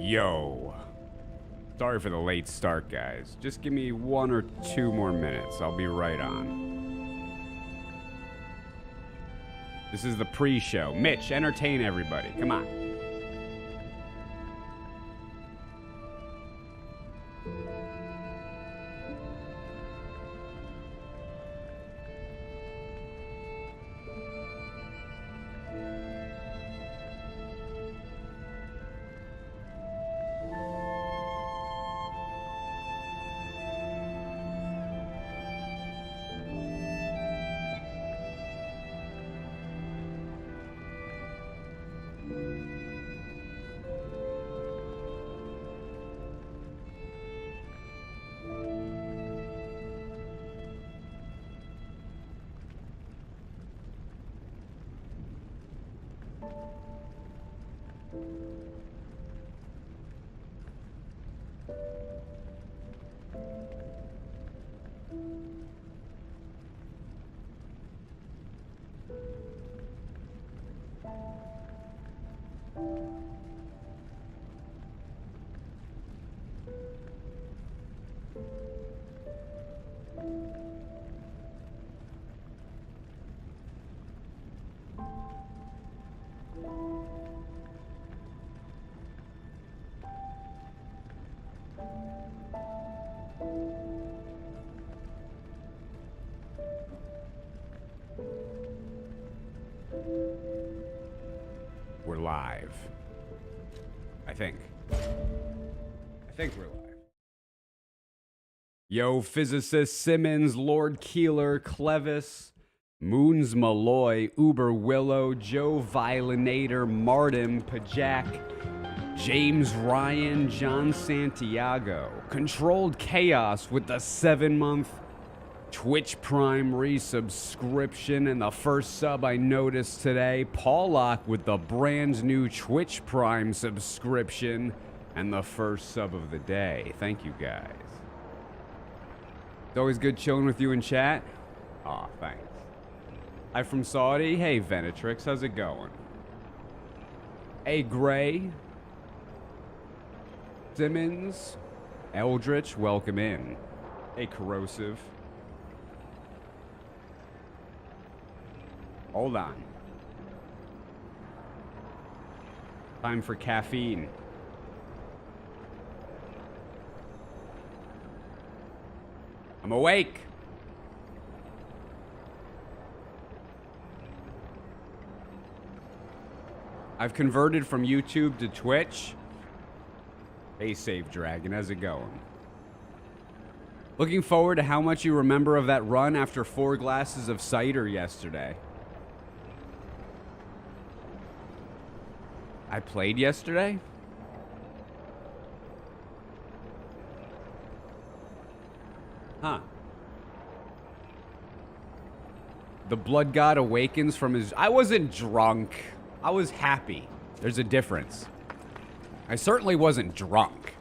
Yo. Sorry for the late start, guys. Just give me 1 or 2 more minutes. I'll be right on. This is the pre-show. Mitch, entertain everybody. Come on. live. I think we're live. Yo, Physicist Simmons, Lord Keeler, Clevis, Moons Malloy, Uber Willow, Joe Violinator, Martin, Pajak, James Ryan, John Santiago, Controlled Chaos with the 7-month Twitch Prime resubscription, and the first sub I noticed today, Paulock with the brand new Twitch Prime subscription, and the first sub of the day. Thank you guys. It's always good chilling with you in chat. Aw, thanks. Hi from Saudi. Hey, Venetrix, how's it going? Hey, Gray. Simmons. Eldritch, welcome in. Hey, Corrosive. Hold on. Time for caffeine. I'm awake. I've converted from YouTube to Twitch. Hey, Save Dragon, how's it going? Looking forward to how much you remember of that run after 4 glasses of cider yesterday. I played yesterday? Huh. The blood god awakens from his... I wasn't drunk. I was happy. There's a difference. I certainly wasn't drunk.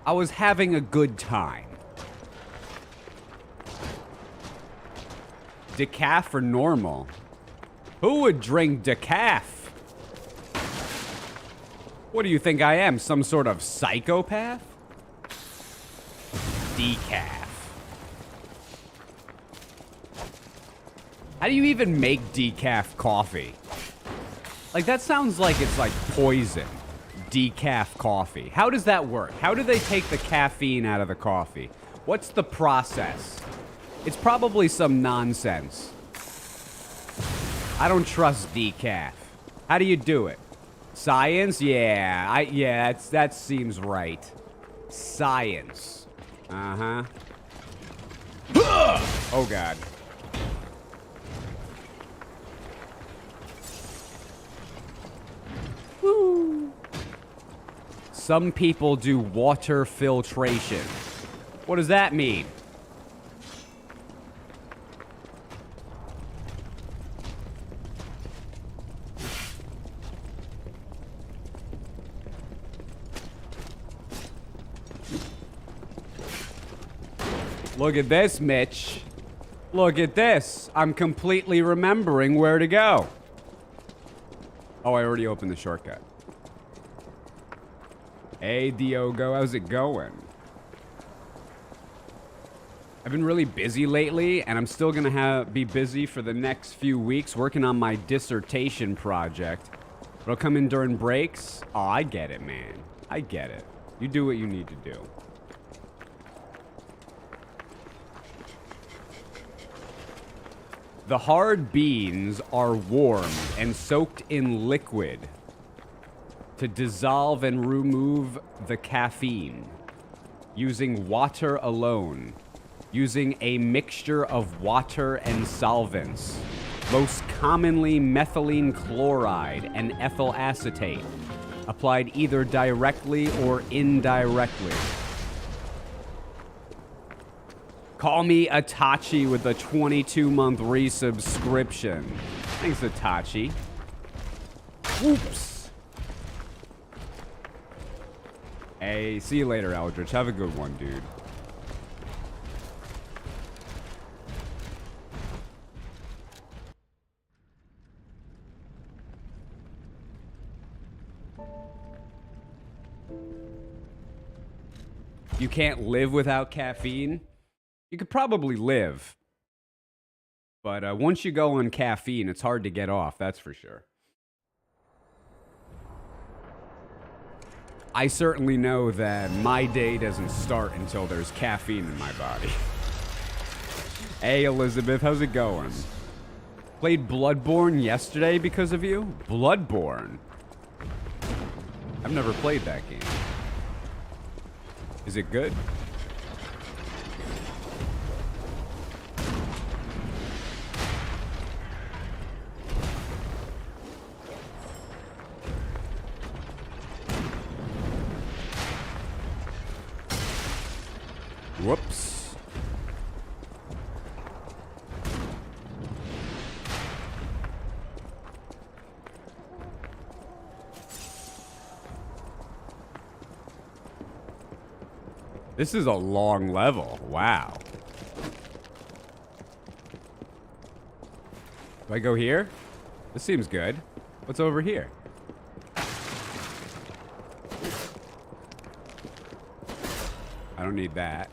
I was having a good time. Decaf or normal? Who would drink decaf? What do you think I am? Some sort of psychopath? Decaf. How do you even make decaf coffee? Like, that sounds like it's like poison. Decaf coffee. How does that work? How do they take the caffeine out of the coffee? What's the process? It's probably some nonsense. I don't trust decaf. How do you do it? Science? Yeah, that seems right. Science. Uh-huh. Oh, God. Woo. Some people do water filtration. What does that mean? Look at this, Mitch. Look at this. I'm completely remembering where to go. Oh, I already opened the shortcut. Hey, Diogo, how's it going? I've been really busy lately, and I'm still gonna be busy for the next few weeks working on my dissertation project. It'll come in during breaks. Oh, I get it, man. I get it. You do what you need to do. The hard beans are warmed and soaked in liquid to dissolve and remove the caffeine using water alone, using a mixture of water and solvents, most commonly methylene chloride and ethyl acetate, applied either directly or indirectly. Call me Atachi with a 22-month resubscription. Thanks, Atachi. Whoops. Hey, see you later, Eldritch. Have a good one, dude. You can't live without caffeine? You could probably live. But once you go on caffeine, it's hard to get off, that's for sure. I certainly know that my day doesn't start until there's caffeine in my body. Hey, Elizabeth, how's it going? Played Bloodborne yesterday because of you? Bloodborne? I've never played that game. Is it good? Whoops. This is a long level. Wow. Do I go here? This seems good. What's over here? I don't need that.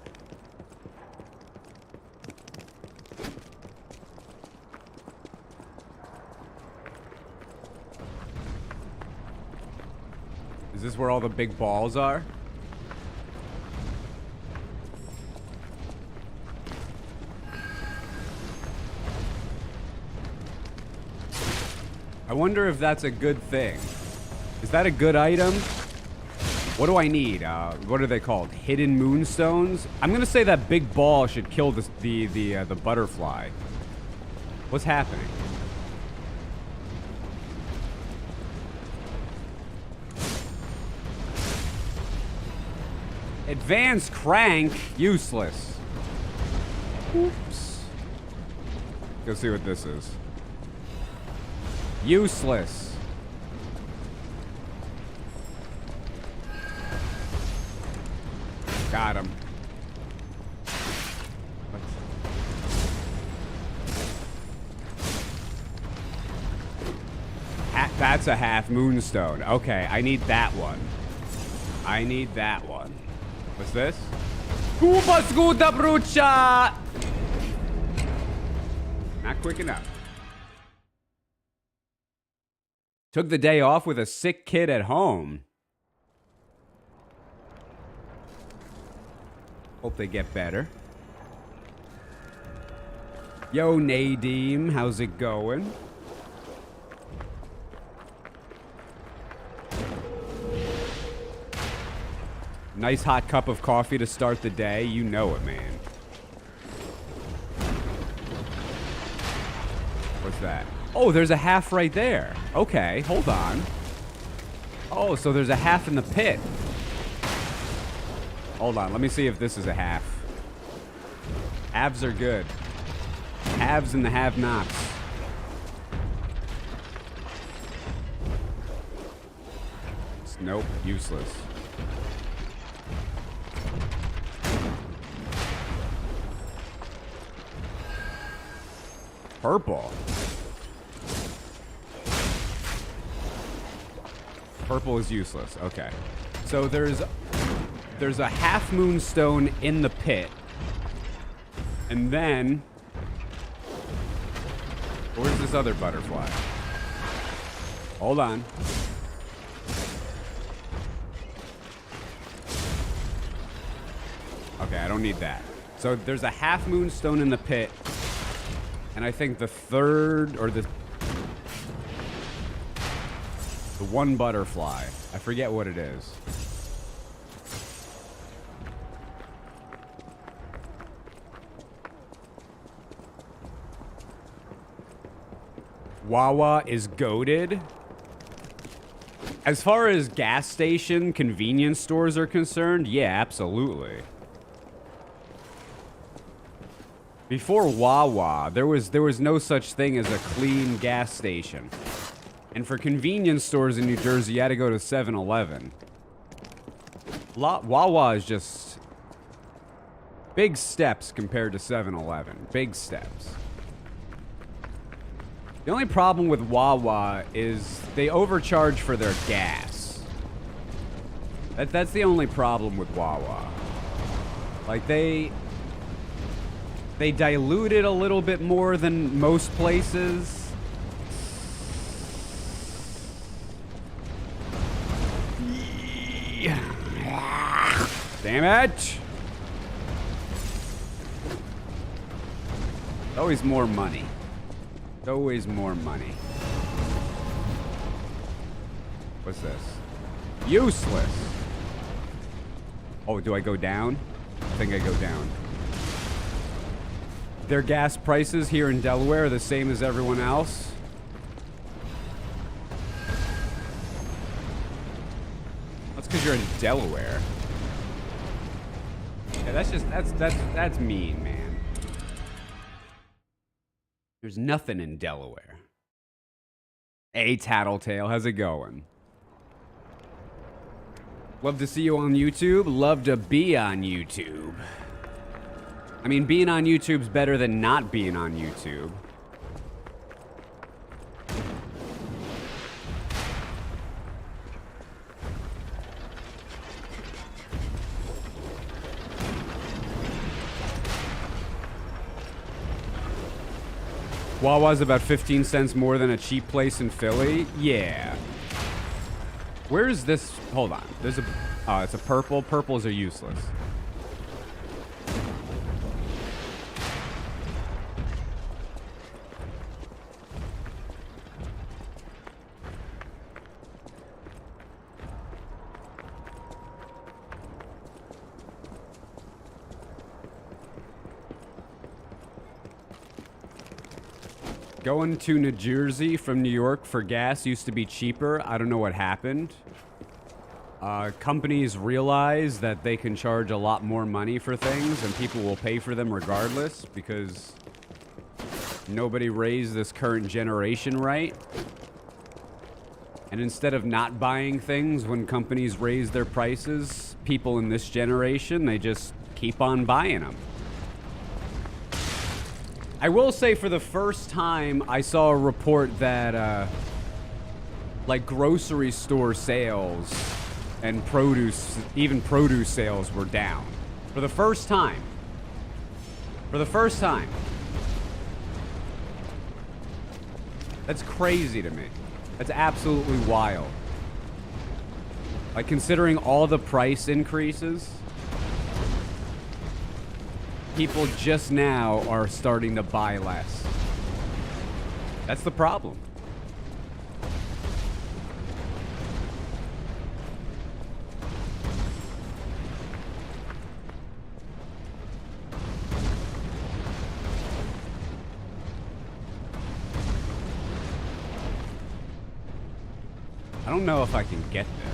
Is this where all the big balls are? I wonder if that's a good thing. Is that a good item? What do I need? What are they called? Hidden moonstones? I'm gonna say that big ball should kill the butterfly. What's happening? Advanced crank, useless. Oops. Go see what this is. Useless. Got him. That's a half moonstone. Okay, I need that one. I need that one. What's this? Cuba scuta brucia! Not quick enough. Took the day off with a sick kid at home. Hope they get better. Yo, Nadim, how's it going? Nice hot cup of coffee to start the day. You know it, man. What's that? Oh, there's a half right there. Okay, hold on. Oh, so there's a half in the pit. Hold on, let me see if this is a half. Halves are good. Haves and the have-nots. Nope, useless. Purple. Purple is useless. Okay. So there's a half moonstone in the pit. And then where's this other butterfly? Hold on. Okay, I don't need that. So there's a half moonstone in the pit. And I think the third or the one butterfly. I forget what it is. Wawa is goated. As far as gas station convenience stores are concerned, yeah, absolutely. Before Wawa, there was no such thing as a clean gas station. And for convenience stores in New Jersey, you had to go to 7-Eleven. Wawa is just big steps compared to 7-Eleven. Big steps. The only problem with Wawa is they overcharge for their gas. That's the only problem with Wawa. Like, they dilute it a little bit more than most places. Damn it! Always more money. Always more money. What's this? Useless. Oh, do I go down? I think I go down. Their gas prices here in Delaware are the same as everyone else. That's because you're in Delaware. Yeah, that's mean, man. There's nothing in Delaware. Hey, Tattletale, how's it going? Love to see you on YouTube. Love to be on YouTube. I mean, being on YouTube's better than not being on YouTube. Wawa's about 15 cents more than a cheap place in Philly? Yeah. Where is this? Hold on. There's a... Oh, it's a purple. Purples are useless. Going to New Jersey from New York for gas used to be cheaper. I don't know what happened. Companies realize that they can charge a lot more money for things and people will pay for them regardless because nobody raised this current generation right. And instead of not buying things when companies raise their prices, people in this generation, they just keep on buying them. I will say for the first time, I saw a report that, like grocery store sales and produce, even produce sales were down. For the first time. For the first time. That's crazy to me. That's absolutely wild. Like considering all the price increases, people just now are starting to buy less. That's the problem. I don't know if I can get this.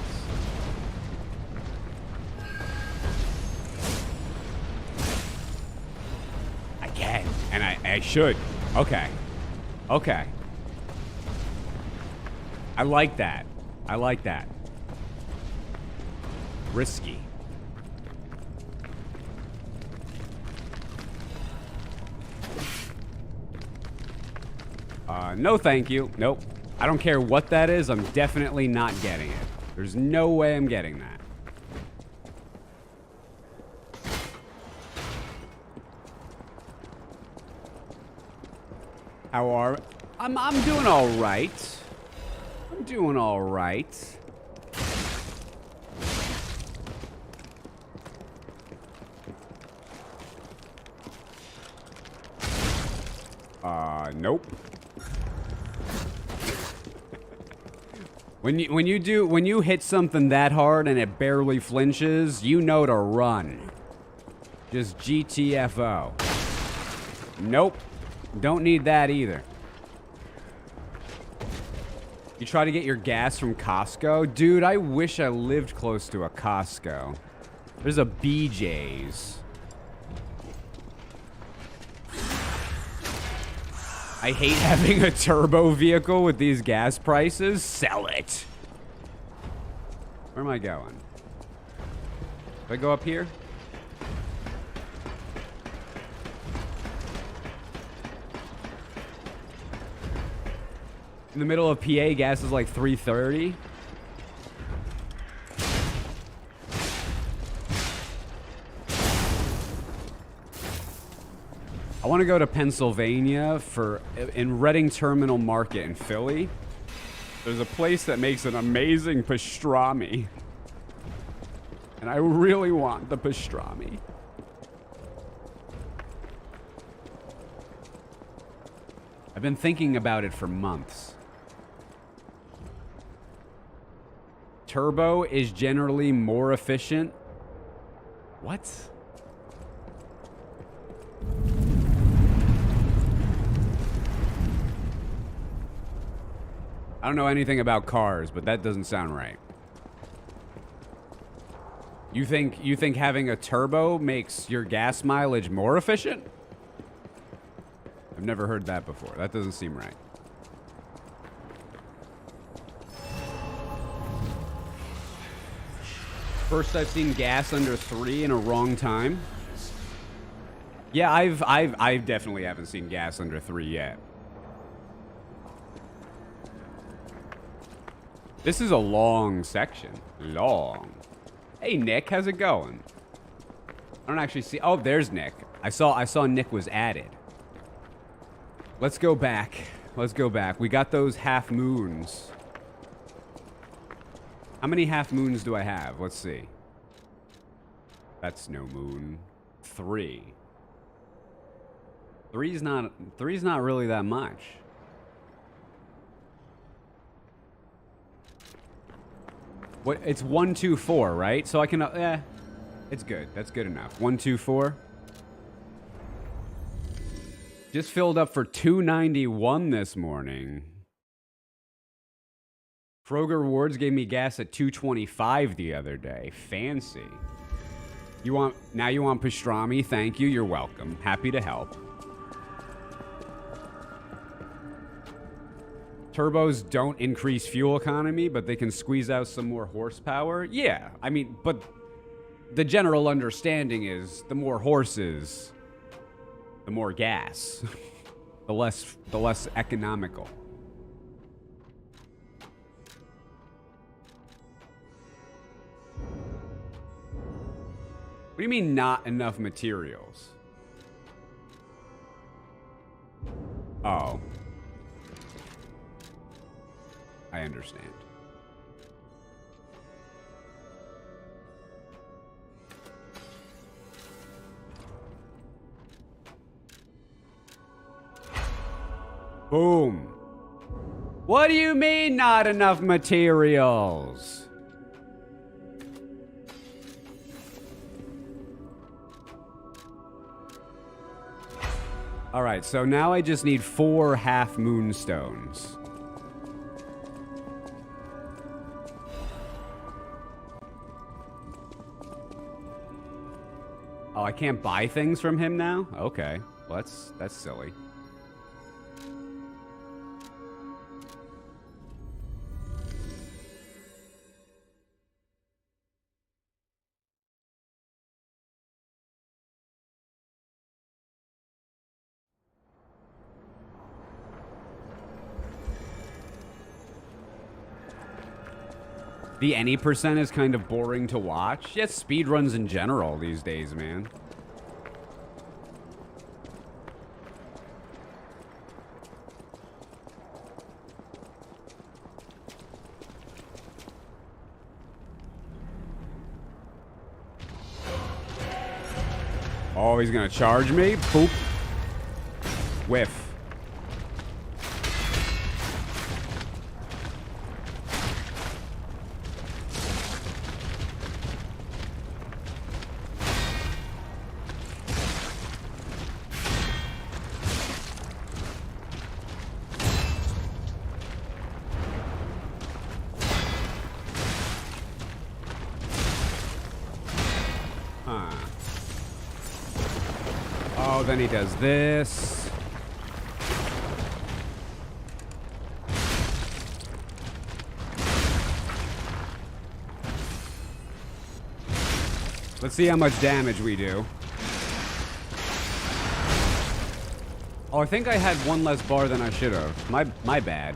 I can, and I should. Okay. Okay. I like that. I like that. Risky. No thank you. Nope. I don't care what that is, I'm definitely not getting it. There's no way I'm getting that. How are... I'm doing all right. I'm doing all right. Nope. When you hit something that hard and it barely flinches, you know to run. Just GTFO. Nope. Don't need that either. You try to get your gas from Costco? Dude, I wish I lived close to a Costco. There's a BJ's. I hate having a turbo vehicle with these gas prices. Sell it. Where am I going? Do I go up here? In the middle of PA, gas is like $3.30. I want to go to Pennsylvania in Reading Terminal Market in Philly. There's a place that makes an amazing pastrami. And I really want the pastrami. I've been thinking about it for months. Turbo is generally more efficient. What? I don't know anything about cars, but that doesn't sound right. You think having a turbo makes your gas mileage more efficient? I've never heard that before. That doesn't seem right. First I've seen gas under 3 in a wrong time. Yeah, I definitely haven't seen gas under 3 yet. This is a long section. Long. Hey, Nick, how's it going? I don't actually see... Oh, there's Nick. I saw Nick was added. Let's go back. Let's go back. We got those half moons. How many half moons do I have? Let's see. That's no moon. 3. Three's not really that much. What? It's 1, 2, 4, right? So I can, it's good. That's good enough. 1, 2, 4. Just filled up for 291 this morning. Kroger Rewards gave me gas at 225 the other day. Fancy. You want pastrami? Thank you. You're welcome. Happy to help. Turbos don't increase fuel economy, but they can squeeze out some more horsepower. Yeah, I mean, but the general understanding is the more horses, the more gas, the less economical. What do you mean not enough materials? Oh. I understand. Boom. What do you mean not enough materials? All right, so now I just need 4 half moonstones. Oh, I can't buy things from him now? Okay. Well, that's silly. The any percent is kind of boring to watch. Yeah, speedruns in general these days, man. Oh, he's gonna charge me? Boop. Whiff. Oh, then he does this. Let's see how much damage we do. Oh, I think I had one less bar than I should have. My bad.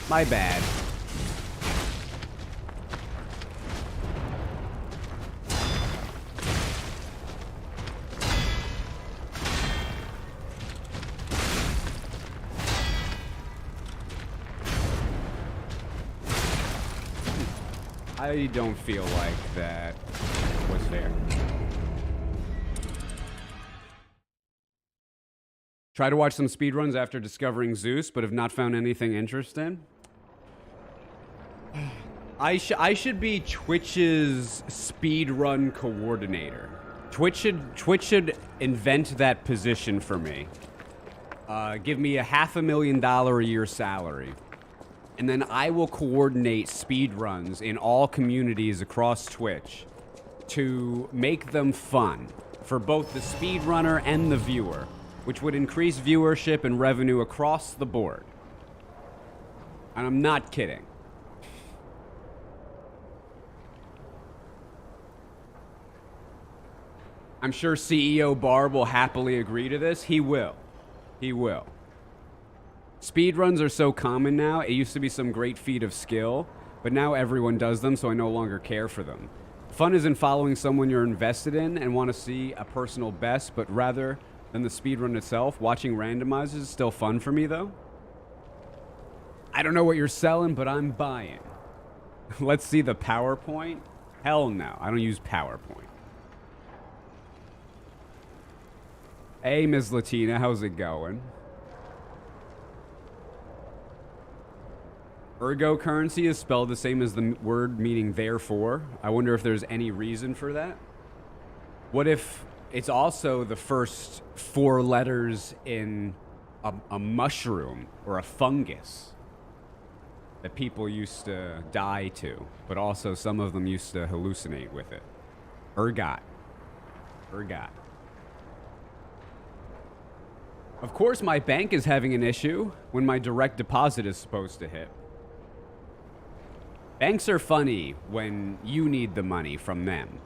My bad. I don't feel like that was fair. Try to watch some speedruns after discovering Zeus, but have not found anything interesting. I should be Twitch's speedrun coordinator. Twitch should invent that position for me. Give me a $500,000 a year salary. And then I will coordinate speedruns in all communities across Twitch to make them fun for both the speedrunner and the viewer, which would increase viewership and revenue across the board. And I'm not kidding. I'm sure CEO Barb will happily agree to this. He will. He will. Speedruns are so common now. It used to be some great feat of skill, but now everyone does them, so I no longer care for them. Fun isn't following someone you're invested in and want to see a personal best, but rather than the speedrun itself. Watching randomizers is still fun for me, though. I don't know what you're selling, but I'm buying. Let's see the PowerPoint. Hell no, I don't use PowerPoint. Hey, Ms. Latina, how's it going? Ergo currency is spelled the same as the word meaning therefore. I wonder if there's any reason for that. What if it's also the first 4 letters in a mushroom or a fungus that people used to die to, but also some of them used to hallucinate with it? Ergot. Ergot. Of course, my bank is having an issue when my direct deposit is supposed to hit. Banks are funny when you need the money from them.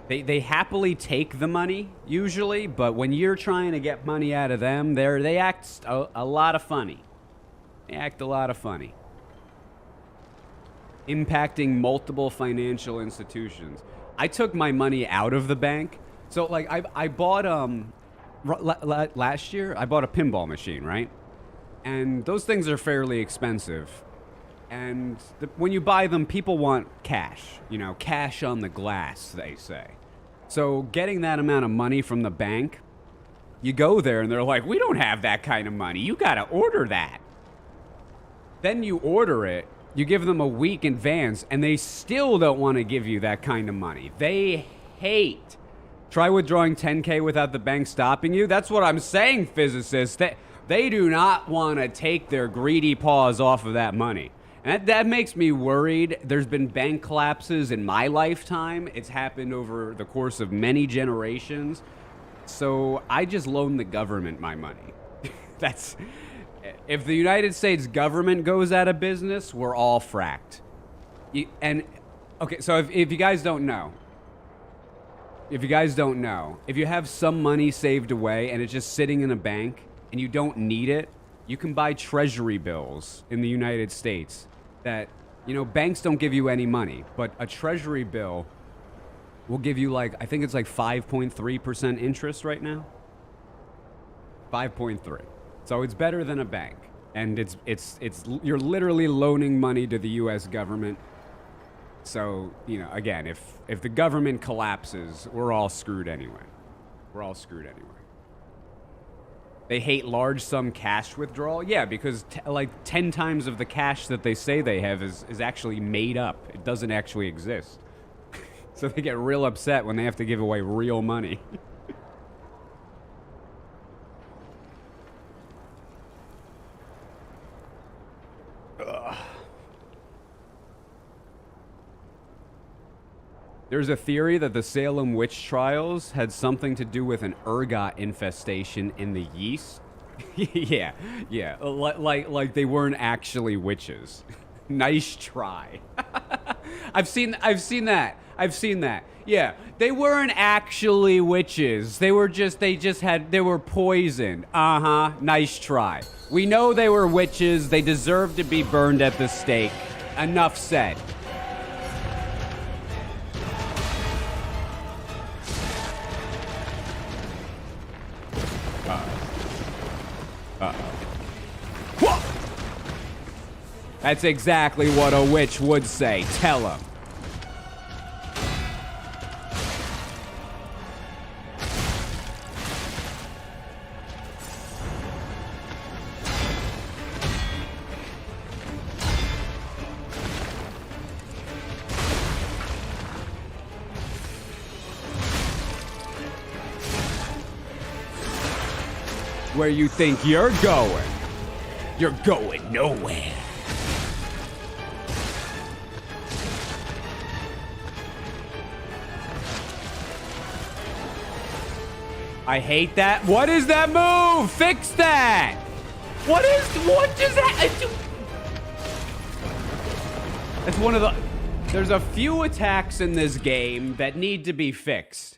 They happily take the money, usually, but when you're trying to get money out of them, they act a lot of funny. They act a lot of funny. Impacting multiple financial institutions. I took my money out of the bank. So, like, I bought, last year, I bought a pinball machine, right? And those things are fairly expensive. And when you buy them, people want cash. You know, cash on the glass, they say. So getting that amount of money from the bank, you go there and they're like, we don't have that kind of money. You got to order that. Then you order it. You give them a week in advance, and they still don't want to give you that kind of money. They hate. Try withdrawing 10K without the bank stopping you. That's what I'm saying, physicists. They do not want to take their greedy paws off of that money. And that makes me worried. There's been bank collapses in my lifetime. It's happened over the course of many generations. So I just loan the government my money. That's... If the United States government goes out of business, we're all fracked. Okay, so if you guys don't know, if you have some money saved away and it's just sitting in a bank and you don't need it, you can buy treasury bills in the United States that, you know, banks don't give you any money, but a treasury bill will give you, like, I think it's like 5.3% interest right now. 5.3. So it's better than a bank. And it's you're literally loaning money to the US government. So, you know, again, if the government collapses, we're all screwed anyway. We're all screwed anyway. They hate large sum cash withdrawal. Yeah, because like 10 times of the cash that they say they have is actually made up. It doesn't actually exist. So they get real upset when they have to give away real money. There's a theory that the Salem witch trials had something to do with an ergot infestation in the yeast. yeah. Like they weren't actually witches. Nice try. I've seen that. Yeah, they weren't actually witches. They were poisoned. Uh-huh. Nice try. We know they were witches. They deserve to be burned at the stake. Enough said. That's exactly what a witch would say. Tell him. where you think you're going nowhere. I hate that. What is that move? Fix that. What does that do? It's one of the... There's a few attacks in this game that need to be fixed.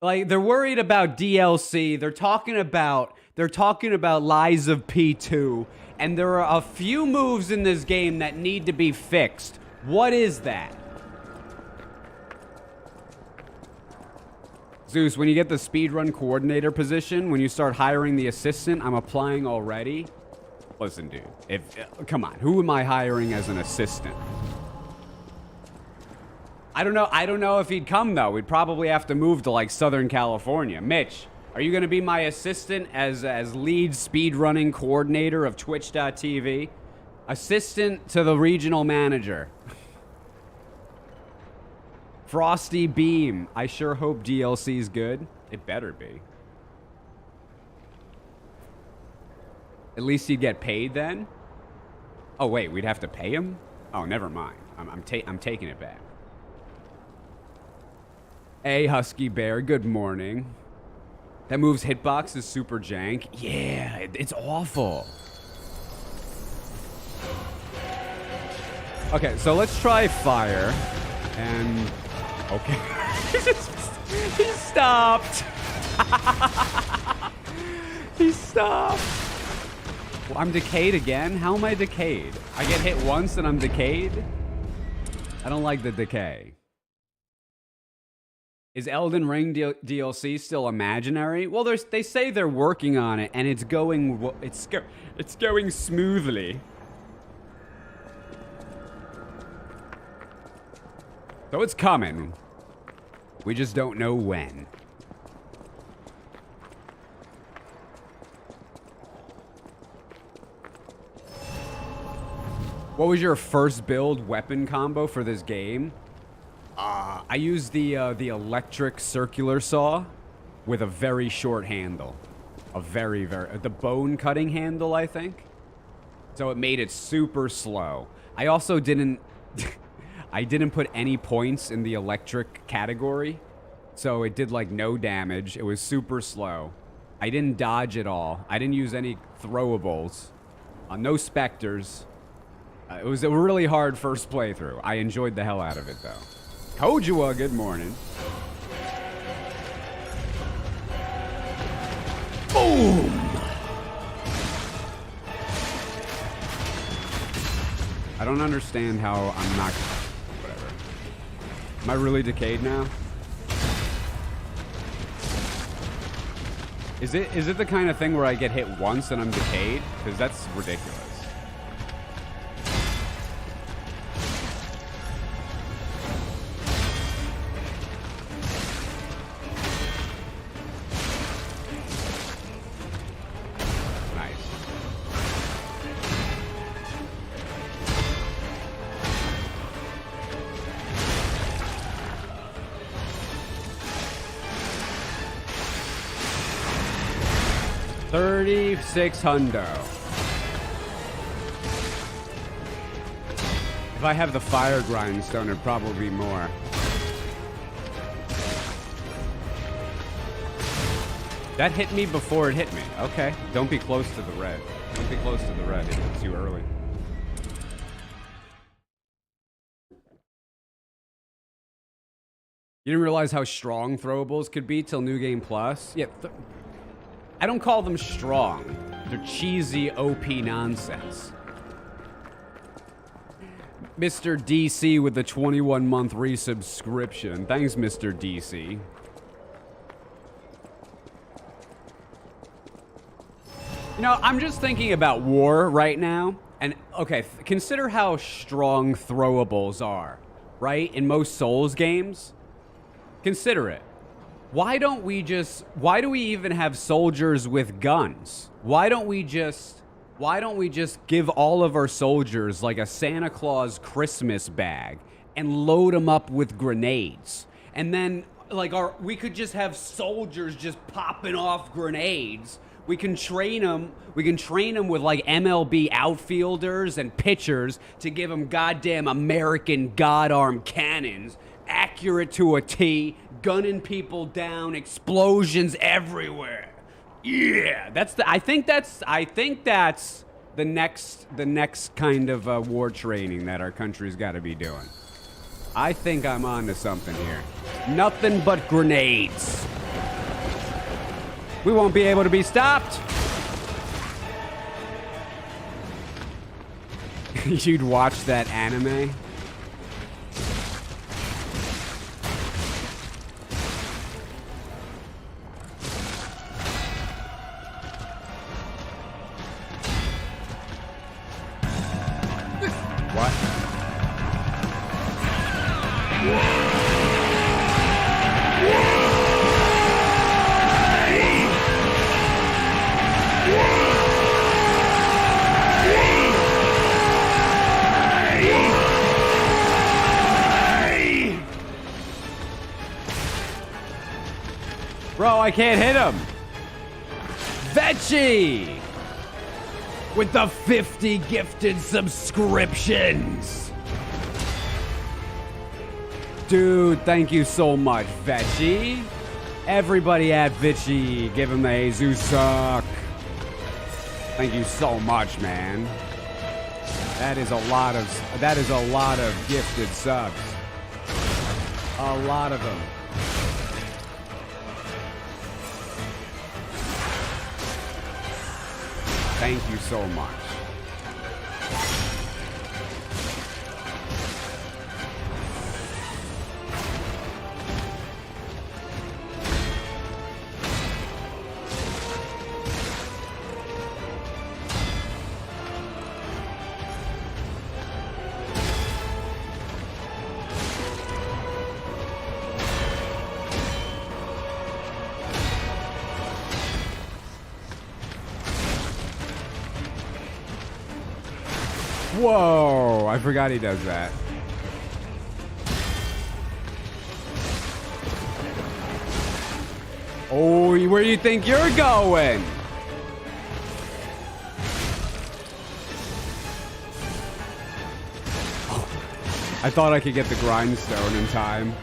Like, they're worried about DLC. They're talking about Lies of P2. And there are a few moves in this game that need to be fixed. What is that? Zeus, when you get the speedrun coordinator position, when you start hiring the assistant, I'm applying already. Listen, dude. Come on. Who am I hiring as an assistant? I don't know if he'd come, though. We'd probably have to move to, like, Southern California. Mitch, are you going to be my assistant as lead speedrunning coordinator of Twitch.tv? Assistant to the regional manager. Frosty Beam. I sure hope DLC's good. It better be. At least he'd get paid then? Oh, wait, we'd have to pay him? Oh, never mind. I'm taking it back. Hey, Husky Bear, good morning. That move's hitbox is super jank. Yeah, it's awful. Okay, so let's try fire. And... okay. He stopped. He stopped. Well, I'm decayed again? How am I decayed? I get hit once and I'm decayed? I don't like the decay. Is Elden Ring DLC still imaginary? Well, they say they're working on it, and it's going smoothly. So it's coming. We just don't know when. What was your first build weapon combo for this game? I used the electric circular saw with a very short handle. The bone cutting handle, I think. So it made it super slow. I also didn't put any points in the electric category. So it did like no damage. It was super slow. I didn't dodge at all. I didn't use any throwables. No specters. It was a really hard first playthrough. I enjoyed the hell out of it though. Kojua, good morning. Boom! I don't understand how I'm not... whatever. Am I really decayed now? Is it the kind of thing where I get hit once and I'm decayed? Because that's ridiculous. $3,600. If I have the fire grindstone, it'd probably be more. That hit me before it hit me. Okay. Don't be close to the red. Don't be close to the red. It's too early. You didn't realize how strong throwables could be till New Game Plus? Yeah. I don't call them strong. They're cheesy OP nonsense. Mr. DC with the 21-month resubscription. Thanks, Mr. DC. You know, I'm just thinking about war right now. And, okay, consider how strong throwables are, right? In most Souls games. Consider it. Why do we even have soldiers with guns? Why don't we just give all of our soldiers like a Santa Claus Christmas bag and load them up with grenades? And then like we could just have soldiers just popping off grenades We can train them. We can train them with like MLB outfielders and pitchers to give them goddamn American God arm cannons, accurate to a T, gunning people down, explosions everywhere. Yeah, I think that's the next kind of war training that our country's got to be doing. I think I'm on to something here. Nothing but grenades. We won't be able to be stopped. You'd watch that anime? What? Bro, I can't hit him. Veggie! With the 50 gifted subscriptions. Dude, thank you so much, Veggie. Everybody at Veggie, give him the Jesus suck. Thank you so much, man. That is a lot of gifted subs. A lot of them. Thank you so much. Whoa, I forgot he does that. Oh, where do you think you're going? Oh, I thought I could get the grindstone in time.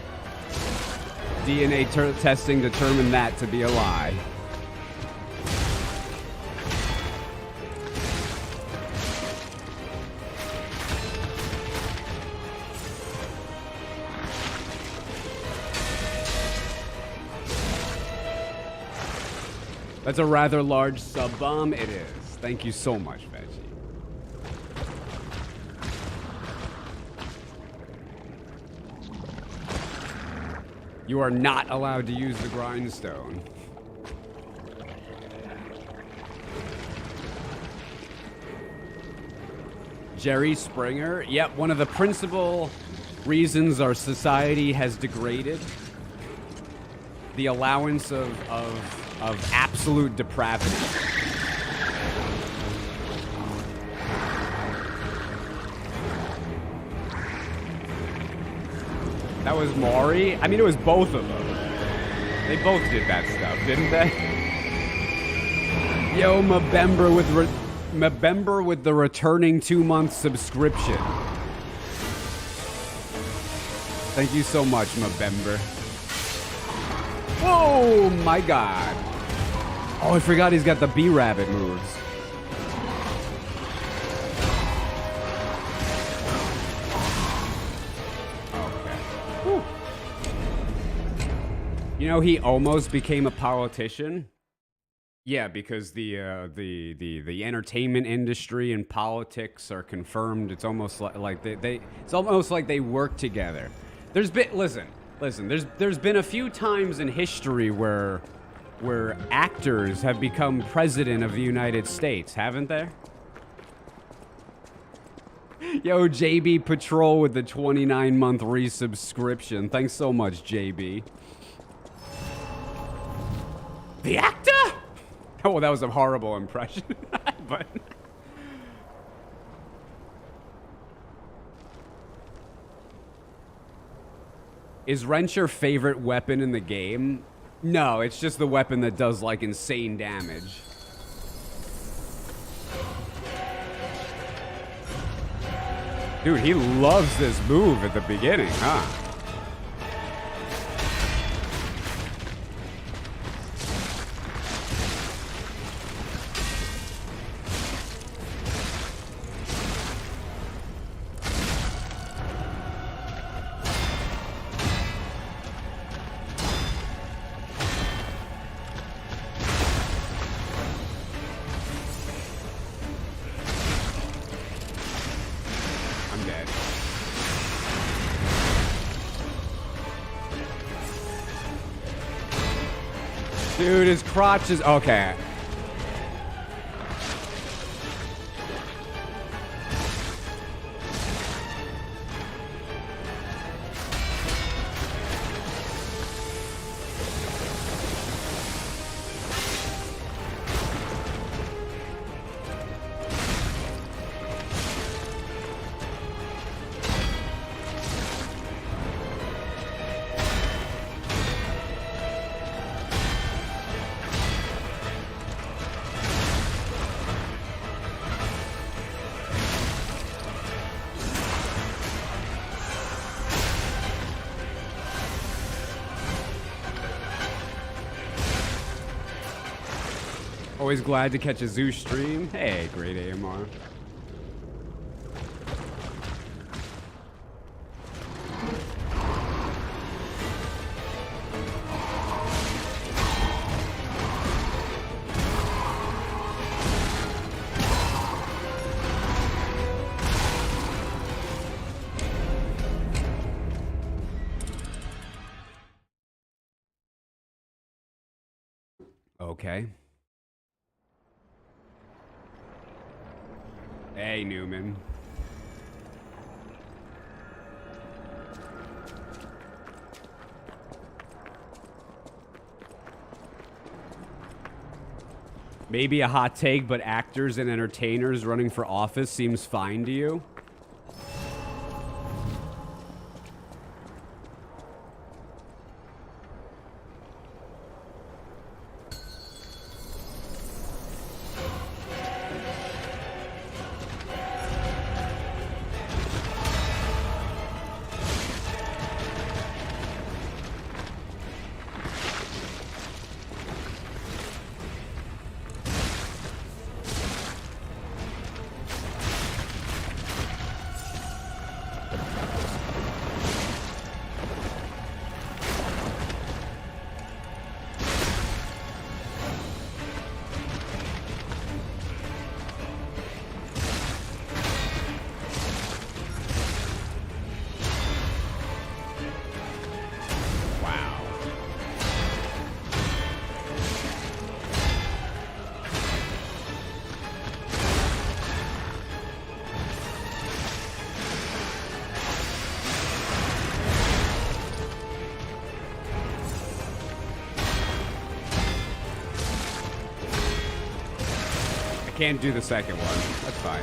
DNA testing determined that to be a lie. That's a rather large sub bomb. It is. Thank you so much, Veggie. You are not allowed to use the grindstone. Jerry Springer. Yep, one of the principal reasons our society has degraded. The allowance of absolute depravity. That was Maury? I mean, it was both of them. They both did that stuff, didn't they? Yo, Mabember with the returning 2-month subscription. Thank you so much, Mabember. Oh my god. Oh, I forgot he's got the B-Rabbit moves. Okay. Whew. You know, he almost became a politician. Yeah, because the entertainment industry and politics are confirmed. It's almost like it's almost like they work together. There's been a few times in history where actors have become president of the United States, haven't there? Yo, JB Patrol with the 29-month resubscription. Thanks so much, JB. The actor? Oh, that was a horrible impression. But is wrench your favorite weapon in the game? No, it's just the weapon that does like insane damage. Dude, he loves this move at the beginning, huh? I'm dead. Dude, his crotch is... Okay. Always glad to catch a Zeus stream. Hey, great AMR. Okay. Hey, Newman. Maybe a hot take, but actors and entertainers running for office seems fine to you? Can't do the second one. That's fine.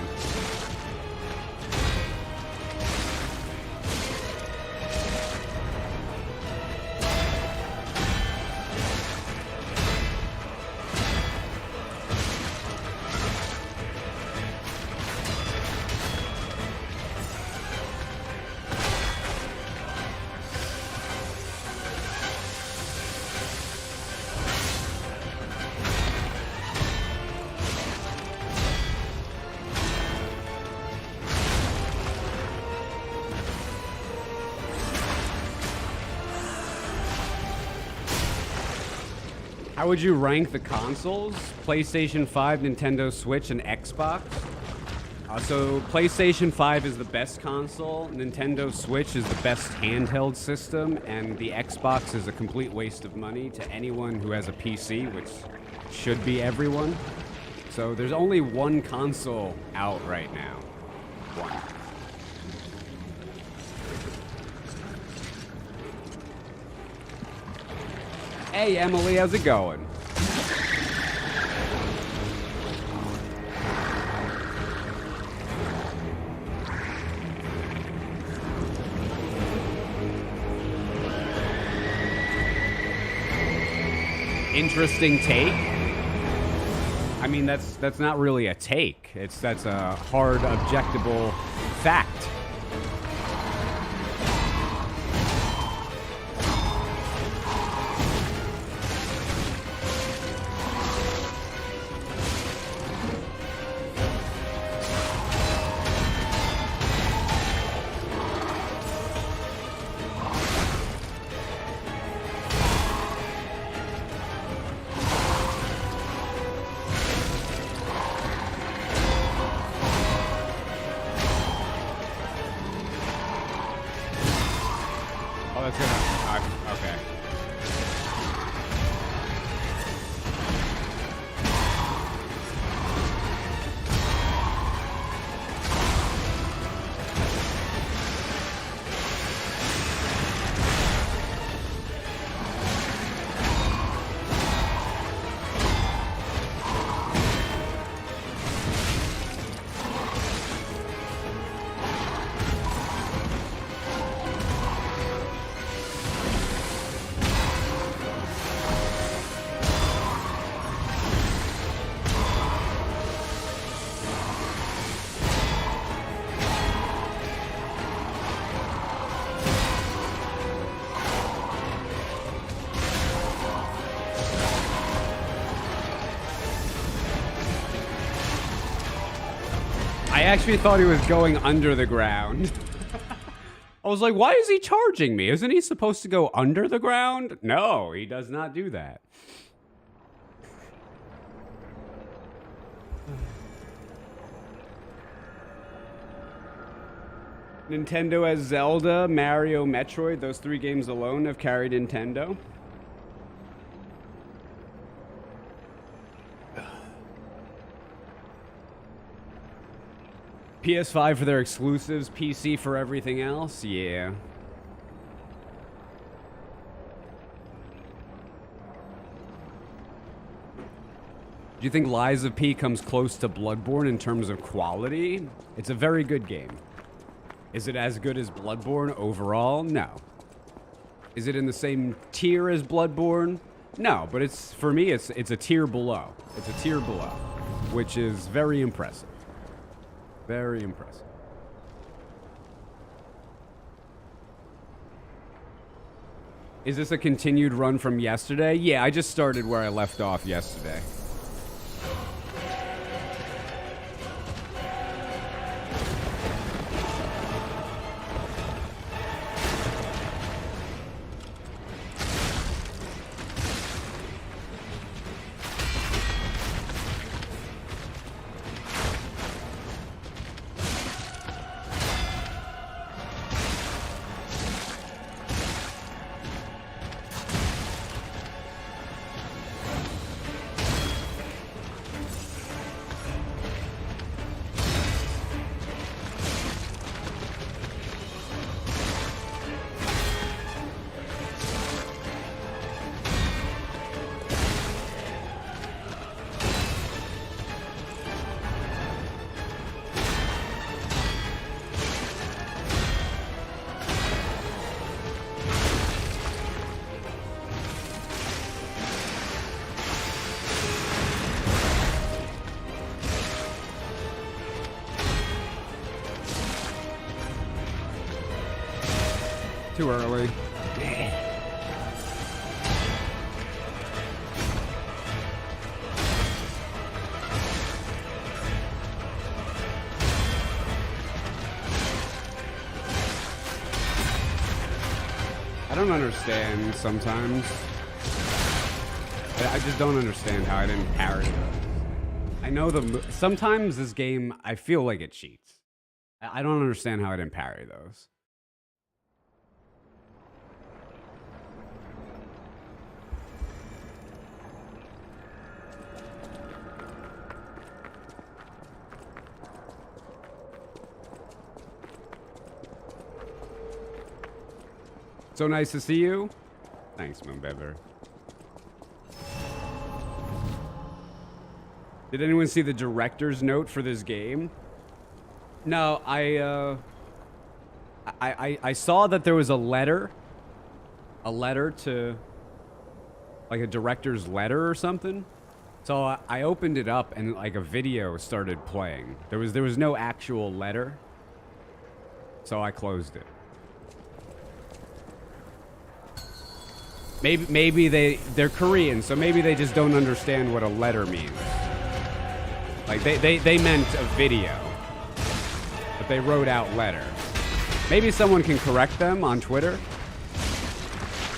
How would you rank the consoles? PlayStation 5, Nintendo Switch, and Xbox? So PlayStation 5 is the best console, Nintendo Switch is the best handheld system, and the Xbox is a complete waste of money to anyone who has a PC, which should be everyone. So there's only one console out right now. One. Hey, Emily, how's it going? Interesting take. I mean, that's not really a take. That's a hard, objectable fact. actually thought he was going under the ground. I was like, why is he charging me? Isn't he supposed to go under the ground? No, he does not do that. Nintendo has Zelda, Mario, Metroid. Those 3 games alone have carried Nintendo. PS5 for their exclusives, PC for everything else? Yeah. Do you think Lies of P comes close to Bloodborne in terms of quality? It's a very good game. Is it as good as Bloodborne overall? No. Is it in the same tier as Bloodborne? No, but it's, for me, it's a tier below. It's a tier below, which is very impressive. Very impressive. Is this a continued run from yesterday? Yeah, I just started where I left off yesterday. Too early. I don't understand sometimes. I just don't understand how I didn't parry those. I know sometimes this game, I feel like it cheats. I don't understand how I didn't parry those. So nice to see you. Thanks, Moonbever. Did anyone see the director's note for this game? No, I saw that there was a letter to, like a director's letter or something. So I opened it up and like a video started playing. There was no actual letter. So I closed it. Maybe they're Korean, so maybe they just don't understand what a letter means. Like they meant a video, but they wrote out letter. Maybe someone can correct them on Twitter,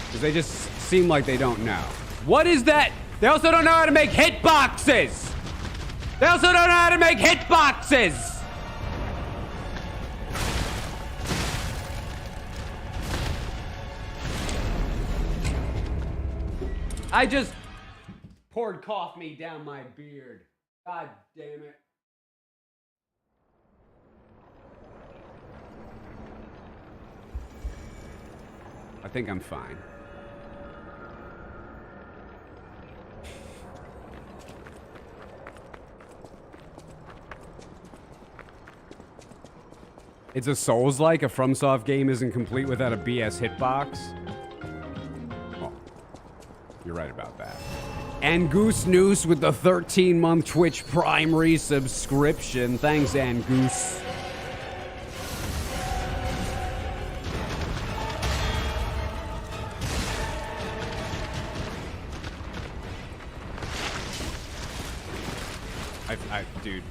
because they just seem like they don't know. What is that? They also don't know how to make hitboxes. They also don't know how to make hitboxes. I just poured coffee down my beard. God damn it. I think I'm fine. It's a Souls-like. A FromSoft game isn't complete without a BS hitbox. You're right about that. And Goose Noose with the 13-month Twitch Prime resubscription. Thanks, Angoose. Dude,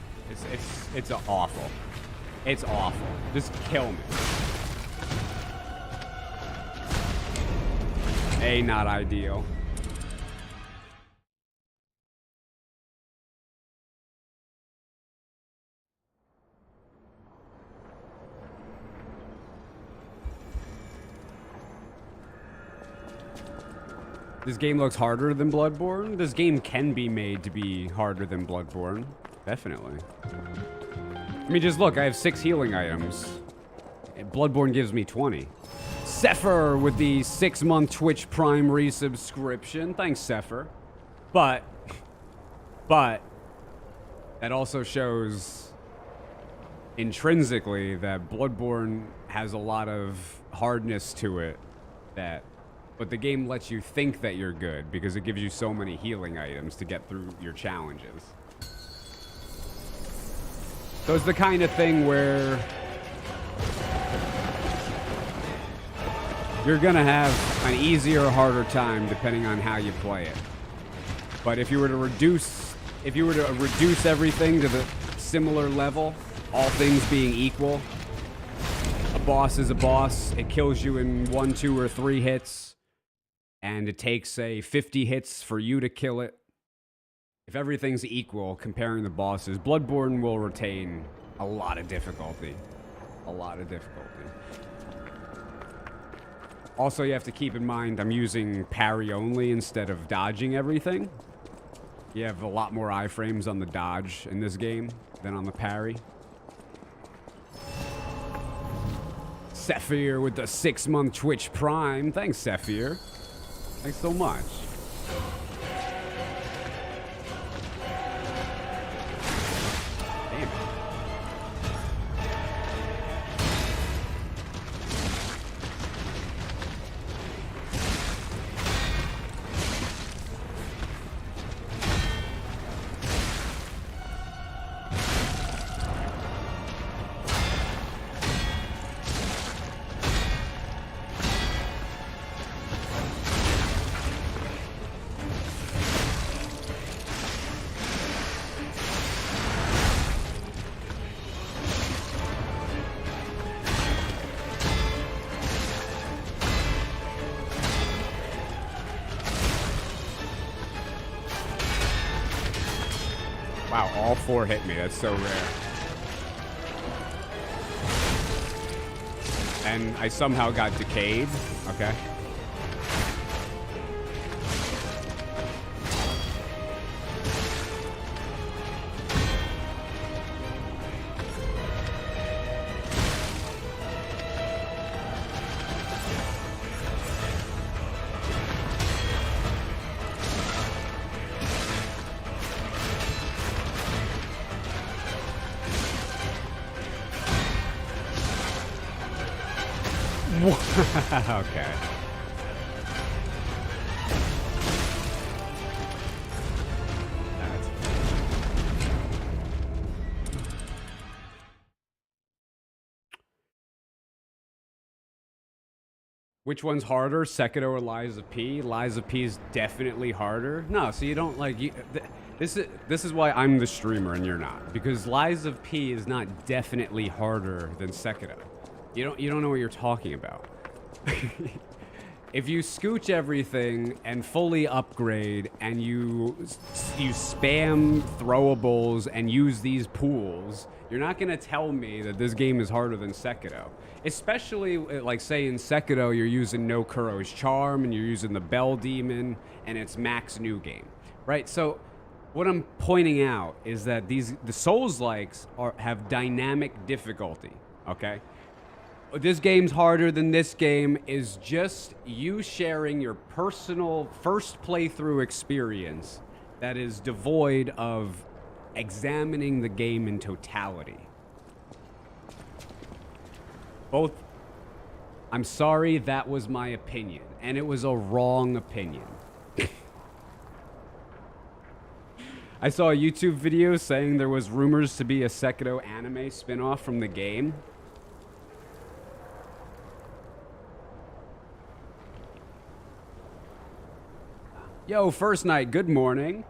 it's awful. It's awful. Just kill me. Not ideal. This game looks harder than Bloodborne. This game can be made to be harder than Bloodborne. Definitely. I mean, just look, I have 6 healing items. Bloodborne gives me 20. Sepher with the 6-month Twitch Prime resubscription. Thanks, Sepher. But, that also shows intrinsically that Bloodborne has a lot of hardness to it but the game lets you think that you're good because it gives you so many healing items to get through your challenges. So it's the kind of thing where you're gonna have an easier or harder time depending on how you play it. But if you were to reduce everything to the similar level, all things being equal, a boss is a boss. It kills you in 1, 2, or 3 hits. And it takes, say, 50 hits for you to kill it. If everything's equal, comparing the bosses, Bloodborne will retain a lot of difficulty. A lot of difficulty. Also, you have to keep in mind, I'm using parry only instead of dodging everything. You have a lot more iframes on the dodge in this game than on the parry. Sephir with the 6-month Twitch Prime. Thanks, Sephir. Thanks so much. Damn. Wow, all 4 hit me. That's so rare. And I somehow got decayed. Okay. Okay. Which one's harder, Sekiro or Lies of P? Lies of P is definitely harder. No, so you don't like this is why I'm the streamer and you're not, because Lies of P is not definitely harder than Sekiro. You don't know what you're talking about. If you scooch everything and fully upgrade and you spam throwables and use these pools, you're not gonna tell me that this game is harder than Sekiro. Especially, like, say in Sekiro, you're using No Kuro's Charm and you're using the Bell Demon and it's max new game, right? So what I'm pointing out is that the Souls-likes have dynamic difficulty, okay? This game's harder than this game is just you sharing your personal first playthrough experience that is devoid of examining the game in totality. I'm sorry, that was my opinion, and it was a wrong opinion. I saw a YouTube video saying there was rumors to be a Sekiro anime spin-off from the game. Yo, First Night, good morning.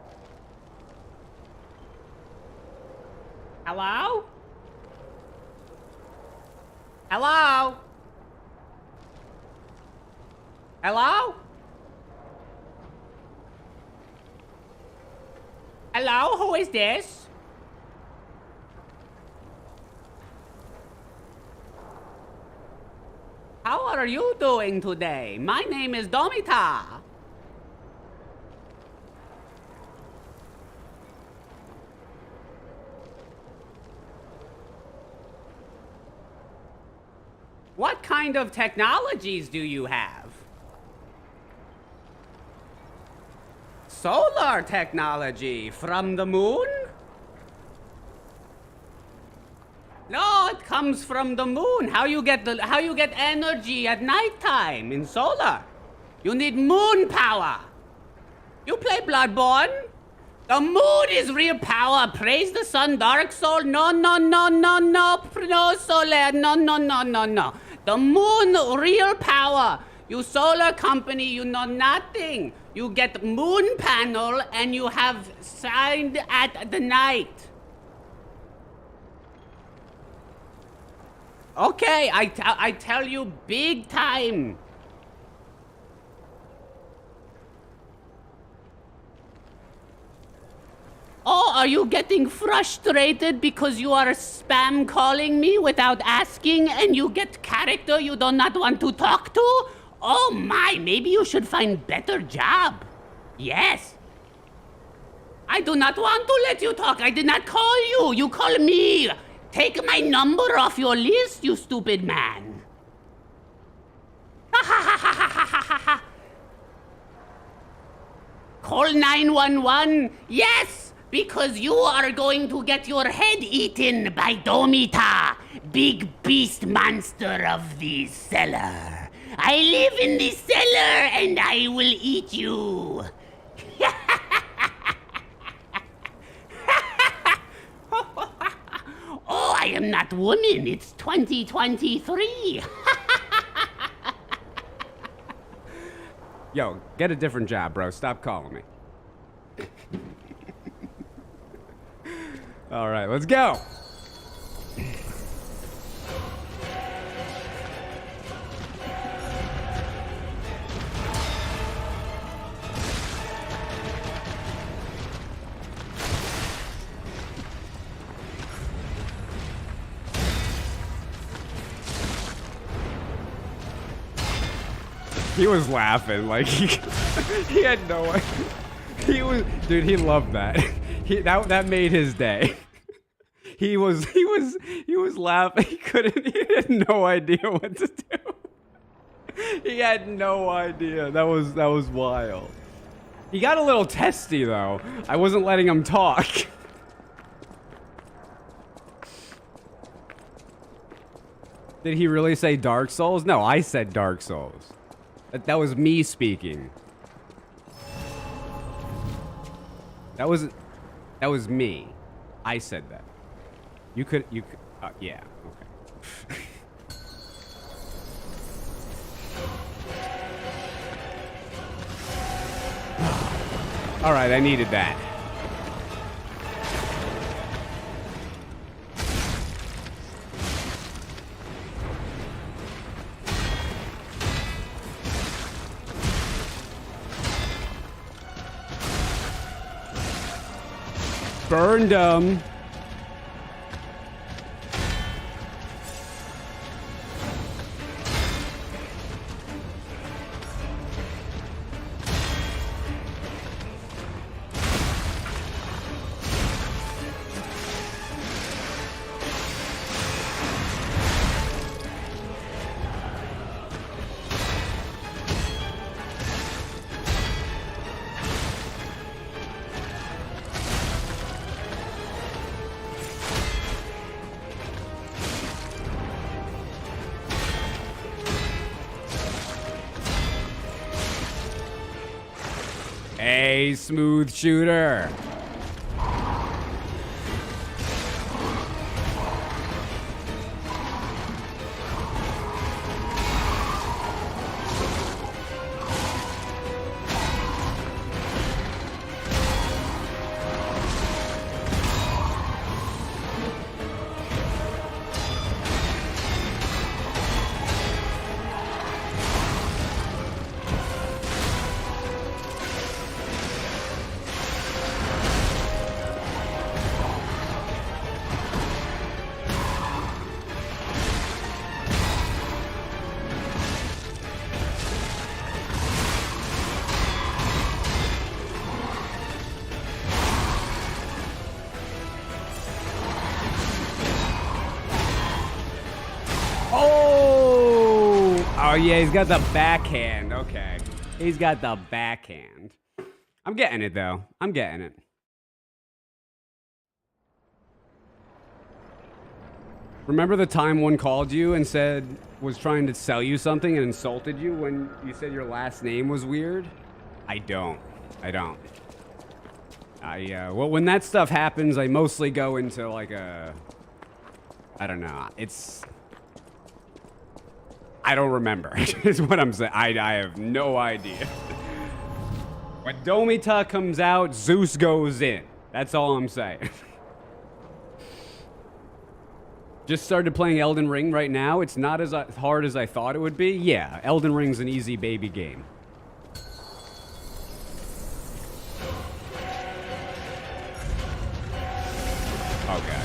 Hello? Hello? Hello? Hello, who is this? How are you doing today? My name is Domita. What kind of technologies do you have? Solar technology from the moon? No, it comes from the moon. How you get energy at nighttime in solar? You need moon power. You play Bloodborne? The moon is real power. Praise the sun, Dark Soul. No, Solar. No. The moon, real power. You solar company, you know nothing. You get moon panel and you have signed at the night. Okay, I tell you big time. Oh, are you getting frustrated because you are spam calling me without asking and you get character you do not want to talk to? Oh my, maybe you should find better job. Yes. I do not want to let you talk. I did not call you. You call me. Take my number off your list, you stupid man. Call 911. Yes, because you are going to get your head eaten by Domita, big beast monster of the cellar. I live in the cellar and I will eat you. Oh, I am not woman. It's 2023. Yo, get a different job, bro. Stop calling me. All right, let's go. He was laughing like he had no idea. Dude, he loved that. That made his day. He was laughing. He had no idea what to do. He had no idea. That was wild. He got a little testy though. I wasn't letting him talk. Did he really say Dark Souls? No, I said Dark Souls. That was me speaking. That was me. I said that. You could, yeah, okay. All right, I needed that. Burned him. Hey, smooth shooter. yeah, he's got the backhand. Okay. He's got the backhand. I'm getting it, though. I'm getting it. Remember the time one called you and said, was trying to sell you something and insulted you when you said your last name was weird? I don't. Well, when that stuff happens, I mostly go into like a, I don't know. I don't remember, is what I'm saying. I have no idea. When Domita comes out, Zeus goes in. That's all I'm saying. Just started playing Elden Ring right now. It's not as hard as I thought it would be. Yeah, Elden Ring's an easy baby game. Okay.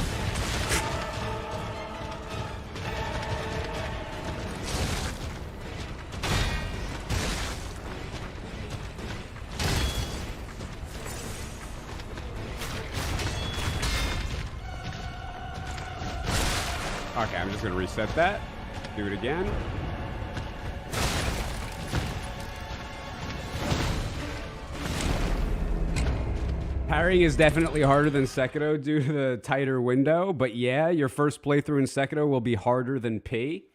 Okay, I'm just gonna reset that. Do it again. Parrying is definitely harder than Sekiro due to the tighter window, but yeah, your first playthrough in Sekiro will be harder than P.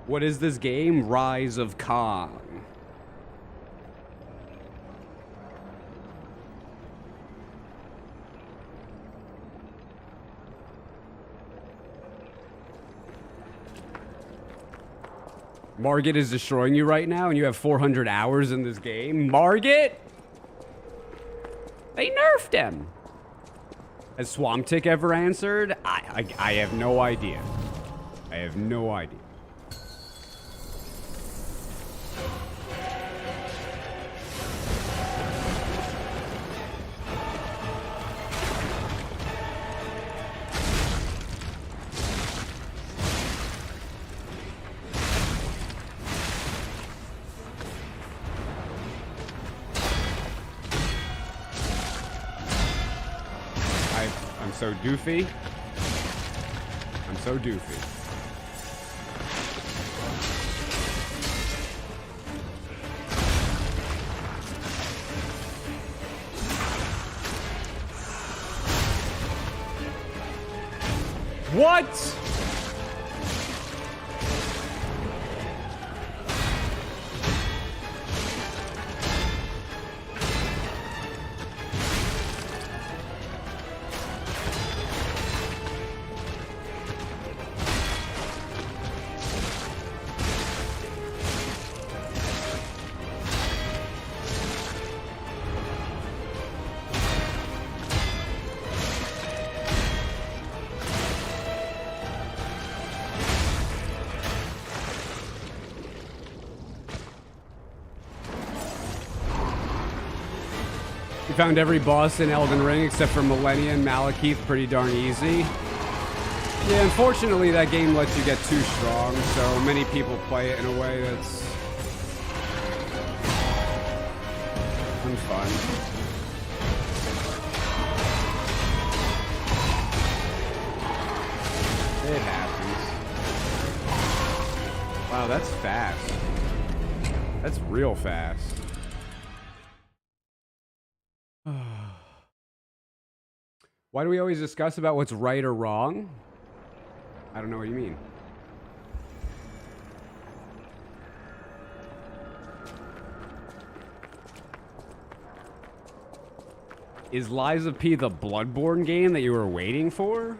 What is this game? Rise of Kong. Margit is destroying you right now and you have 400 hours in this game? Margit? They nerfed him. Has Swamptick ever answered? I have no idea. I have no idea. I'm so doofy. I'm so doofy. What? Found every boss in Elden Ring except for Millennia and Malekith pretty darn easy. Yeah, unfortunately that game lets you get too strong, so many people play it in a way that's unfun. It happens. Wow, that's fast. That's real fast. Why do we always discuss about what's right or wrong? I don't know what you mean. Is Lies of P the Bloodborne game that you were waiting for?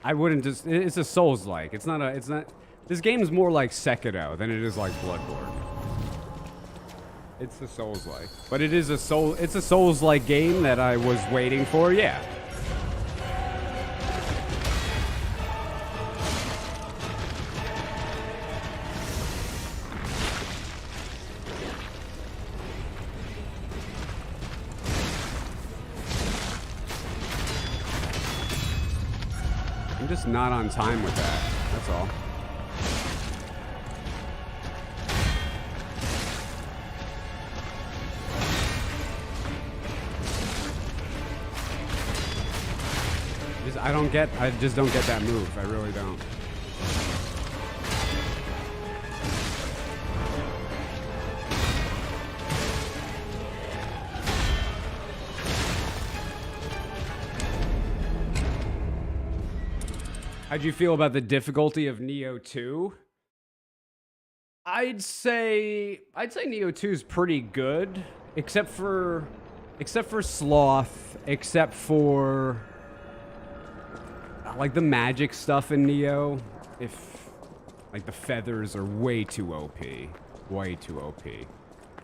I wouldn't just, it's a Souls-like. It's not, this game is more like Sekiro than it is like Bloodborne. It's a Souls-like. But it is it's a Souls-like game that I was waiting for, yeah. I'm just not on time with that. That's all. I just don't get that move. I really don't. How'd you feel about the difficulty of Neo 2? I'd say Neo 2 is pretty good, except for Sloth, except for like the magic stuff in Neo. If like the feathers are way too OP, way too OP.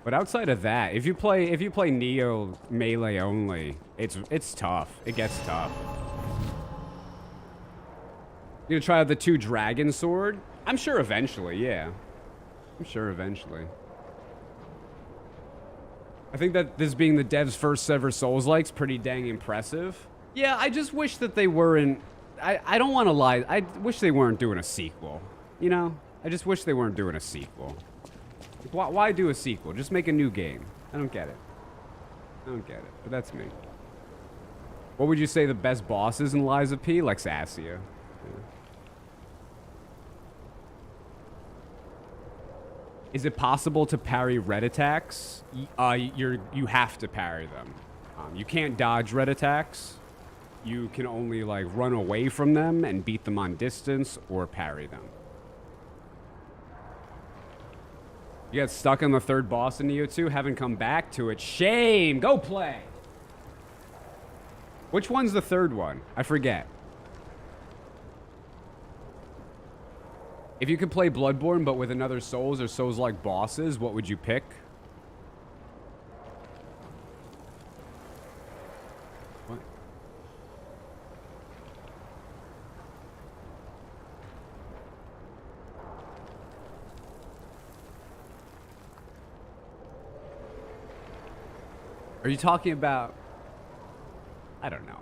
But outside of that, if you play Neo melee only, it's tough. It gets tough. You gonna try out the 2 dragon sword? I'm sure eventually, yeah. I'm sure eventually. I think that this being the dev's first ever Souls-like's pretty dang impressive. Yeah, I just wish that they weren't... I don't want to lie. I wish they weren't doing a sequel. You know? I just wish they weren't doing a sequel. Why do a sequel? Just make a new game. I don't get it. I don't get it, but that's me. What would you say the best boss is in Lies of P? Lexasia. Yeah. Is it possible to parry red attacks? You have to parry them. You can't dodge red attacks. You can only like run away from them and beat them on distance or parry them. You got stuck on the 3rd boss in Neo 2, haven't come back to it. Shame! Go play! Which one's the 3rd one? I forget. If you could play Bloodborne but with another Souls or Souls-like bosses, what would you pick? What? Are you talking about... I don't know,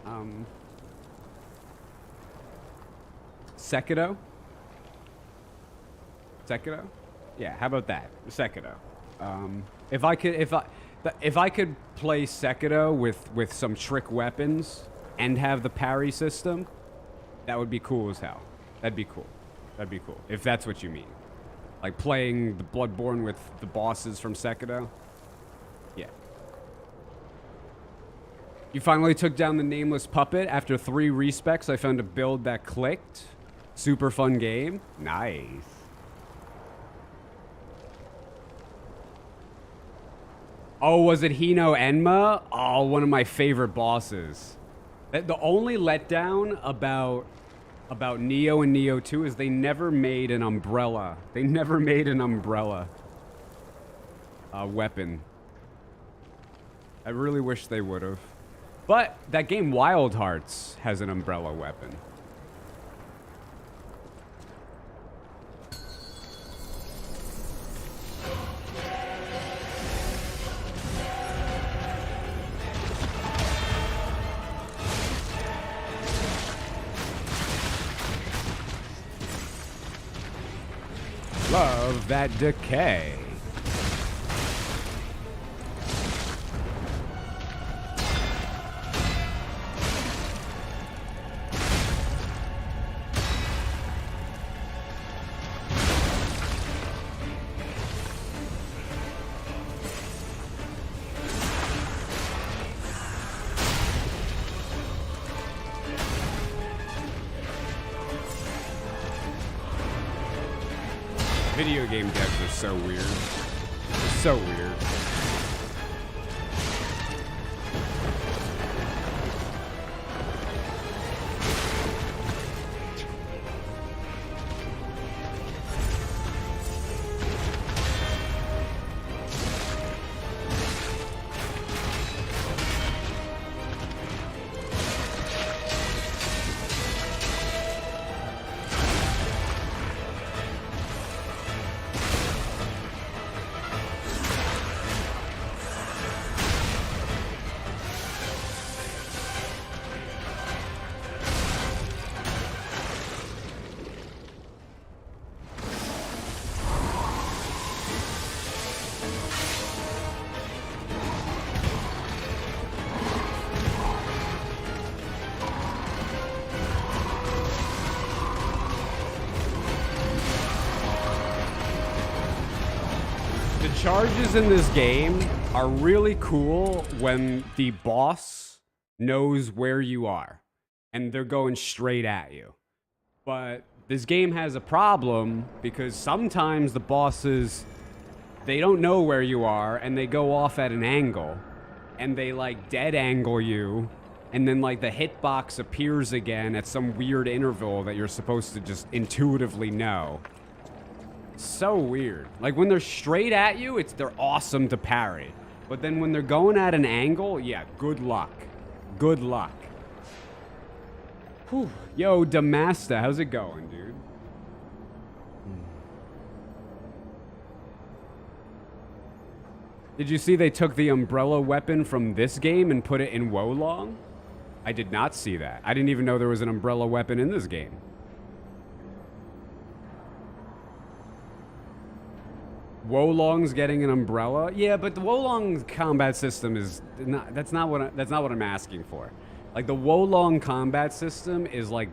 man. Sekiro? Sekiro? Yeah, how about that? Sekiro. If I could play Sekiro with some trick weapons and have the parry system, that would be cool as hell. That'd be cool. That'd be cool. If that's what you mean. Like playing the Bloodborne with the bosses from Sekiro. Yeah. You finally took down the nameless puppet. After 3 respecs, I found a build that clicked. Super fun game. Nice. Oh, was it Hino Enma? Oh, one of my favorite bosses. The only letdown about Neo and Neo 2 is they never made an umbrella. They never made an umbrella weapon. I really wish they would have. But that game Wild Hearts has an umbrella weapon. Love that decay. Video game devs are so weird. They're so weird. charges in this game are really cool when the boss knows where you are and they're going straight at you. But this game has a problem because sometimes the bosses, they don't know where you are and they go off at an angle and they like dead angle you, and then like the hitbox appears again at some weird interval that you're supposed to just intuitively know. So weird. Like when they're straight at you, they're awesome to parry. But then when they're going at an angle, yeah, good luck. Good luck. Whew. Yo, Damasta, how's it going, dude? Did you see they took the umbrella weapon from this game and put it in Wolong? I did not see that. I didn't even know there was an umbrella weapon in this game. Wolong's getting an umbrella? Yeah, but the Wolong combat system is not, that's not what I'm asking for. Like the Wolong combat system is like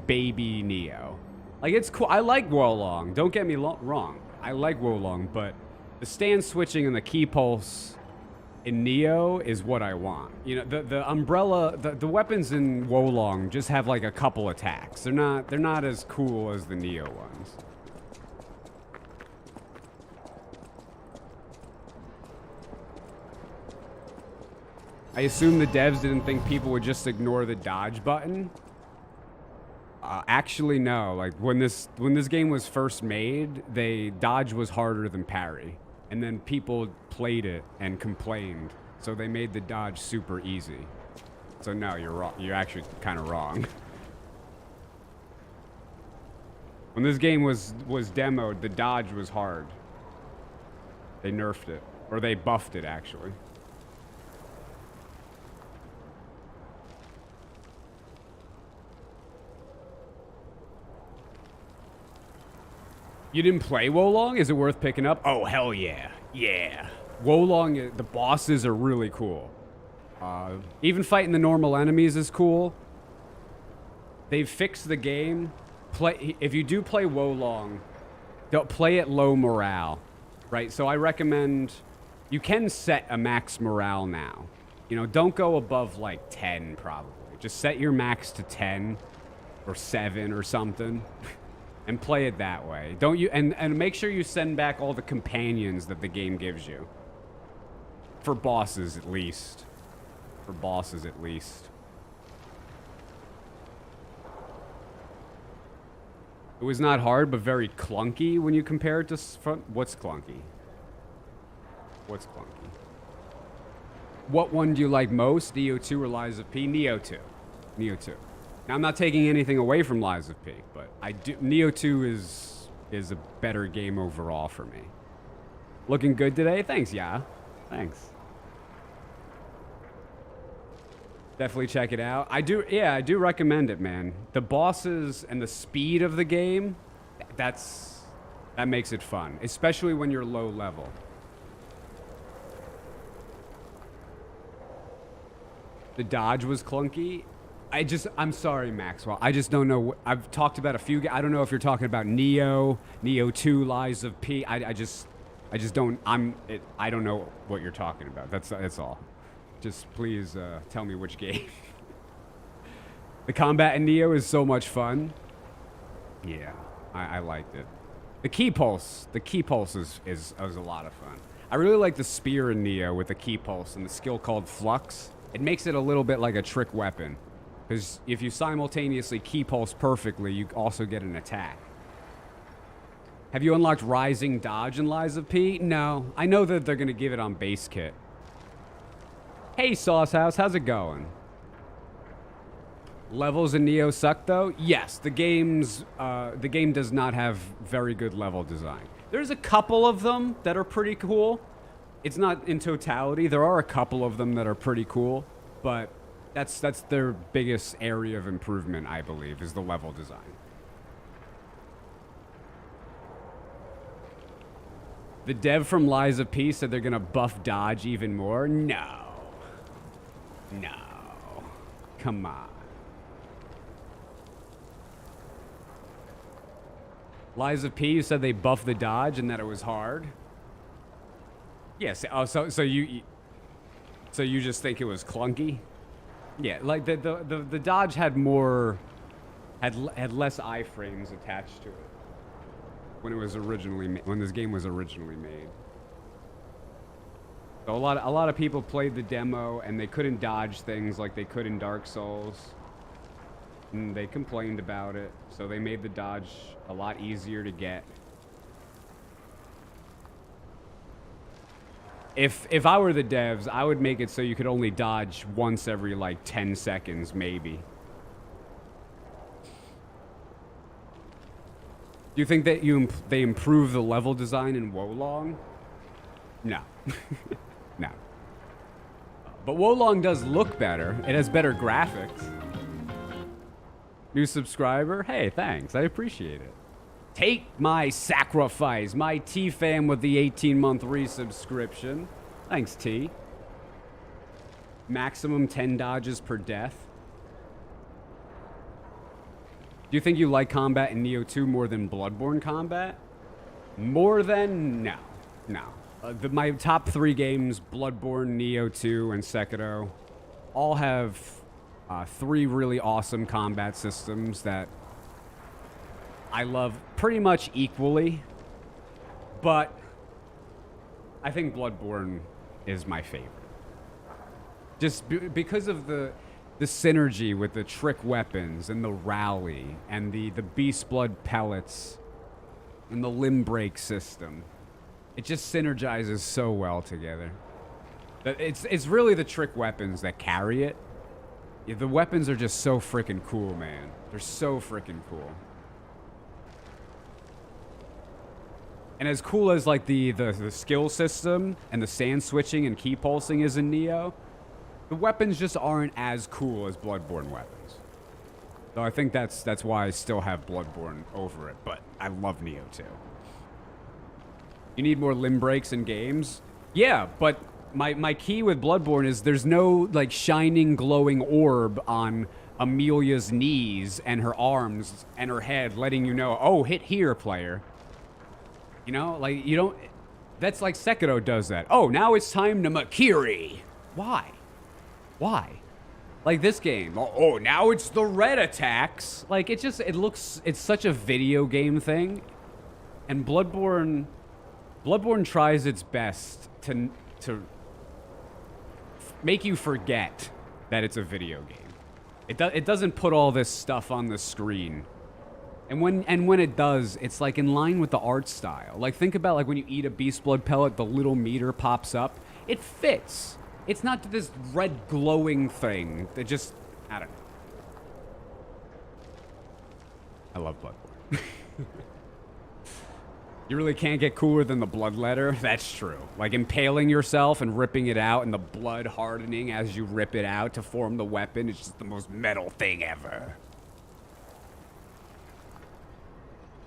baby Neo. Like it's cool. I like Wolong. Don't get me wrong. I like Wolong, but the stand switching and the key pulse in Neo is what I want. You know, the umbrella, the weapons in Wolong just have like a couple attacks. They're not as cool as the Neo ones. I assume the devs didn't think people would just ignore the dodge button. Actually, no. Like when this game was first made, dodge was harder than parry, and then people played it and complained, so they made the dodge super easy. So no, you're wrong. You're actually kind of wrong. When this game was demoed, the dodge was hard. They nerfed it, or they buffed it actually. You didn't play Wolong? Is it worth picking up? Oh, hell yeah. Yeah. Wolong, the bosses are really cool. Even fighting the normal enemies is cool. They've fixed the game. If you do play Wolong, don't play at low morale, right? So I recommend you can set a max morale now. You know, don't go above like 10 probably. Just set your max to 10 or 7 or something. And play it that way. Don't you and make sure you send back all the companions that the game gives you. For bosses at least. For bosses at least. It was not hard, but very clunky when you compare it to front. What's clunky? What's clunky? What one do you like most? Neo 2 or Lies of P? Neo 2. Neo 2. Now, I'm not taking anything away from Lies of P, but Neo 2 is a better game overall for me. Looking good today? Thanks, yeah. Thanks. Definitely check it out. I do recommend it, man. The bosses and the speed of the game, that makes it fun, especially when you're low level. The dodge was clunky. I'm sorry, Maxwell. I just don't know. I've talked about a few. I don't know if you're talking about Neo 2, Lies of P. I just don't. I don't know what you're talking about. That's all. Just please tell me which game. The combat in Neo is so much fun. Yeah, I liked it. The key pulse is a lot of fun. I really like the spear in Neo with the key pulse and the skill called Flux. It makes it a little bit like a trick weapon. Because if you simultaneously key pulse perfectly, you also get an attack. Have you unlocked Rising Dodge in Lies of P? No. I know that they're going to give it on base kit. Hey, Sauce House, how's it going? Levels in Neo suck, though? Yes, the game does not have very good level design. There's a couple of them that are pretty cool. It's not in totality. There are a couple of them that are pretty cool, but that's their biggest area of improvement, I believe, is the level design. The dev from Lies of P said they're gonna buff dodge even more. No. Come on. Lies of P, you said they buffed the dodge and that it was hard. Yes. Oh, so you just think it was clunky? Yeah, like the dodge had more, had less iframes attached to it when it was originally when this game was originally made. So a lot of people played the demo and they couldn't dodge things like they could in Dark Souls. And they complained about it, so they made the dodge a lot easier to get. If I were the devs, I would make it so you could only dodge once every like 10 seconds, maybe. Do you think that they improve the level design in Wolong? No. No. But Wolong does look better. It has better graphics. New subscriber? Hey, thanks. I appreciate it. Take my sacrifice. My T-fam with the 18-month resubscription. Thanks, T. Maximum 10 dodges per death. Do you think you like combat in Nioh 2 more than Bloodborne combat? More than? No. No. My top 3 games, Bloodborne, Nioh 2, and Sekiro, all have 3 really awesome combat systems that I love pretty much equally, but I think Bloodborne is my favorite. Just because of the synergy with the trick weapons and the rally and the beast blood pellets and the limb break system. It just synergizes so well together. It's really the trick weapons that carry it. Yeah, the weapons are just so freaking cool, man. They're so freaking cool. And as cool as like the skill system and the sand switching and key pulsing is in Nioh, the weapons just aren't as cool as Bloodborne weapons. So I think that's why I still have Bloodborne over it, but I love Nioh too. You need more limb breaks in games? Yeah, but my key with Bloodborne is there's no like shining glowing orb on Amelia's knees and her arms and her head letting you know, oh, hit here, player. You know, like, you don't... That's like Sekiro does that. Oh, now it's time to Makiri. Why? Why? Like this game. Oh, now it's the red attacks. Like, it looks... It's such a video game thing. And Bloodborne tries its best to make you forget that it's a video game. It doesn't put all this stuff on the screen. And when it does, it's like in line with the art style. Like think about like when you eat a beast blood pellet, the little meter pops up. It fits. It's not this red glowing thing that just, I don't know. I love Bloodborne. You really can't get cooler than the bloodletter? That's true. Like impaling yourself and ripping it out and the blood hardening as you rip it out to form the weapon. It's just the most metal thing ever.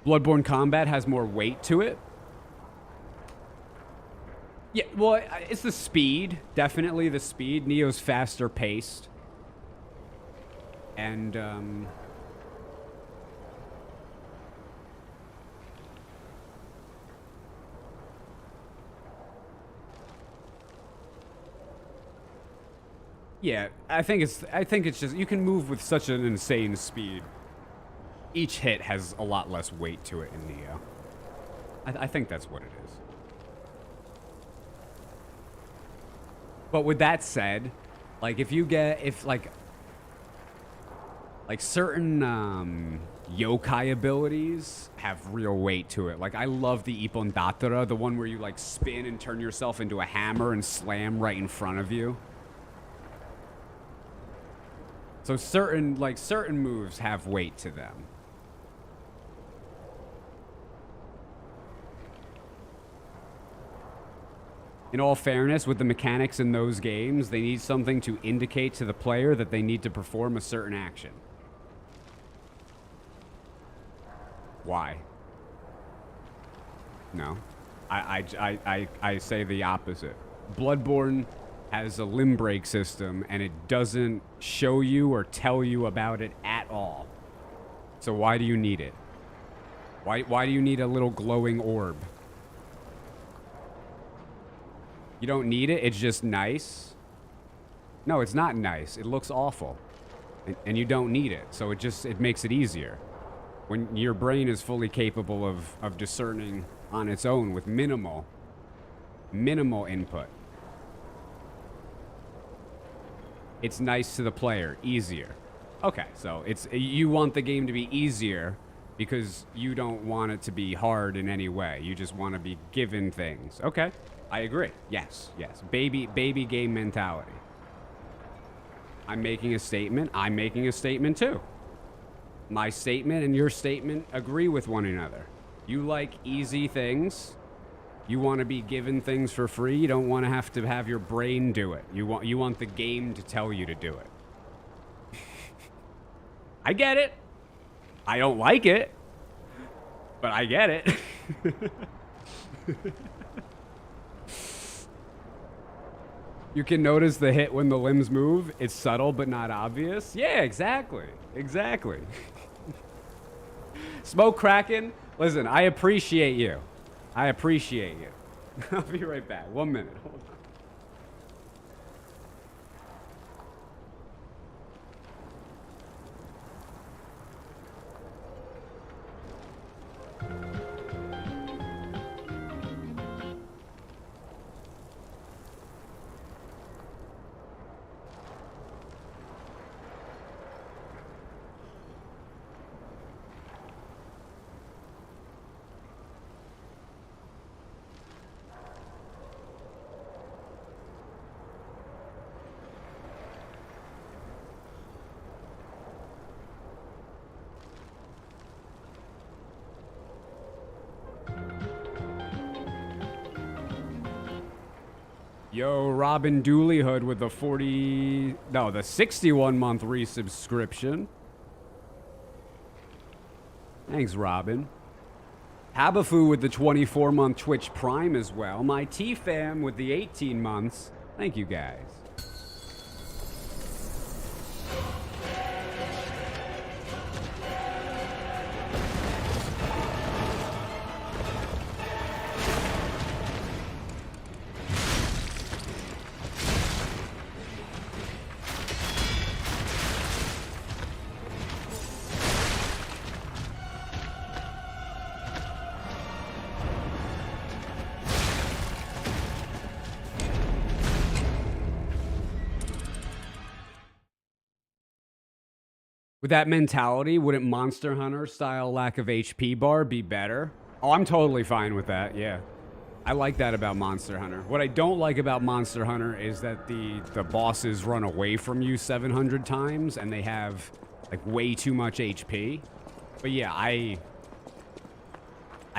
Bloodborne combat has more weight to it. Yeah, well, it's the speed. Definitely the speed. Neo's faster paced. And, yeah, I think it's just, you can move with such an insane speed. Each hit has a lot less weight to it in Nioh. I think that's what it is. But with that said, like if certain yokai abilities have real weight to it. Like I love the Ippon-Datara, the one where you like spin and turn yourself into a hammer and slam right in front of you. So certain moves have weight to them. In all fairness, with the mechanics in those games, they need something to indicate to the player that they need to perform a certain action. Why? No. I say the opposite. Bloodborne has a limb break system, and it doesn't show you or tell you about it at all. So why do you need it? Why do you need a little glowing orb? You don't need it. It's just nice. No, it's not nice. It looks awful. And you don't need it. So it makes it easier. When your brain is fully capable of discerning on its own with minimal input. It's nice to the player, easier. Okay, so you want the game to be easier because you don't want it to be hard in any way. You just want to be given things. Okay, I agree. Yes. Baby game mentality. I'm making a statement. I'm making a statement too. My statement and your statement agree with one another. You like easy things. You want to be given things for free. You don't want to have your brain do it. You want the game to tell you to do it. I get it. I don't like it, but I get it. You can notice the hit when the limbs move. It's subtle but not obvious. Yeah, exactly. Smoke Kraken, listen, I appreciate you. I'll be right back. 1 minute. Hold on. Yo, Robin Dooleyhood with the 61-month resubscription. Thanks, Robin. Habafu with the 24-month Twitch Prime as well. My T-Fam with the 18 months. Thank you, guys. With that mentality, wouldn't Monster Hunter style lack of HP bar be better? Oh, I'm totally fine with that, yeah. I like that about Monster Hunter. What I don't like about Monster Hunter is that the bosses run away from you 700 times and they have like way too much HP. But yeah, I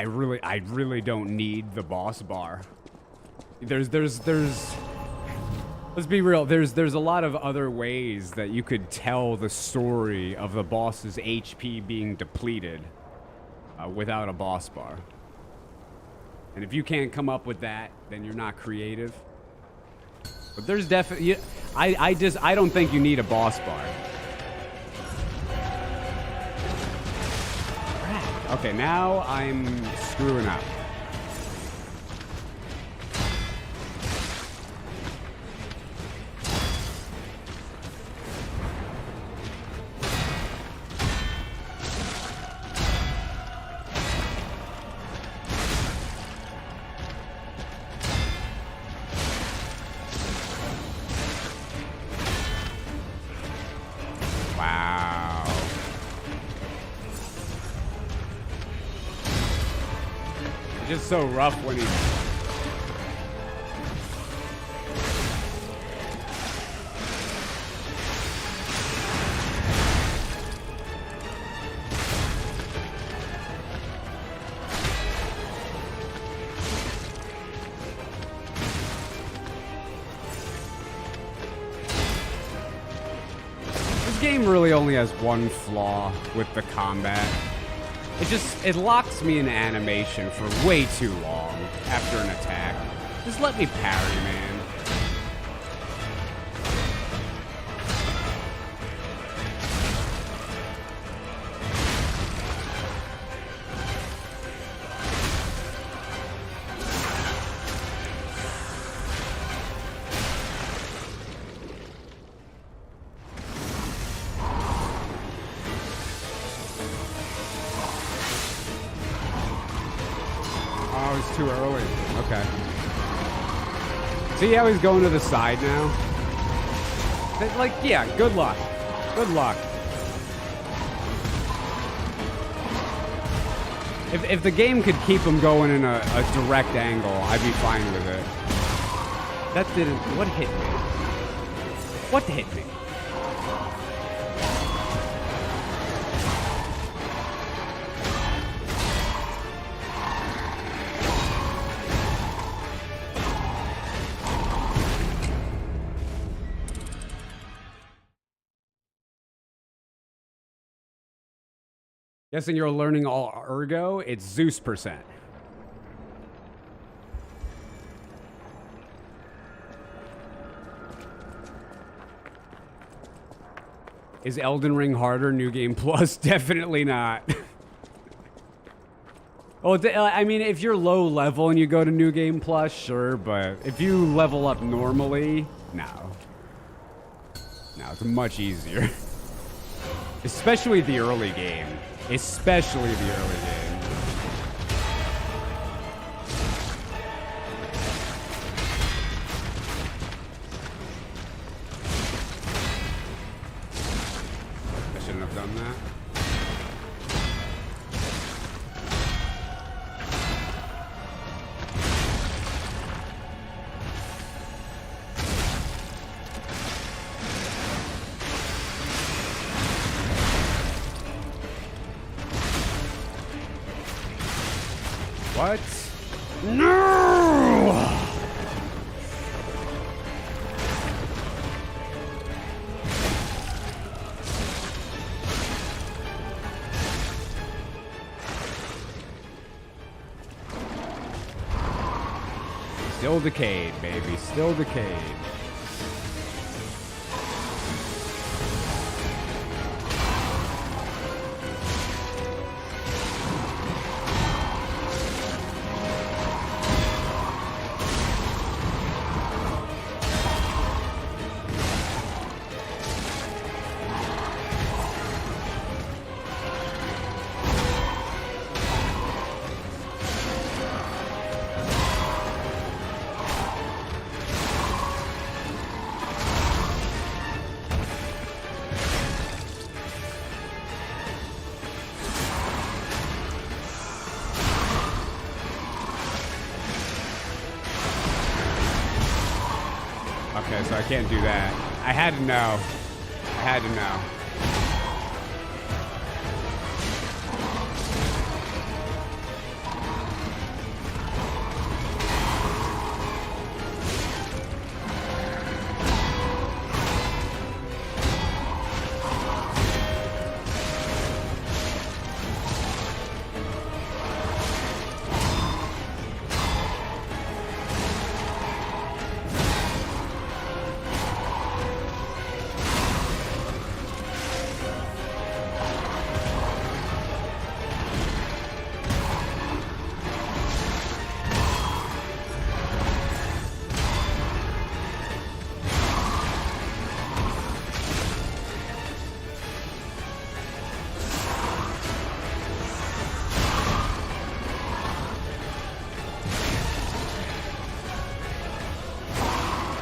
really don't need the boss bar. Let's be real, there's a lot of other ways that you could tell the story of the boss's HP being depleted without a boss bar. And if you can't come up with that, then you're not creative. But there's definitely, I don't think you need a boss bar. Okay, now I'm screwing up. Just so rough when he... This game really only has one flaw with the combat. It locks me in animation for way too long after an attack. Just let me parry, man. Oh, it's too early. Okay. See how he's going to the side now? Like, yeah, good luck. Good luck. If the game could keep him going in a direct angle, I'd be fine with it. That didn't... What hit me? What hit me? Guessing you're learning all ergo? It's Zeus %. Is Elden Ring harder? New Game Plus? Definitely not. Well, I mean, if you're low level and you go to New Game Plus, sure, but if you level up normally, no. No, it's much easier. Especially the early game. Especially the early game. I shouldn't have done that. What? No! Still decayed, baby. Still decayed. Okay, so I can't do that. I had to know. I had to know.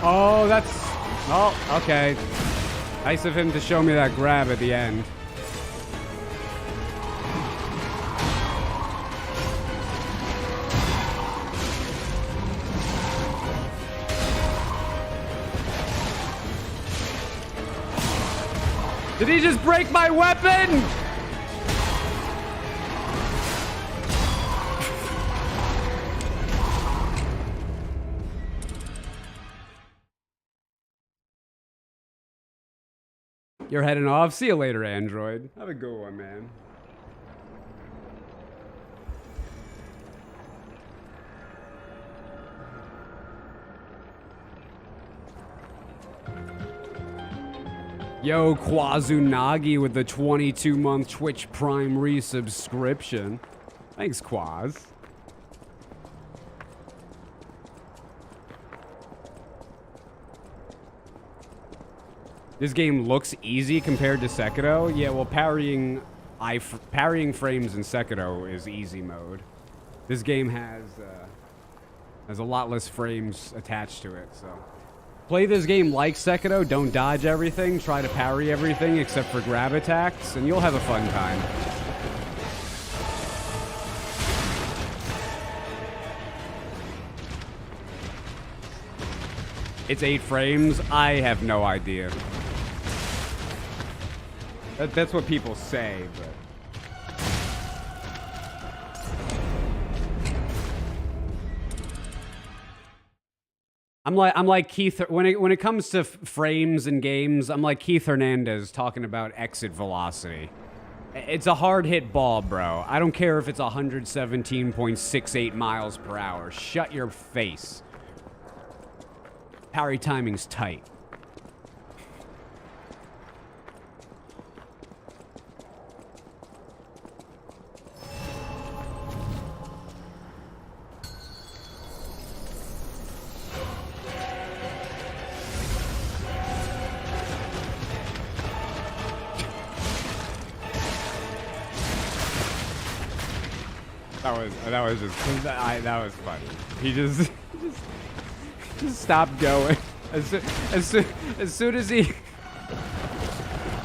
Oh, that's... Oh, okay. Nice of him to show me that grab at the end. Did he just break my weapon? You're heading off. See you later, Android. Have a good one, man. Yo, Quazunagi with the 22-month Twitch Prime resubscription. Thanks, Quaz. This game looks easy compared to Sekiro. Yeah, well, parrying frames in Sekiro is easy mode. This game has a lot less frames attached to it, so. Play this game like Sekiro, don't dodge everything, try to parry everything except for grab attacks, and you'll have a fun time. It's 8 frames? I have no idea. That's what people say, but... I'm like Keith when it comes to frames in games. I'm like Keith Hernandez talking about exit velocity. It's a hard hit ball, bro. I don't care if it's 117.68 miles per hour. Shut your face. Parry timing's tight. That was funny. He just stopped going as soon as he.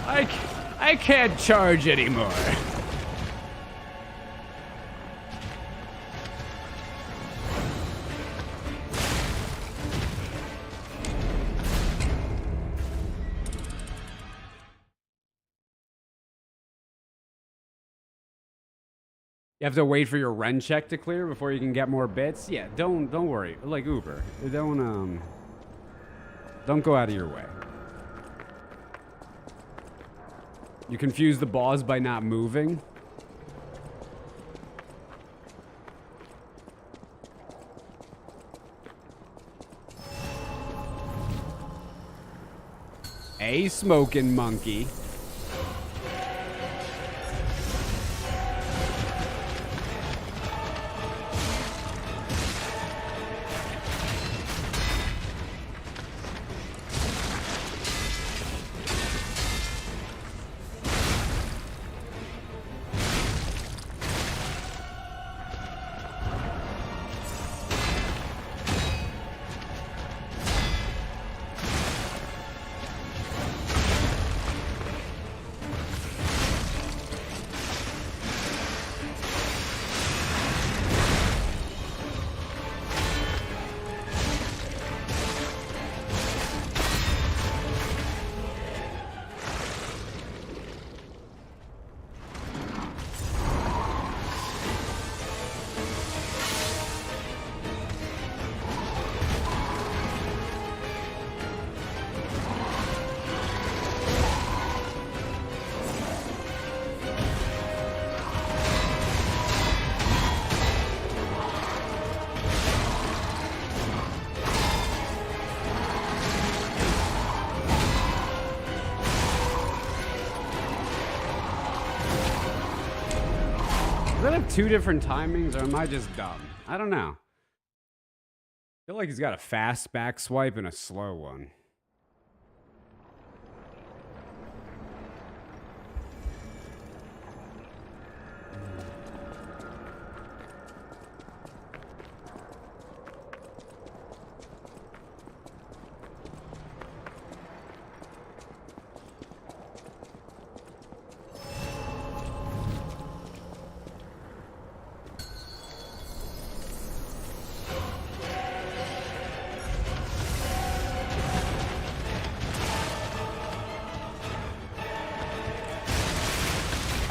I can't charge anymore. You have to wait for your run check to clear before you can get more bits? Yeah, don't worry. Like Uber. Don't go out of your way. You confuse the boss by not moving? A smoking monkey. Does that have 2 different timings, or am I just dumb? I don't know. I feel like he's got a fast back swipe and a slow one.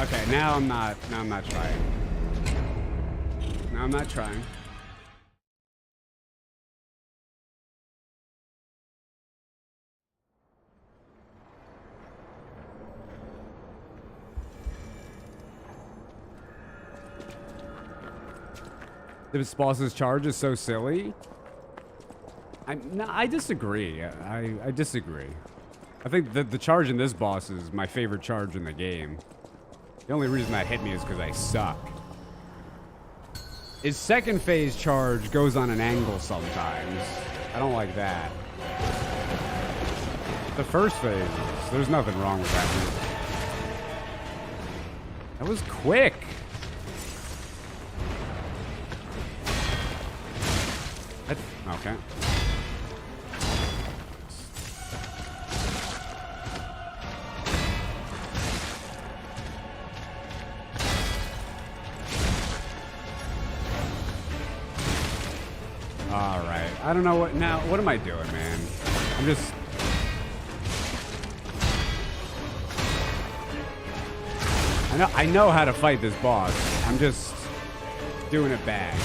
Okay, now I'm not trying. Now I'm not trying. This boss's charge is so silly. I disagree. I disagree. I think that the charge in this boss is my favorite charge in the game. The only reason that hit me is because I suck. His second phase charge goes on an angle sometimes. I don't like that. The first phase, there's nothing wrong with that. That was quick. Okay. All right. I don't know what now. What am I doing, man? I'm just. I know how to fight this boss. I'm just doing it bad.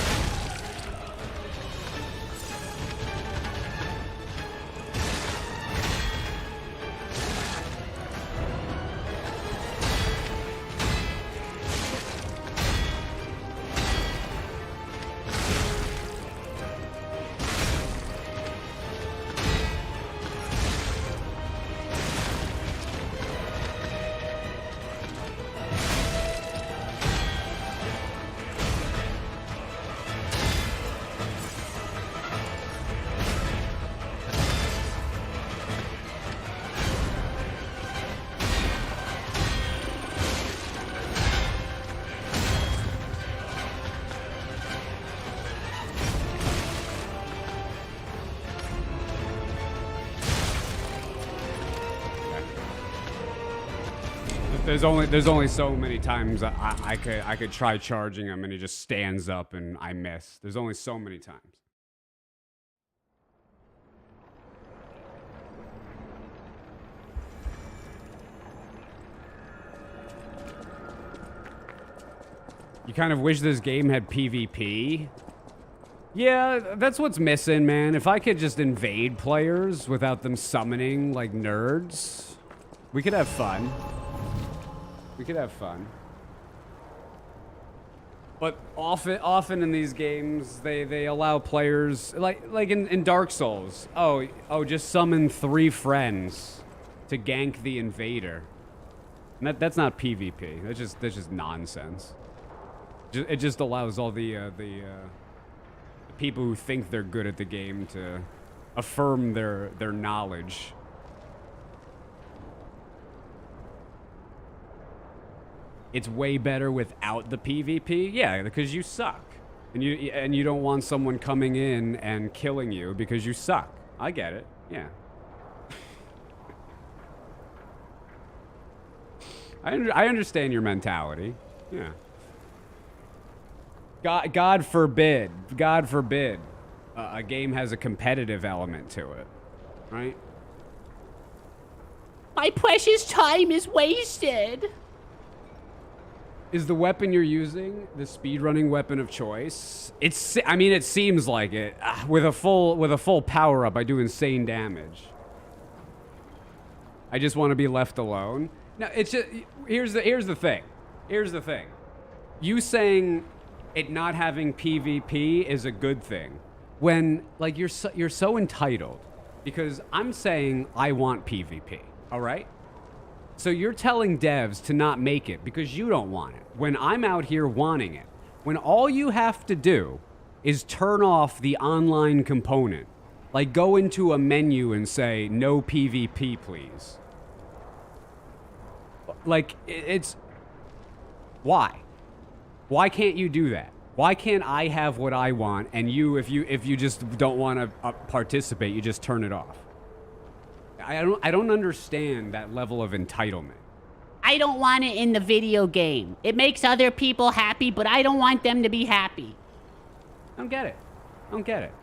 There's only so many times I could try charging him and he just stands up and I miss. There's only so many times. You kind of wish this game had PvP? Yeah, that's what's missing, man. If I could just invade players without them summoning like nerds, we could have fun. We could have fun. But often in these games, they allow players, like in Dark Souls, just summon 3 friends to gank the invader. And that's not PvP. That's just nonsense. It just allows all the people who think they're good at the game to affirm their knowledge. It's way better without the PvP. Yeah, because you suck. And you don't want someone coming in and killing you because you suck. I get it. Yeah. I understand your mentality. Yeah. God forbid a game has a competitive element to it, right? My precious time is wasted. Is the weapon you're using the speedrunning weapon of choice? It seems like it. With a full power up, I do insane damage. I just want to be left alone. No, it's just here's the thing. Here's the thing. You saying it not having PvP is a good thing when like you're so entitled because I'm saying I want PvP. All right? So you're telling devs to not make it because you don't want it, when I'm out here wanting it. When all you have to do is turn off the online component. Like go into a menu and say, no PvP, please. Like, it's... Why? Why can't you do that? Why can't I have what I want and you, if you just don't want to participate, you just turn it off? I don't understand that level of entitlement. I don't want it in the video game. It makes other people happy, but I don't want them to be happy. I don't get it. I don't get it.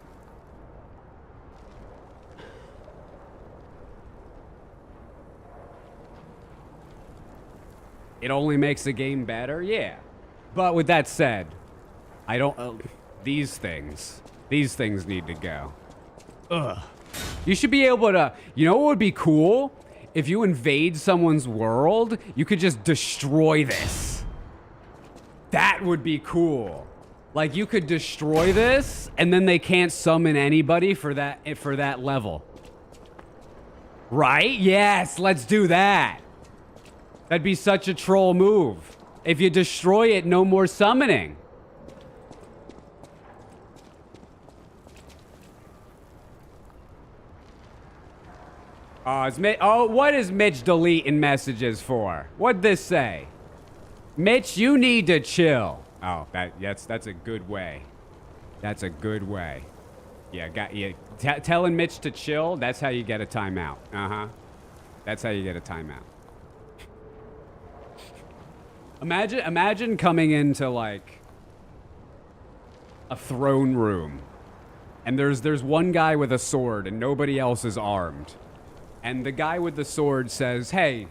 It only makes the game better? Yeah. But with that said, I don't... these things need to go. Ugh. You should be able to... You know what would be cool? If you invade someone's world, you could just destroy this. That would be cool. Like, you could destroy this, and then they can't summon anybody for that level. Right? Yes, let's do that. That'd be such a troll move. If you destroy it, no more summoning. What is Mitch deleting messages for? What'd this say? Mitch, you need to chill. Oh, that's a good way. That's a good way. Yeah, telling Mitch to chill, that's how you get a timeout. Uh-huh. That's how you get a timeout. Imagine coming into, like, a throne room, and there's one guy with a sword, and nobody else is armed. And the guy with the sword says, hey,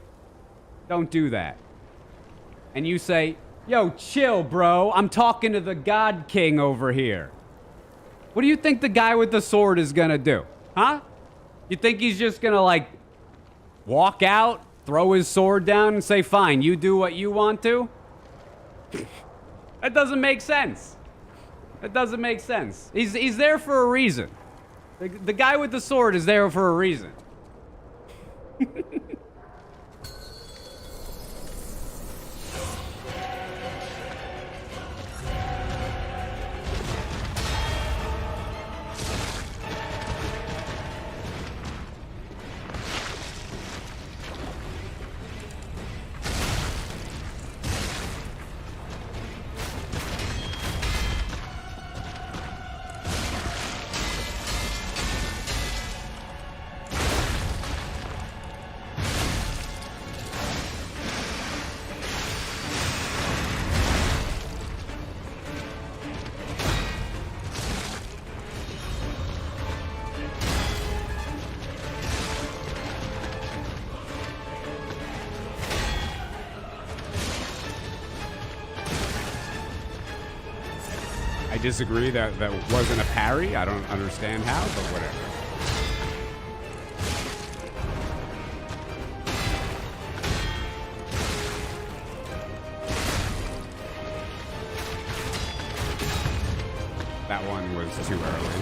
don't do that. And you say, yo, chill, bro. I'm talking to the God King over here. What do you think the guy with the sword is gonna do? Huh? You think he's just gonna, like, walk out, throw his sword down, and say, fine, you do what you want to? That doesn't make sense. That doesn't make sense. He's there for a reason. The guy with the sword is there for a reason. I disagree that wasn't a parry. I don't understand how, but whatever. That one was too early.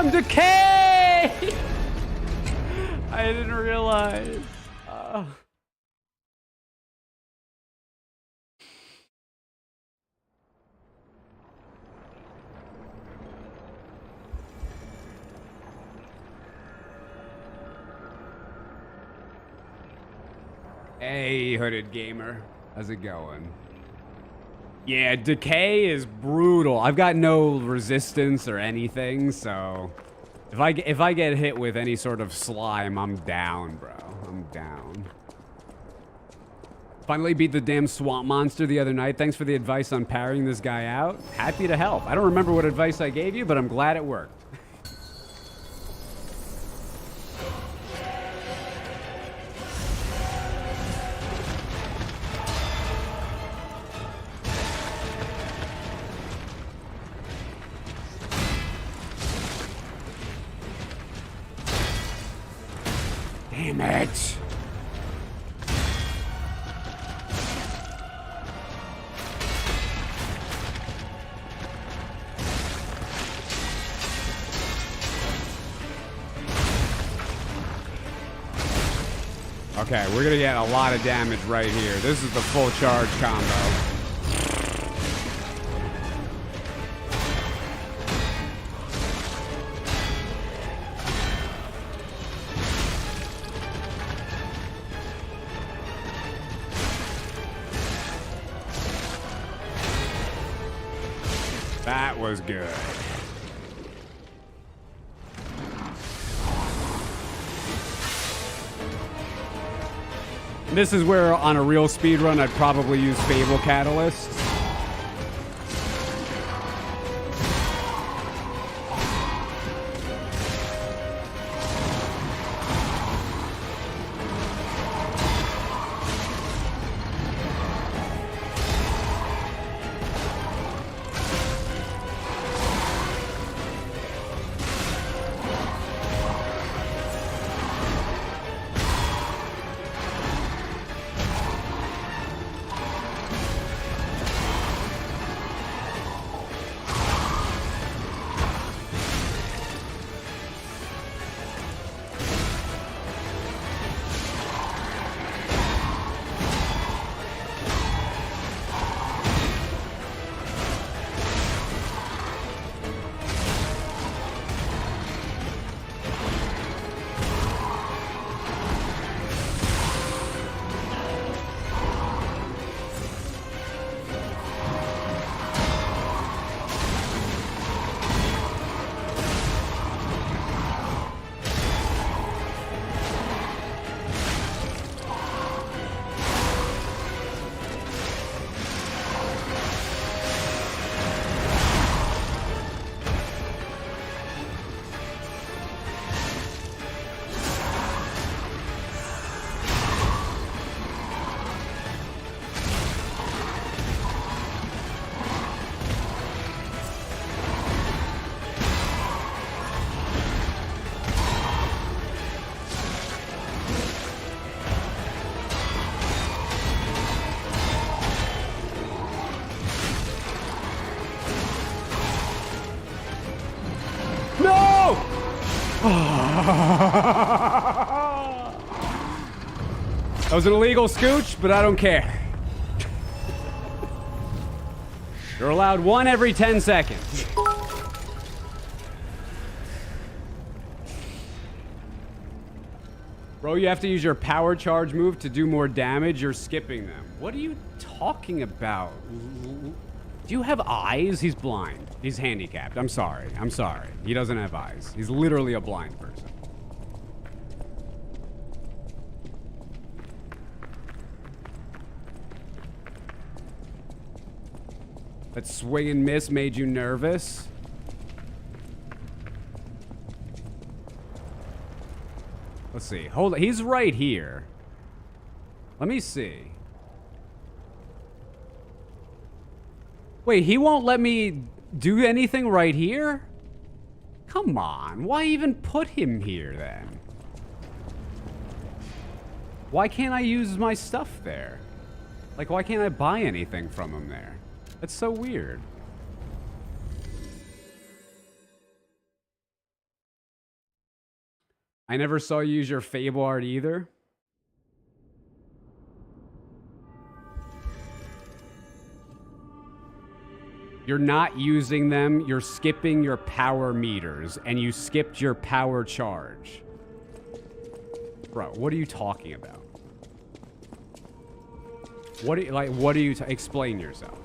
Decay! I didn't realize. Hey, Hooded Gamer. How's it going? Yeah, decay is brutal. I've got no resistance or anything, so if I get hit with any sort of slime, I'm down, bro. I'm down. Finally beat the damn swamp monster the other night. Thanks for the advice on parrying this guy out. Happy to help. I don't remember what advice I gave you, but I'm glad it worked. Damn it! Okay, we're gonna get a lot of damage right here. This is the full charge combo. That was good. This is where, on a real speedrun, I'd probably use Fable Catalyst. That was an illegal scooch, but I don't care. You're allowed one every 10 seconds. Bro, you have to use your power charge move to do more damage. You're skipping them. What are you talking about? Do you have eyes? He's blind. He's handicapped. I'm sorry. I'm sorry. He doesn't have eyes. He's literally a blind person. That swing and miss made you nervous? Let's see. Hold on. He's right here. Let me see. Wait, he won't let me do anything right here? Come on. Why even put him here then? Why can't I use my stuff there? Like, why can't I buy anything from him there? That's so weird. I never saw you use your Fable art either. You're not using them, you're skipping your power meters, and you skipped your power charge. Bro, what are you talking about? What are you explain yourself.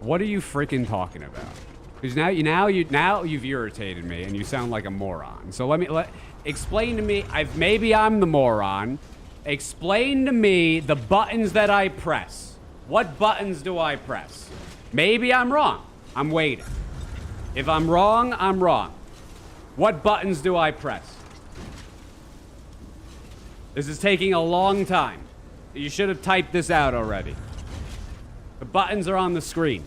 What are you freaking talking about? Because now you've irritated me and you sound like a moron. So explain to me. Maybe I'm the moron. Explain to me the buttons that I press. What buttons do I press? Maybe I'm wrong. I'm waiting. If I'm wrong, I'm wrong. What buttons do I press? This is taking a long time. You should have typed this out already. The buttons are on the screen.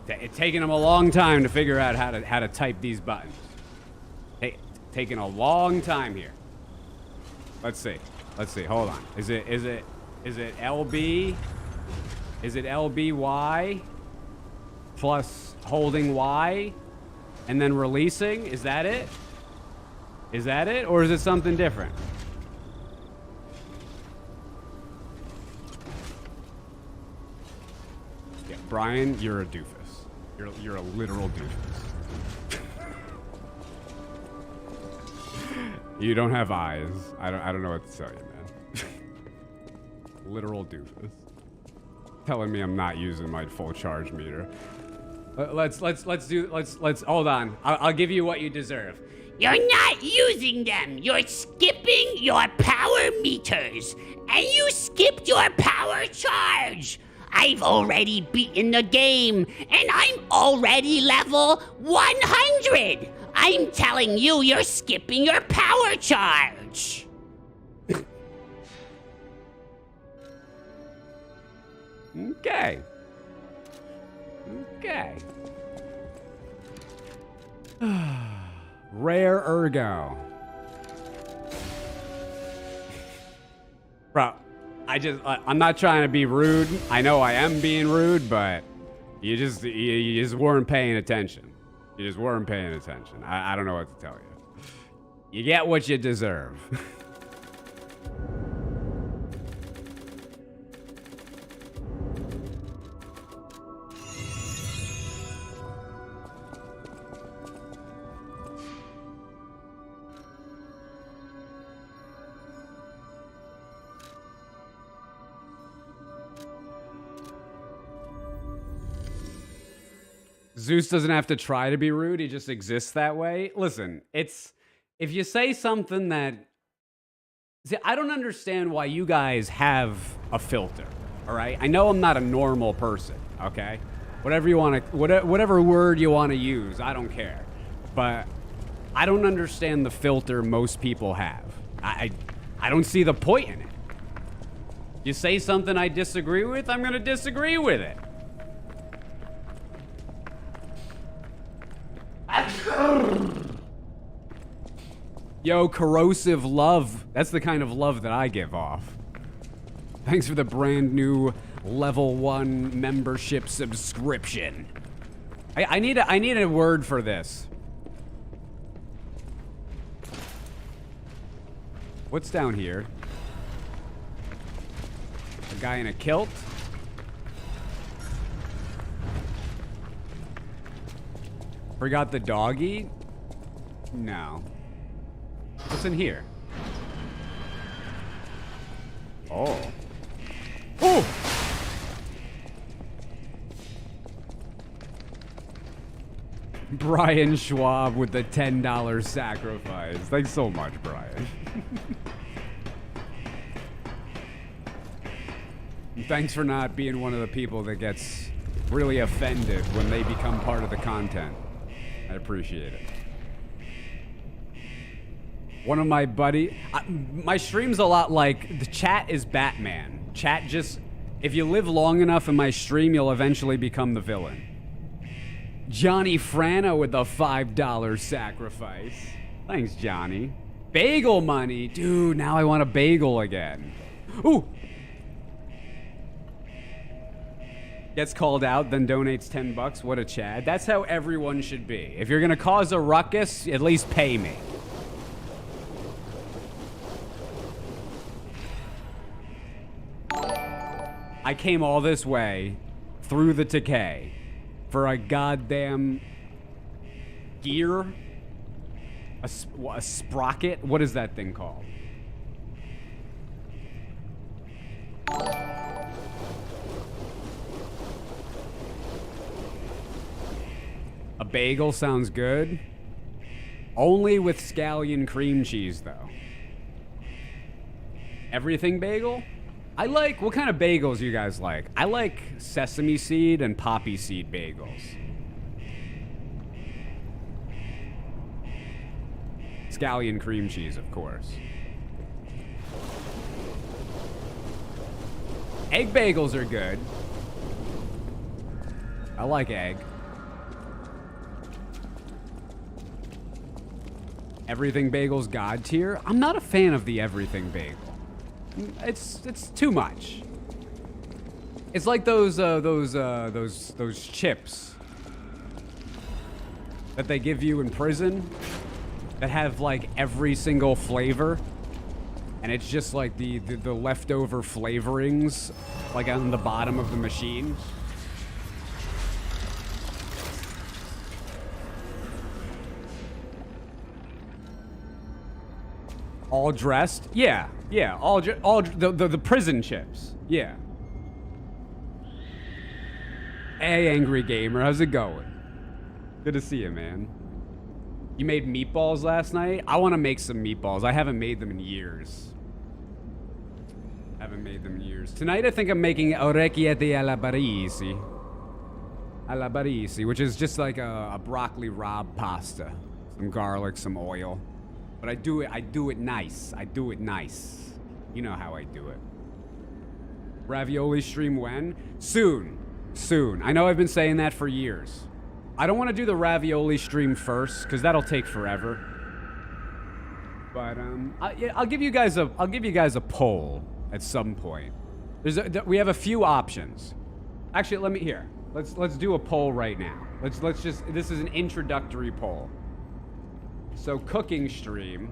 It's taking them a long time to figure out how to type these buttons. Taking a long time here. Let's see. Hold on. Is it LB? Is it LBY plus holding Y and then releasing? Is that it? Is that it, or is it something different? Yeah, Brian, you're a doofus. You're a literal doofus. You don't have eyes. I don't know what to tell you, man. Literal doofus. Telling me I'm not using my full charge meter. Let's hold on. I'll give you what you deserve. You're not using them. You're skipping your power meters. And you skipped your power charge. I've already beaten the game, and I'm already level 100. I'm telling you, you're skipping your power charge. Okay. Rare Ergo. Bro, I'm not trying to be rude. I know I am being rude, but you just weren't paying attention. You just weren't paying attention. I don't know what to tell you. You get what you deserve. Zeus doesn't have to try to be rude. He just exists that way. Listen, if you say something that... See, I don't understand why you guys have a filter, all right? I know I'm not a normal person, okay? Whatever word you want to use, I don't care. But I don't understand the filter most people have. I don't see the point in it. You say something I disagree with, I'm going to disagree with it. Yo, corrosive love. That's the kind of love that I give off. Thanks for the brand new level 1 membership subscription. I need a word for this. What's down here? A guy in a kilt? Forgot the doggy? No. What's in here? Oh. Oh! Brian Schwab with the $10 sacrifice. Thanks so much, Brian. Thanks for not being one of the people that gets really offended when they become part of the content. I appreciate it. One of my my stream's a lot like, the chat is Batman. Chat just, if you live long enough in my stream, you'll eventually become the villain. Johnny Frano with the $5 sacrifice. Thanks, Johnny. Bagel money. Dude, now I want a bagel again. Ooh. Gets called out, then donates $10. What a Chad. That's how everyone should be. If you're gonna cause a ruckus, at least pay me. I came all this way through the decay for a goddamn gear? A sprocket? What is that thing called? A bagel sounds good. Only with scallion cream cheese, though. Everything bagel? I like, what kind of bagels you guys like? I like sesame seed and poppy seed bagels. Scallion cream cheese, of course. Egg bagels are good. I like egg. Everything bagels god tier? I'm not a fan of the everything bagel. It's too much. It's like those chips that they give you in prison that have like every single flavor, and it's just like the leftover flavorings like on the bottom of the machine. All dressed? Yeah. All the prison chips. Yeah. Hey, Angry Gamer, how's it going? Good to see you, man. You made meatballs last night? I want to make some meatballs. I haven't made them in years. Tonight, I think I'm making orecchiette alla barisi. Alla barisi, which is just like a broccoli rabe pasta. Some garlic, some oil. But I do it nice. You know how I do it. Ravioli stream when? Soon. I know I've been saying that for years. I don't want to do the ravioli stream first, because that'll take forever. But I'll give you guys a poll at some point. We have a few options. Actually, let's do a poll right now. Let's just, this is an introductory poll. So cooking stream.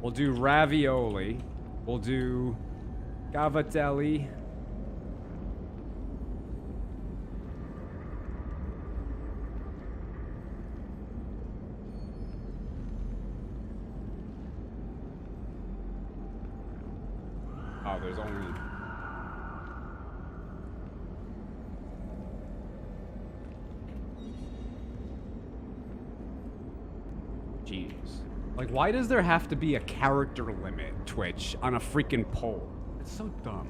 We'll do ravioli. We'll do cavatelli. Oh, there's only... Jeez. Like, why does there have to be a character limit, Twitch, on a freaking poll? It's so dumb.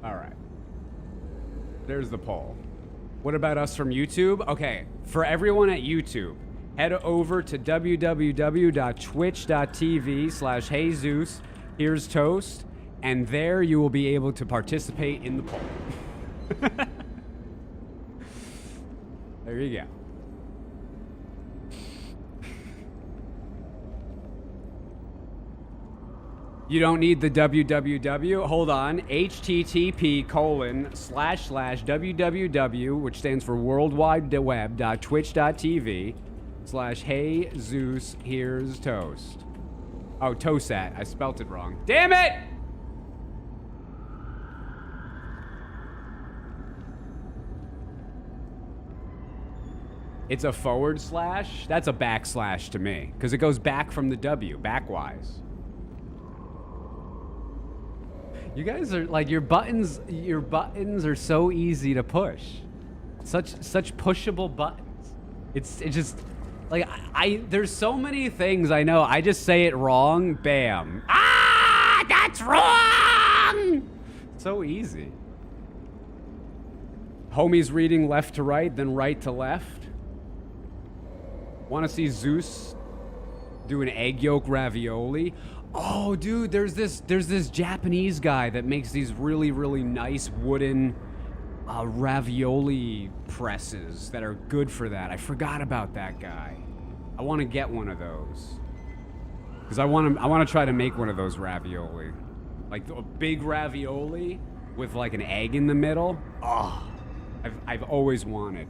All right. There's the poll. What about us from YouTube? Okay, for everyone at YouTube, head over to www.twitch.tv/HeyZeus. Here's Toast. And there you will be able to participate in the poll. There you go. You don't need the www. Hold on. http://www, which stands for worldwideweb.twitch.tv/HeyZeus Here's Toast. Oh, Tosat. I spelt it wrong. Damn it! It's a /. That's a backslash to me, because it goes back from the W, backwise. You guys are like, your buttons are so easy to push. Such pushable buttons. It's just like there's so many things I know. I just say it wrong, bam. Ah, that's wrong! So easy. Homies reading left to right, then right to left. Want to see Zeus do an egg yolk ravioli? Oh, dude, there's this Japanese guy that makes these really, really nice wooden ravioli presses that are good for that. I forgot about that guy. I want to get one of those because I want to try to make one of those ravioli, like a big ravioli with like an egg in the middle. Oh, I've always wanted.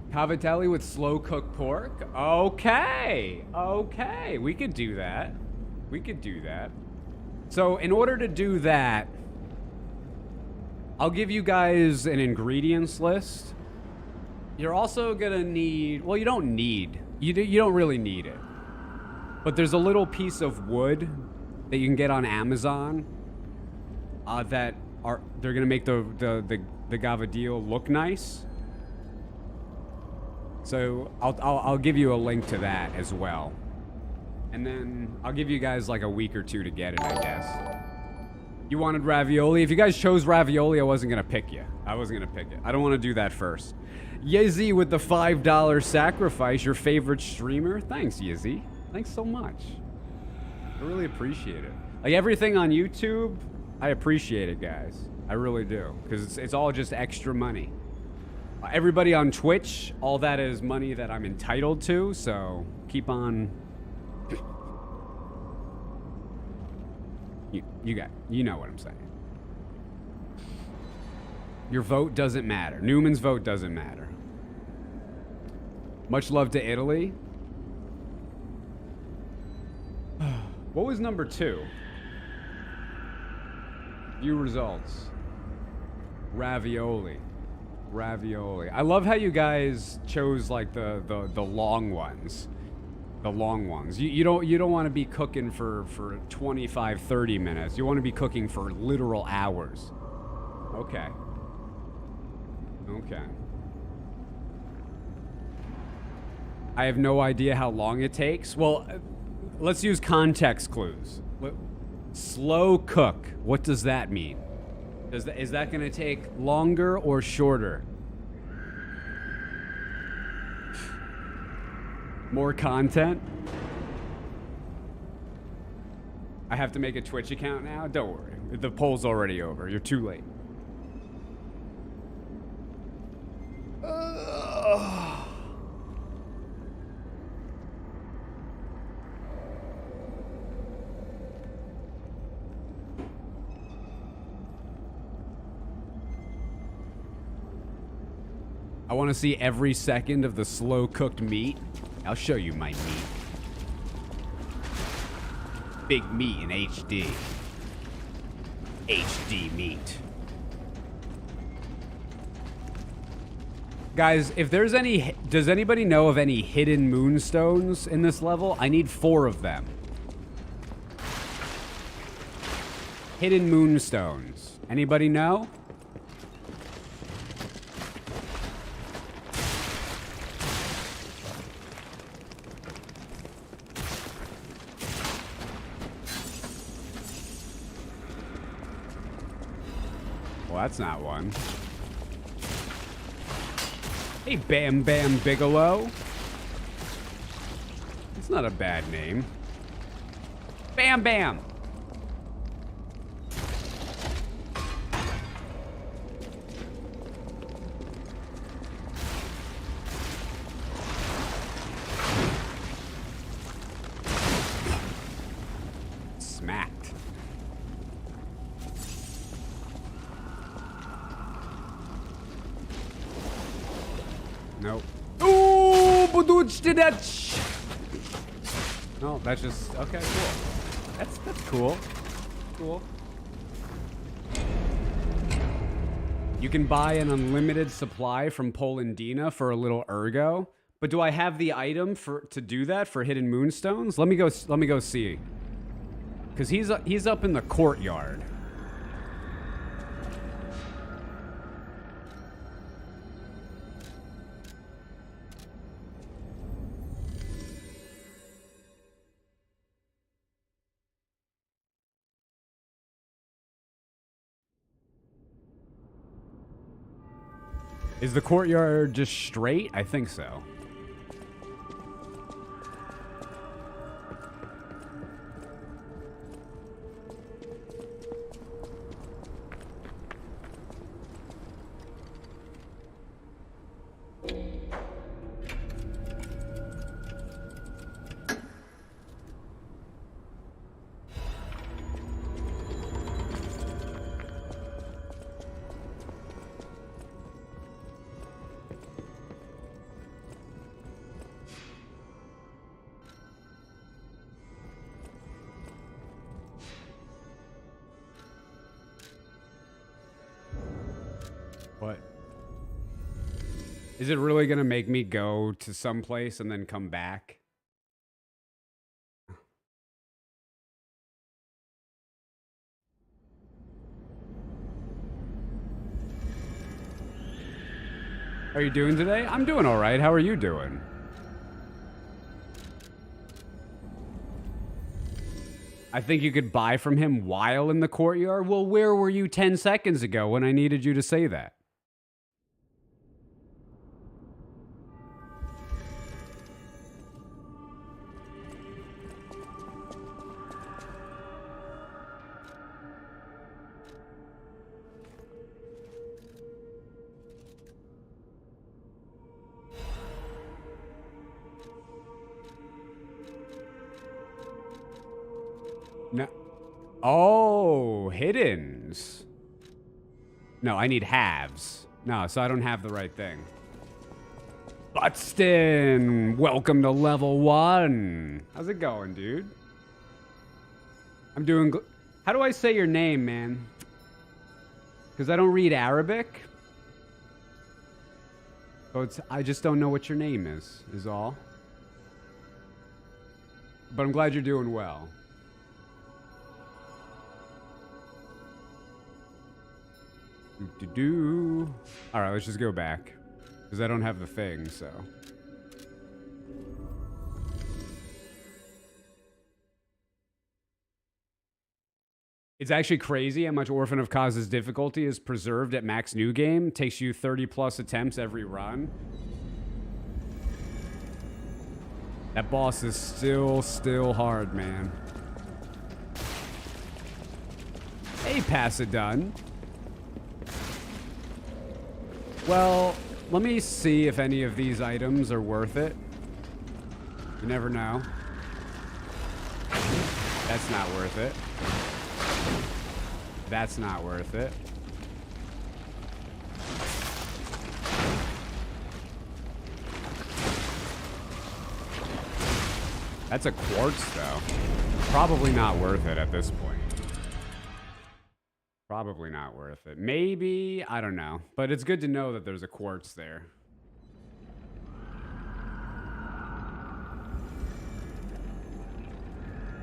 Cavatelli with slow cooked pork? Okay. We could do that. So in order to do that, I'll give you guys an ingredients list. You're also gonna need, well, you don't really need it. But there's a little piece of wood that you can get on Amazon they're gonna make the gavadil look nice. So I'll give you a link to that as well. And then I'll give you guys like a week or two to get it, I guess. You wanted ravioli? If you guys chose ravioli, I wasn't gonna pick you. I don't want to do that first. Yezzy with the $5 sacrifice, your favorite streamer. Thanks, Yezzy. Thanks so much. I really appreciate it. Like everything on YouTube, I appreciate it, guys. I really do, because it's all just extra money. Everybody on Twitch, all that is money that I'm entitled to, so keep on. You know what I'm saying. Your vote doesn't matter. Newman's vote doesn't matter. Much love to Italy. What was number 2? View results. Ravioli. I love how you guys chose like the long ones. The long ones. You don't want to be cooking for 25, 30 minutes. You want to be cooking for literal hours. Okay. I have no idea how long it takes. Well, let's use context clues. Slow cook. What does that mean? Is that going to take longer or shorter? More content? I have to make a Twitch account now? Don't worry. The poll's already over. You're too late. I want to see every second of the slow-cooked meat. I'll show you my meat. Big meat in HD. HD meat. Guys, if there's any... Does anybody know of any hidden moonstones in this level? I need 4 of them. Hidden moonstones. Anybody know? that's not one. Hey, Bam Bam Bigelow. It's not a bad name. Bam Bam. Smacked. Nope. Ooh, budutch. No, that's just okay. Cool. That's cool. Cool. You can buy an unlimited supply from Polandina for a little ergo, but do I have the item to do that for hidden moonstones? Let me go see. Cause he's up in the courtyard. Is the courtyard just straight? I think so. What? Is it really gonna make me go to some place and then come back? How are you doing today? I'm doing all right. How are you doing? I think you could buy from him while in the courtyard. Well, where were you 10 seconds ago when I needed you to say that? No. Oh, hiddens. No, I need halves. No, so I don't have the right thing. Buxton, welcome to level 1. How's it going, dude? I'm doing. How do I say your name, man? Because I don't read Arabic. So I just don't know what your name is all. But I'm glad you're doing well. All right, let's just go back. Because I don't have the thing, so. It's actually crazy how much Orphan of Cause's difficulty is preserved at max new game. Takes you 30 plus attempts every run. That boss is still hard, man. Hey, Pasadun. Well, let me see if any of these items are worth it. You never know. That's not worth it. That's not worth it. That's a quartz, though. Probably not worth it at this point. Probably not worth it. Maybe, I don't know. But it's good to know that there's a quartz there.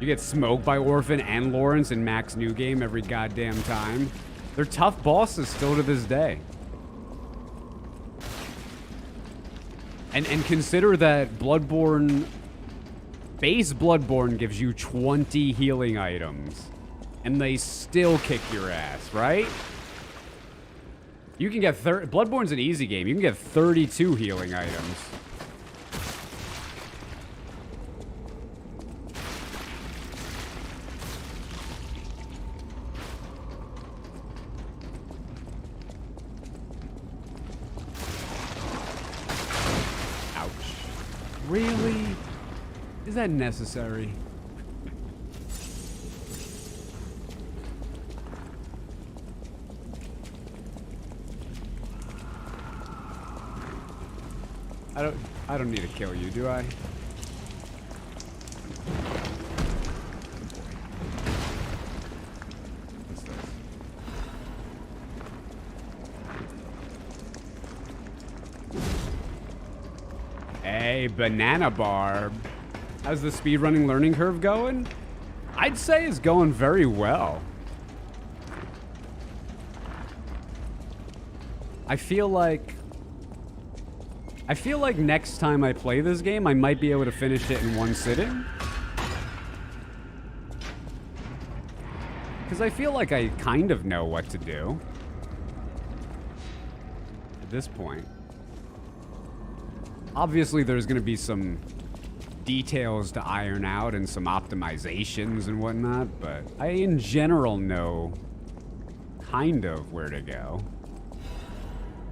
You get smoked by Orphan and Lawrence in max new game every goddamn time. They're tough bosses still to this day. And consider that Bloodborne... Base Bloodborne gives you 20 healing items. And they still kick your ass, right? You can get Bloodborne's an easy game. You can get 32 healing items. Ouch. Really? Is that necessary? I don't need to kill you, do I? What's this? Hey, banana barb. How's the speedrunning learning curve going? I'd say it's going very well. I feel like next time I play this game, I might be able to finish it in one sitting. Because I feel like I kind of know what to do at this point. Obviously, there's going to be some details to iron out and some optimizations and whatnot, but I, in general, know kind of where to go.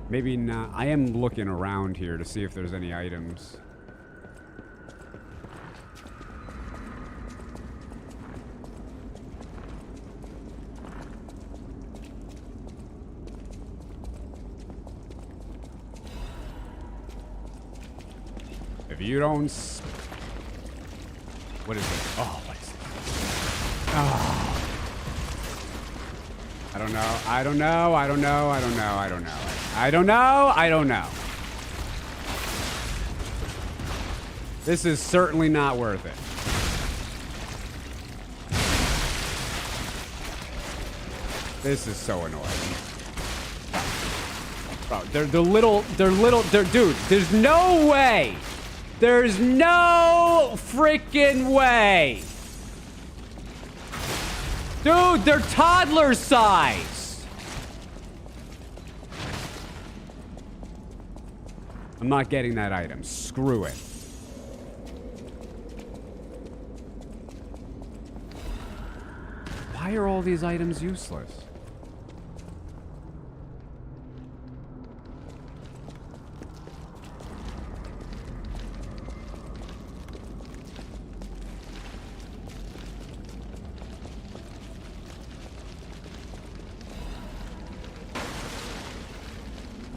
Maybe not. I am looking around here to see if there's any items. If you don't... What is it? Oh, what is it? Oh. I don't know. I don't know. I don't know. I don't know. I don't know. I don't know. I don't know. This is certainly not worth it. This is so annoying. Bro, dude, there's no way. There's no freaking way. Dude, they're toddler size. I'm not getting that item. Screw it. Why are all these items useless?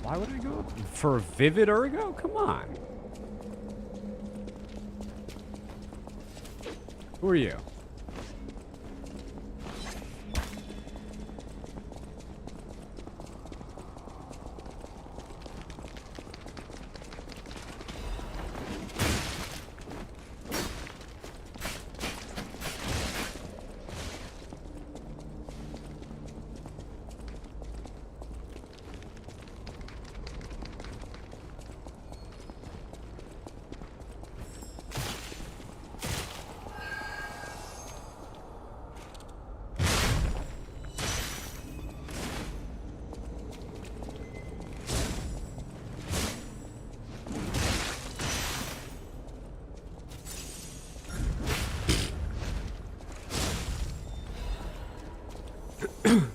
Why would I go for Vivid Ergo? Come on. Who are you?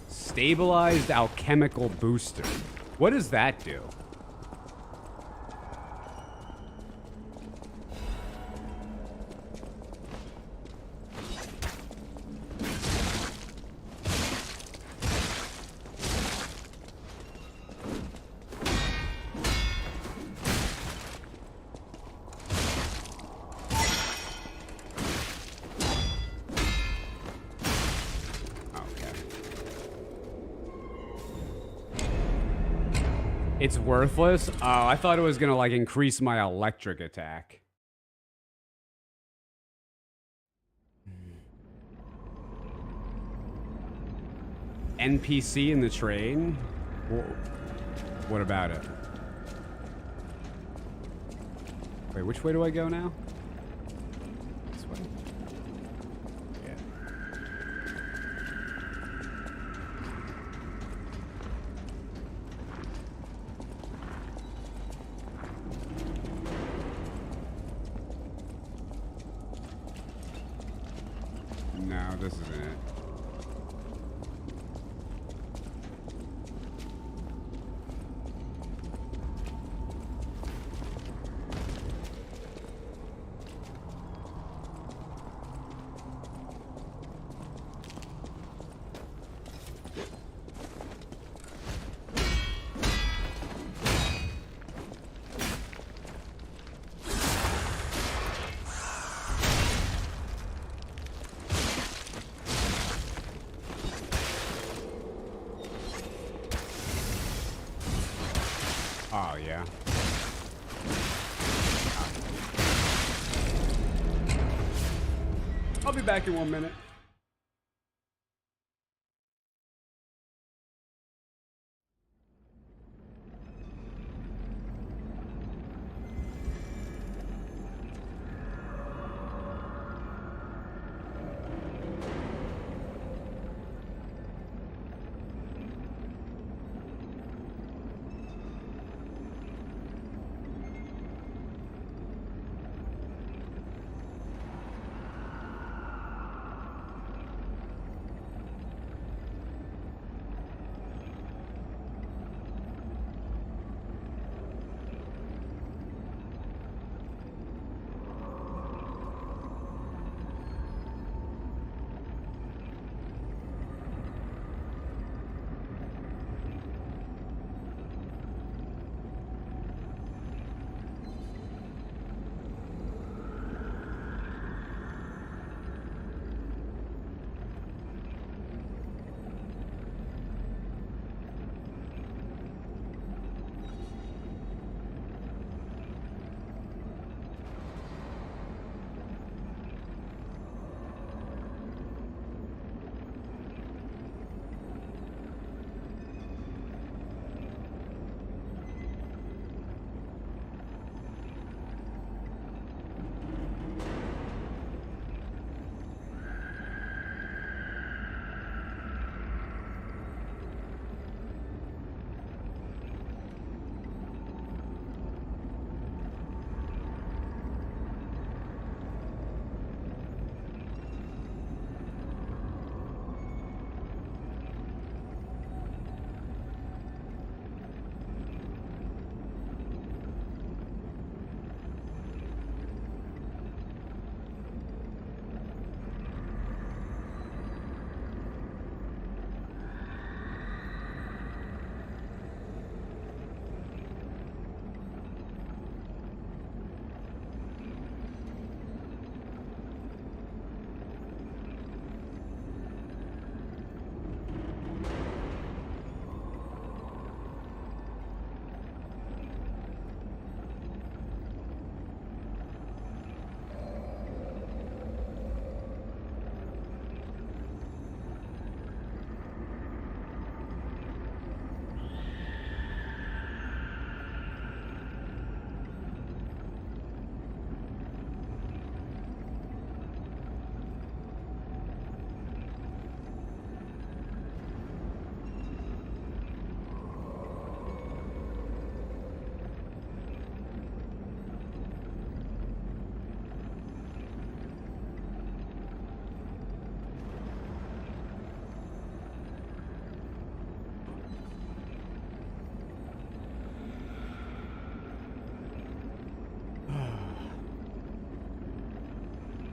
Stabilized alchemical booster. What does that do? It's worthless? Oh, I thought it was gonna, like, increase my electric attack. NPC in the train? What about it? Wait, which way do I go now? This way? Yeah. this isn't it. Oh, yeah. I'll be back in 1 minute.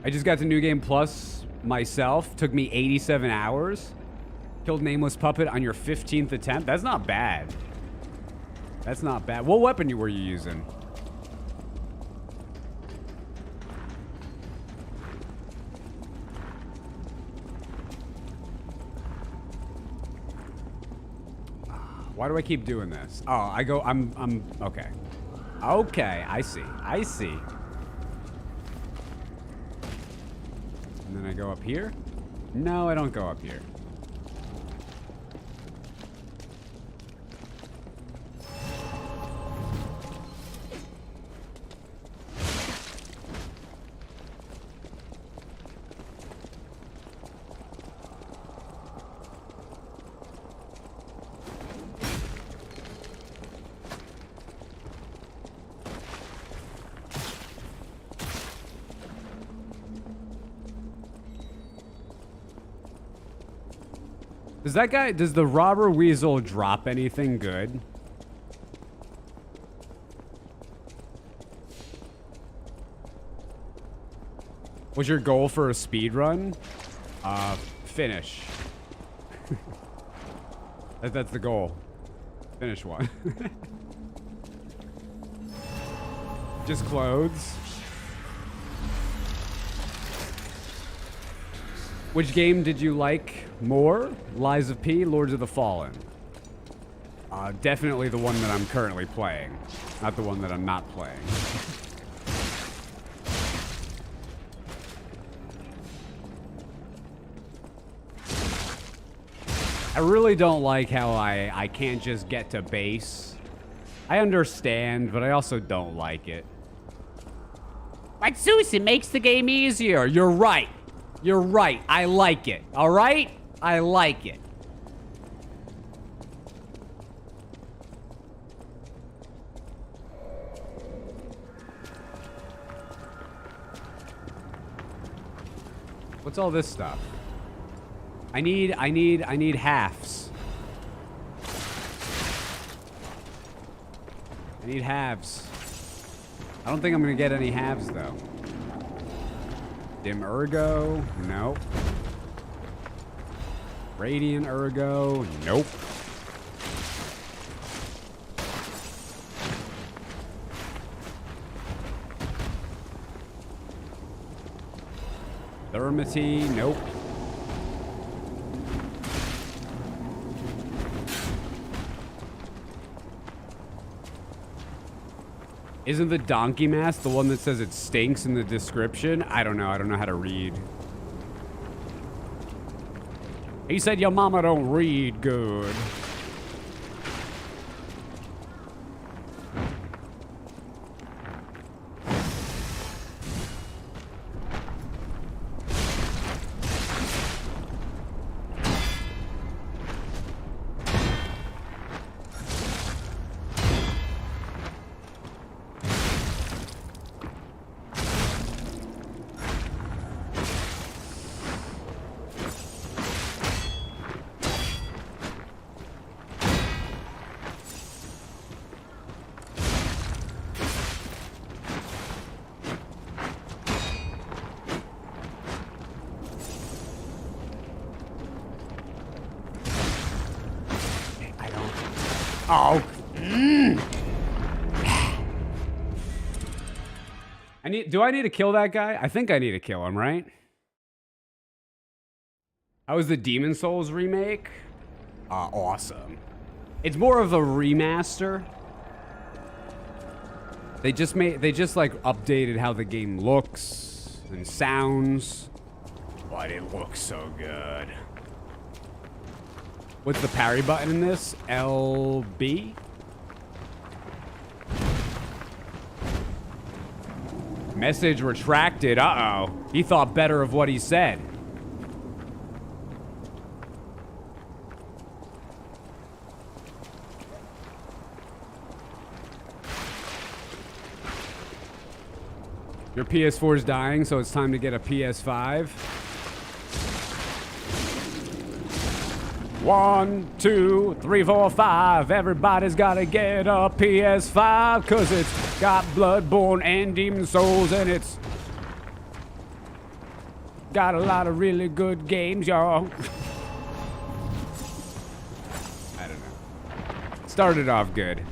I just got to New Game Plus myself. Took me 87 hours. Killed Nameless Puppet on your 15th attempt. That's not bad. That's not bad. What weapon were you using? Why do I keep doing this? Oh, I'm okay. Okay, I see. I see. And then I go up here? No, I don't go up here. Does the robber weasel drop anything good? What's your goal for a speed run? Finish. That's the goal. Finish one. Just clothes. Which game did you like more? Lies of P, Lords of the Fallen. Definitely the one that I'm currently playing, not the one that I'm not playing. I really don't like how I can't just get to base. I understand, but I also don't like it. But Zeus, it makes the game easier. You're right. You're right. I like it. All right? I like it. What's all this stuff? I need halves. I need halves. I don't think I'm gonna get any halves though. Dim Ergo, nope. Radiant Ergo, nope. Thermity, nope. Isn't the donkey mask the one that says it stinks in the description? I don't know. I don't know how to read. He said your mama don't read good. Oh. Do I need to kill that guy? I think I need to kill him, right? How was the Demon Souls remake? Awesome. It's more of a remaster. They just like updated how the game looks and sounds. But it looks so good. What's the parry button in this? LB? Message retracted. Uh-oh. He thought better of what he said. Your PS4 is dying, so it's time to get a PS5. 1, 2, 3, 4, 5. Everybody's gotta get a PS5 'cause it's got Bloodborne and Demon Souls and it's got a lot of really good games, y'all. I don't know. Started off good.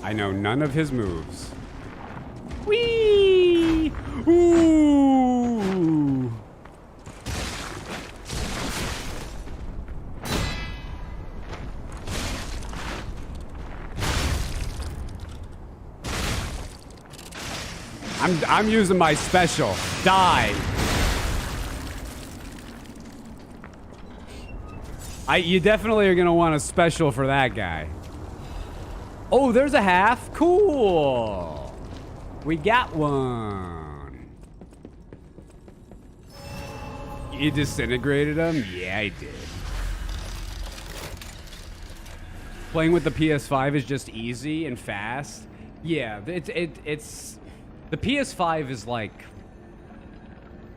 I know none of his moves. Whee! Ooh! I'm using my special. Die. You definitely are gonna want a special for that guy. Oh, there's a half. Cool. We got one. You disintegrated him? Yeah, I did. Playing with the PS5 is just easy and fast. Yeah, it's the PS5 is like,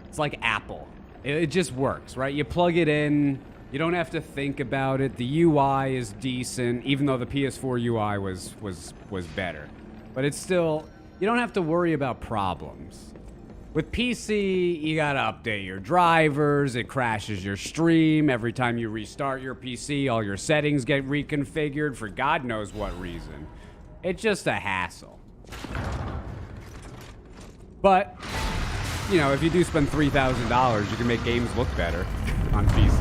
it's like Apple. It just works, right? You plug it in, you don't have to think about it. The UI is decent, even though the PS4 UI was better. But it's still, you don't have to worry about problems. With PC, you gotta update your drivers, it crashes your stream. Every time you restart your PC, all your settings get reconfigured for God knows what reason. It's just a hassle. But, you know, if you do spend $3,000, you can make games look better on PC.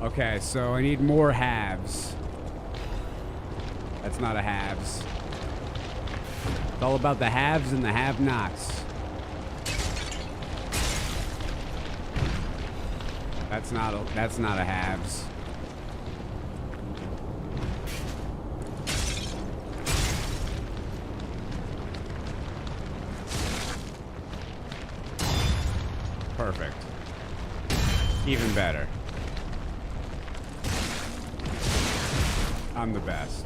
Okay, so I need more halves. That's not a halves. It's all about the haves and the have-nots. That's not a halves. Perfect. Even better. I'm the best.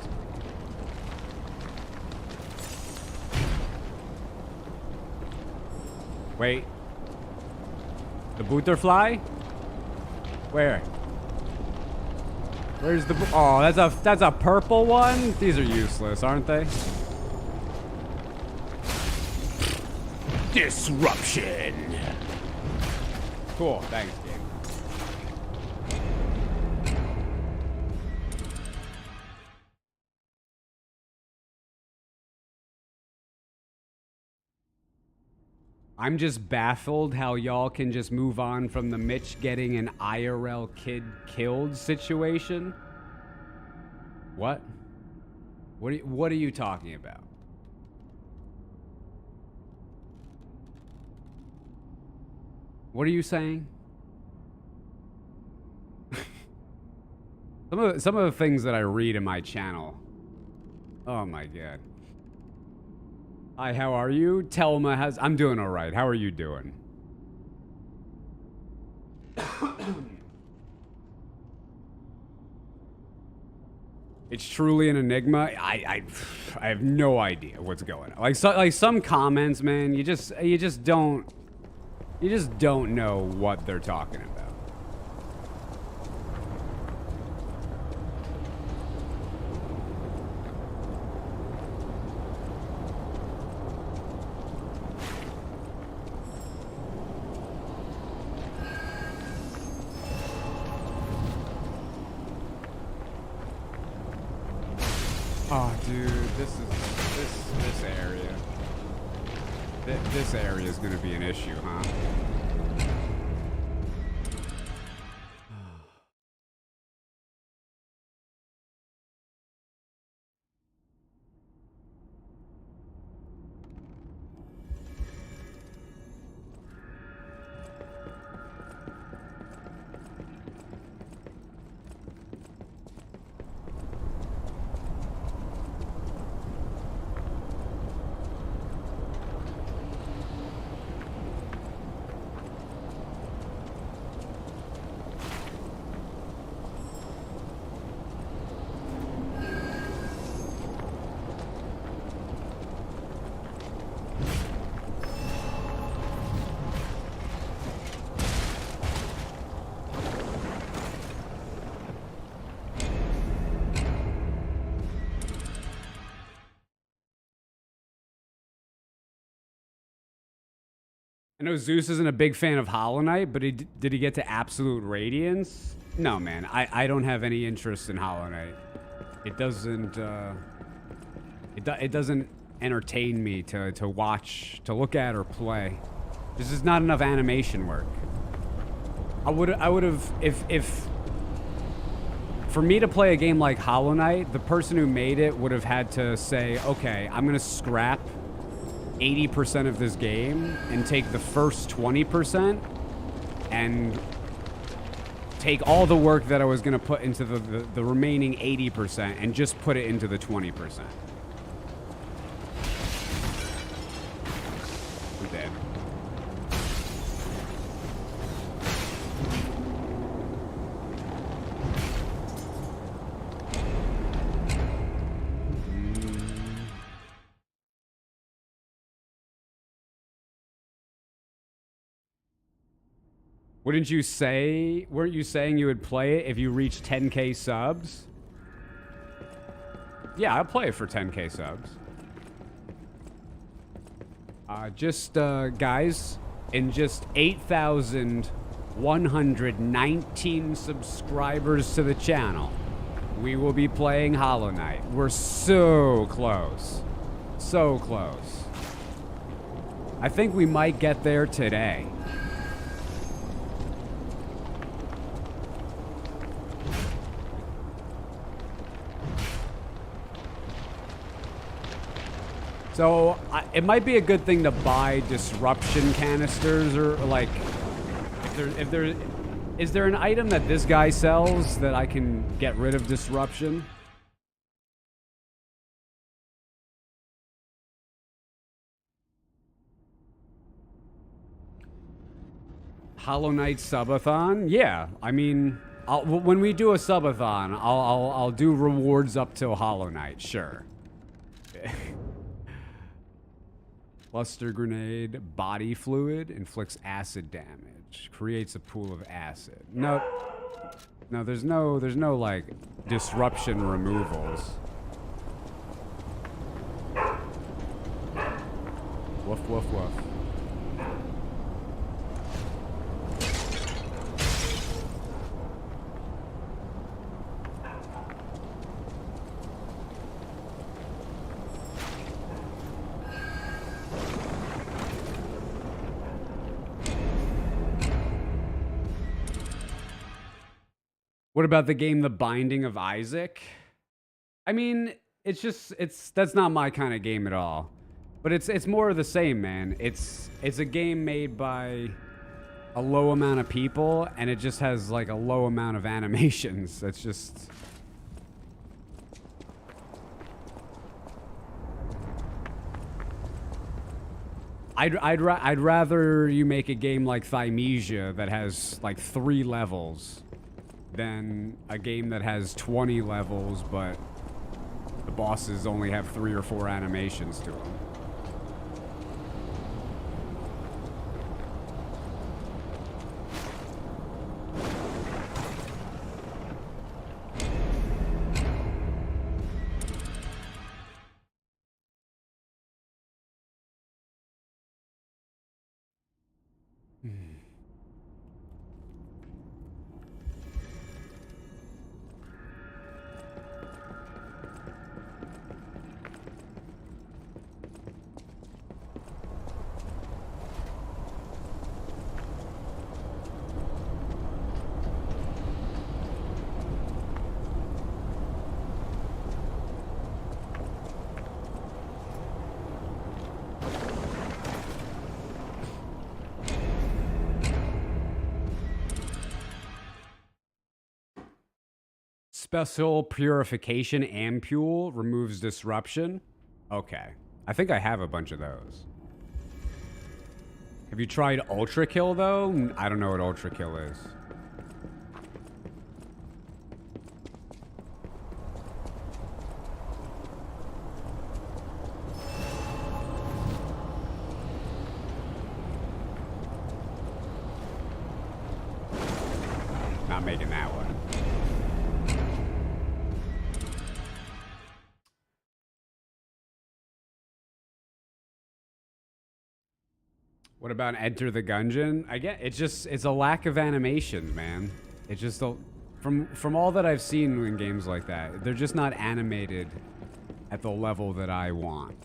Wait. The butterfly? Where? Where's the oh, that's a purple one? These are useless, aren't they? Disruption. Cool, thanks, game. I'm just baffled how y'all can just move on from the Mitch getting an IRL kid killed situation. What? What are you talking about? What are you saying? Some of the things that I read in my channel. Oh my god. Hi, how are you? Telma has... I'm doing all right. How are you doing? It's truly an enigma. I have no idea what's going on. Like some comments, man, you just don't know what they're talking about. Oh, dude, this area. This area is gonna be an issue, huh? I know Zeus isn't a big fan of Hollow Knight, but did he get to Absolute Radiance? No, man. I don't have any interest in Hollow Knight. It doesn't it doesn't entertain me to watch, to look at, or play. This is not enough animation work. I would have if for me to play a game like Hollow Knight, the person who made it would have had to say, okay, I'm gonna scrap 80% of this game and take the first 20% and take all the work that I was gonna put into the remaining 80% and just put it into the 20%. I'm dead. Weren't you saying you would play it if you reach 10k subs? Yeah, I'll play it for 10k subs. Guys, in just 8,119 subscribers to the channel, we will be playing Hollow Knight. We're so close. So close. I think we might get there today. So, it might be a good thing to buy disruption canisters, or like, is there an item that this guy sells that I can get rid of disruption? Hollow Knight subathon? Yeah, I mean, when we do a subathon, I'll do rewards up till Hollow Knight, sure. Cluster grenade, body fluid, inflicts acid damage, creates a pool of acid. No, there's no like disruption removals. Woof, woof, woof. What about the game The Binding of Isaac? I mean, that's not my kind of game at all. But it's more of the same, man. It's a game made by a low amount of people, and it just has like a low amount of animations. That's just... I'd rather you make a game like Thymesia that has like 3 levels than a game that has 20 levels, but the bosses only have 3 or 4 animations to them. Special Purification Ampule removes disruption. Okay. I think I have a bunch of those. Have you tried Ultra Kill, though? I don't know what Ultra Kill is. Not making that one. What about Enter the Gungeon? It's a lack of animations, man. It's just from all that I've seen in games like that, they're just not animated at the level that I want.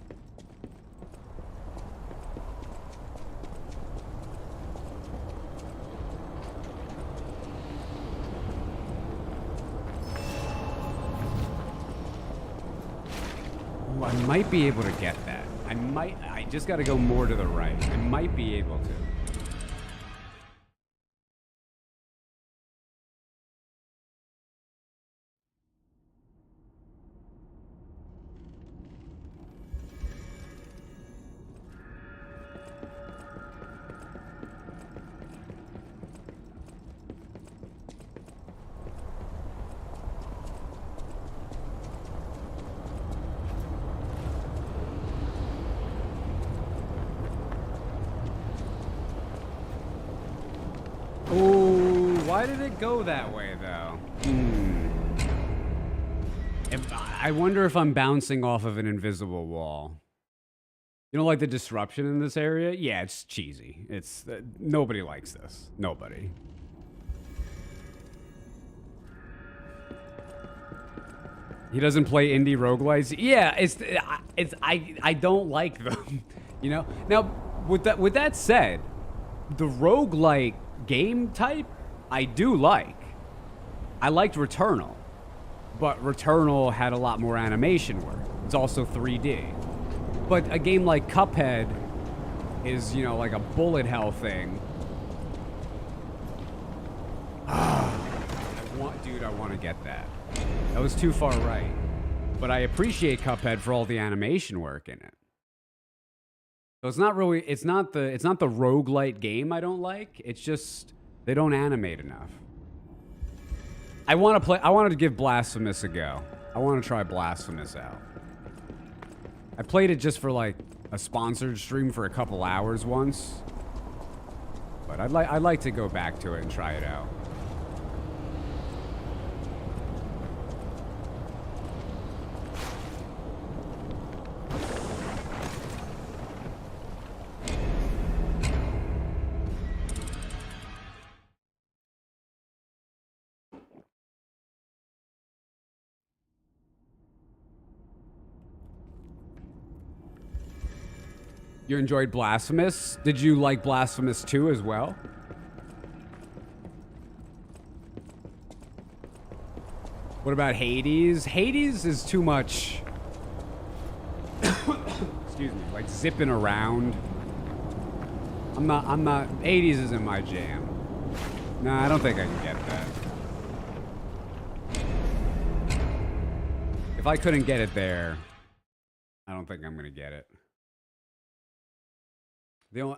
Ooh, I might be able to get that. I just gotta go more to the right. I might be able to. Oh, why did it go that way, though? I wonder if I'm bouncing off of an invisible wall. You know, like the disruption in this area? Yeah, it's cheesy. It's nobody likes this. Nobody. He doesn't play indie roguelites. Yeah, I don't like them. You know. Now, with that said, the roguelite game type I do like. I liked Returnal, but Returnal had a lot more animation work. It's also 3D. But a game like Cuphead is, you know, like a bullet hell thing. Dude, I want to get that. That was too far right. But I appreciate Cuphead for all the animation work in it. So it's not the roguelite game I don't like. It's just they don't animate enough. I wanted to give Blasphemous a go. I want to try Blasphemous out. I played it just for like a sponsored stream for a couple hours once. But I'd like to go back to it and try it out. You enjoyed Blasphemous? Did you like Blasphemous 2 as well? What about Hades? Hades is too much. Excuse me, like zipping around. I'm not. Hades isn't my jam. Nah, I don't think I can get that. If I couldn't get it there, I don't think I'm gonna get it.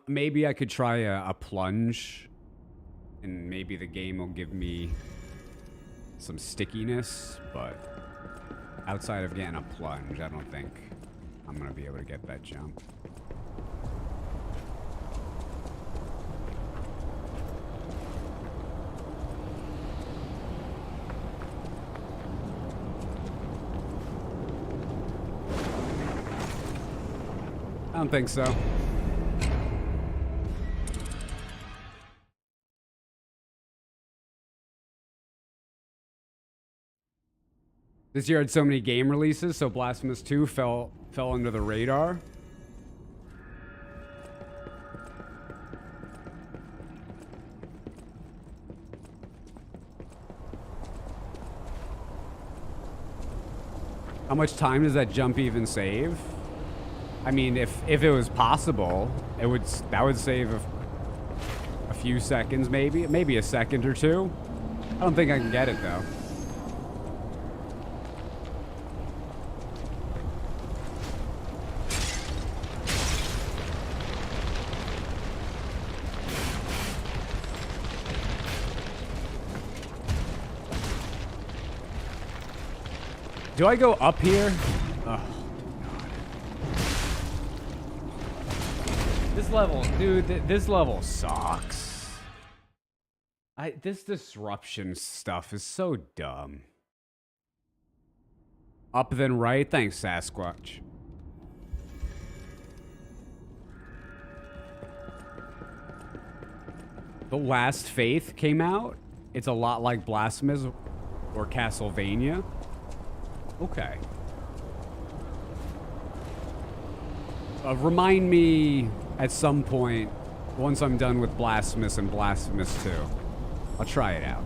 Maybe I could try a plunge, and maybe the game will give me some stickiness, but outside of getting a plunge, I don't think I'm gonna be able to get that jump. I don't think so. This year had so many game releases, so Blasphemous 2 fell under the radar. How much time does that jump even save? I mean, if it was possible, that would save a few seconds, maybe a second or two. I don't think I can get it though. Do I go up here? Oh, God. This level, dude, this level sucks. This disruption stuff is so dumb. Up then right? Thanks, Sasquatch. The Last Faith came out. It's a lot like Blasphemous or Castlevania. Okay. Remind me at some point, once I'm done with Blasphemous and Blasphemous 2. I'll try it out.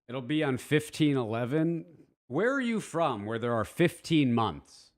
It'll be on 1511. Where are you from where there are 15 months?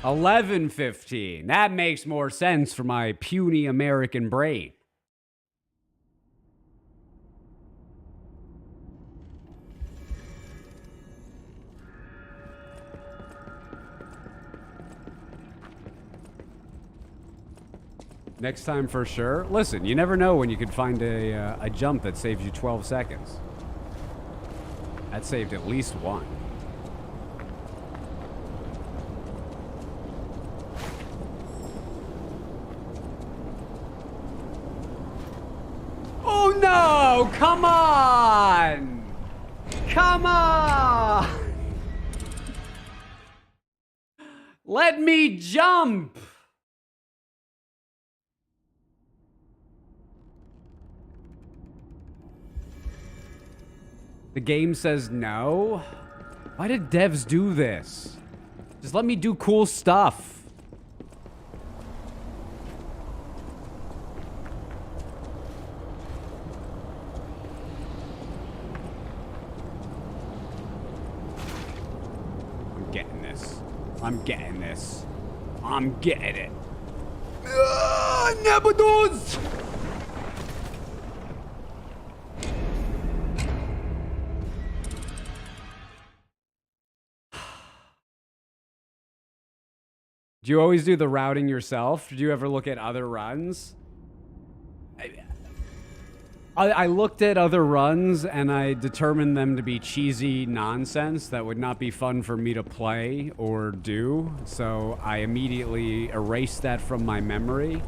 $11.15. That makes more sense for my puny American brain. Next time for sure. Listen, you never know when you could find a jump that saves you 12 seconds. That saved at least one. Oh no! Come on! Come on! Let me jump! The game says no? Why did devs do this? Just let me do cool stuff. I'm getting this. I'm getting this. I'm getting it. Nebudos! Do you always do the routing yourself? Did you ever look at other runs? I looked at other runs and I determined them to be cheesy nonsense that would not be fun for me to play or do. So I immediately erased that from my memory.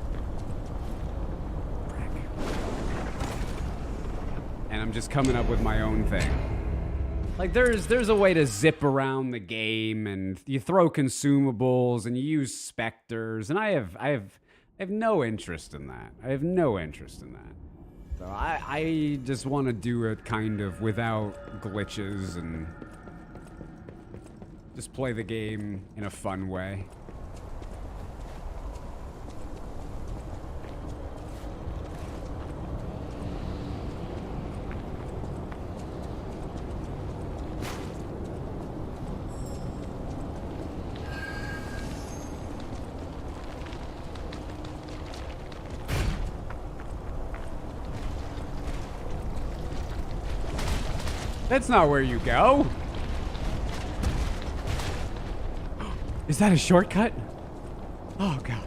And I'm just coming up with my own thing. Like there's a way to zip around the game and you throw consumables and you use specters and I have no interest in that. I have no interest in that. So I just want to do it kind of without glitches and just play the game in a fun way. That's not where you go. Is that a shortcut? Oh, gosh.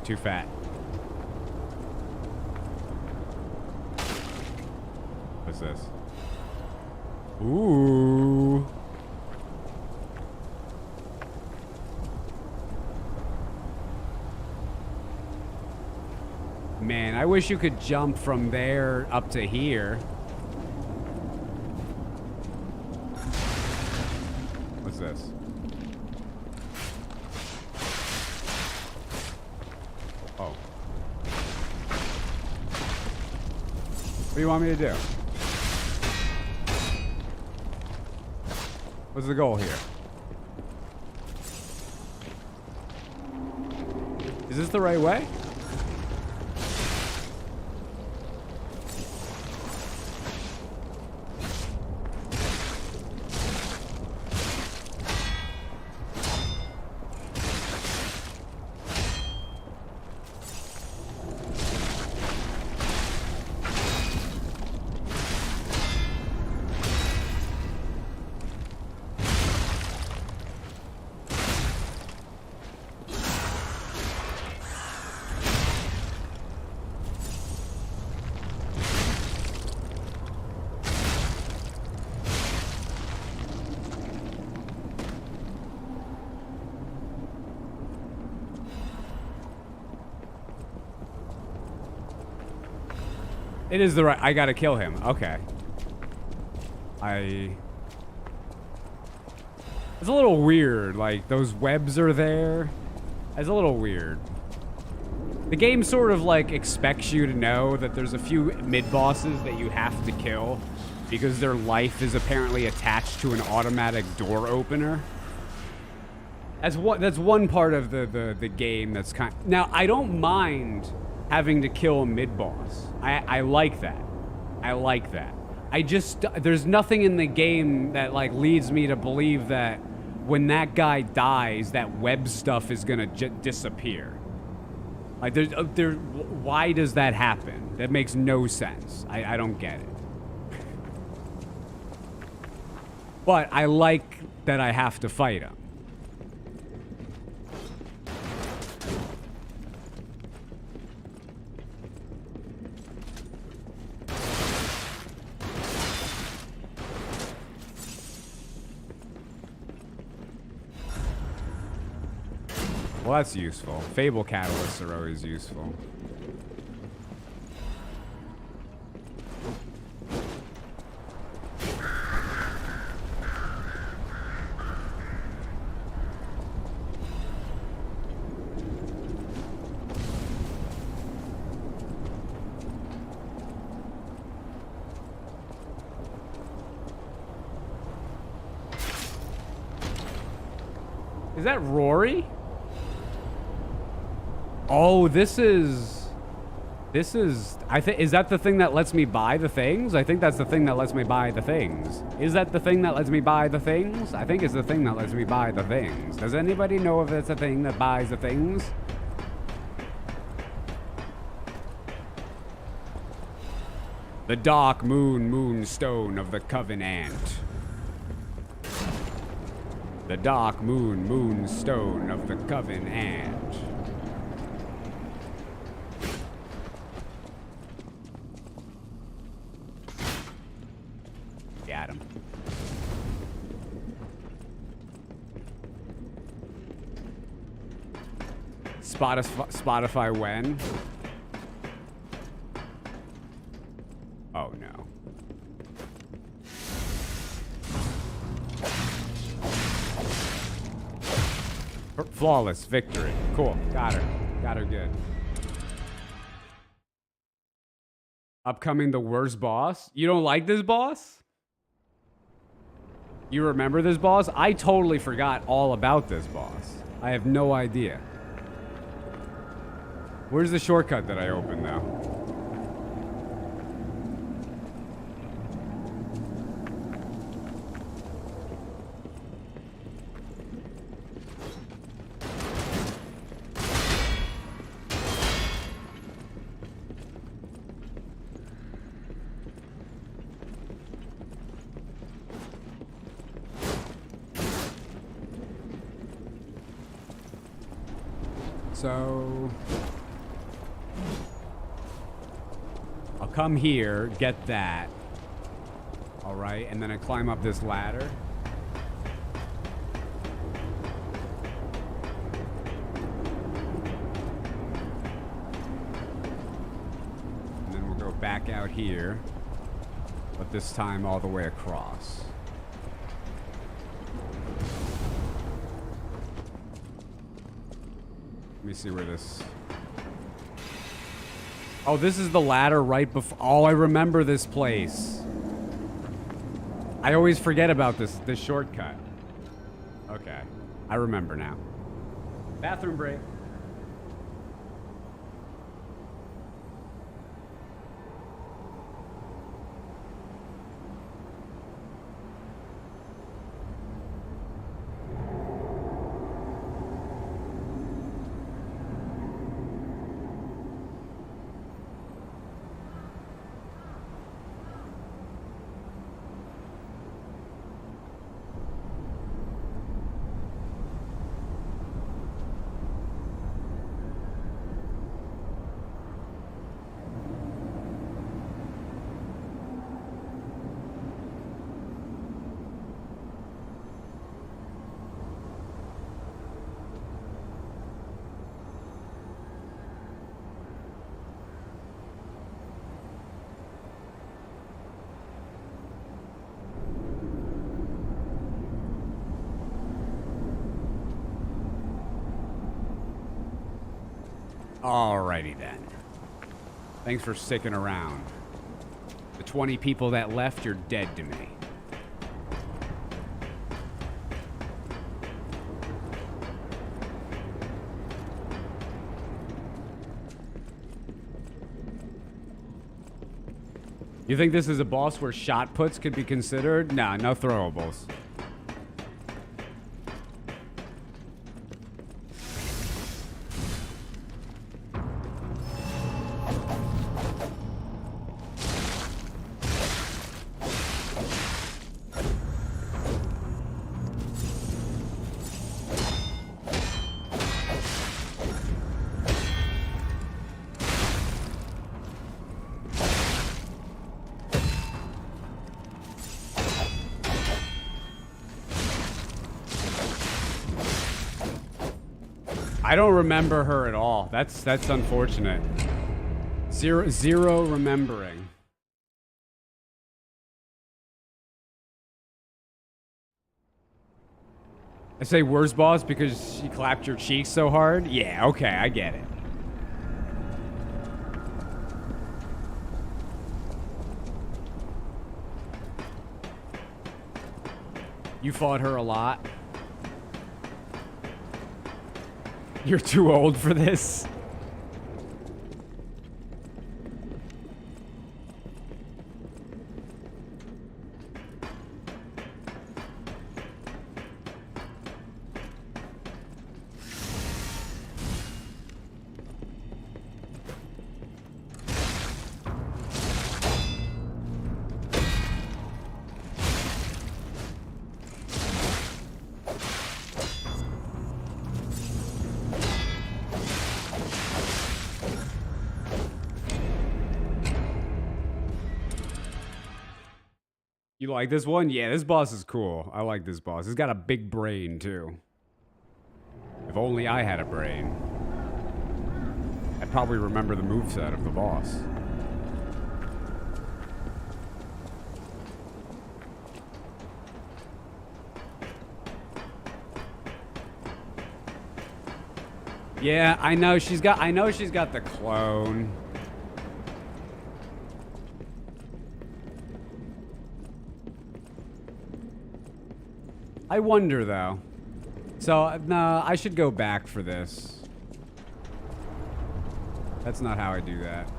Too fat. What's this? Ooh. Man, I wish you could jump from there up to here. What's this? Oh. What do you want me to do? What's the goal here? Is this the right way? It is the right... I gotta kill him. Okay. It's a little weird. Like, those webs are there. It's a little weird. The game sort of, like, expects you to know that there's a few mid-bosses that you have to kill because their life is apparently attached to an automatic door opener. That's one part of the game that's kind... Now, I don't mind having to kill a mid-boss. I like that. I like that. I just... There's nothing in the game that, like, leads me to believe that when that guy dies, that web stuff is gonna disappear. Like, why does that happen? That makes no sense. I don't get it. But I like that I have to fight him. Well, that's useful. Fable catalysts are always useful. Is that Rory? Oh, this is, I think, is that the thing that lets me buy the things? I think that's the thing that lets me buy the things. Is that the thing that lets me buy the things? I think it's the thing that lets me buy the things. Does anybody know if it's a thing that buys the things? The dark moonstone of the Covenant. The dark moonstone of the Covenant. Got him. Spotify when? Oh no. Flawless victory. Cool. Got her. Got her good. Upcoming the worst boss? You don't like this boss? You remember this boss? I totally forgot all about this boss. I have no idea. Where's the shortcut that I opened, though? So I'll come here, get that. All right, and then I climb up this ladder. And then we'll go back out here, but this time all the way across. Let me see where this... Oh, this is the ladder right before... Oh, I remember this place. I always forget about this shortcut. Okay. I remember now. Bathroom break. Alrighty then. Thanks for sticking around. The 20 people that left, you're dead to me. You think this is a boss where shot puts could be considered? Nah, no throwables. I don't remember her at all. That's unfortunate. Zero remembering. I say worst boss because she clapped your cheeks so hard? Yeah, okay, I get it. You fought her a lot? You're too old for this. You like this one? Yeah, this boss is cool. I like this boss. He's got a big brain, too. If only I had a brain. I'd probably remember the moveset of the boss. Yeah, I know she's got the clone. I wonder, though. So, no, I should go back for this. That's not how I do that.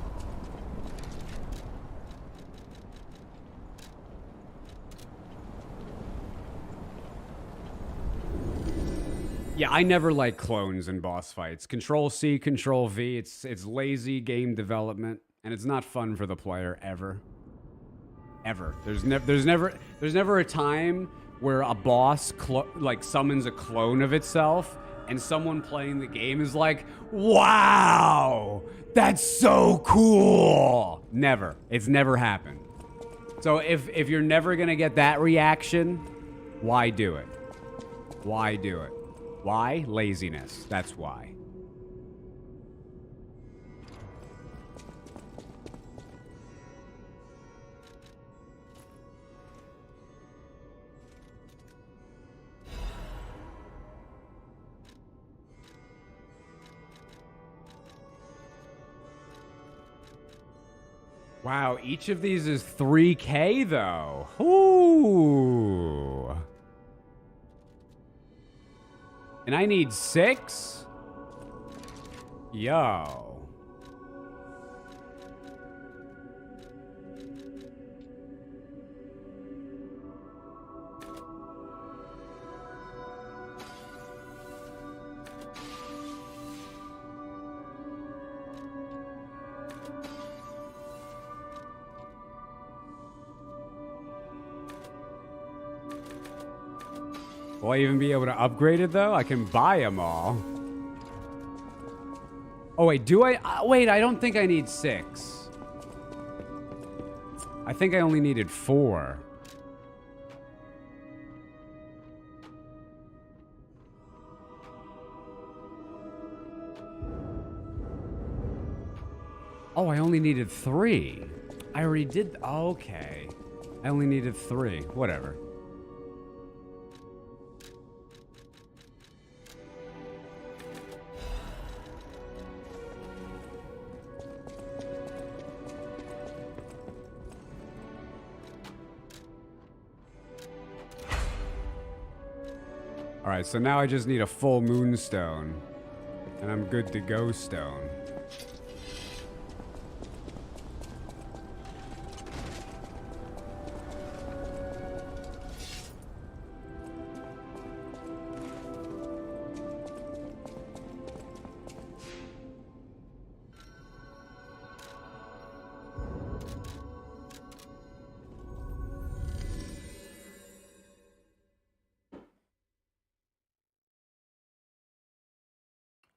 Yeah, I never like clones in boss fights. Control C, Control V. It's lazy game development, and it's not fun for the player ever. Ever. There's never a time where a boss summons a clone of itself and someone playing the game is like, wow, that's so cool. Never. It's never happened. So if you're never gonna get that reaction, why do it? Why do it? Why? Laziness. That's why. Wow, each of these is 3K though. Ooh. Ooh. And I need 6? Yo. Will I even be able to upgrade it, though? I can buy them all. Oh, wait, do I? Wait, I don't think I need 6. I think I only needed 4. Oh, I only needed 3. I already did. Okay. I only needed 3. Whatever. Alright, so now I just need a full moonstone. And I'm good to go stone.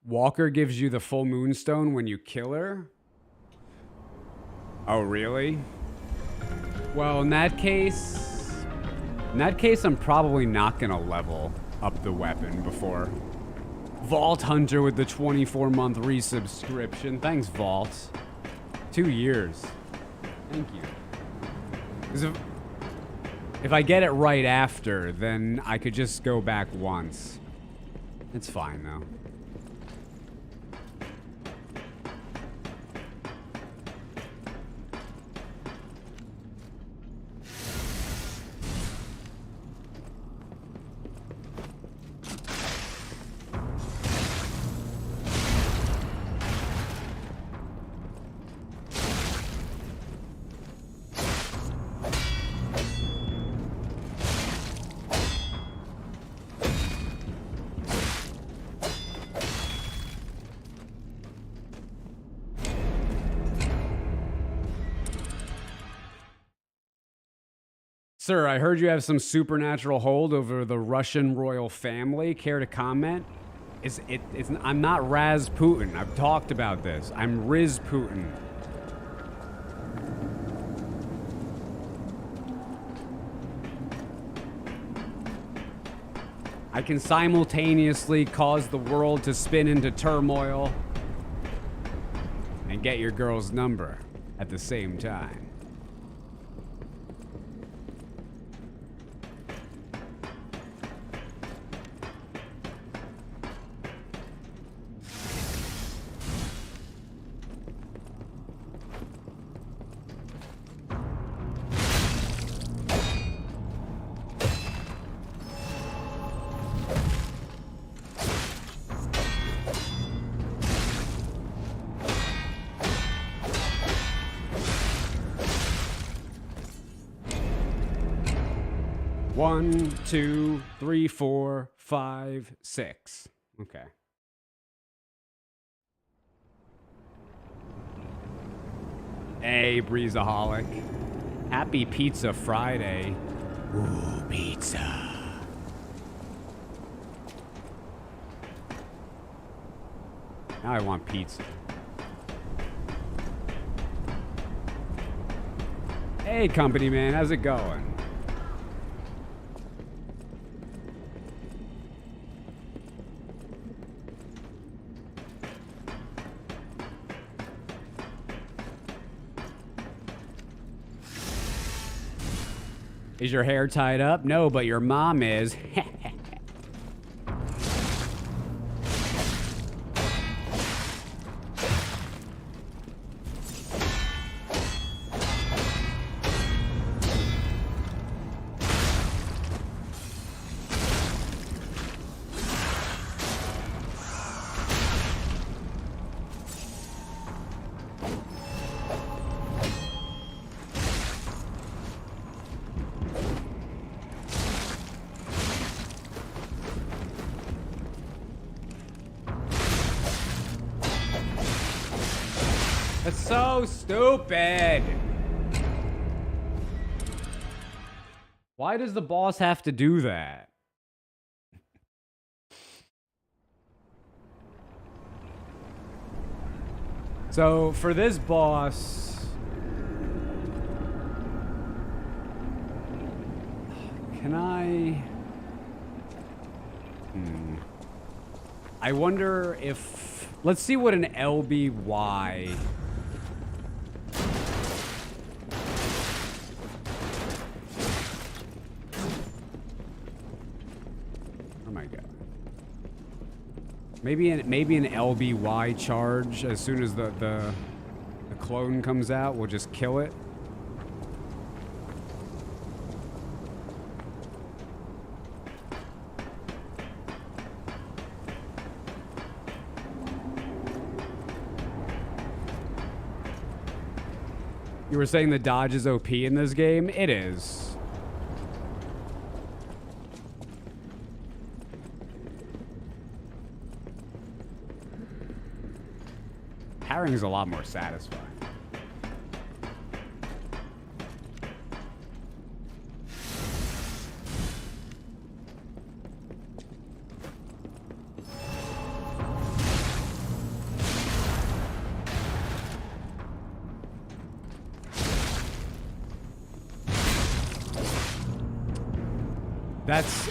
Walker gives you the full moonstone when you kill her? Oh, really? Well, in that case, I'm probably not gonna level up the weapon before. Vault Hunter with the 24-month resubscription. Thanks, Vault. 2 years. Thank you. 'Cause if I get it right after, then I could just go back once. It's fine, though. Sir, I heard you have some supernatural hold over the Russian royal family. Care to comment? I'm not Rasputin. I've talked about this. I'm Riz Putin. I can simultaneously cause the world to spin into turmoil and get your girl's number at the same time. One, 2, 3, 4, 5, 6. Okay. Hey, Breezaholic. Happy Pizza Friday. Ooh, pizza. Now I want pizza. Hey, company man, how's it going? Is your hair tied up? No, but your mom is. That's so stupid. Why does the boss have to do that? So for this boss, can I? I wonder if, let's see what an LBY. Oh my god. Maybe an LBY charge as soon as the clone comes out, we'll just kill it. You were saying the dodge is OP in this game? It is. Parring's a lot more satisfying.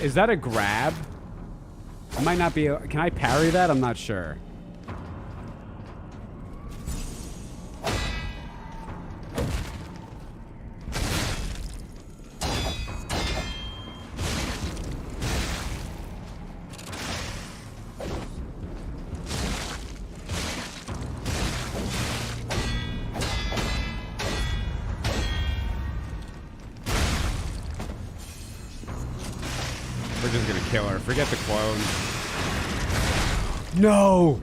Is that a grab? I might not be, can I parry that? I'm not sure. We're just gonna kill her. Forget the clone. No!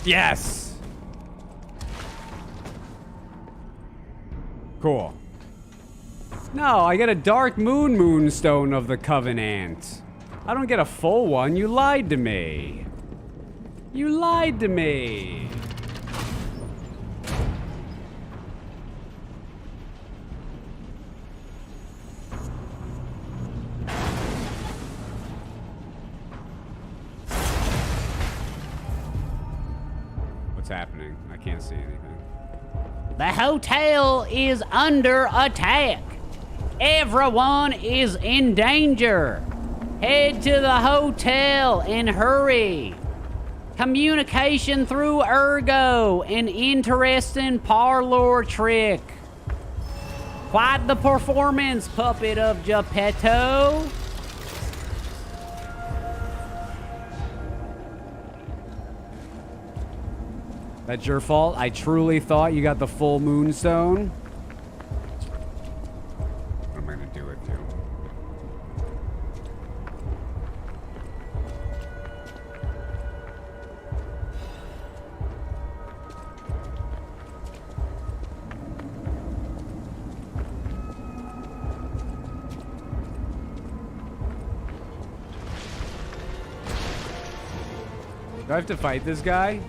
Yes! Cool. No, I get a Dark Moonstone of the Covenant. I don't get a full one. You lied to me. You lied to me. Happening. I can't see anything. The hotel is under attack. Everyone is in danger. Head to the hotel and hurry. Communication through Ergo, an interesting parlor trick. Quite the performance, puppet of Geppetto. That's your fault. I truly thought you got the full moonstone. What am I gonna do with you? Do I have to fight this guy?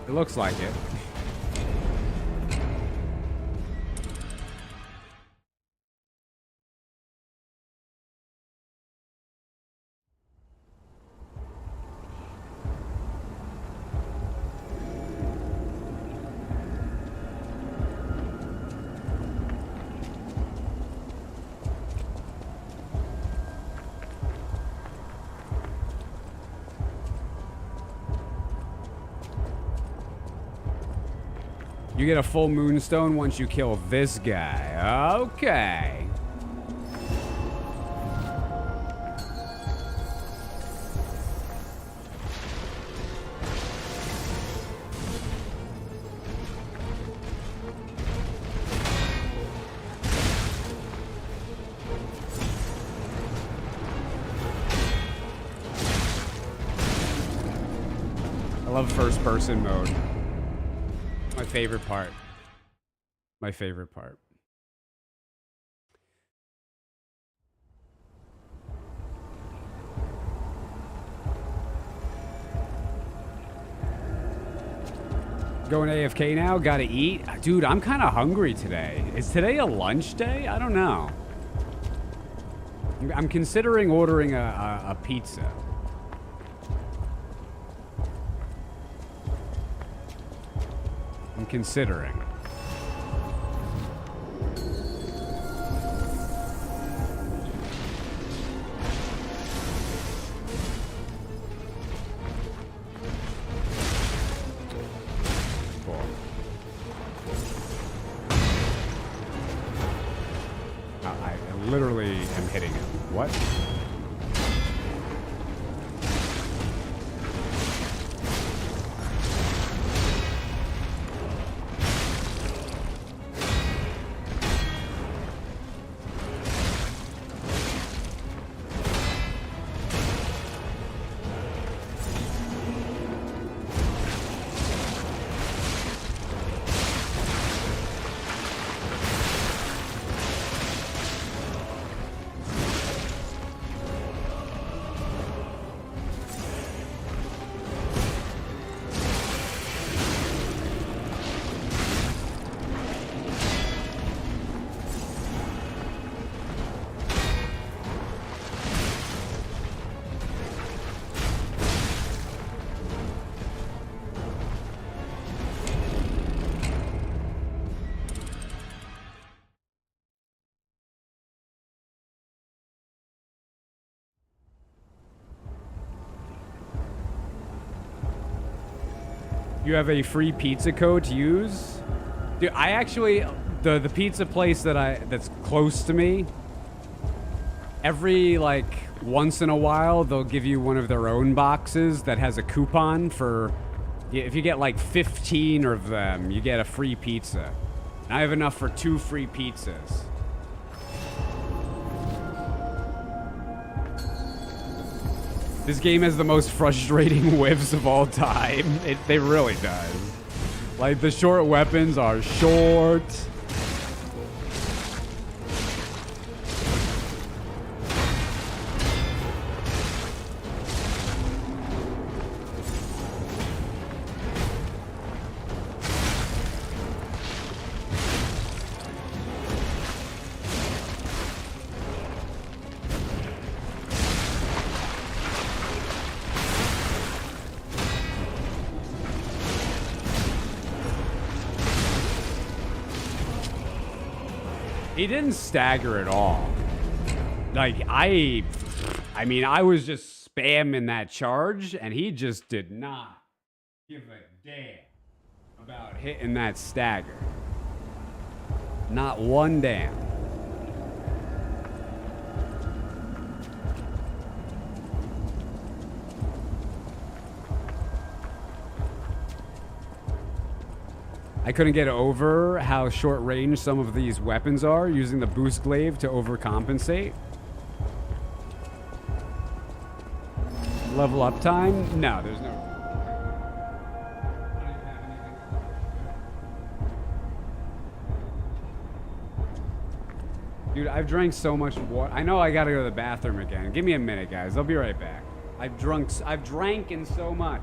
It looks like it. You get a full moonstone once you kill this guy. Okay. love first person mode. My favorite part. My favorite part. Going AFK now? Gotta eat? Dude, I'm kind of hungry today. Is today a lunch day? I don't know. I'm considering ordering a pizza. I'm considering. I literally am hitting him. What? You have a free pizza code to use? Dude, I actually the pizza place that's close to me, every like once in a while they'll give you one of their own boxes that has a coupon for if you get like 15 of them, you get a free pizza. And I have enough for 2 free pizzas. This game has the most frustrating whiffs of all time. They really does. Like, the short weapons are short. He didn't stagger at all. Like, I mean, I was just spamming that charge, and he just did not give a damn about hitting that stagger. Not one damn. I couldn't get over how short range some of these weapons are, using the boost glaive to overcompensate. Level up time? No, there's no. Dude, I've drank so much water. I know I gotta go to the bathroom again. Give me a minute, guys. I'll be right back. I've drank in so much.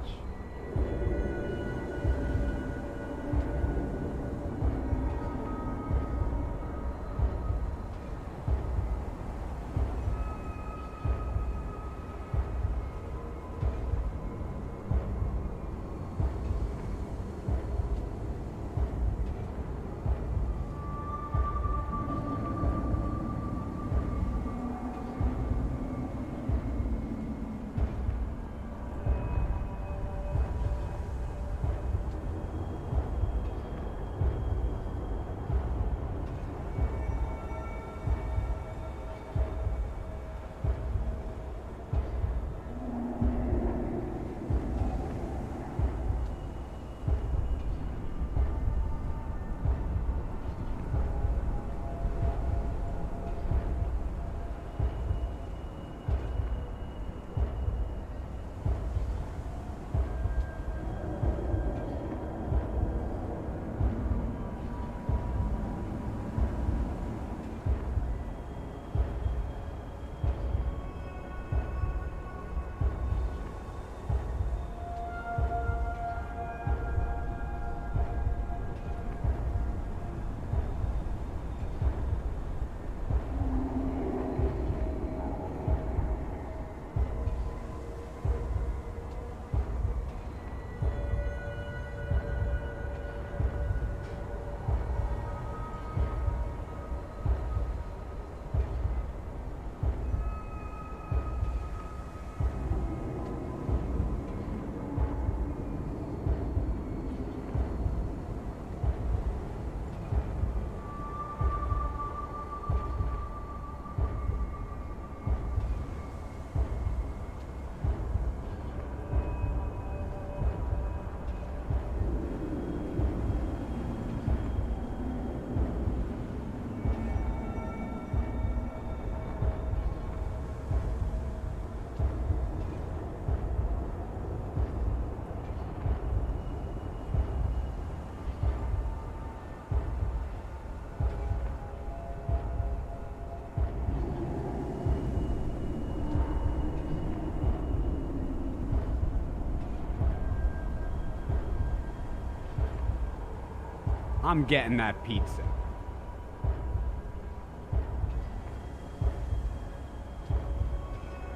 I'm getting that pizza.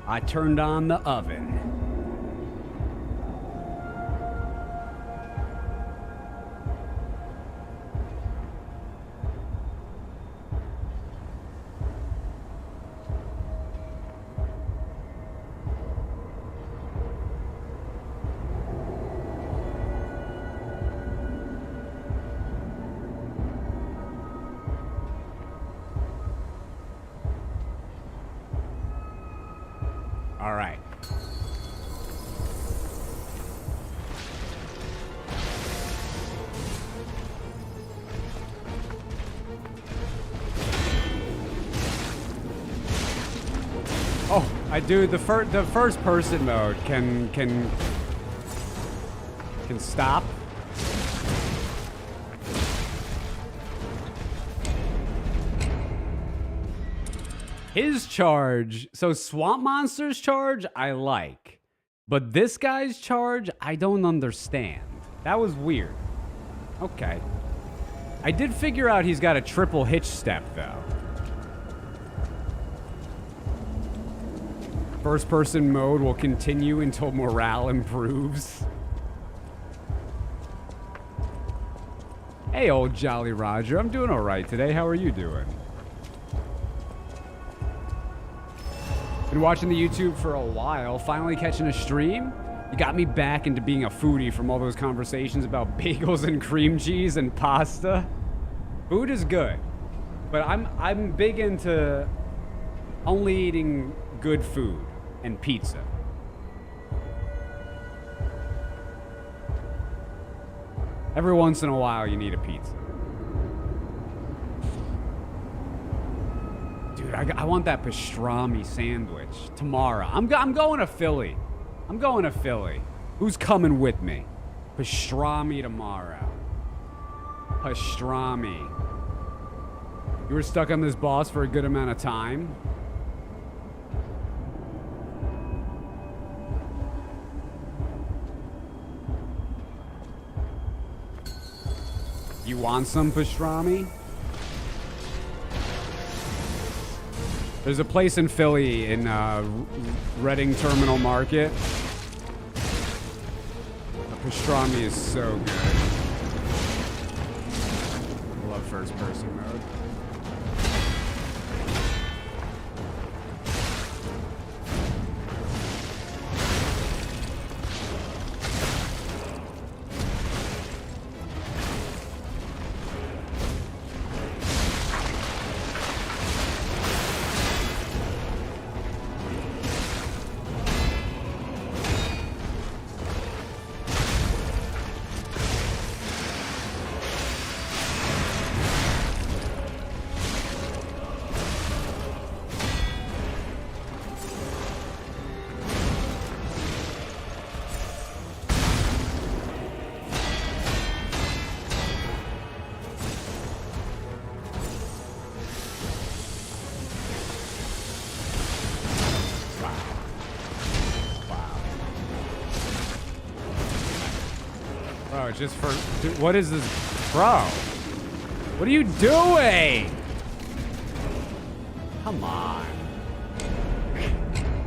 I turned on the oven. All right. Oh, I do the first person mode can stop. His charge, so Swamp Monster's charge, I like. But this guy's charge, I don't understand. That was weird. Okay. I did figure out he's got a triple hitch step, though. First person mode will continue until morale improves. Hey, old Jolly Roger. I'm doing all right today. How are you doing? Been watching the YouTube for a while, finally catching a stream. You got me back into being a foodie from all those conversations about bagels and cream cheese and pasta. Food is good, but I'm big into only eating good food and pizza. Every once in a while, you need a pizza. Dude, I want that pastrami sandwich tomorrow. I'm going to Philly. I'm going to Philly. Who's coming with me? Pastrami tomorrow. Pastrami. You were stuck on this boss for a good amount of time. You want some pastrami? There's a place in Philly in Reading Terminal Market. The pastrami is so good. I love first person mode. Just for... Dude, what is this? Bro. What are you doing? Come on.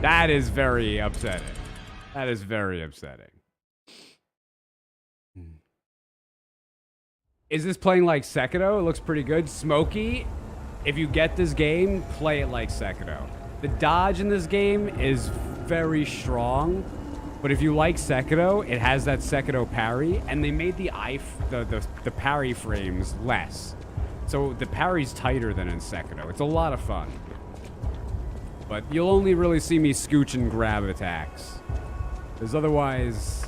That is very upsetting. That is very upsetting. Is this playing like Sekiro? It looks pretty good. Smokey, if you get this game, play it like Sekiro. The dodge in this game is very strong. But if you like Sekiro, it has that Sekiro parry, and they made the parry frames less. So the parry's tighter than in Sekiro. It's a lot of fun. But you'll only really see me scooch and grab attacks. Because otherwise,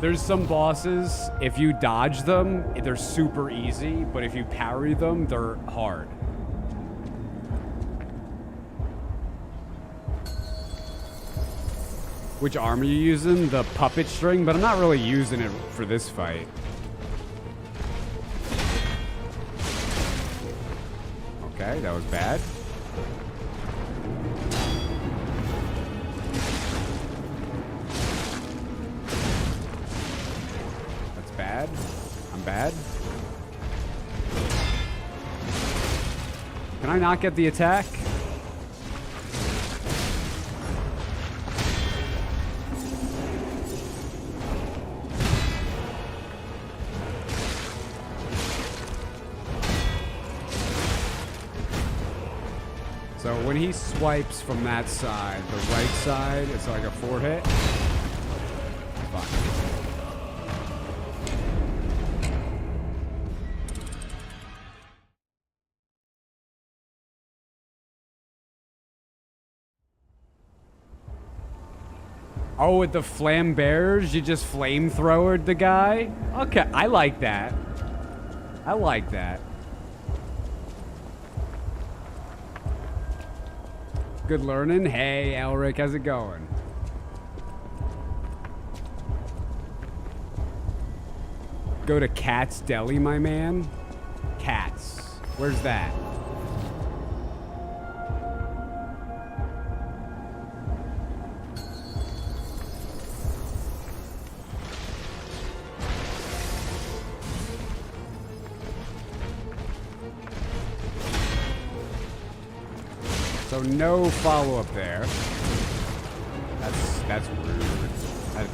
there's some bosses, if you dodge them, they're super easy, but if you parry them, they're hard. Which arm are you using? The puppet string, but I'm not really using it for this fight. Okay, that was bad. That's bad. I'm bad. I not get the attack? So when he swipes from that side, the right side, it's like a 4-hit. Fine. Oh, with the flambears, you just flamethrowered the guy? Okay, I like that. I like that. Good learning. Hey, Elric, how's it going? Go to Cat's Deli, my man. Cat's. Where's that? So no follow-up there. That's rude.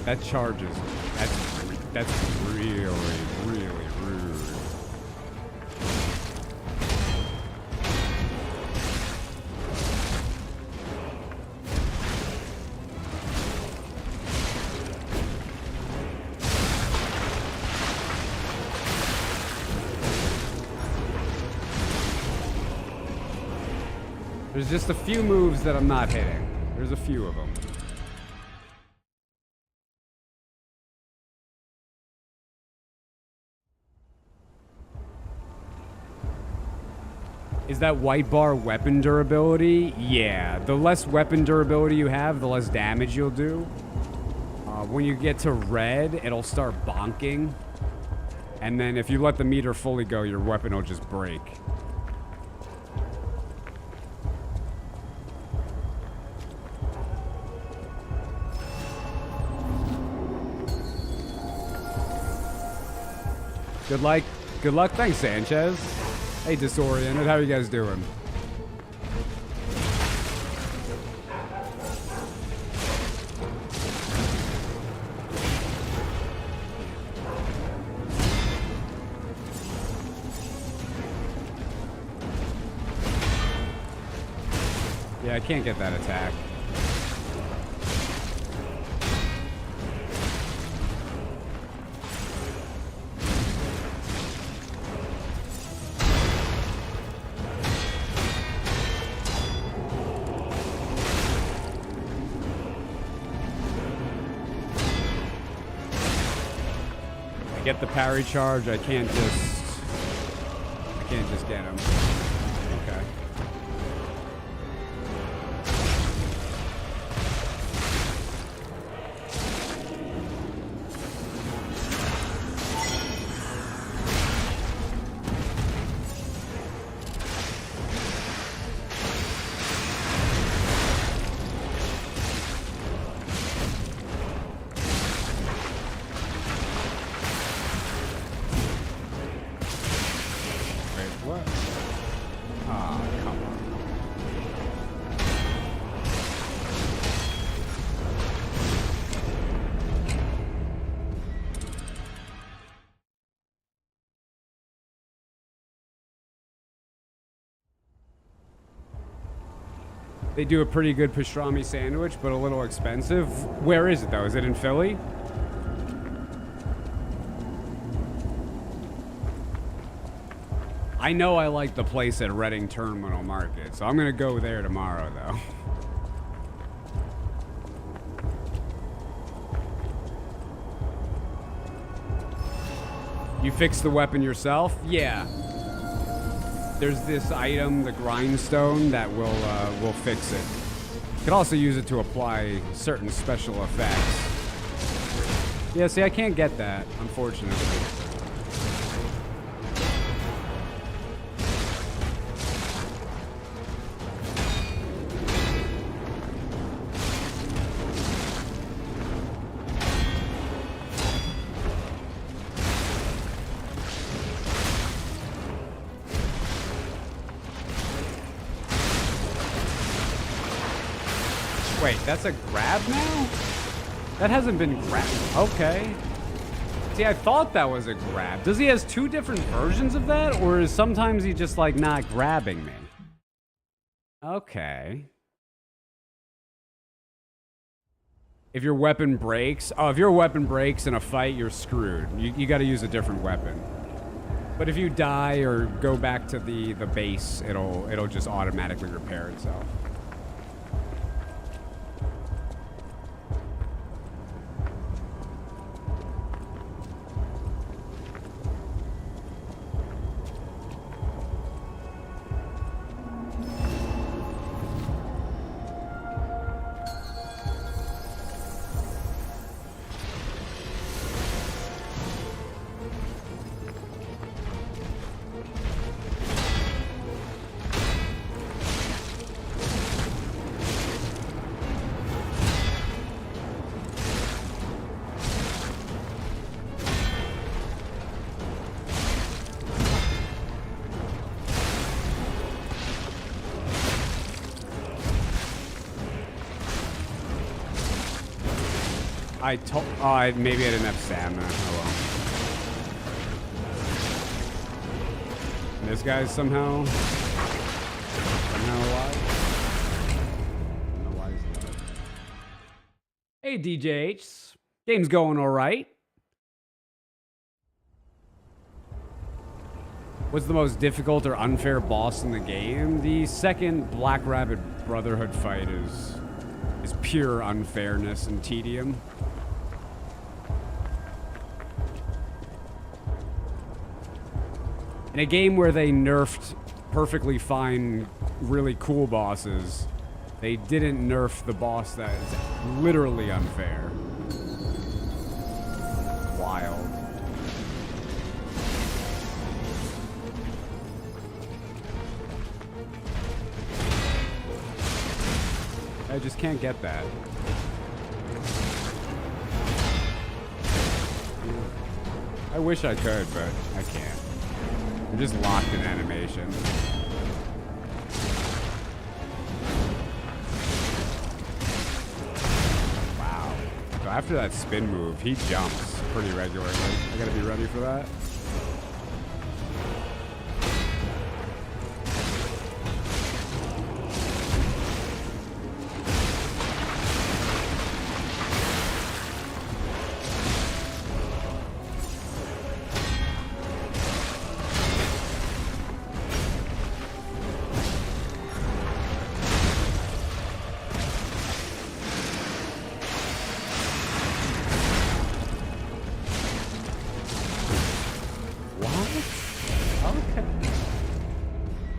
That charges. That's really, really rude. There's just a few moves that I'm not hitting. There's a few of them. Is that white bar weapon durability? Yeah. The less weapon durability you have, the less damage you'll do. When you get to red, it'll start bonking. And then if you let the meter fully go, your weapon will just break. Good luck. Thanks, Sanchez. Hey, Disoriented. How are you guys doing? Yeah, I can't get that attack. Get the parry charge. I can't just get him. Okay. They do a pretty good pastrami sandwich, but a little expensive. Where is it, though? Is it in Philly? I know I like the place at Reading Terminal Market, so I'm going to go there tomorrow, though. You fixed the weapon yourself? Yeah. There's this item, the grindstone, that will fix it. You can also use it to apply certain special effects. Yeah, see, I can't get that, unfortunately. Wait, that's a grab now? That hasn't been grabbed. Okay. See, I thought that was a grab. Does he has two different versions of that? Or is sometimes he just like not grabbing me? Okay. If your weapon breaks, if your weapon breaks in a fight, you're screwed. You got to use a different weapon. But if you die or go back to the base, it'll just automatically repair itself. Maybe I didn't have stamina. Oh well. And this guy's somehow alive. I don't know why he's alive. Hey DJH, game's going all right. What's the most difficult or unfair boss in the game? The second Black Rabbit Brotherhood fight is pure unfairness and tedium. In a game where they nerfed perfectly fine, really cool bosses, they didn't nerf the boss that is literally unfair. Wild. I just can't get that. I wish I could, but I can't. I'm just locked in animation. Wow. So after that spin move, he jumps pretty regularly. I gotta be ready for that.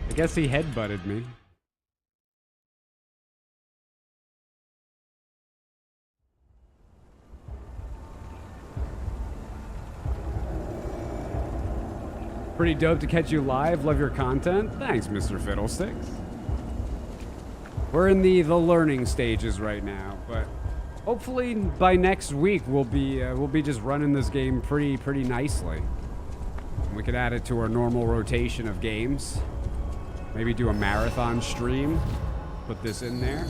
I guess he headbutted me. Pretty dope to catch you live. Love your content. Thanks, Mr. Fiddlesticks. We're in the learning stages right now, but hopefully by next week we'll be just running this game pretty nicely. We could add it to our normal rotation of games. Maybe do a marathon stream. Put this in there.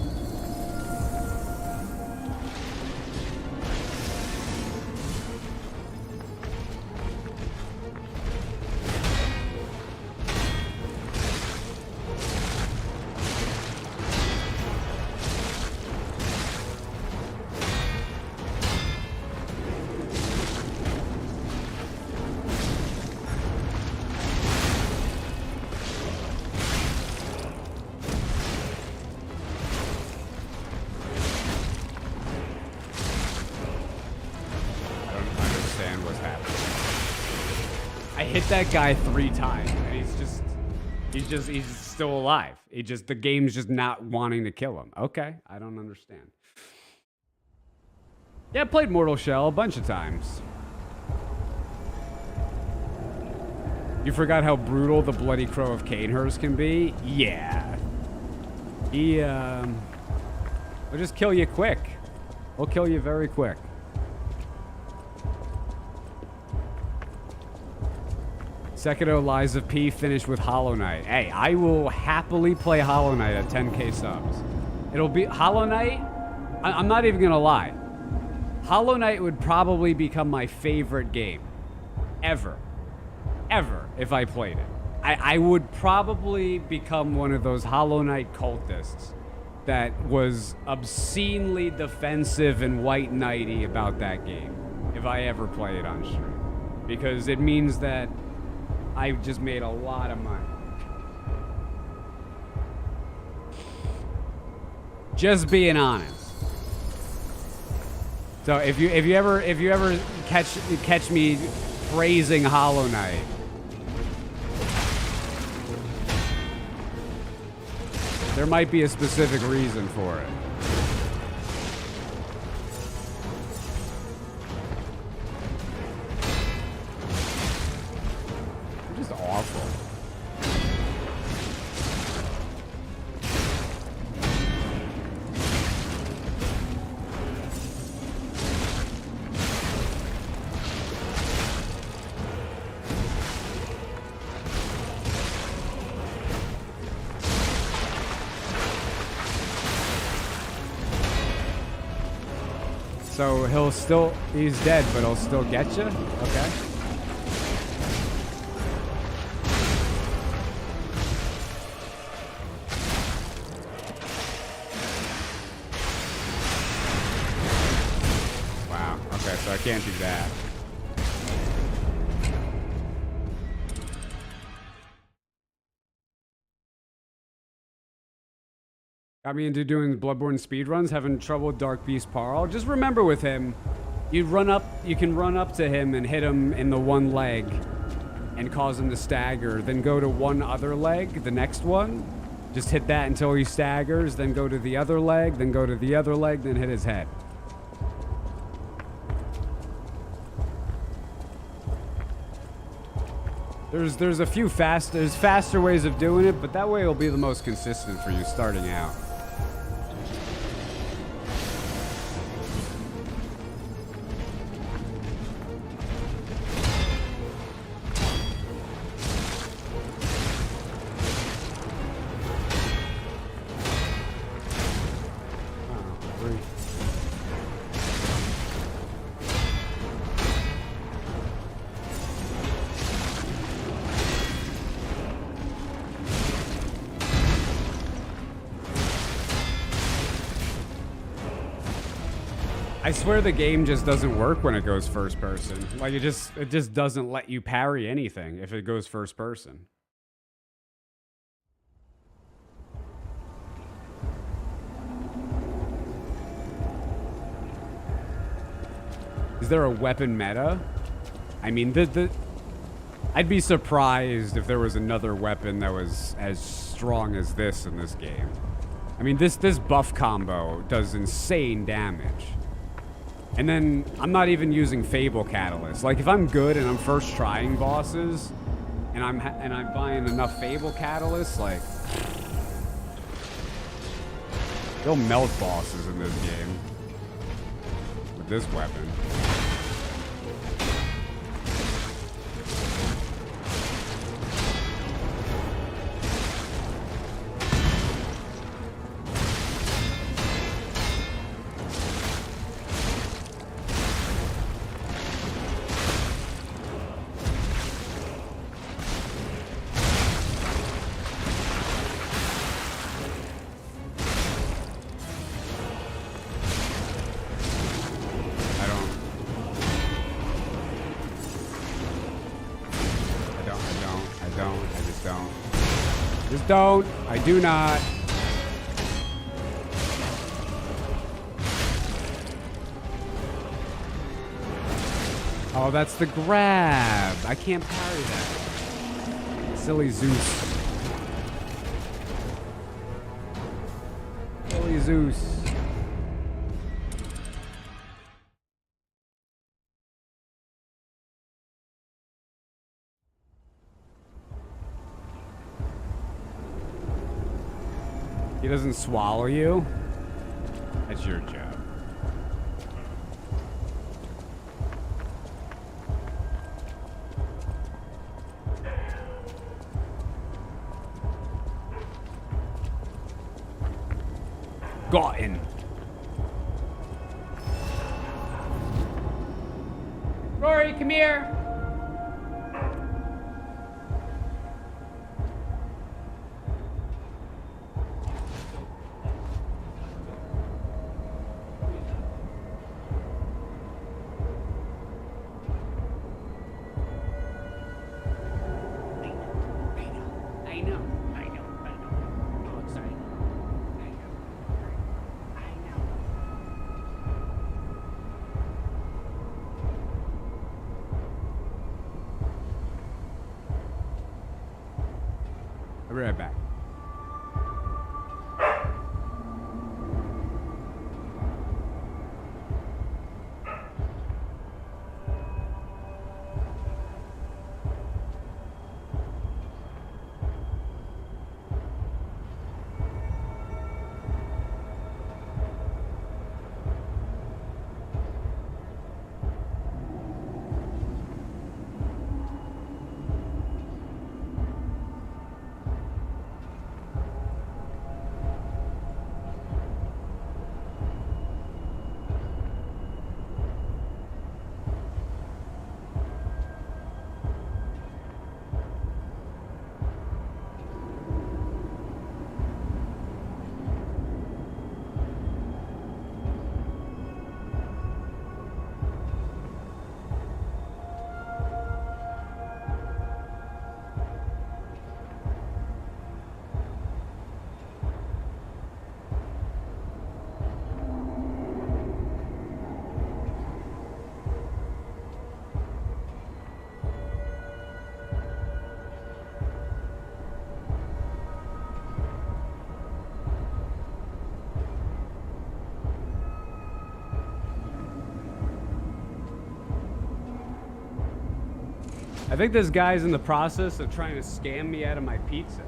That guy 3 times and he's still alive. The game's just not wanting to kill him. Okay, I don't understand. Yeah, I played Mortal Shell a bunch of times. You forgot how brutal the Bloody Crow of Canehurst can be? Yeah. He'll just kill you quick. He'll kill you very quick. Sekiro Lies of P finished with Hollow Knight. Hey, I will happily play Hollow Knight at 10k subs. It'll be Hollow Knight I'm not even gonna lie. Hollow Knight would probably become my favorite game. Ever, if I played it. I would probably become one of those Hollow Knight cultists that was obscenely defensive and white knighty about that game if I ever play it on stream. Because it means that I just made a lot of money. Just being honest. So if you ever catch me praising Hollow Knight, there might be a specific reason for it. Just awful. So he's dead, but he'll still get you? Okay. Wow, okay, so I can't do that. Got me into doing Bloodborne speedruns, having trouble with Dark Beast Parl. Just remember with him, you can run up to him and hit him in the one leg and cause him to stagger, then go to one other leg, the next one. Just hit that until he staggers, then go to the other leg, then go to the other leg, then hit his head. There's a few faster ways of doing it, but that way it'll be the most consistent for you starting out. I swear the game just doesn't work when it goes first person. Like it just doesn't let you parry anything if it goes first person. Is there a weapon meta? I mean, I'd be surprised if there was another weapon that was as strong as this in this game. I mean, this buff combo does insane damage. And then I'm not even using Fable Catalyst. Like if I'm good and I'm first trying bosses, and I'm buying enough Fable Catalysts, like they'll melt bosses in this game with this weapon. Don't. I do not. Oh, that's the grab. I can't parry that. Silly Zeus. Silly Zeus. He doesn't swallow you? That's your job. Gotten. Rory, come here. I know. Oh, sorry. I know. I'll be right back. I think this guy's in the process of trying to scam me out of my pizza.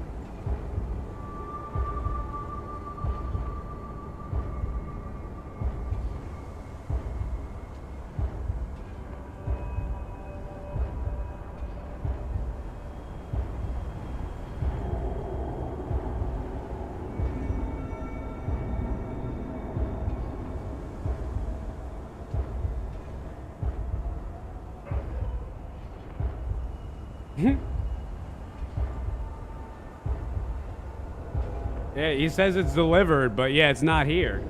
Yeah, he says it's delivered, but yeah, it's not here.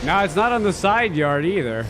No, it's not on the side yard either.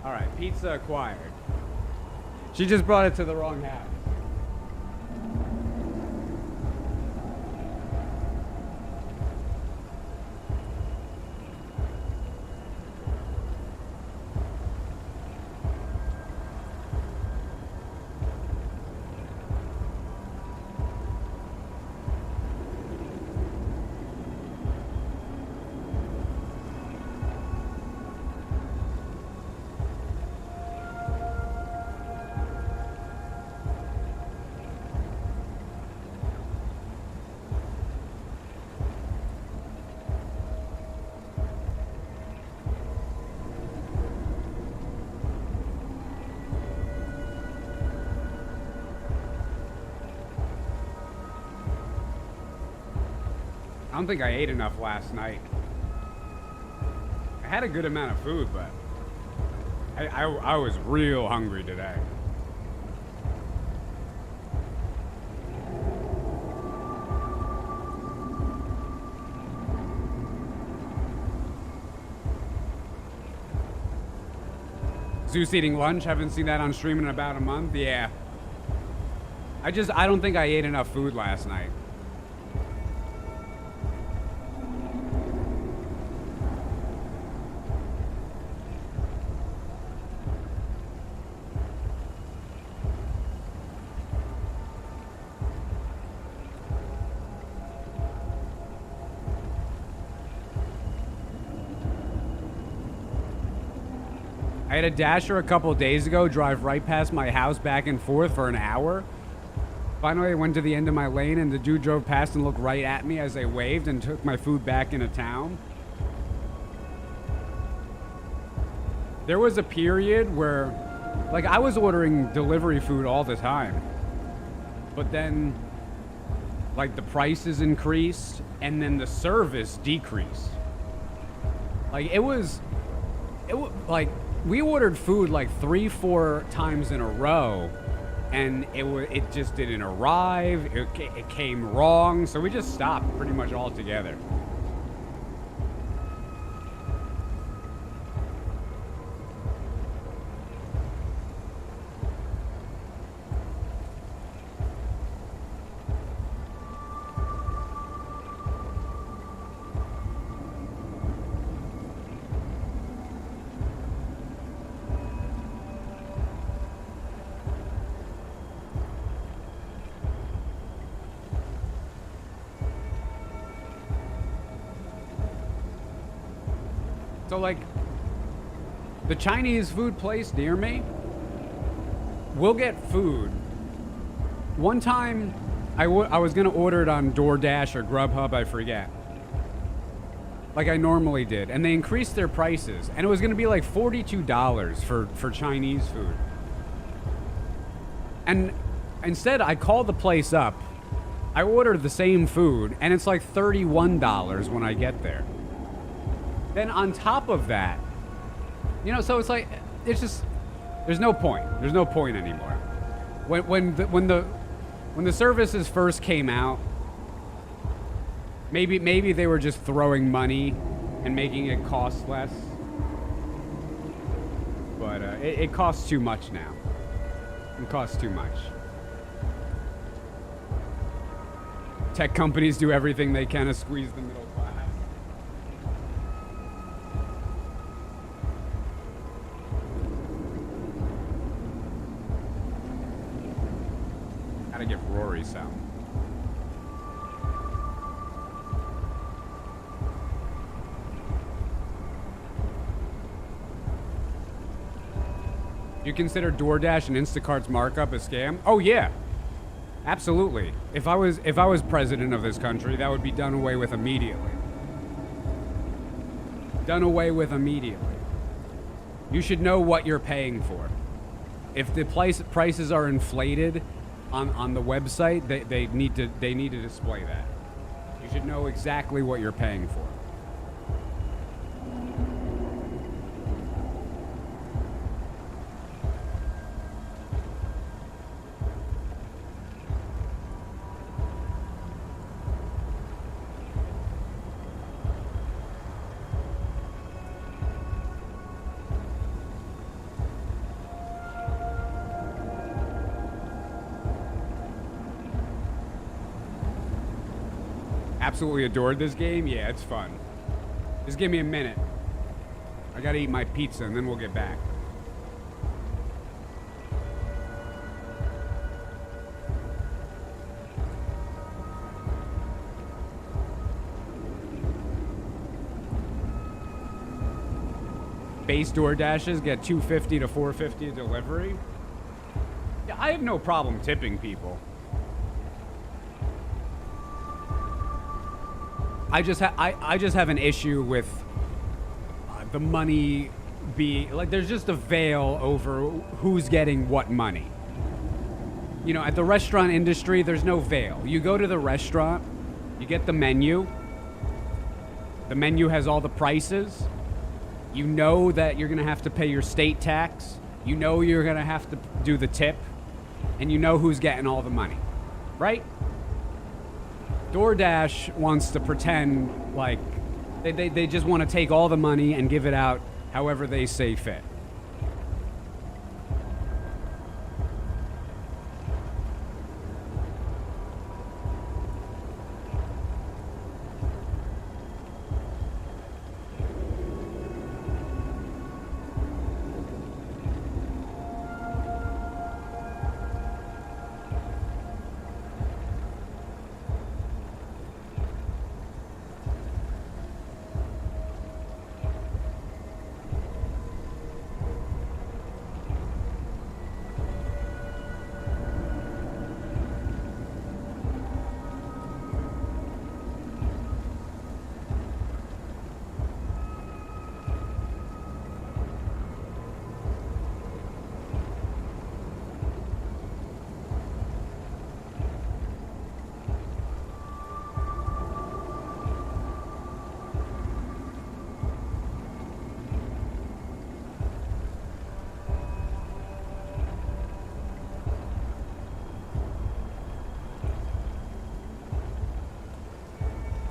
All right, pizza acquired. She just brought it to the wrong house. I don't think I ate enough last night. I had a good amount of food, but I was real hungry today. Zeus eating lunch, haven't seen that on stream in about a month. Yeah. I don't think I ate enough food last night. I had a Dasher a couple days ago drive right past my house back and forth for an hour. Finally, I went to the end of my lane and the dude drove past and looked right at me as I waved and took my food back into town. There was a period where, like, I was ordering delivery food all the time. But then, like, the prices increased and then the service decreased. Like, like, we ordered food like 3-4 times in a row, and it just didn't arrive. It came wrong, so we just stopped pretty much altogether. So, like, the Chinese food place near me will get food. One time, I was going to order it on DoorDash or Grubhub, I forget. Like I normally did. And they increased their prices. And it was going to be like $42 for Chinese food. And instead, I called the place up. I ordered the same food, and it's like $31 when I get there. Then on top of that, you know, so it's like, it's just, there's no point. There's no point anymore. When the services first came out, maybe they were just throwing money and making it cost less. But it costs too much now. It costs too much. Tech companies do everything they can to squeeze the middle class. Gotta give Rory some. You consider DoorDash and Instacart's markup a scam? Oh yeah, absolutely. If I was president of this country, that would be done away with immediately. Done away with immediately. You should know what you're paying for. If the prices are inflated on the website, they need to display that. You should know exactly what you're paying for. Absolutely adored this game. Yeah, it's fun. Just give me a minute. I gotta eat my pizza and then we'll get back. Base DoorDashes get $2.50 to $4.50 a delivery. Yeah, I have no problem tipping people. I just have an issue with the money be like there's just a veil over who's getting what money. You know, at the restaurant industry, there's no veil. You go to the restaurant, you get the menu. The menu has all the prices. You know that you're going to have to pay your state tax. You know you're going to have to do the tip. And you know who's getting all the money. Right? DoorDash wants to pretend like they just want to take all the money and give it out however they see fit.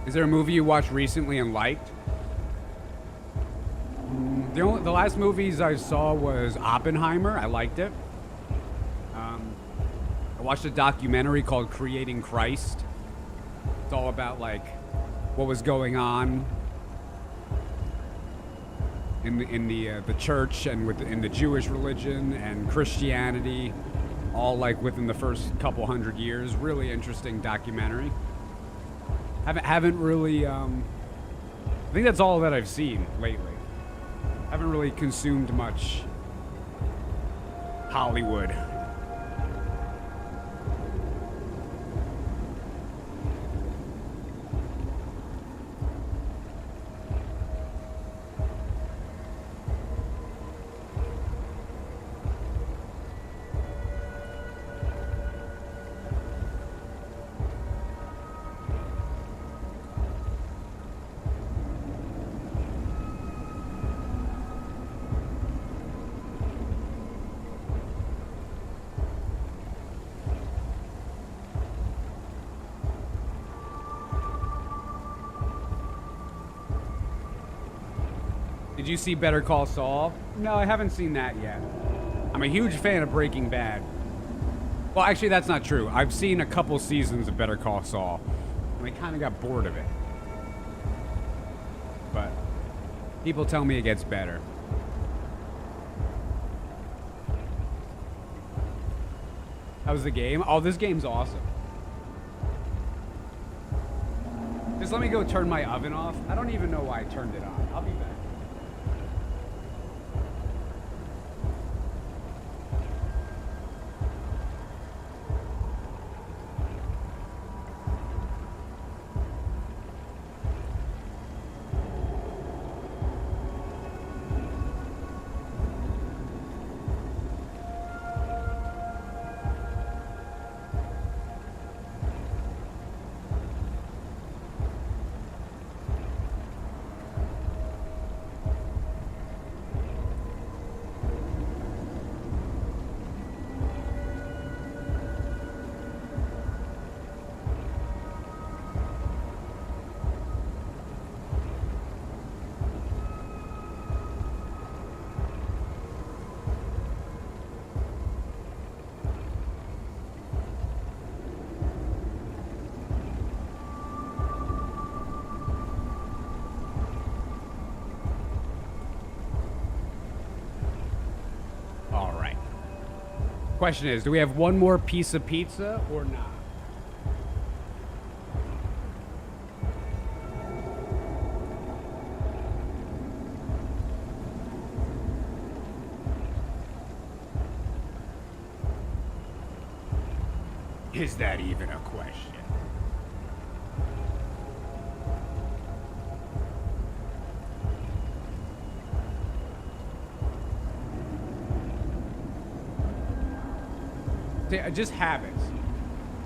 Is there a movie you watched recently and liked? The last movies I saw was Oppenheimer. I liked it. I watched a documentary called Creating Christ. It's all about like what was going on in the church and in the Jewish religion and Christianity, all like within the first couple hundred years. Really interesting documentary. Haven't really. I think that's all that I've seen lately. Haven't really consumed much Hollywood. Did you see Better Call Saul? No, I haven't seen that yet. I'm a huge fan of Breaking Bad. Well, actually, that's not true. I've seen a couple seasons of Better Call Saul, and I kind of got bored of it. But people tell me it gets better. How's the game? Oh, this game's awesome. Just let me go turn my oven off. I don't even know why I turned it on. I'll be back. Question is, do we have one more piece of pizza or not? Is that even a question? Just habits.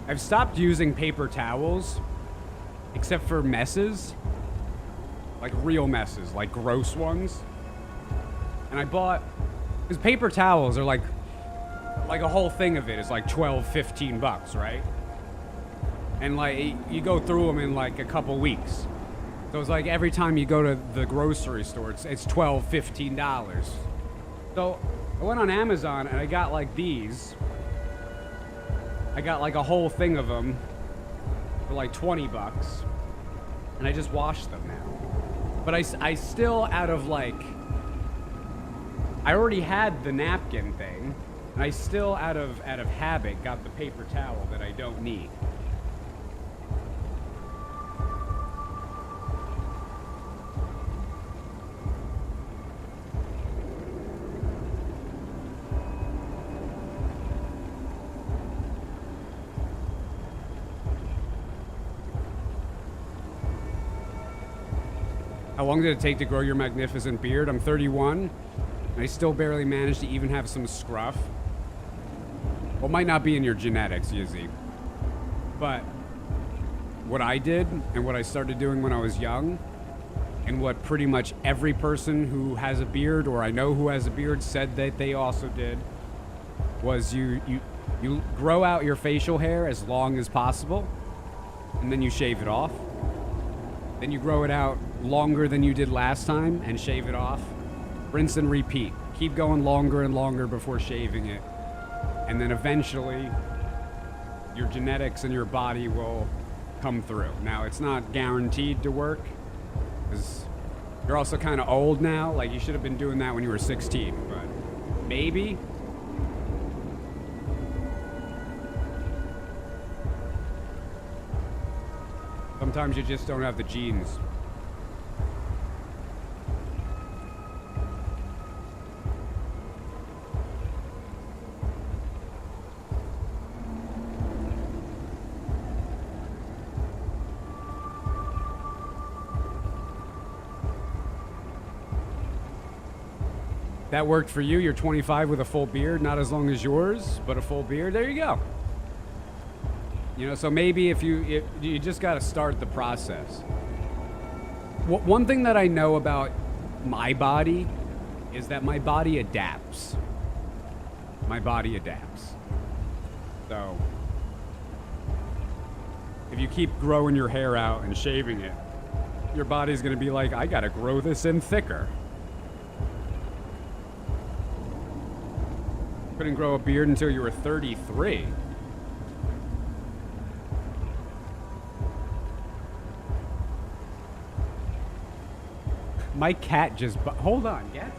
I've stopped using paper towels, except for messes. Like real messes, like gross ones. And I bought, because paper towels are like a whole thing of it is like 12, 15 bucks, right? And like, you go through them in like a couple weeks. So it's like every time you go to the grocery store, it's $12, $15. So I went on Amazon and I got like these. I got like a whole thing of them for like 20 bucks. And I just washed them now. But I still, out of like, I already had the napkin thing. And I still, out of habit, got the paper towel that I don't need. How long did it take to grow your magnificent beard? I'm 31, and I still barely managed to even have some scruff. Well, it might not be in your genetics, Yizzy. But what I did, and what I started doing when I was young, and what pretty much every person who has a beard, or I know who has a beard, said that they also did, was you grow out your facial hair as long as possible, and then you shave it off. Then you grow it out longer than you did last time and shave it off. Rinse and repeat. Keep going longer and longer before shaving it. And then eventually, your genetics and your body will come through. Now, it's not guaranteed to work, because you're also kind of old now. Like, you should have been doing that when you were 16, but maybe. Sometimes you just don't have the genes. That worked for you. You're 25 with a full beard, not as long as yours, but a full beard. There you go. You know, so maybe if you just got to start the process. One thing that I know about my body is that my body adapts. My body adapts. So if you keep growing your hair out and shaving it, your body's going to be like, I got to grow this in thicker. Couldn't grow a beard until you were 33. My cat just... Hold on, yeah?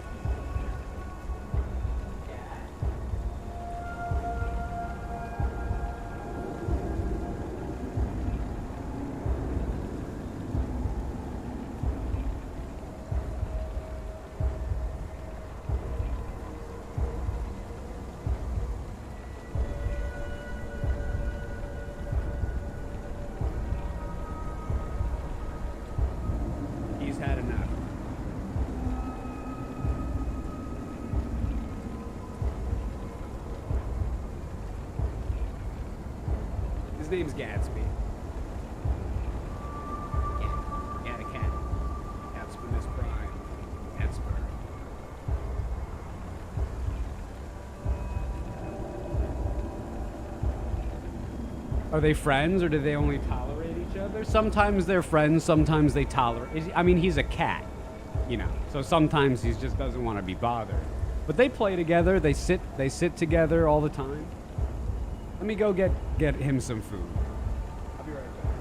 He's had enough. His name's Gatsby. Yeah, the cat. Gatsby is prime. Gatsby. Are they friends, or do they only tolerate each other? Sometimes they're friends, sometimes they tolerate. I mean, he's a cat, you know, so sometimes he just doesn't want to be bothered. But they play together, they sit together all the time. Let me go get him some food. I'll be right back.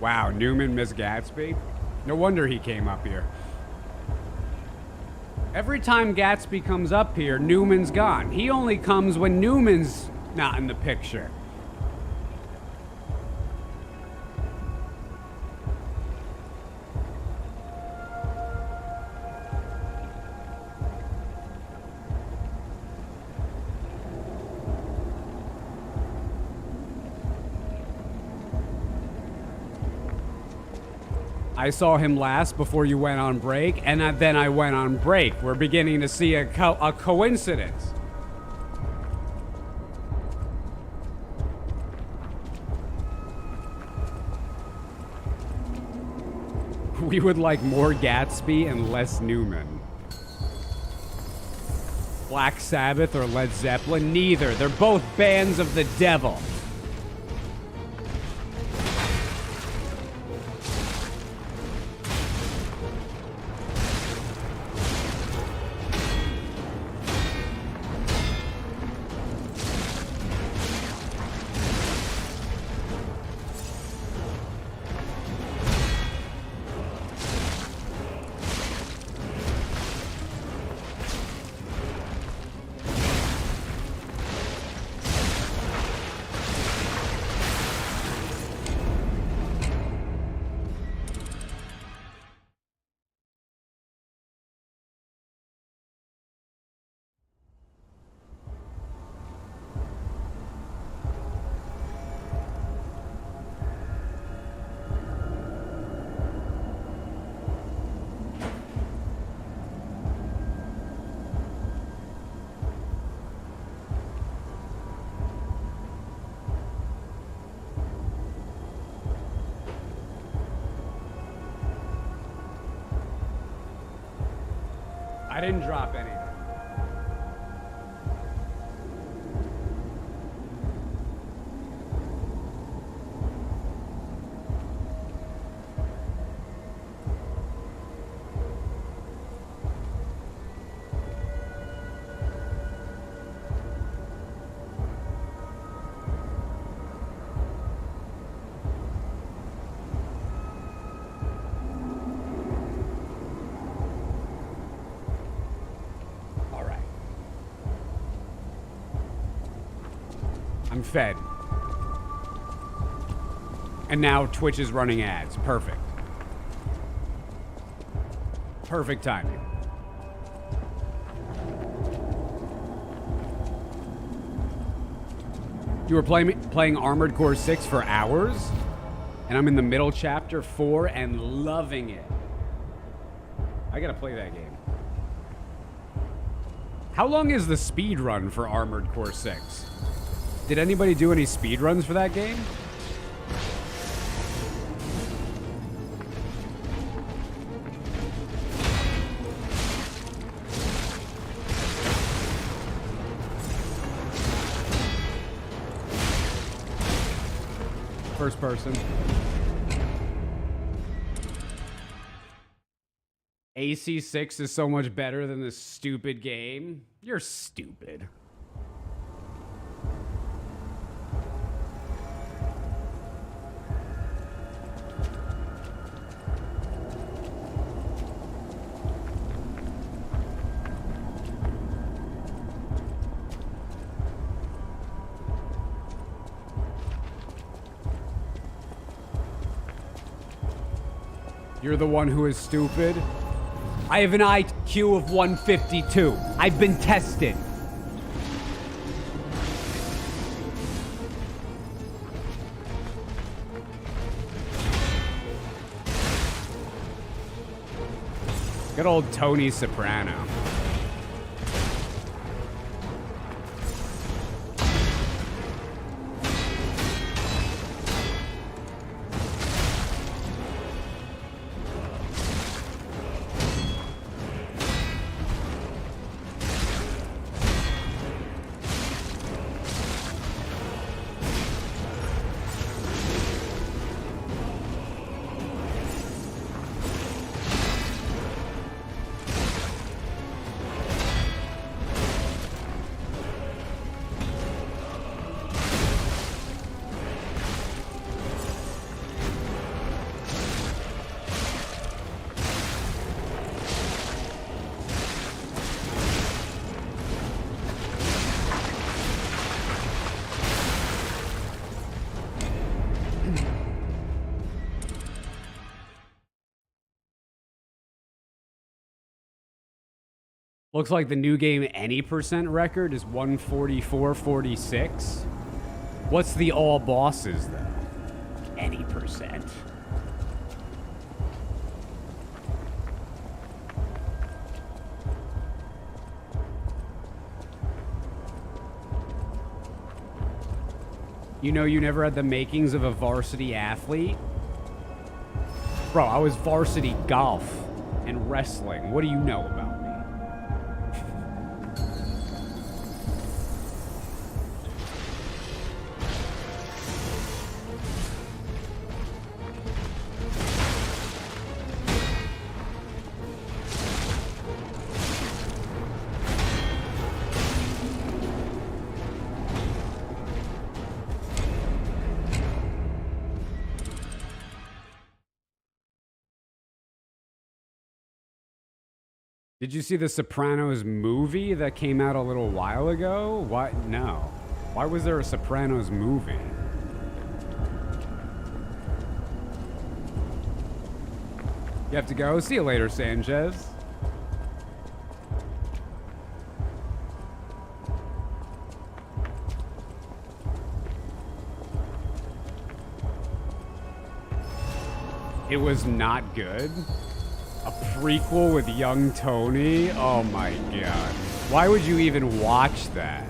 Wow, Newman missed Gatsby? No wonder he came up here. Every time Gatsby comes up here, Newman's gone. He only comes when Newman's not in the picture. I saw him last before you went on break, and then I went on break. We're beginning to see a coincidence. We would like more Gatsby and less Newman. Black Sabbath or Led Zeppelin? Neither. They're both bands of the devil. I didn't drop anything. I'm fed. And now Twitch is running ads. Perfect. Perfect timing. You were playing Armored Core 6 for hours? And I'm in the middle chapter 4 and loving it. I gotta play that game. How long is the speed run for Armored Core 6? Did anybody do any speed runs for that game? First person. AC6 is so much better than this stupid game. You're stupid. You're the one who is stupid. I have an IQ of 152. I've been tested. Good old Tony Soprano. Looks like the new game any percent record is 144.46. What's the all bosses though? Any percent. You know you never had the makings of a varsity athlete? Bro, I was varsity golf and wrestling. What do you know about me? Did you see the Sopranos movie that came out a little while ago? Why? No. Why was there a Sopranos movie? You have to go. See you later, Sanchez. It was not good. A prequel with young Tony? Oh my god. Why would you even watch that?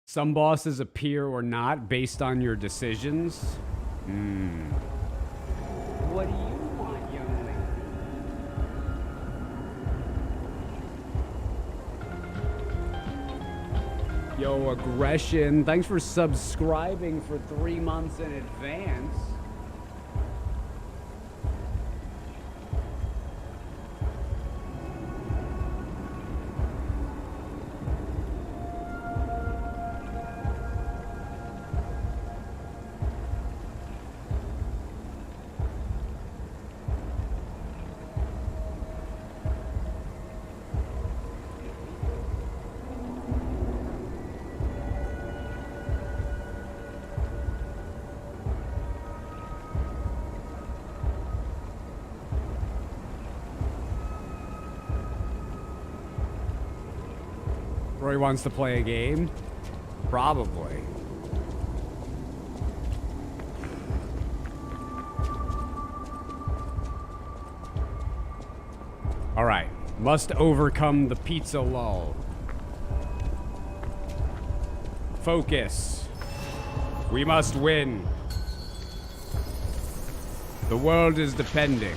Some bosses appear or not based on your decisions. What do you want, young lady? Yo, Aggression, thanks for subscribing for 3 months in advance. Roy wants to play a game? Probably. All right. Must overcome the pizza lull. Focus. We must win. The world is depending.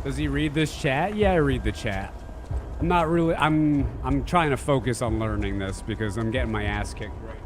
Does he read this chat? Yeah, I read the chat. I'm not really, I'm trying to focus on learning this because I'm getting my ass kicked right now.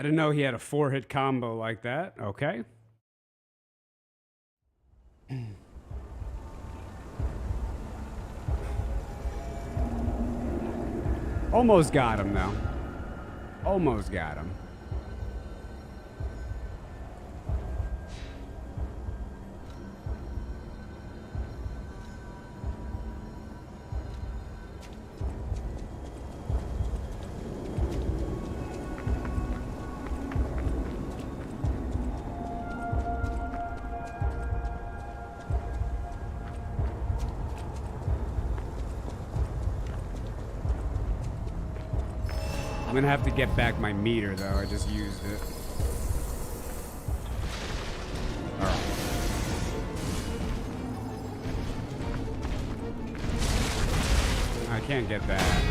didn't know he had a 4-hit combo like that. Okay. Almost got him, though. Almost got him. I'm gonna have to get back my meter, though. I just used it. All right. I can't get that.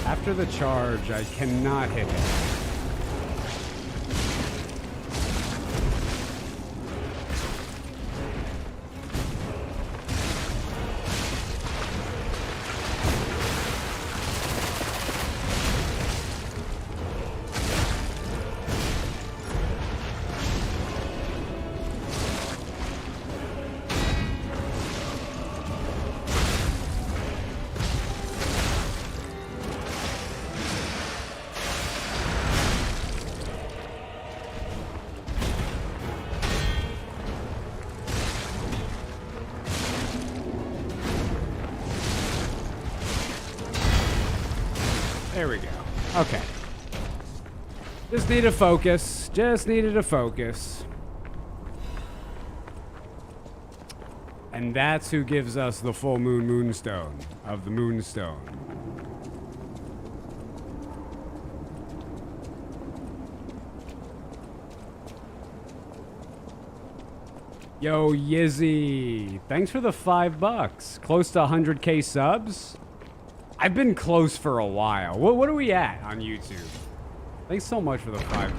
After the charge, I cannot hit it. There we go. Okay. Just need to focus. Just needed to focus. And that's who gives us the full moon moonstone of the moonstone. Yo, Yizzy. Thanks for the $5. Close to 100K subs. I've been close for a while. What are we at on YouTube? Thanks so much for the $5.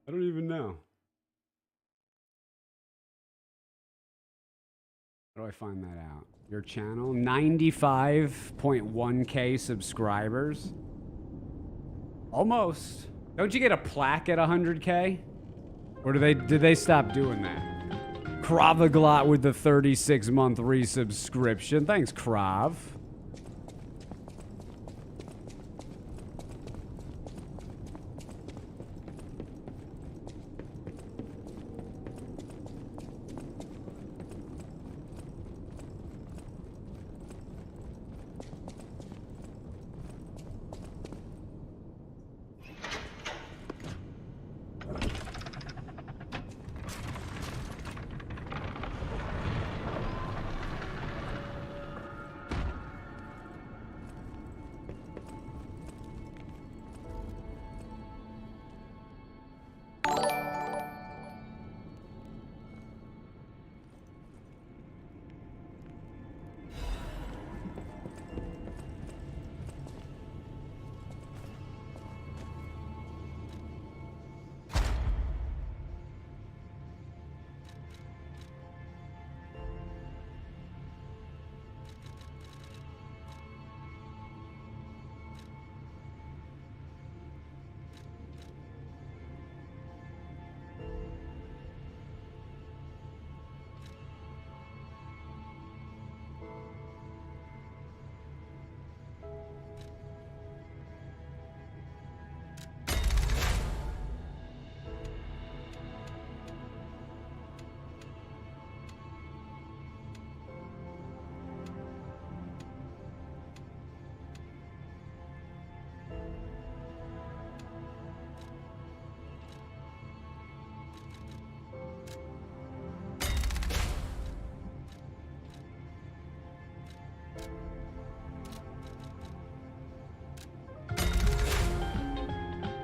I don't even know. How do I find that out? Your channel? 95.1K subscribers. Almost. Don't you get a plaque at 100K? Or did they stop doing that? Kravaglot with the 36-month resubscription. Thanks, Krav.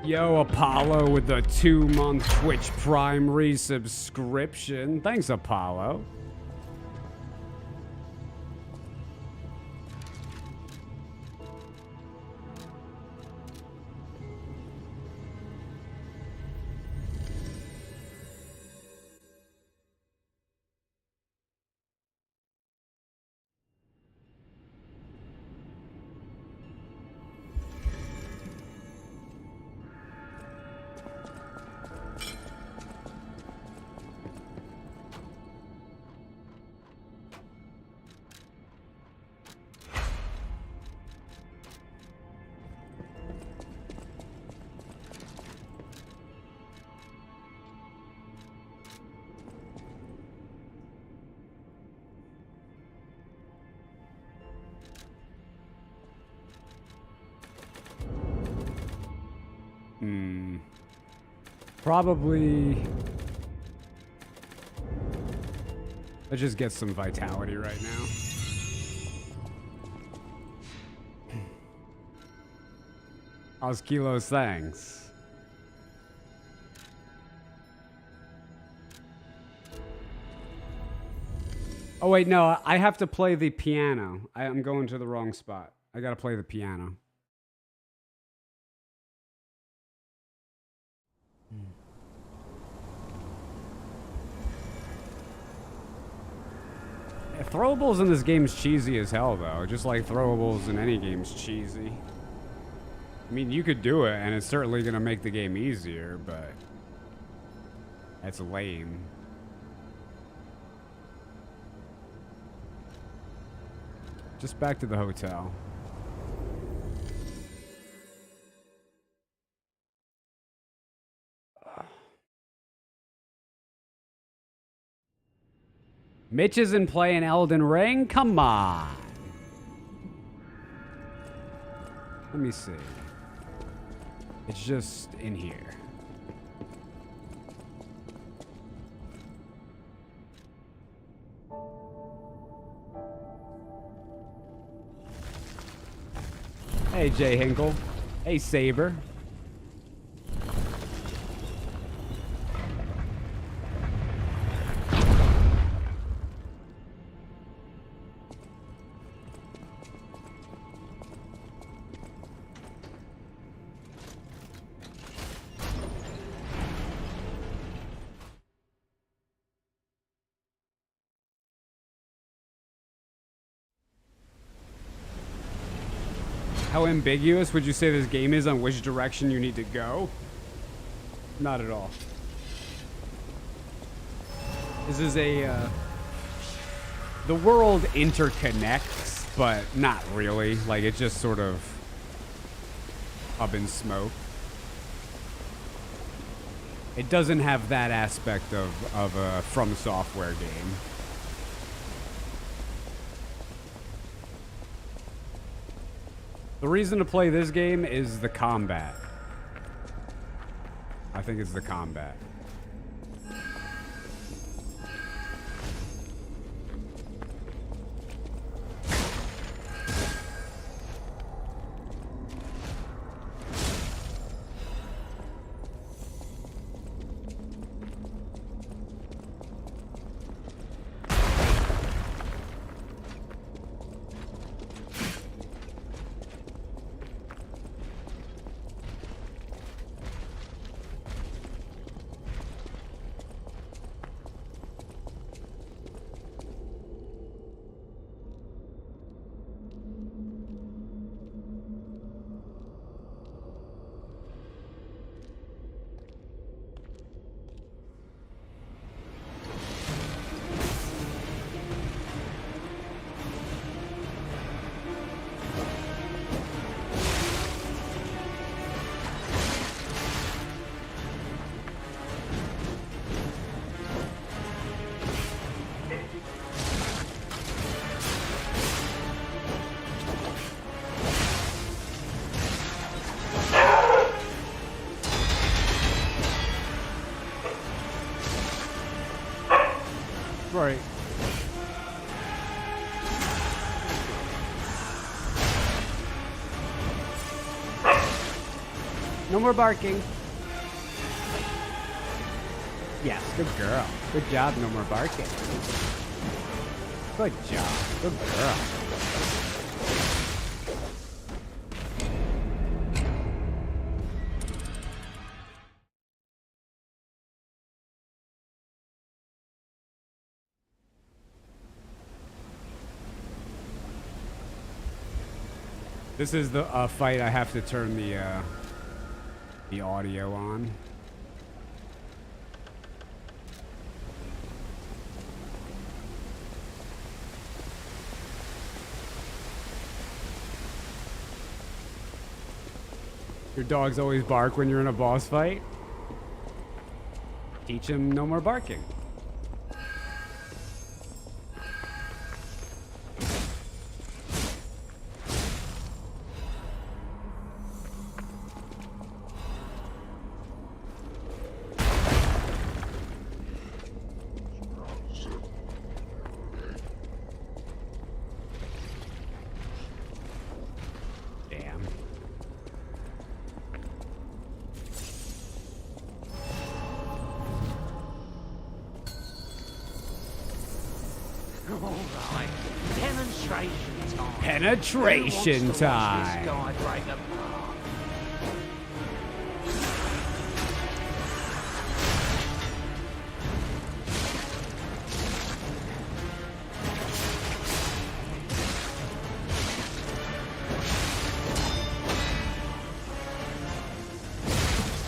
Yo, Apollo with the 2-month Twitch Prime resubscription. Thanks, Apollo. Probably... Let's just get some vitality right now. How's Kilo's thanks? Oh wait, no, I have to play the piano. I'm going to the wrong spot. I gotta play the piano. Throwables in this game's cheesy as hell, though. Just like throwables in any game's cheesy. I mean, you could do it, and it's certainly gonna make the game easier, but that's lame. Just back to the hotel. Mitch isn't playing Elden Ring? Come on. Let me see. It's just in here. Hey, Jay Hinkle. Hey, Saber. How ambiguous would you say this game is on which direction you need to go? Not at all. This is a... the world interconnects, but not really. Like, it's just sort of up in smoke. It doesn't have that aspect of a From Software game. The reason to play this game is the combat. I think it's the combat. Right. No more barking. Yes, good girl. Good job, no more barking. Good job. Good girl. This is the fight I have to turn the audio on. Your dogs always bark when you're in a boss fight? Teach him no more barking. All right. Demonstration time. Penetration Who wants to watch time. this guy break apart?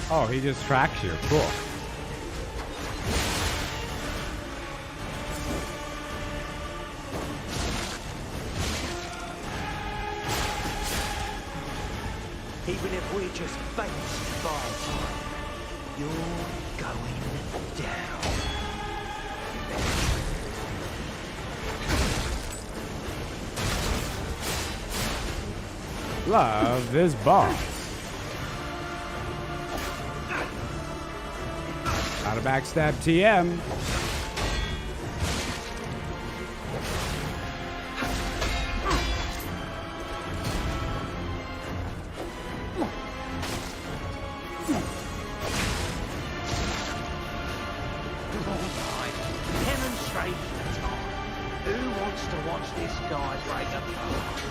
Oh, he just tracks you. Cool. Even if we're just faced by time, you're going down. Love this boss. How to backstab TM. Demonstration time. Who wants to watch this guy break apart?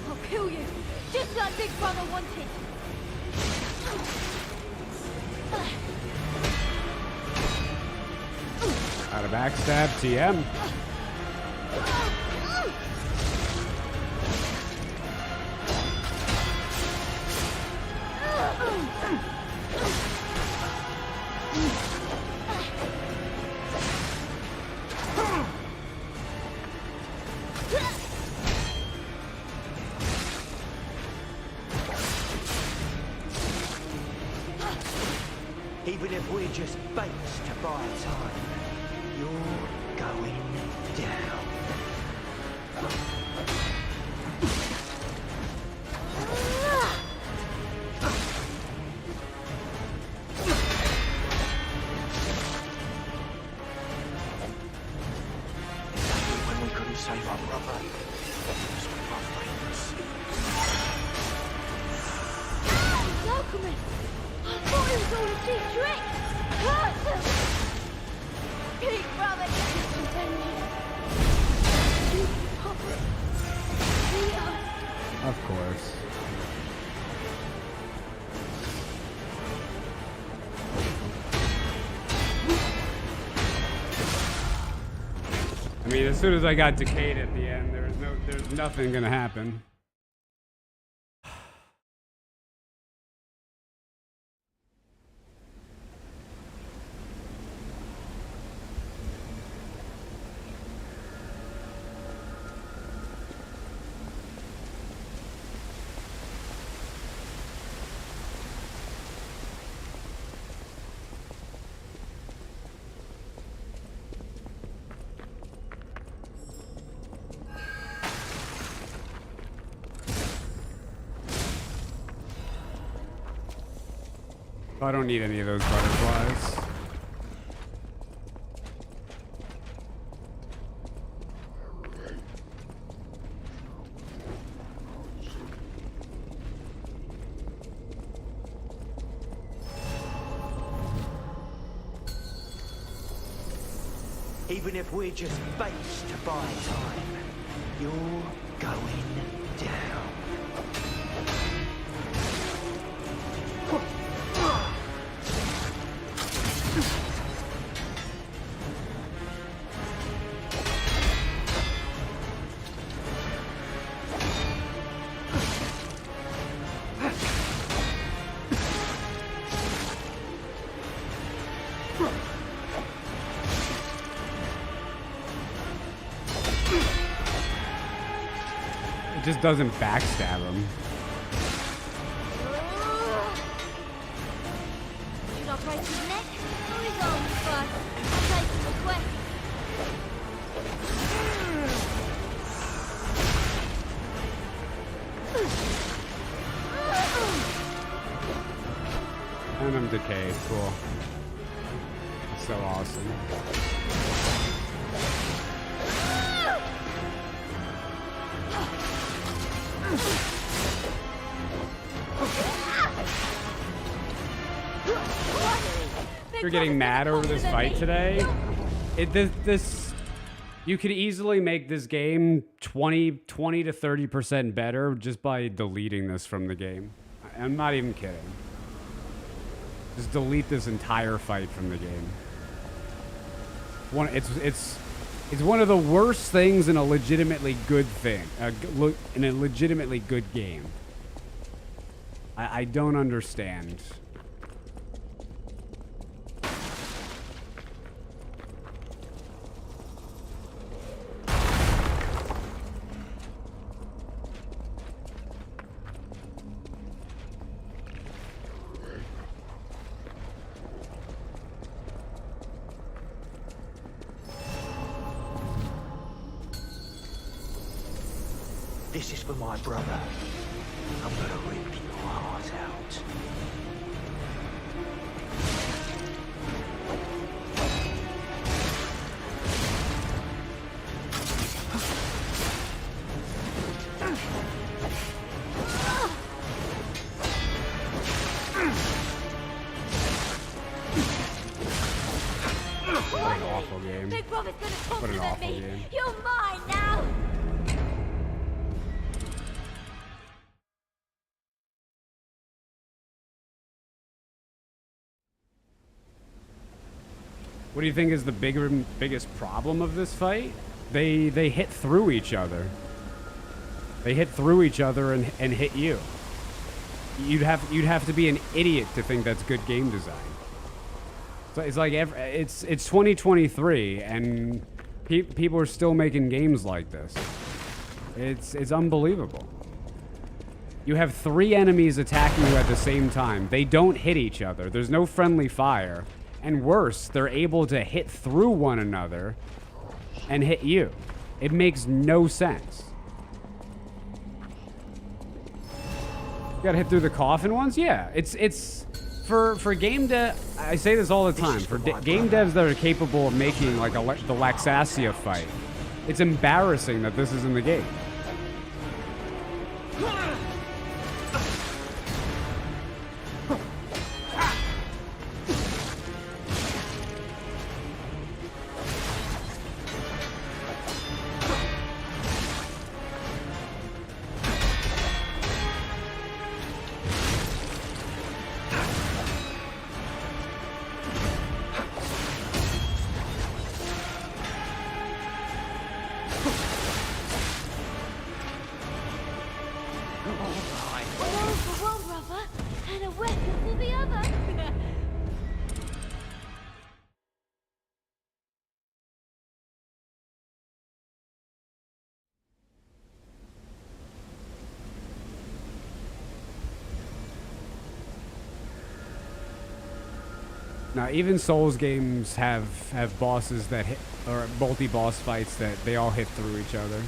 I'll kill you, just like Big Brother wanted. How to backstab TM. Even if we're just fakes to buy time, you're going down. When we couldn't save our brother, it was with our friends. Alchemist! I thought it was all a cheap trick! Curse him! Big Brother gets his revenge! You puppet! Peter! Of course. I mean, as soon as I got decayed at the end, there's nothing gonna happen. I don't need any of those butterflies. Even if we're just fakes to buy time, you're going down. just doesn't backstab him. Should I break his neck or his arm first? I'll take his request. And I'm decayed. Cool. So awesome. You're getting mad over this fight today? You could easily make this game 20 to 30% better just by deleting this from the game. I'm not even kidding. Just delete this entire fight from the game. It's one of the worst things in a legitimately good thing. In a legitimately good game. I don't understand. This is for my brother. I'm gonna rip your heart out. What an awful game. Big Brother's gonna What an compliment awful me. game. You're mine now. What do you think is the biggest problem of this fight? They hit through each other. They hit through each other and hit you. You'd have to be an idiot to think that's good game design. So it's like it's 2023 and people are still making games like this. It's unbelievable. You have 3 enemies attacking you at the same time. They don't hit each other. There's no friendly fire. And worse, they're able to hit through one another and hit you. It makes no sense. You gotta hit through the coffin ones? Yeah, it's for game dev. I say this all the time. For game devs that are capable of making like the Laxasia fight, it's embarrassing that this is in the game. Now, even Souls games have bosses that hit, or multi-boss fights that they all hit through each other.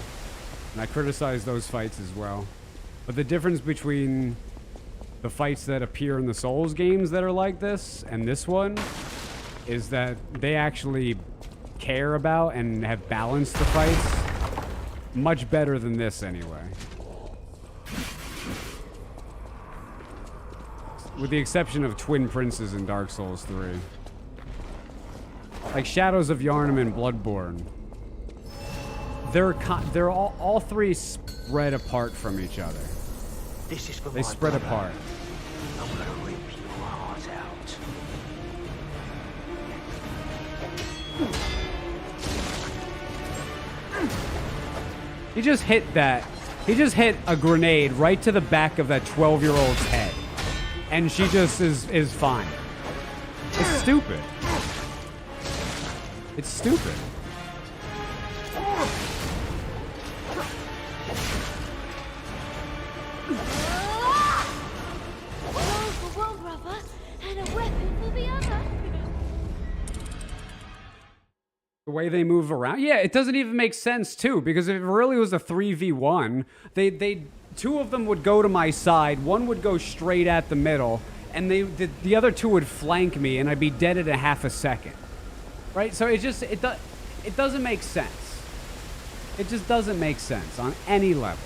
And I criticize those fights as well. But the difference between the fights that appear in the Souls games that are like this and this one is that they actually care about and have balanced the fights much better than this anyway. With the exception of Twin Princes in Dark Souls 3. Like Shadows of Yharnam and Bloodborne. They're all 3 spread apart from each other. This is for They my spread brother. apart. I'm gonna rip your heart out. He just hit that. He just hit a grenade right to the back of that 12-year-old's head. And she just is fine. It's stupid. It's stupid. The way they move around. Yeah, it doesn't even make sense too, because if it really was a 3v1, they two of them would go to my side, one would go straight at the middle, and the other two would flank me, and I'd be dead in a half a second. Right? So it doesn't make sense. It just doesn't make sense on any level.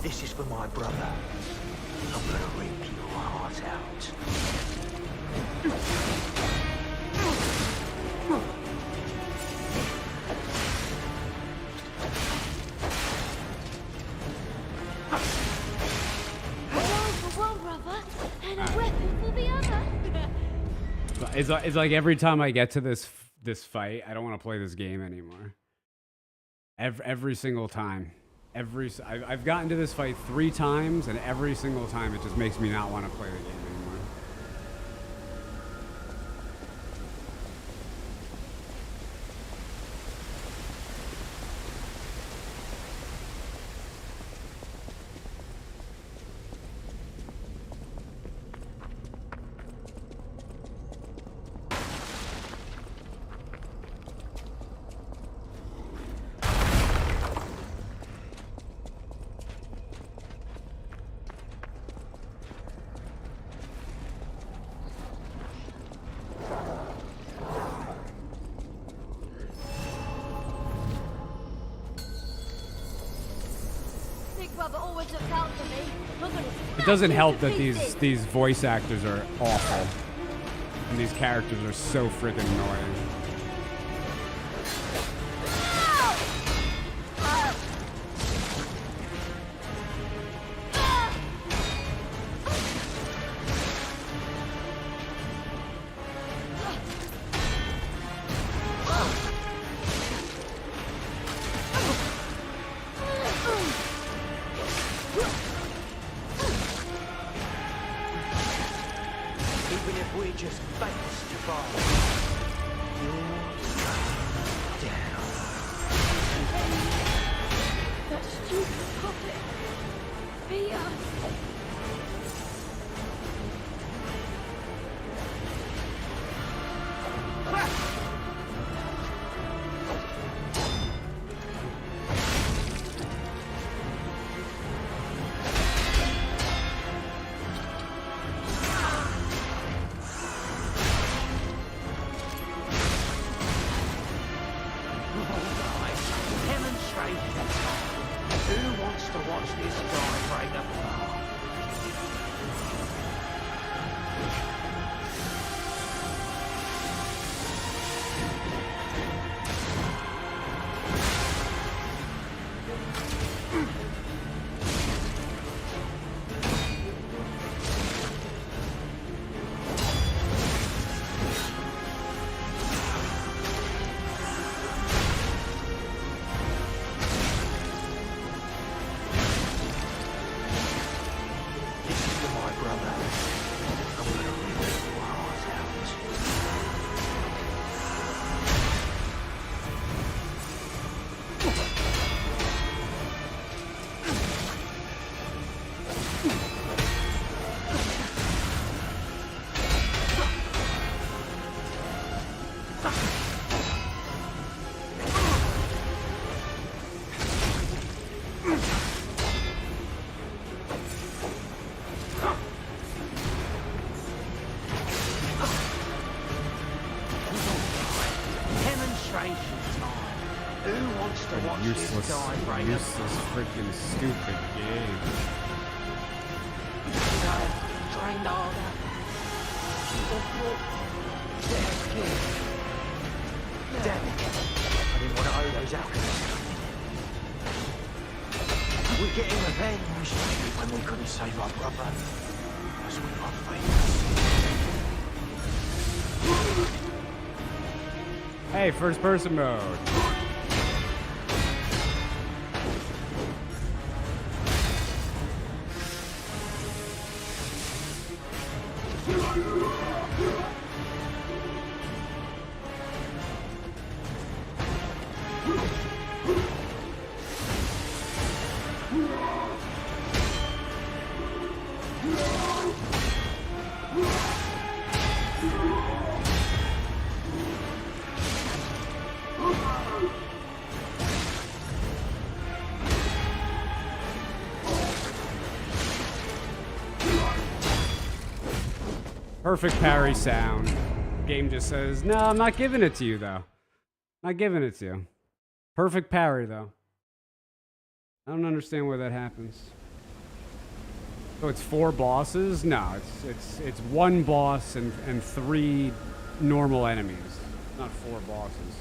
This is for my brother. I'm gonna rip your heart out. A arm for one brother and a weapon for the other. It's like every time I get to this fight, I don't want to play this game anymore. Every single time. I've gotten to this fight 3 times, and every single time it just makes me not want to play the game anymore. Big brother always looks out for me. I'm gonna It doesn't smash you help to that pieces. these voice actors are awful, and these characters are so freaking annoying. Even if we're just base to fight, you're down. That stupid puppet. Peter. Demonstration time. Who wants to watch this guy break apart? Who wants to watch Useless, this guy break useless, freaking stupid game. Train harder. Damn it. I didn't want to owe those alchemists. We're getting revenge when we couldn't save our brother. As we are famous. Hey, first person mode. Perfect parry sound. Game just says, no, I'm not giving it to you, though. Not giving it to you. Perfect parry, though. I don't understand why that happens. So it's 4 bosses? No, it's 1 boss and 3 normal enemies. Not 4 bosses.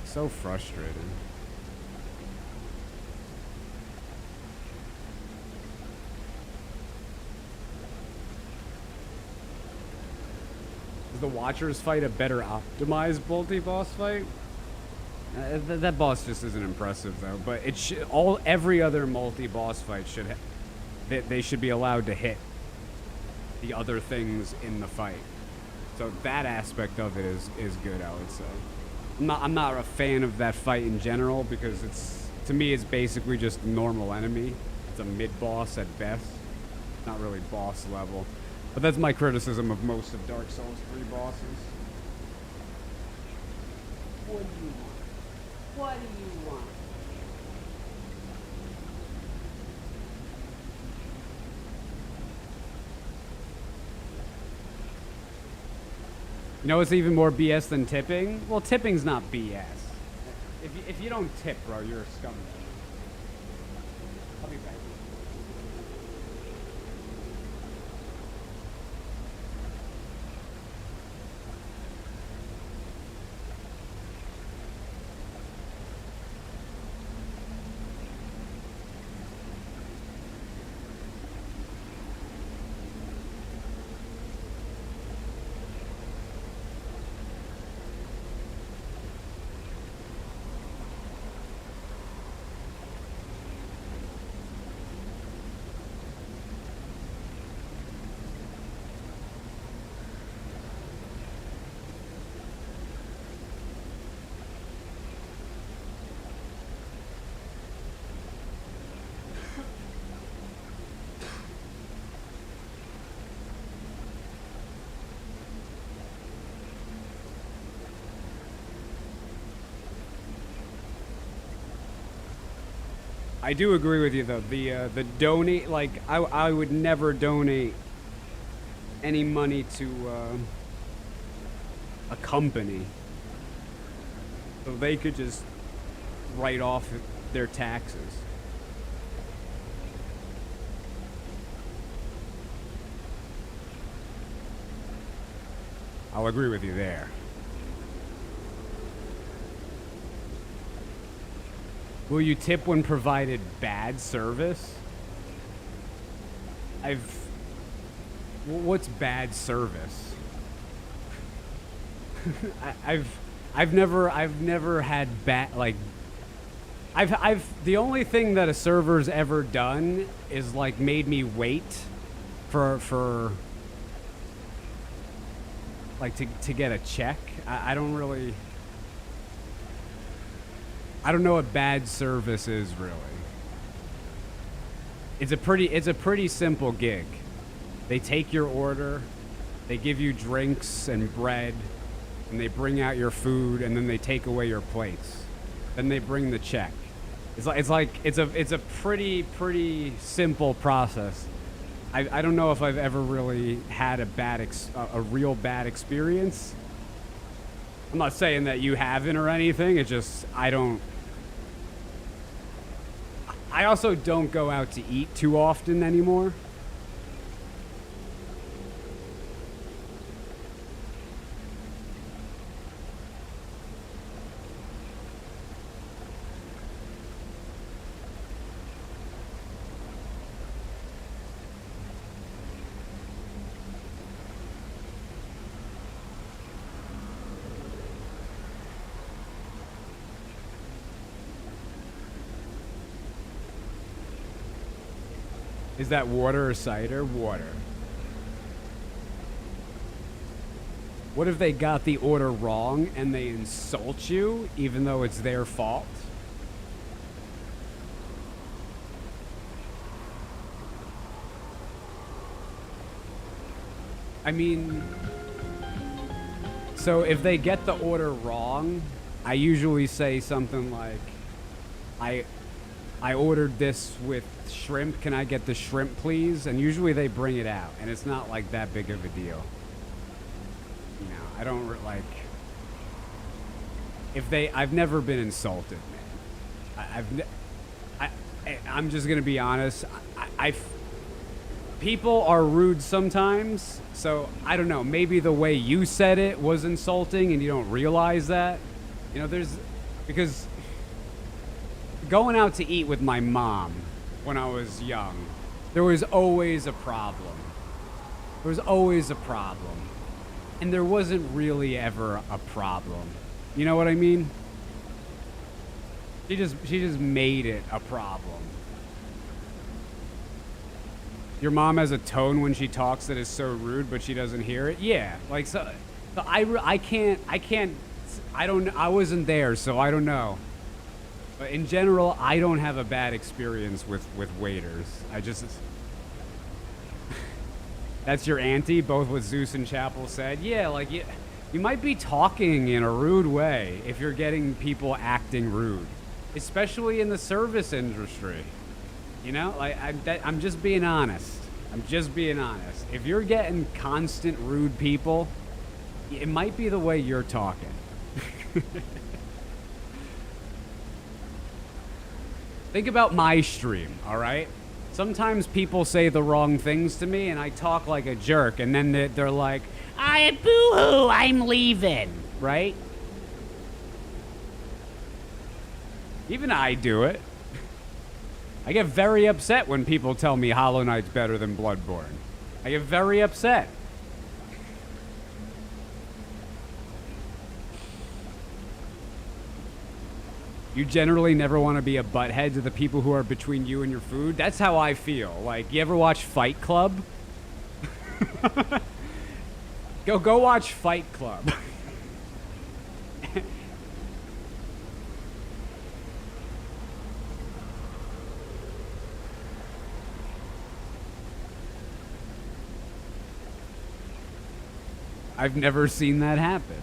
So frustrating. Is the Watchers fight a better optimized multi-boss fight? That boss just isn't impressive though. But it every other multi-boss fight should they should be allowed to hit the other things in the fight. So that aspect of it is good, I would say. I'm not a fan of that fight in general because to me it's basically just a normal enemy. It's a mid-boss at best. Not really boss level. But that's my criticism of most of Dark Souls 3 bosses. What do you want? What do you want? You know what's even more BS than tipping? Well, tipping's not BS. If you don't tip, bro, you're a scumbag. I'll be back. I do agree with you though. The donate, like I would never donate any money to a company, so they could just write off their taxes. I'll agree with you there. Will you tip when provided bad service? What's bad service? I've never had bad, like, the only thing that a server's ever done is like made me wait for like to get a check. I don't know what bad service is really. It's a pretty simple gig. They take your order, they give you drinks and bread, and they bring out your food, and then they take away your plates. Then they bring the check. It's a pretty simple process. I don't know if I've ever really had a real bad experience. I'm not saying that you haven't or anything. It's just, I also don't go out to eat too often anymore. Is that water or cider? Water. What if they got the order wrong and they insult you even though it's their fault? I mean, so if they get the order wrong, I usually say something like, I ordered this with shrimp. Can I get the shrimp, please? And usually they bring it out, and it's not like that big of a deal. You know, I don't like. I've never been insulted, man. I'm just gonna be honest. People are rude sometimes, so I don't know. Maybe the way you said it was insulting, and you don't realize that. You know, because going out to eat with my mom when I was young, there was always a problem. There was always a problem. And there wasn't really ever a problem. You know what I mean? She just made it a problem. Your mom has a tone when she talks that is so rude, but she doesn't hear it? Yeah. Like, so I wasn't there, so I don't know. But in general, I don't have a bad experience with waiters. That's your auntie, both what Zeus and Chapel said. Yeah, like, you might be talking in a rude way if you're getting people acting rude. Especially in the service industry. You know, like, I'm just being honest. I'm just being honest. If you're getting constant rude people, it might be the way you're talking. Think about my stream, all right? Sometimes people say the wrong things to me, and I talk like a jerk, and then they're like, boo-hoo, I'm leaving, right? Even I do it. I get very upset when people tell me Hollow Knight's better than Bloodborne. I get very upset. You generally never want to be a butthead to the people who are between you and your food. That's how I feel. Like, you ever watch Fight Club? Go watch Fight Club. I've never seen that happen.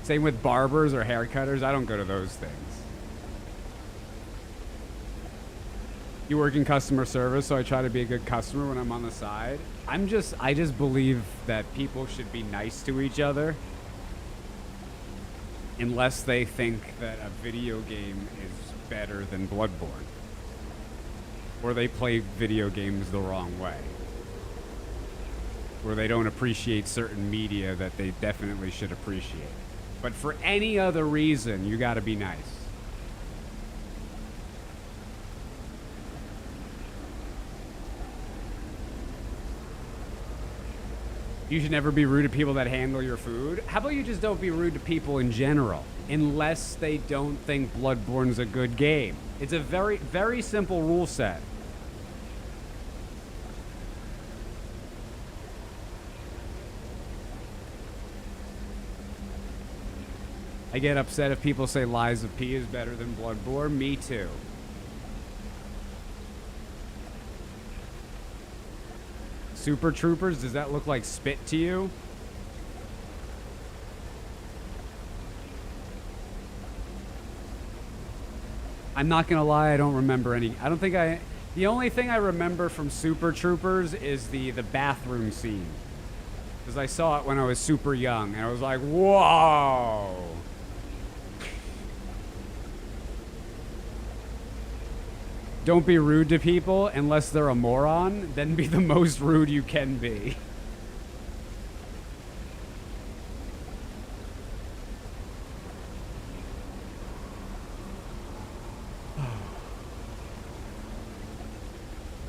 Same with barbers or haircutters. I don't go to those things. You work in customer service, so I try to be a good customer when I'm on the side. I just believe that people should be nice to each other unless they think that a video game is better than Bloodborne. Or they play video games the wrong way. Or they don't appreciate certain media that they definitely should appreciate. But for any other reason, you gotta be nice. You should never be rude to people that handle your food. How about you just don't be rude to people in general, unless they don't think Bloodborne's a good game. It's a very, very simple rule set. I get upset if people say Lies of P is better than Bloodborne. Me too. Super Troopers, does that look like spit to you? I'm not gonna lie, I don't remember any. The only thing I remember from Super Troopers is the bathroom scene. Because I saw it when I was super young, and I was like, whoa. Don't be rude to people unless they're a moron, then be the most rude you can be.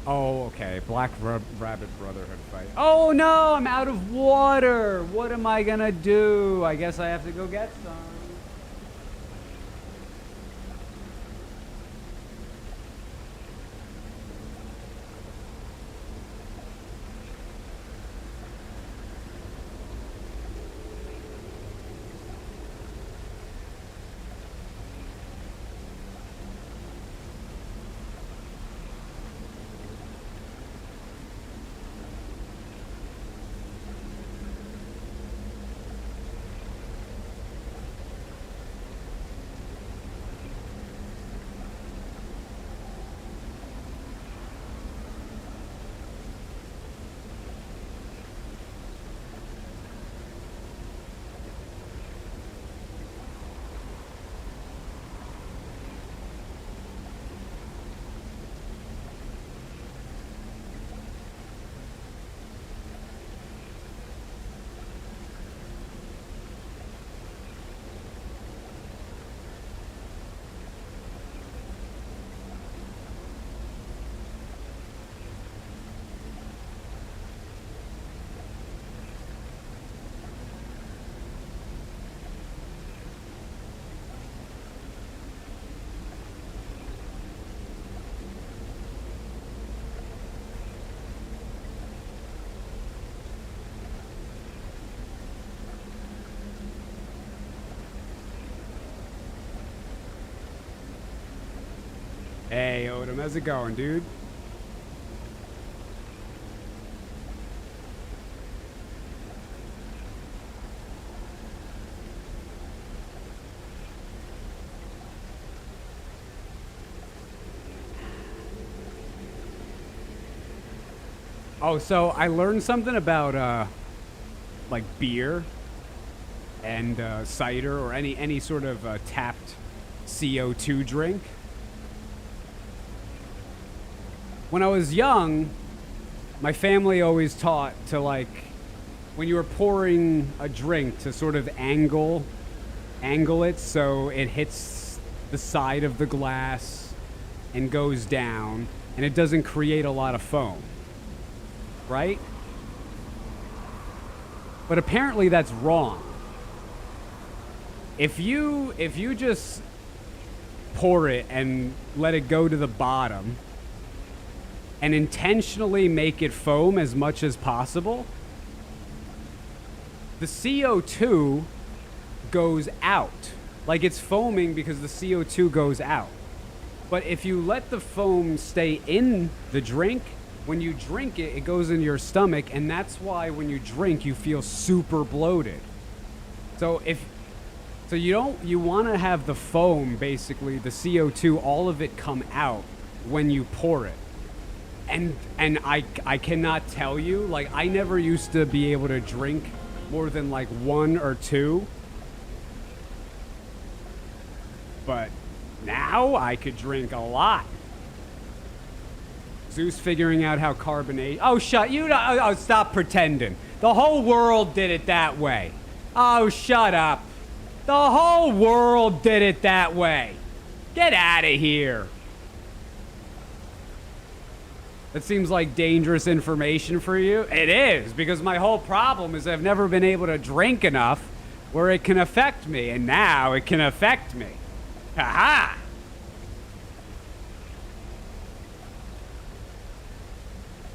Oh, okay. Black Rabbit Brotherhood fight. Oh no, I'm out of water. What am I gonna do? I guess I have to go get some. Hey, Odom, how's it going, dude? Oh, so I learned something about, like beer and cider or any sort of tapped CO2 drink. When I was young, my family always taught to, like, when you were pouring a drink, to sort of angle it so it hits the side of the glass and goes down, and it doesn't create a lot of foam, right? But apparently that's wrong. If you just pour it and let it go to the bottom and intentionally make it foam as much as possible, the CO2 goes out. Like, it's foaming because the CO2 goes out. But if you let the foam stay in the drink, when you drink it, it goes into your stomach, and that's why when you drink, you feel super bloated. So you want to have the foam, basically, the CO2, all of it come out when you pour it. And I cannot tell you, like, I never used to be able to drink more than like one or two. But now I could drink a lot. Zeus figuring out how carbonate. Oh, stop pretending. The whole world did it that way. Oh, shut up. The whole world did it that way. Get out of here. That seems like dangerous information for you. It is, because my whole problem is I've never been able to drink enough where it can affect me, and now it can affect me. Ha-ha!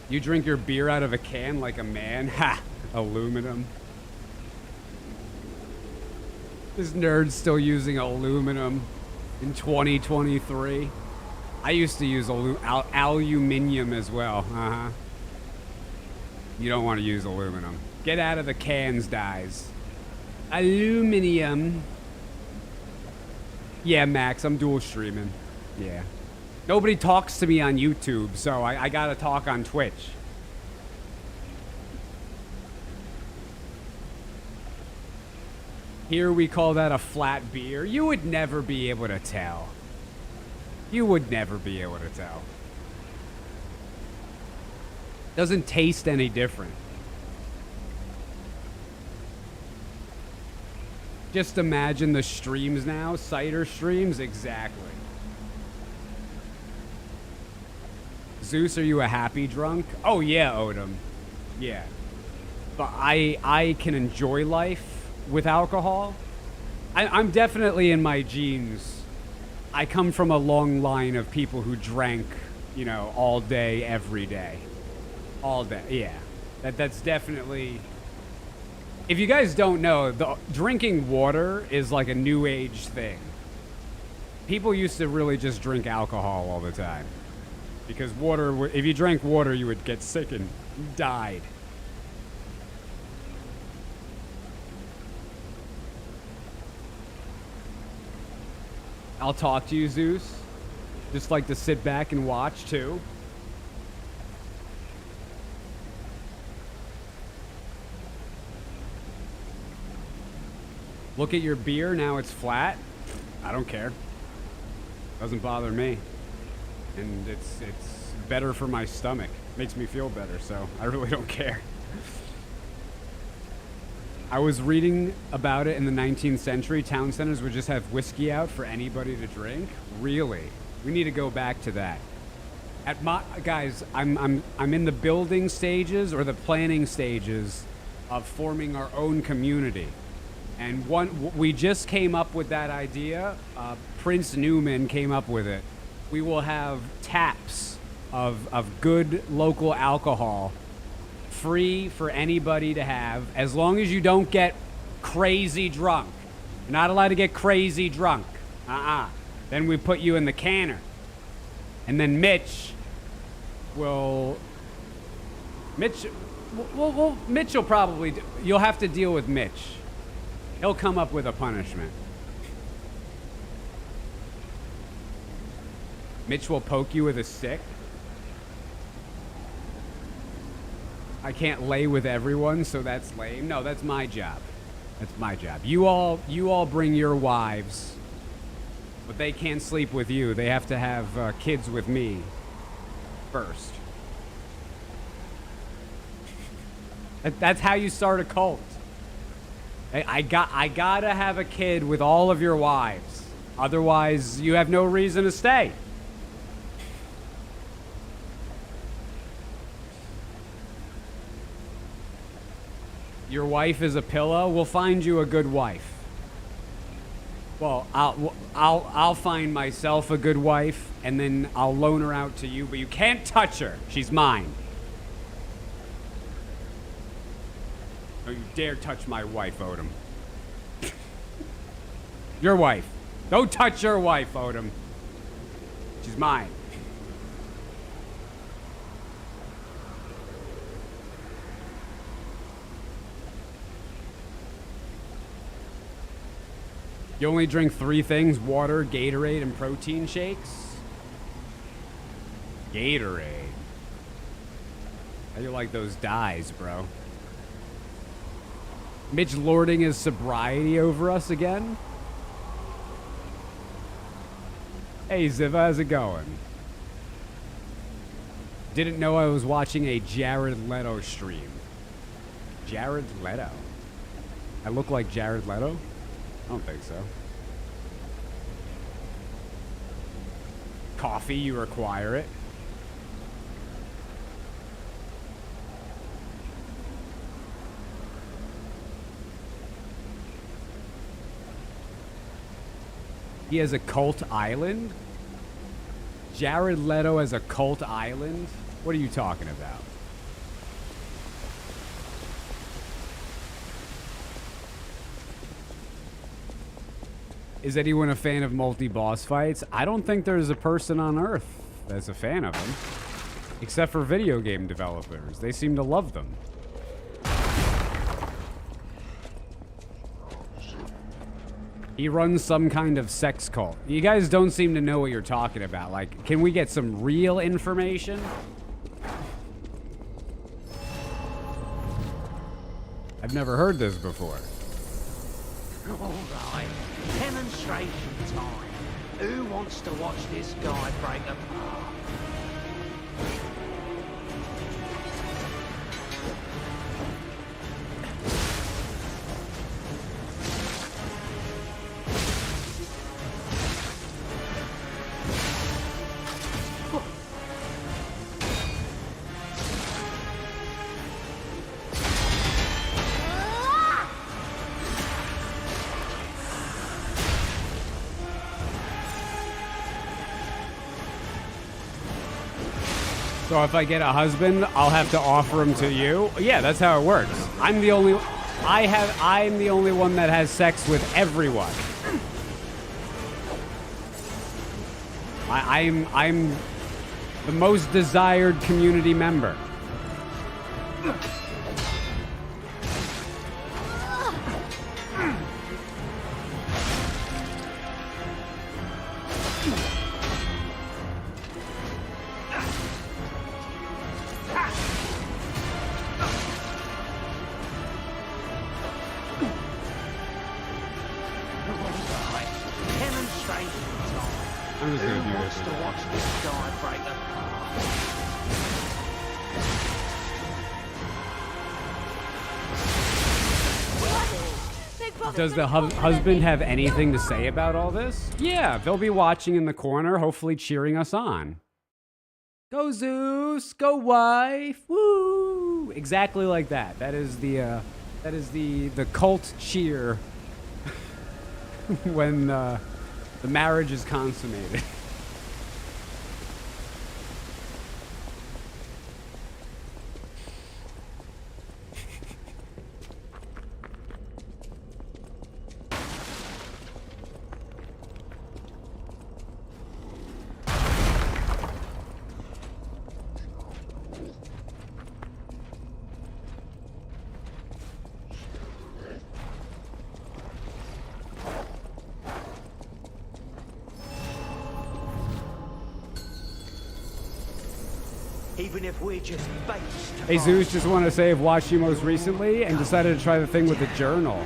You drink your beer out of a can like a man? Ha! Aluminum. This nerd's still using aluminum in 2023. I used to use aluminium as well. Uh-huh. You don't want to use aluminum. Get out of the cans, guys. Aluminium. Yeah, Max, I'm dual streaming. Yeah. Nobody talks to me on YouTube, so I gotta talk on Twitch. Here we call that a flat beer. You would never be able to tell. You would never be able to tell. Doesn't taste any different. Just imagine the streams now, cider streams, exactly. Zeus, are you a happy drunk? Oh yeah, Odom. Yeah. But I can enjoy life with alcohol. I'm definitely in my genes. I come from a long line of people who drank, you know, all day, every day. All day, yeah. That's definitely... If you guys don't know, drinking water is like a new age thing. People used to really just drink alcohol all the time. Because water, if you drank water, you would get sick and died. I'll talk to you, Zeus. Just like to sit back and watch, too. Look at your beer, now it's flat. I don't care. Doesn't bother me. And it's better for my stomach. Makes me feel better, so I really don't care. I was reading about it in the 19th century. Town centers would just have whiskey out for anybody to drink. Really? We need to go back to that. Guys, I'm in the building stages or the planning stages of forming our own community. And we just came up with that idea. Prince Newman came up with it. We will have taps of good local alcohol, free for anybody to have, as long as you don't get crazy drunk. You're not allowed to get crazy drunk. Then we put you in the canner. And then Mitch will probably... You'll have to deal with Mitch. He'll come up with a punishment. Mitch will poke you with a stick. I can't lay with everyone, so that's lame. No, that's my job. That's my job. You all bring your wives, but they can't sleep with you. They have to have kids with me first. That's how you start a cult. I gotta have a kid with all of your wives. Otherwise, you have no reason to stay. Your wife is a pillow? We'll find you a good wife. Well, I'll find myself a good wife, and then I'll loan her out to you, but you can't touch her. She's mine. Don't you dare touch my wife, Odom. Your wife. Don't touch your wife, Odom. She's mine. You only drink 3 things: water, Gatorade, and protein shakes? Gatorade. How do you like those dyes, bro? Mitch lording his sobriety over us again? Hey, Ziva, how's it going? Didn't know I was watching a Jared Leto stream. Jared Leto? I look like Jared Leto? I don't think so. Coffee, you require it. He has a cult island? Jared Leto has a cult island? What are you talking about? Is anyone a fan of multi-boss fights? I don't think there's a person on Earth that's a fan of them. Except for video game developers. They seem to love them. He runs some kind of sex cult. You guys don't seem to know what you're talking about. Like, can we get some real information? I've never heard this before. All right, demonstration time. Who wants to watch this guy break apart? So if I get a husband, I'll have to offer him to you? Yeah, that's how it works. I'm the only one that has sex with everyone. I'm the most desired community member. I'm just gonna do this. To watch this guy break apart. Does the husband have anything to say about all this? Yeah, they'll be watching in the corner, hopefully cheering us on. Go Zeus, go wife, woo! Exactly like that. That is the cult cheer when the marriage is consummated. Even if we're just baits to Hey Zeus, just want to say I've watched you most recently and decided to try the thing with the journal.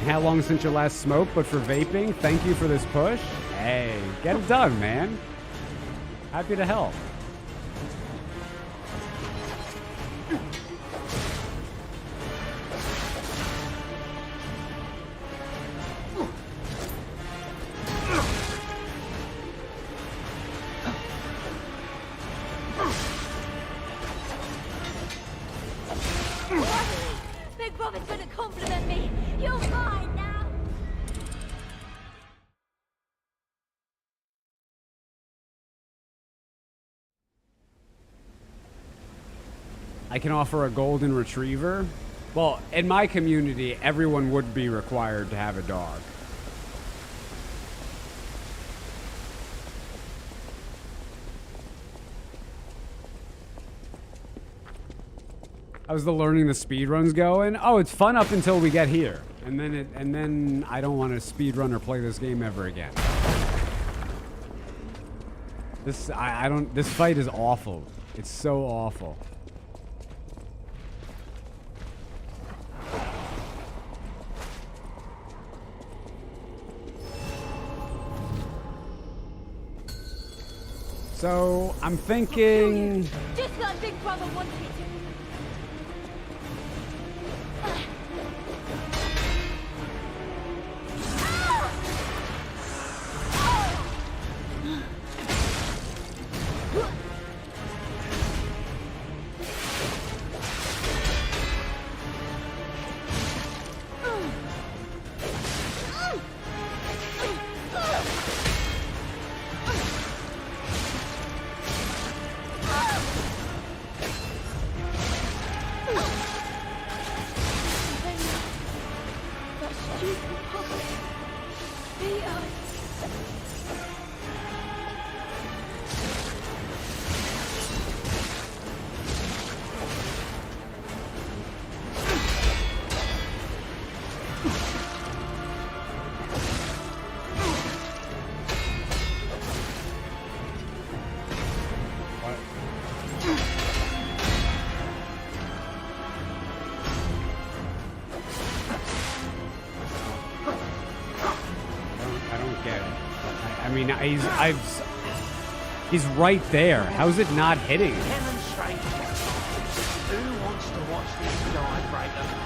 How long since your last smoke, but for vaping? Thank you for this push. Hey, get it done, man. Happy to help. Big Brother's gonna compliment me. You're mine now. I can offer a golden retriever. Well, in my community, everyone would be required to have a dog. How's the learning the speedruns going? Oh, it's fun up until we get here. And then I don't want to speedrun or play this game ever again. This fight is awful. It's so awful. So, I'm thinking... Just like Big Brother wanted to. mean, he's right there. How's it not hitting? Demonstrate. Who wants to watch this guy break apart?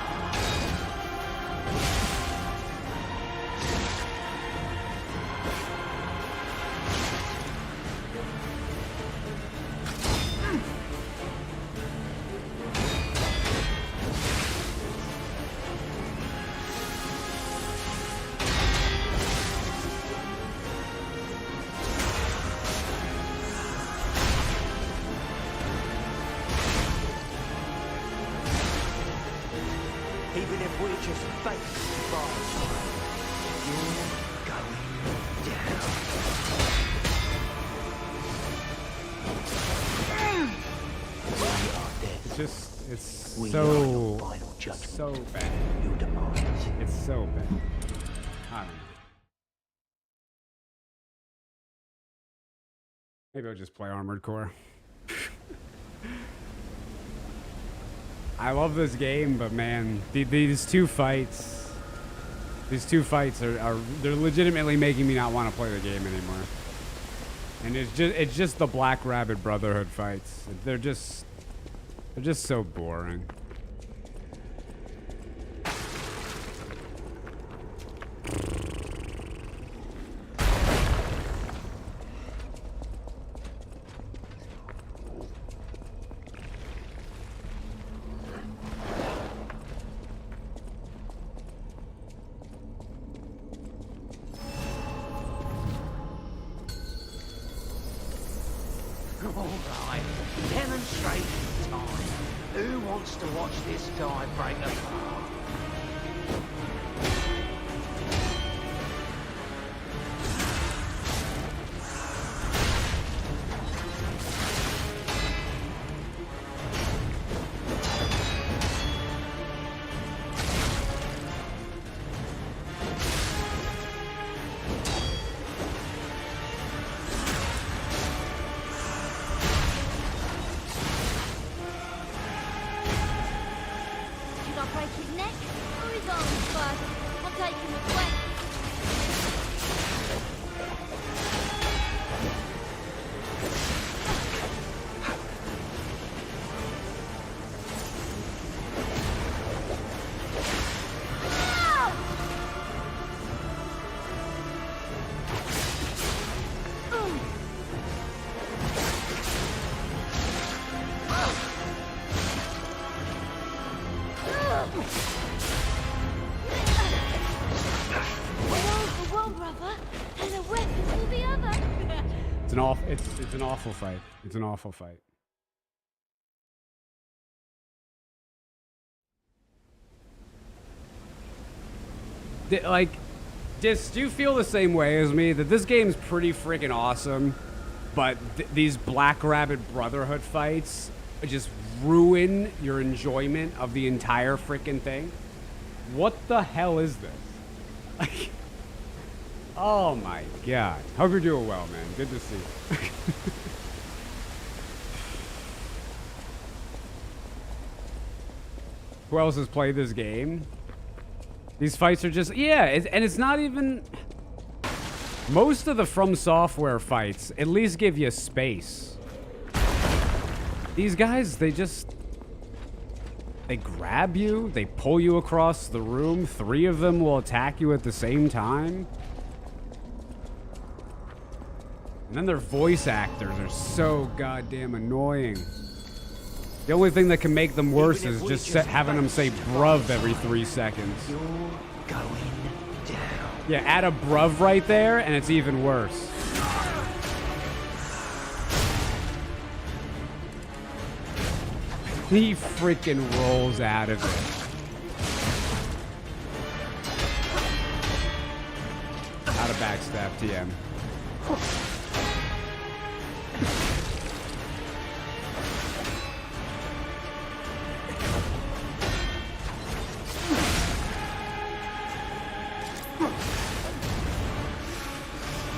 Even if we're just baked by time, you're going down. We are death. It's We are your so, final judgment. so bad. Your demise. It's so bad. I don't know. Maybe I'll just play Armored Core. I love this game, but man, these two fights are they're legitimately making me not want to play the game anymore. And it's just the Black Rabbit Brotherhood fights. They're just so boring. Alright, demonstrate time. Who wants to watch this guy break apart? Should I break his neck or his arms first? I'm taking the wet. One for one, brother, and a weapon for the other. It's an awful fight. It's an awful fight. Like, do you feel the same way as me that this game's pretty freaking awesome, but these Black Rabbit Brotherhood fights just ruin your enjoyment of the entire freaking thing? What the hell is this? Like, oh my god. Hope you're doing well, man. Good to see you. Who else has played this game? These fights are just, yeah, and it's not even... Most of the From Software fights at least give you space. These guys, they grab you, they pull you across the room, 3 of them will attack you at the same time. And then their voice actors are so goddamn annoying. The only thing that can make them worse is just having them say bruv every 3 seconds. You're going down. Yeah, add a bruv right there, and it's even worse. He freaking rolls out of it. How to backstab TM.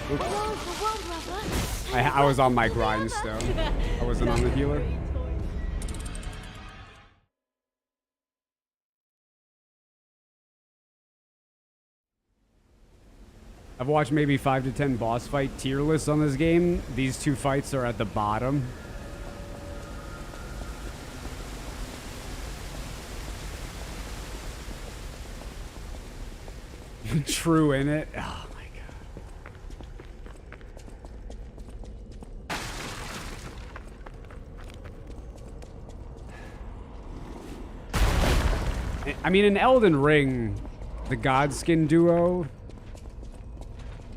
One for one, brother. I was on my grindstone. I wasn't on the healer. I've watched maybe 5 to 10 boss fight tier lists on this game. These two fights are at the bottom. True in it. Oh my god. I mean, in Elden Ring, the Godskin duo,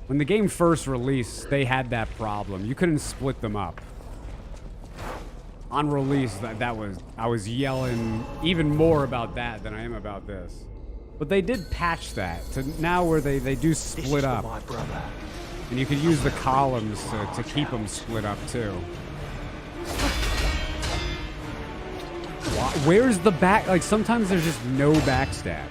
when the game first released, they had that problem. You couldn't split them up. On release, I was yelling even more about that than I am about this. But they did patch that to now where they do split up. My brother. And you could use the columns to keep them split up too. Where's the back? Like sometimes there's just no backstab.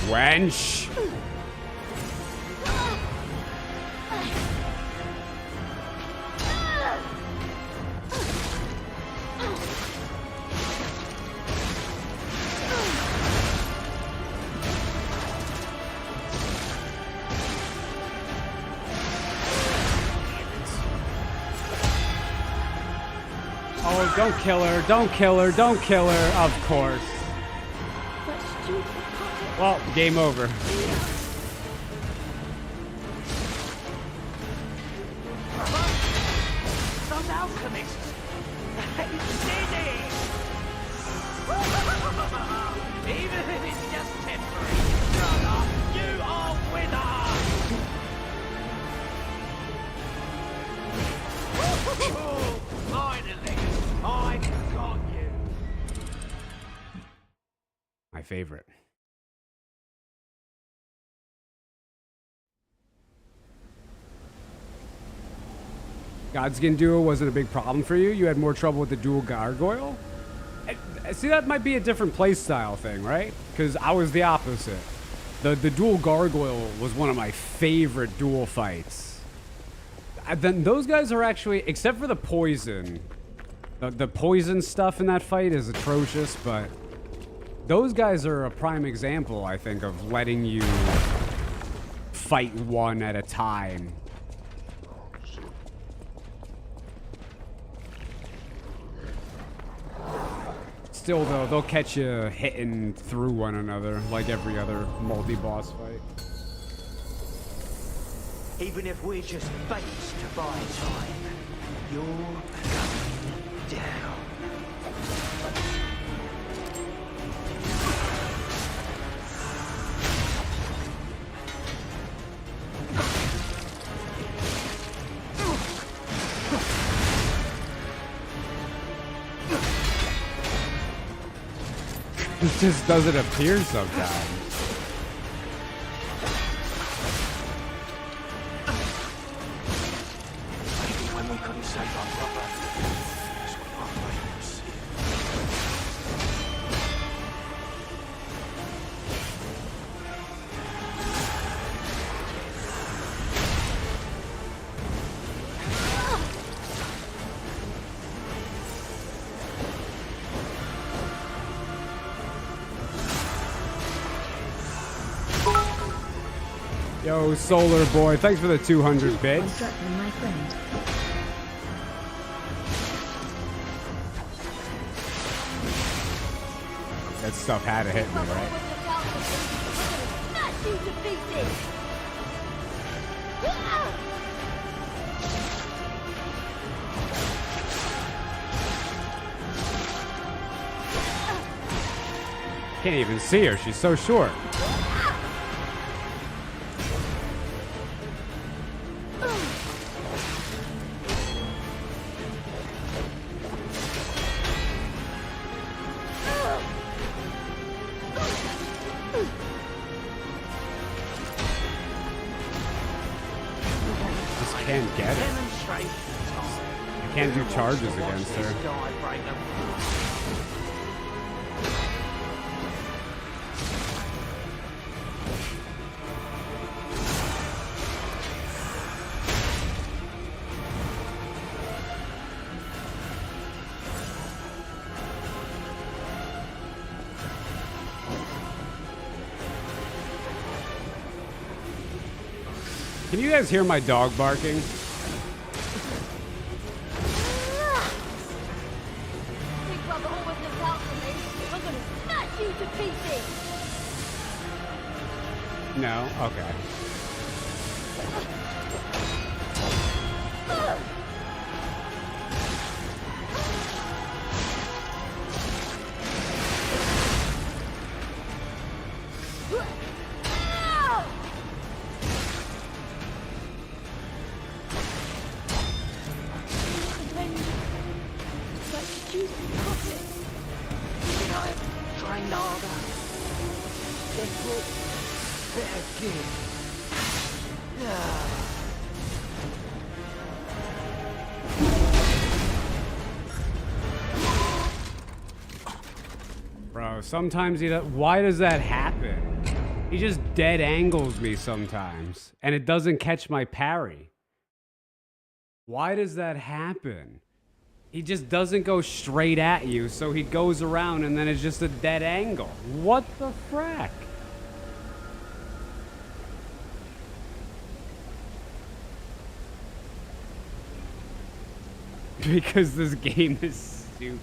Wench. Oh, don't kill her, don't kill her, don't kill her, of course. Well, game over. Some alchemists. They did it! Even if it's just temporary, brother, you are winner! Finally, I got you. My favorite. Godskin duo wasn't a big problem for you? You had more trouble with the dual gargoyle? See, that might be a different playstyle thing, right? Because I was the opposite. The dual gargoyle was one of my favorite dual fights. Then those guys are actually, except for the poison, the poison stuff in that fight is atrocious, but those guys are a prime example, I think, of letting you fight one at a time. Still, though, they'll catch you hitting through one another like every other multi-boss fight. Even if we're just baits to buy time, you're going down. It just doesn't appear sometimes. When we couldn't save our brother, that's what our brains. Yo, Solar Boy, thanks for the 200 bits. Instructing my friend. That stuff had to hit me, right? Smash you to pieces! Can't even see her, she's so short. can't get it. Demonstrate time. I can't do charges against her. Can you guys hear my dog barking? Big brother always looks out for me. I'm gonna smash you to pieces. No? Okay. Bro, sometimes he does. Why does that happen? He just dead angles me sometimes, and it doesn't catch my parry. Why does that happen? He just doesn't go straight at you, so he goes around and then it's just a dead angle. What the frack? Because this game is stupid.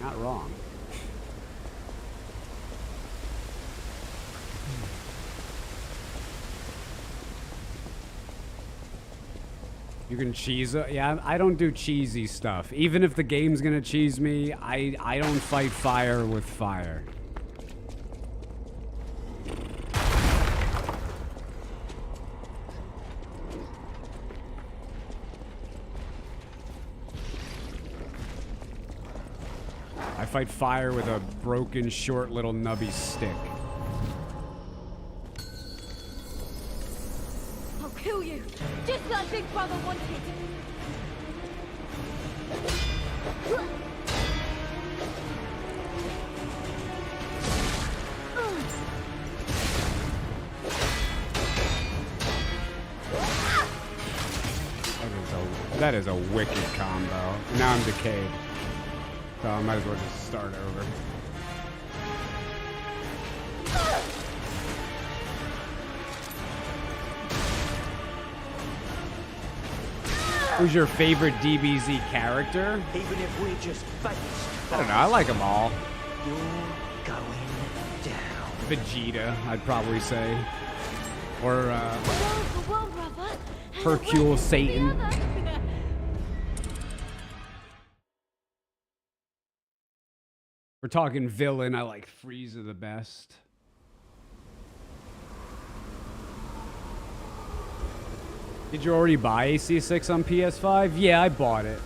Not wrong. You can cheese it? Yeah, I don't do cheesy stuff. Even if the game's gonna cheese me, I don't fight fire with fire. I fight fire with a broken, short, little nubby stick. I'll kill you, just like Big Brother wanted. That is a wicked combo. Now I'm decayed. So I might as well just start over. Who's your favorite DBZ character? Even if we're just faced. I don't know, I like them all. You're going down. Vegeta, I'd probably say. Or, One for one, brother. and Hercule a wedge for the Satan. other. We're talking villain, I like Frieza the best. Did you already buy AC6 on PS5? Yeah, I bought it.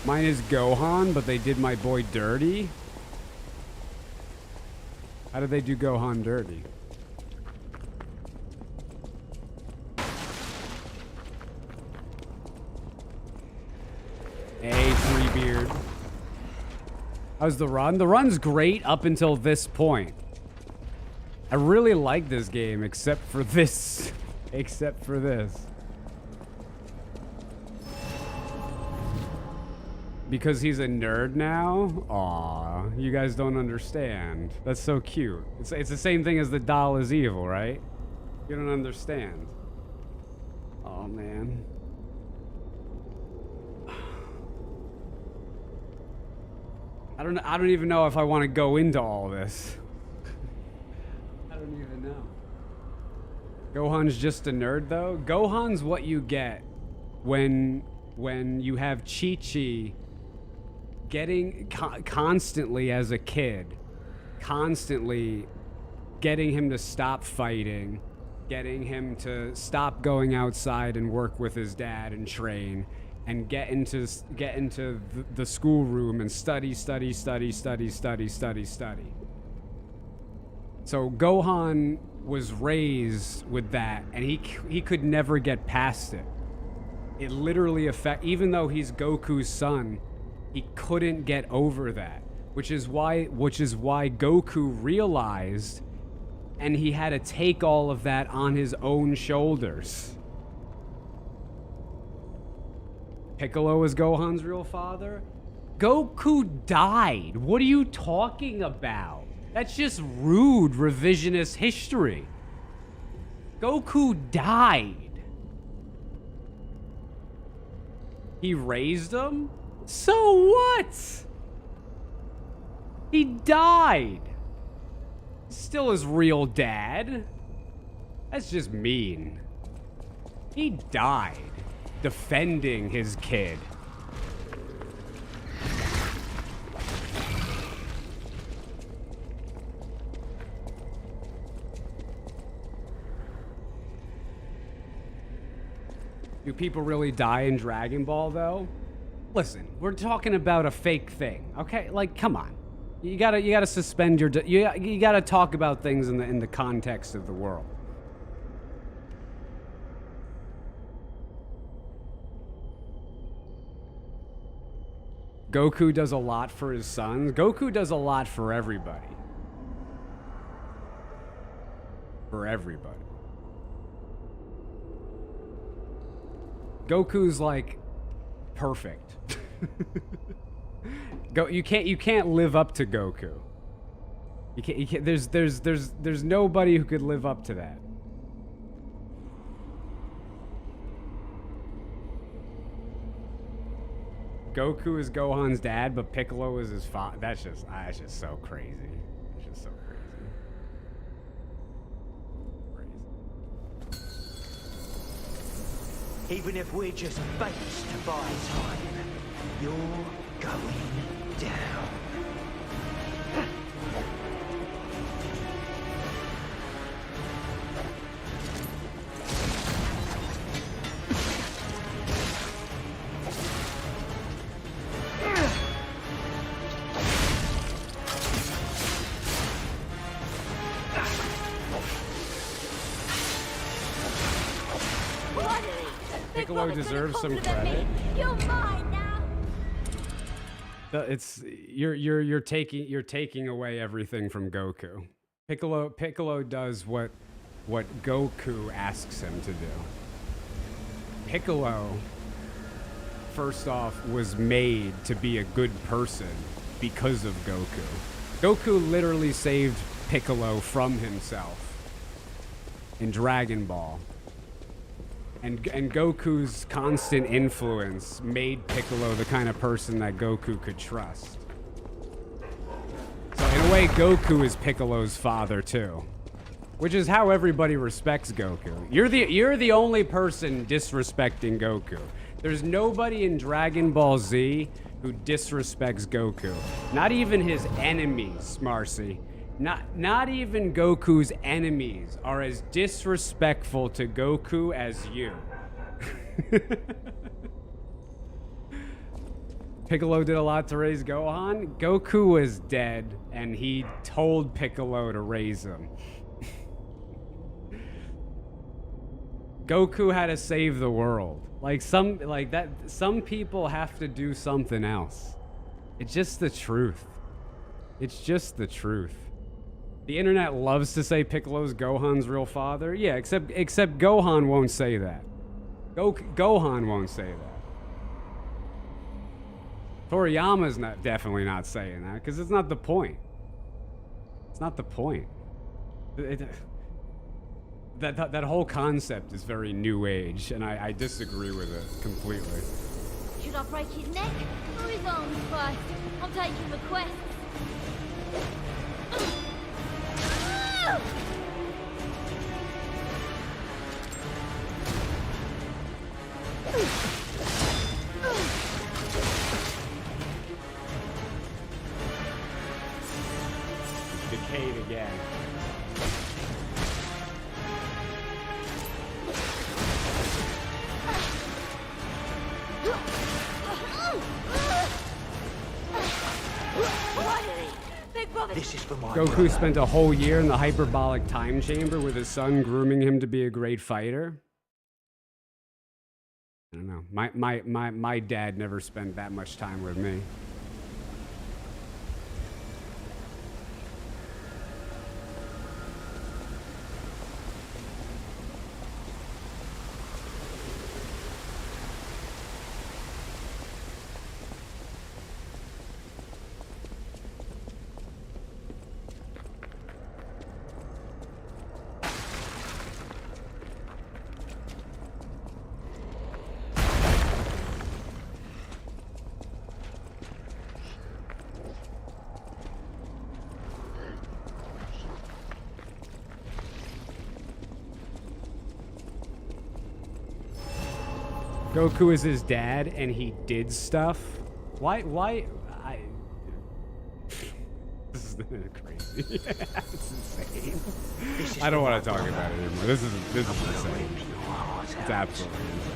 Mine is Gohan, but they did my boy dirty. How did they do Gohan dirty? Hey, Freebeard. How's the run? The run's great up until this point. I really like this game, except for this. Except for this. Because he's a nerd now? Aw, you guys don't understand. That's so cute. It's the same thing as the doll is evil, right? You don't understand. Oh, man. I don't even know if I want to go into all this. I don't even know. Gohan's just a nerd, though. Gohan's what you get when you have Chi-Chi getting constantly as a kid, constantly getting him to stop fighting, getting him to stop going outside and work with his dad and train, and get into the schoolroom and study. So Gohan was raised with that, and he could never get past it. It literally even though he's Goku's son, he couldn't get over that, which is why Goku realized, and he had to take all of that on his own shoulders. Piccolo is Gohan's real father? Goku died. What are you talking about? That's just rude revisionist history. Goku died. He raised him? So what? He died. Still his real dad. That's just mean. He died defending his kid. Do people really die in Dragon Ball, though? Listen, we're talking about a fake thing, okay? Like, come on. You gotta suspend your... You gotta talk about things in the context of the world. Goku does a lot for his sons. Goku does a lot for everybody. For everybody. Goku's like perfect. You can't live up to Goku. You can't there's nobody who could live up to that. Goku is Gohan's dad, but Piccolo is his father. That's just so crazy. It's just so crazy. Even if we're just baits to buy time, you're going down. Piccolo deserves some credit. You're mine now. It's you're taking away everything from Goku. Piccolo does what Goku asks him to do. Piccolo, first off, was made to be a good person because of Goku. Goku literally saved Piccolo from himself in Dragon Ball. And Goku's constant influence made Piccolo the kind of person that Goku could trust. So in a way, Goku is Piccolo's father too, which is how everybody respects Goku. You're the only person disrespecting Goku. There's nobody in Dragon Ball Z who disrespects Goku. Not even his enemies, Marcy. Not even Goku's enemies are as disrespectful to Goku as you. Piccolo did a lot to raise Gohan. Goku was dead, and he told Piccolo to raise him. Goku had to save the world. Some people have to do something else. It's just the truth. It's just the truth. The internet loves to say Piccolo's Gohan's real father. Yeah, except Gohan won't say that. Gohan won't say that. Toriyama's definitely not saying that, because it's not the point. It's not the point. That whole concept is very new age, and I disagree with it completely. Should I break his neck or his arms first? I'm taking requests. Decayed again. brother. This is for my Goku brother. spent a whole year in the hyperbolic time chamber with his son, grooming him to be a great fighter. I don't know. My dad never spent that much time with me. Goku is his dad, and he did stuff. Why? This is crazy. It's insane. I don't want to talk about it anymore. This is insane. It's absolutely insane.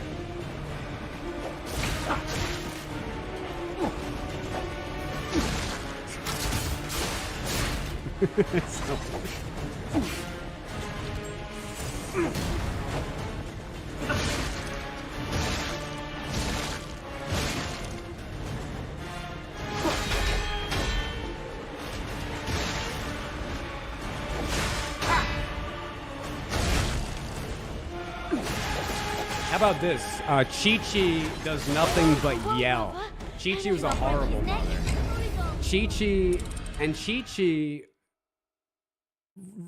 How about this? Chi-Chi does nothing but yell. Chi-Chi was a horrible mother. Chi-Chi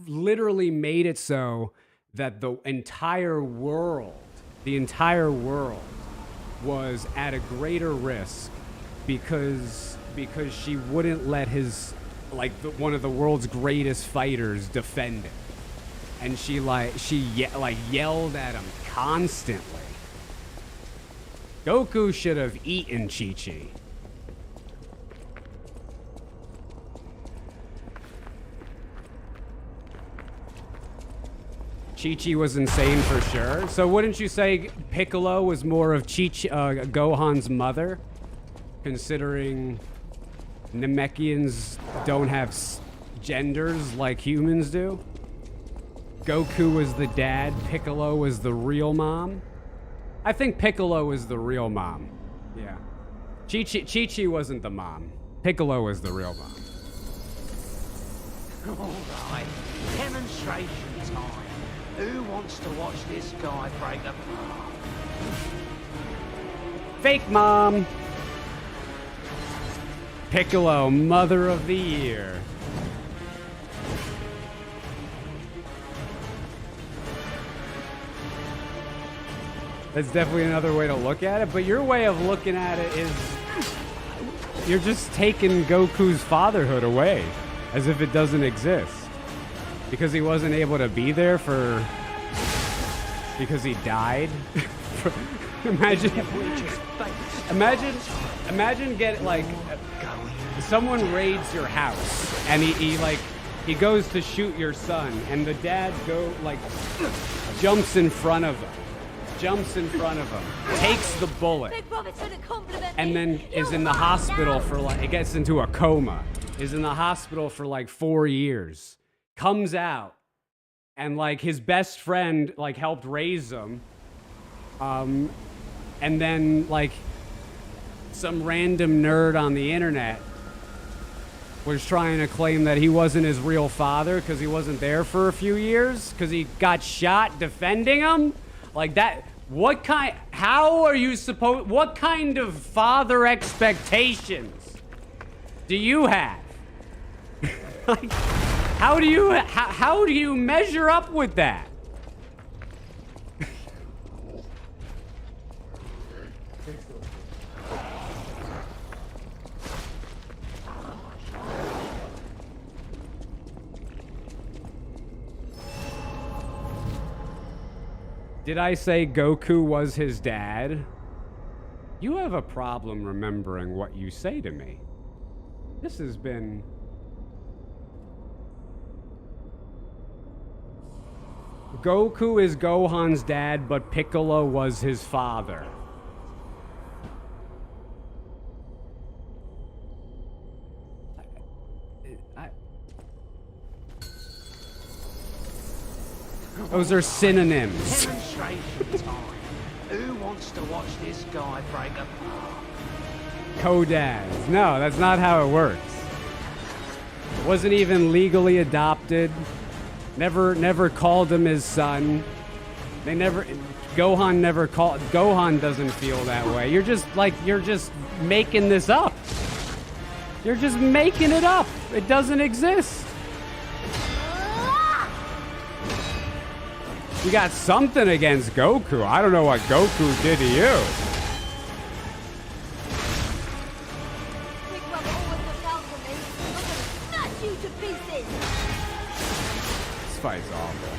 literally made it so that the entire world was at a greater risk because she wouldn't let his, like, one of the world's greatest fighters defend it. And she yelled at him constantly. Goku should have eaten Chi-Chi. Chi-Chi was insane for sure. So wouldn't you say Piccolo was more of Gohan's mother? Considering Namekians don't have genders like humans do? Goku was the dad, Piccolo was the real mom? I think Piccolo was the real mom. Yeah. Chi-Chi wasn't the mom. Piccolo was the real mom. All right, demonstration time. Who wants to watch this guy break apart? Fake mom! Piccolo, mother of the year. That's definitely another way to look at it, but your way of looking at it is you're just taking Goku's fatherhood away as if it doesn't exist. Because he wasn't able to be there because he died. Imagine get like someone raids your house and he goes to shoot your son and the dad jumps in front of him. Takes the bullet, and then is in the hospital for it gets into a coma, is in the hospital for 4 years, comes out, and his best friend helped raise him, and then some random nerd on the internet was trying to claim that he wasn't his real father because he wasn't there for a few years because he got shot defending him. What kind of father expectations do you have? How do you measure up with that? Did I say Goku was his dad? You have a problem remembering what you say to me. This has been... Goku is Gohan's dad, but Piccolo was his father. Those are synonyms. Demonstration time. Who wants to watch this guy break apart? Codaz. No, that's not how it works. Wasn't even legally adopted. Never called him his son. Gohan never called. Gohan doesn't feel that way. You're just making this up. You're just making it up. It doesn't exist. You got something against Goku. I don't know what Goku did to you. Big brother always looks out for me. I'm gonna smash you to pieces. This fight's awful.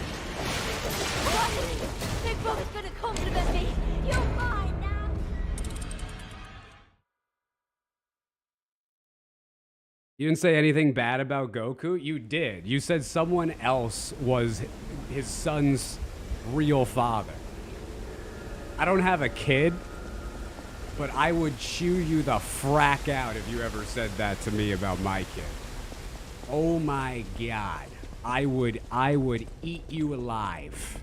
Finally, Big brother's gonna compliment me. You're mine now. You didn't say anything bad about Goku? You did. You said someone else was his son's real father. I don't have a kid, but I would chew you the frack out if you ever said that to me about my kid. Oh my God. I would eat you alive.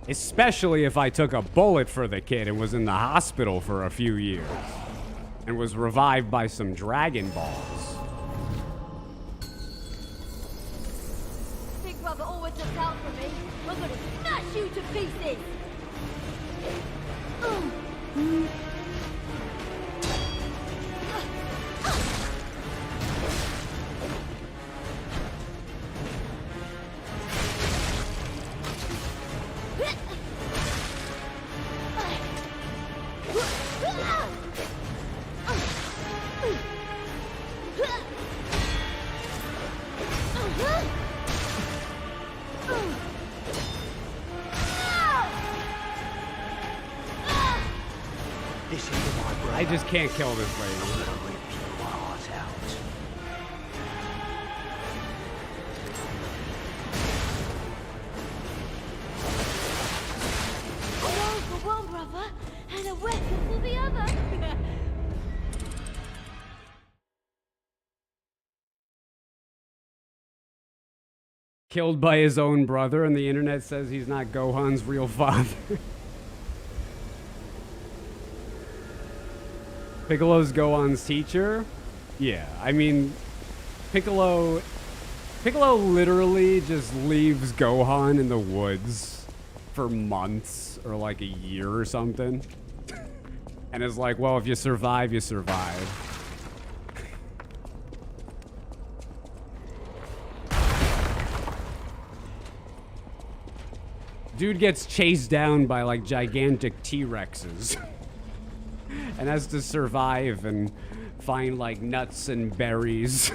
Especially if I took a bullet for the kid and was in the hospital for a few years and was revived by some Dragon Balls. Big brother always looks out for me. I'm gonna smash you to pieces. This is my brother. I just can't kill this lady. I'm gonna rip your heart out. An arm for one brother and a weapon for the other. Killed by his own brother, and the internet says he's not Gohan's real father. Piccolo's Gohan's teacher? Yeah, I mean, Piccolo literally just leaves Gohan in the woods for months or like a year or something. And is like, well, if you survive, you survive. Dude gets chased down by like gigantic T-Rexes and has to survive and find like nuts and berries.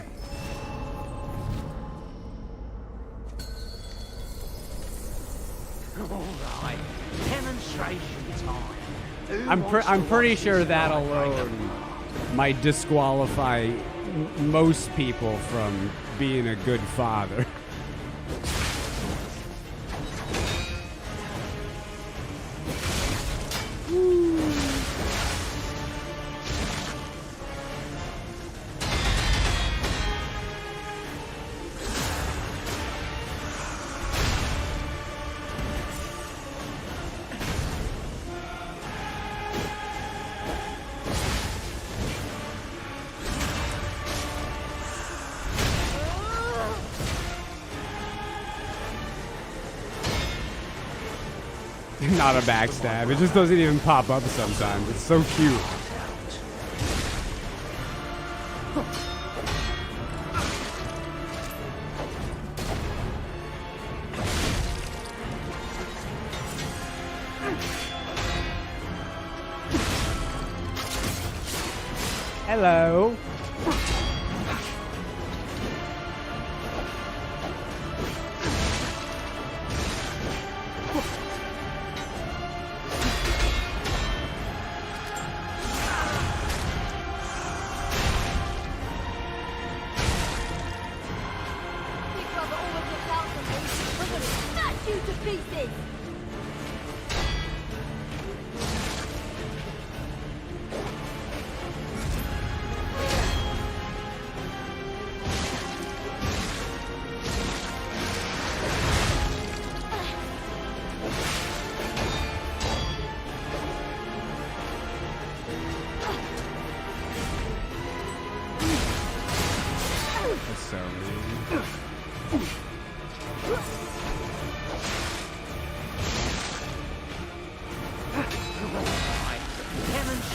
All right, demonstration time. Who I'm wants to pretty watch sure this that guy break alone might disqualify most people from being a good father. Not a backstab. It just doesn't even pop up sometimes. It's so cute. Hello. Big brother always looks out for me. I'm gonna smash you to pieces.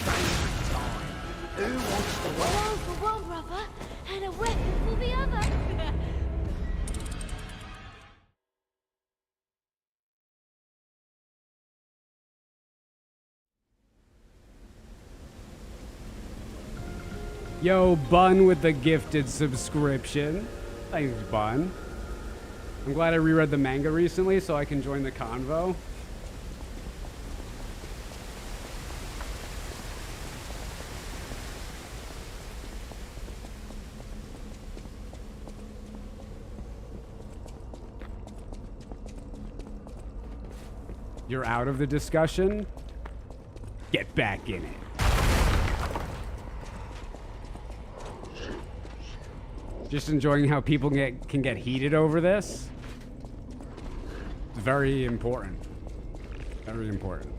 favourite time. Who wants to A watch? arrow for one brother and a weapon for the other. Yo, Bun with the gifted subscription. Thanks, Bun. I'm glad I reread the manga recently so I can join the convo. You're out of the discussion? Get back in it. Just enjoying how people can get heated over this. It's very important. Very important.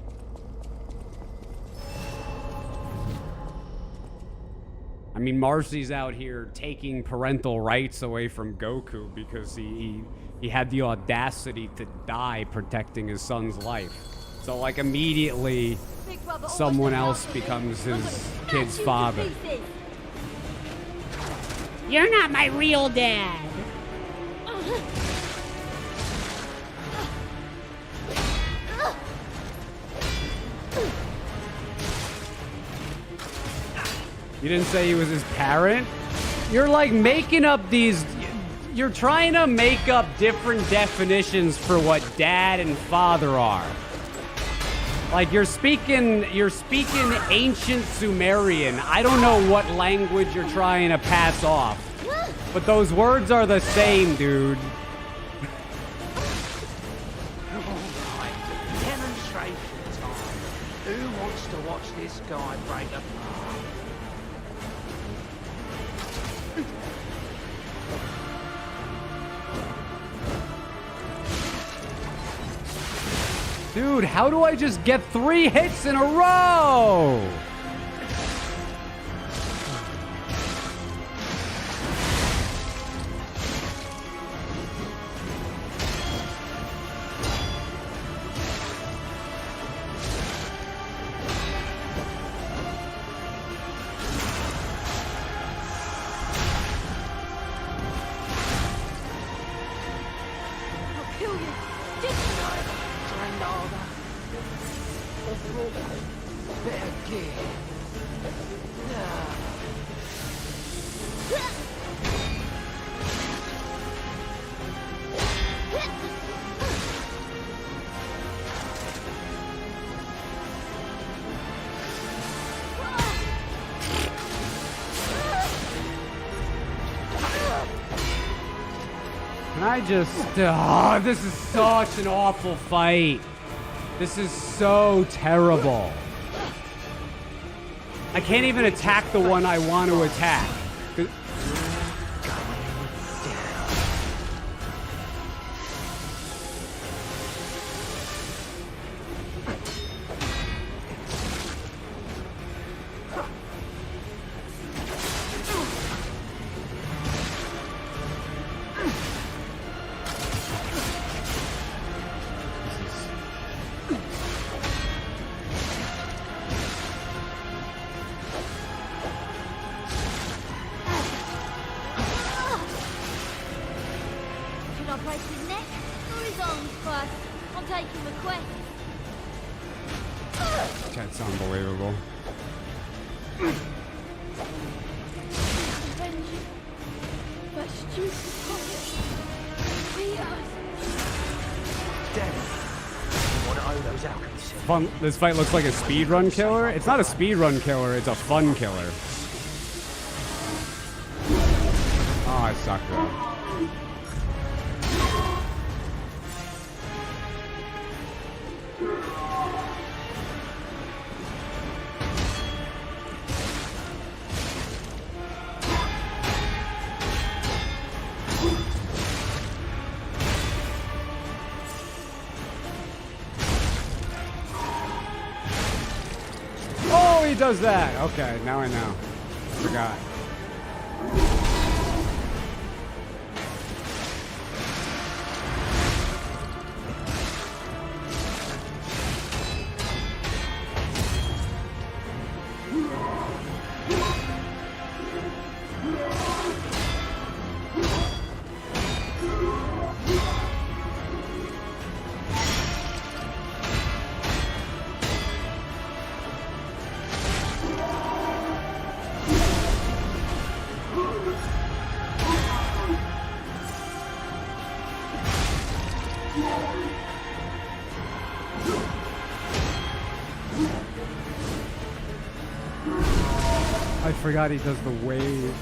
I mean, Marcy's out here taking parental rights away from Goku because he had the audacity to die protecting his son's life. So, like, immediately Big brother someone almost else looked out for me. becomes I'm his gonna kid's smash you to father. pieces. You're not my real dad. You didn't say he was his parent? You're like making up these. You're trying to make up different definitions for what dad and father are. Like you're speaking ancient Sumerian. I don't know what language you're trying to pass off. But those words are the same, dude. Alright, demonstration time. Who wants to watch this guy break apart? Dude, how do I just get 3 hits in a row? I'll kill you. Just Granddaughter. Better gear. Can I just... Oh, this is such an awful fight. This is so terrible. I can't even attack the one I want to attack. Should I break his neck or his arms first? I'm taking the quest. That's unbelievable. Revenge you. First you beat us. Damn it. You want to owe those alchemists? Fun. This fight looks like a speedrun killer. It's not a speedrun killer, it's a fun killer. Oh, I suck though. Oh, he does that. Okay, now I know. Forgot. I forgot he does the wave.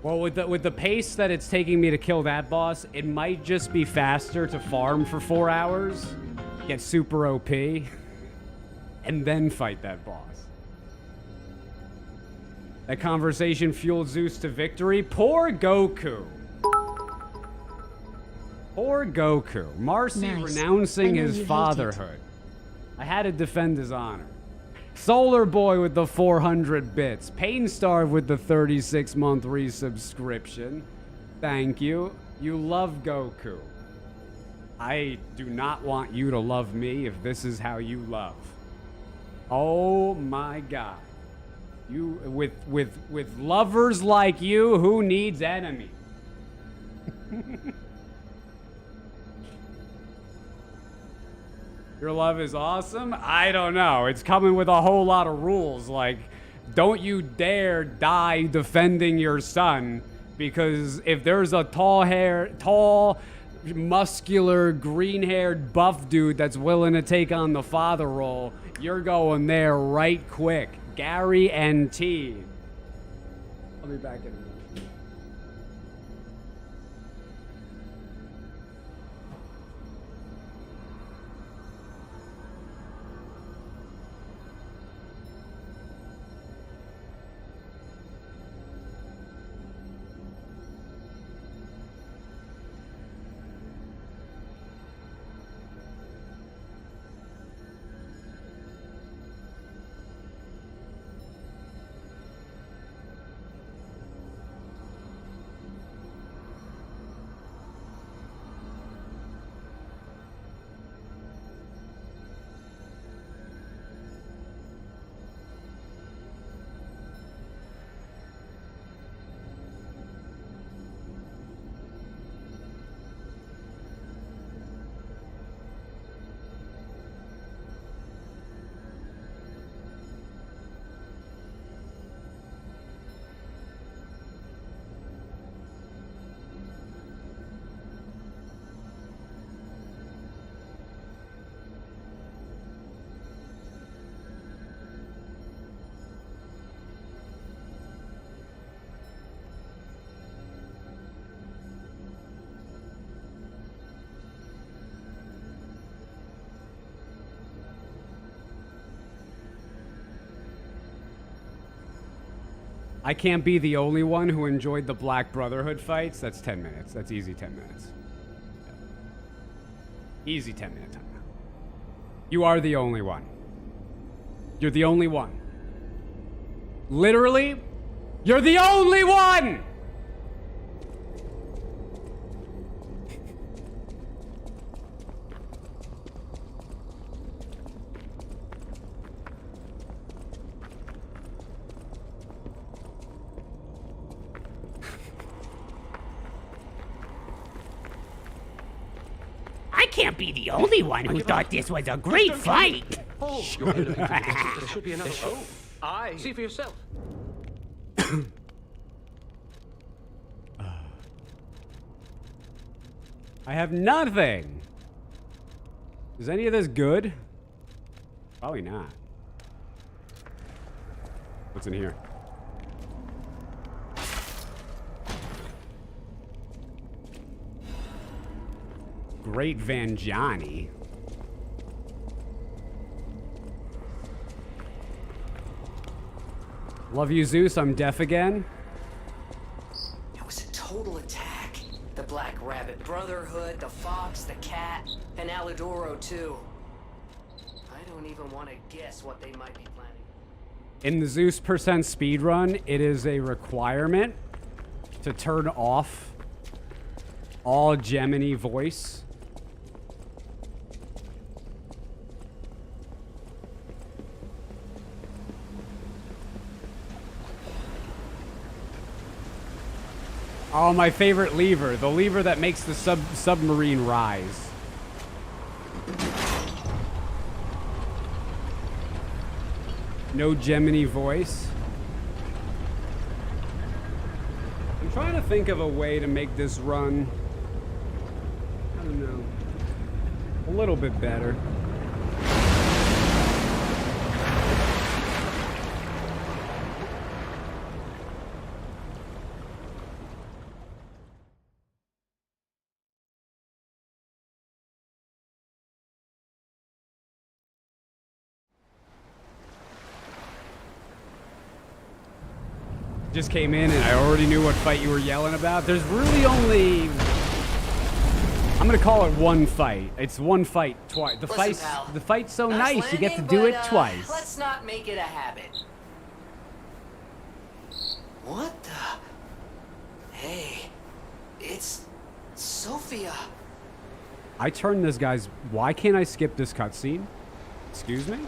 Well, with the pace that it's taking me to kill that boss, it might just be faster to farm for 4 hours, get super OP, and then fight that boss. That conversation fueled Zeus to victory. Poor Goku. Poor Goku. Marcy renouncing his fatherhood. I had to defend his honor. Solar Boy with the 400 bits. Painstarve with the 36-month resubscription. Thank you. You love Goku. I do not want you to love me if this is how you love. Oh my God. You with lovers like you, who needs enemies? Your love is awesome? I don't know. It's coming with a whole lot of rules, like, don't you dare die defending your son, because if there's a tall, muscular, green-haired, buff dude that's willing to take on the father role, you're going there right quick. Gary and T. I'll be back in a minute. I can't be the only one who enjoyed the Black Brotherhood fights. That's 10 minutes. That's easy 10 minutes. Yeah. Easy 10-minute time. You are the only one. You're the only one. Literally, you're the only one! Can't be the only one who thought this was a great fight. Oh, there should be another. Oh, see for yourself. I have nothing. Is any of this good? Probably not. What's in here? Great Vanjani. Love you, Zeus. I'm deaf again. It was a total attack. The Black Rabbit Brotherhood, the Fox, the Cat, and Alidoro too. I don't even want to guess what they might be planning. In the Zeus percent speedrun, it is a requirement to turn off all Gemini voice. Oh, my favorite lever. The lever that makes the submarine rise. No Gemini voice. I'm trying to think of a way to make this run, I don't know, a little bit better. Just came in and I already knew what fight you were yelling about. There's really only, I'm gonna call it one fight. It's one fight twice. The fight's so nice. You get to do it twice. Let's not make it a habit. What the? Hey, it's Sophia. I turned this guy's. Why can't I skip this cutscene? Excuse me?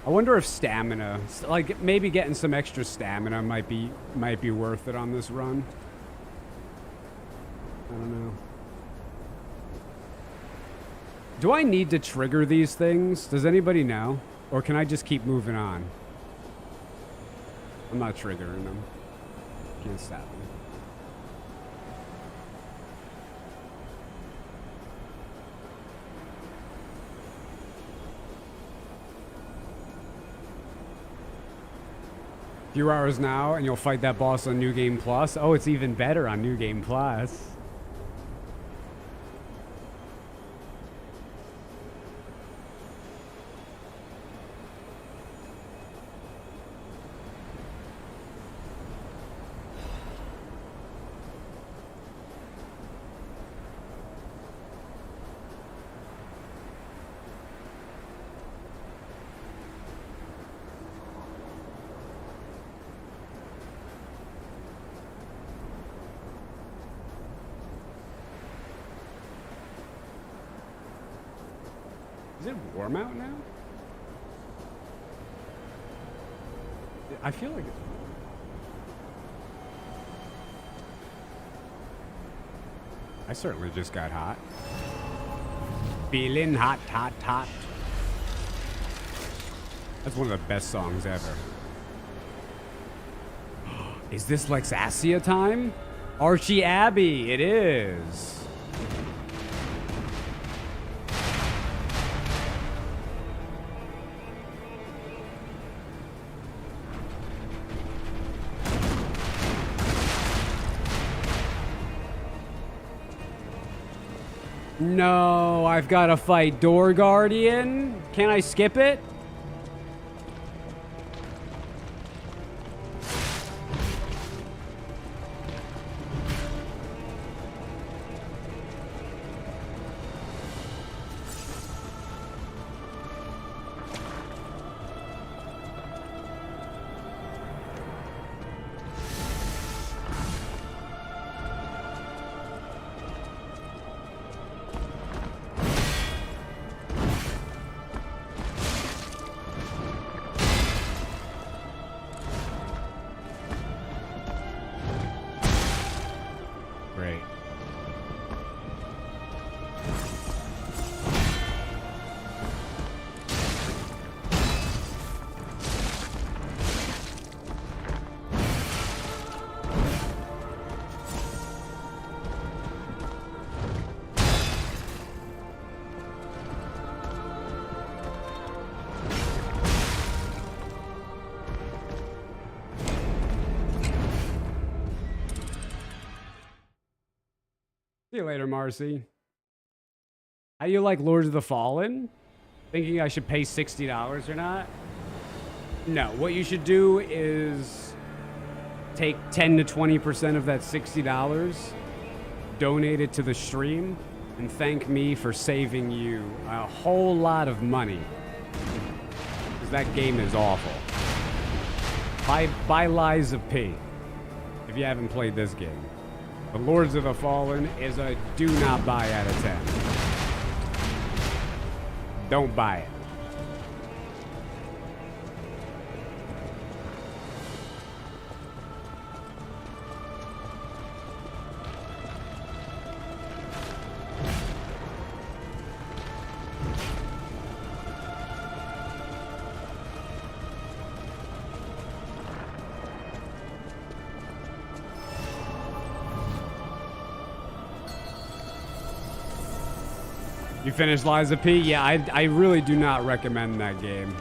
I wonder if stamina, like maybe getting some extra stamina might be worth it on this run. I don't know. Do I need to trigger these things? Does anybody know? Or can I just keep moving on? I'm not triggering them. Can't stop them. Few hours now, and you'll fight that boss on New Game Plus. Oh, it's even better on New Game Plus. Is it warm out now? I feel like it's warm. I certainly just got hot. Feeling hot, hot, hot. That's one of the best songs ever. Is this Lexasia time? Archie Abbey, it is. No, I've got to fight Door Guardian. Can I skip it? See you later, Marcy. How do you like Lords of the Fallen? Thinking I should pay $60 or not? No, what you should do is take 10 to 20% of that $60, donate it to the stream, and thank me for saving you a whole lot of money. Because that game is awful. Buy Lies of P. If you haven't played this game. The Lords of the Fallen is a do not buy out of 10. Don't buy it. You finished Lies of P? Yeah, I really do not recommend that game.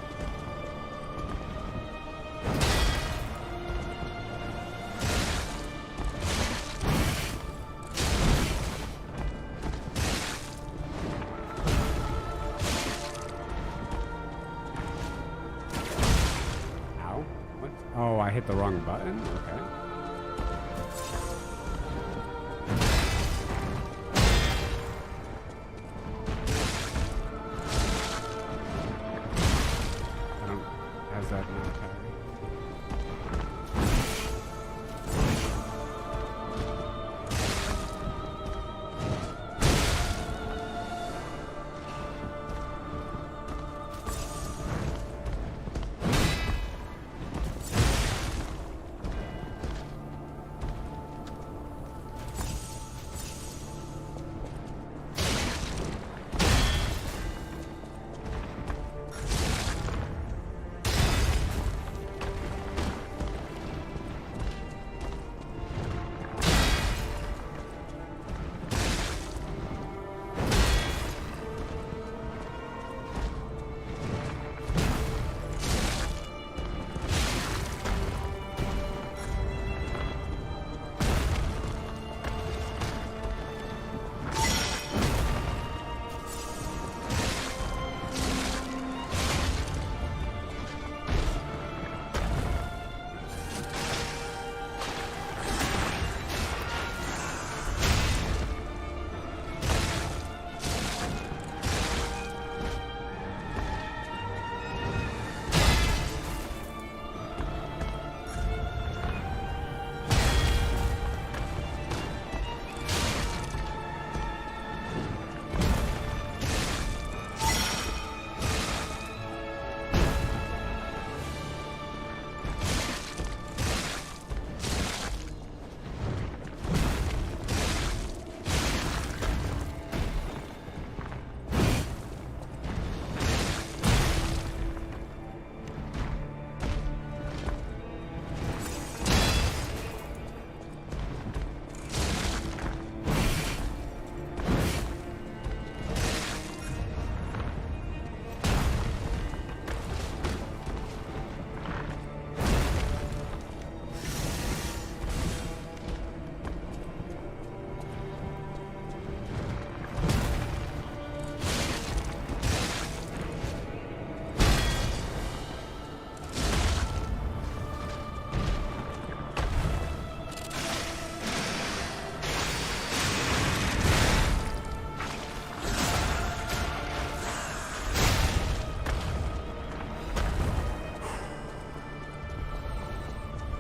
Ow. What? Oh, I hit the wrong button? Okay. That military.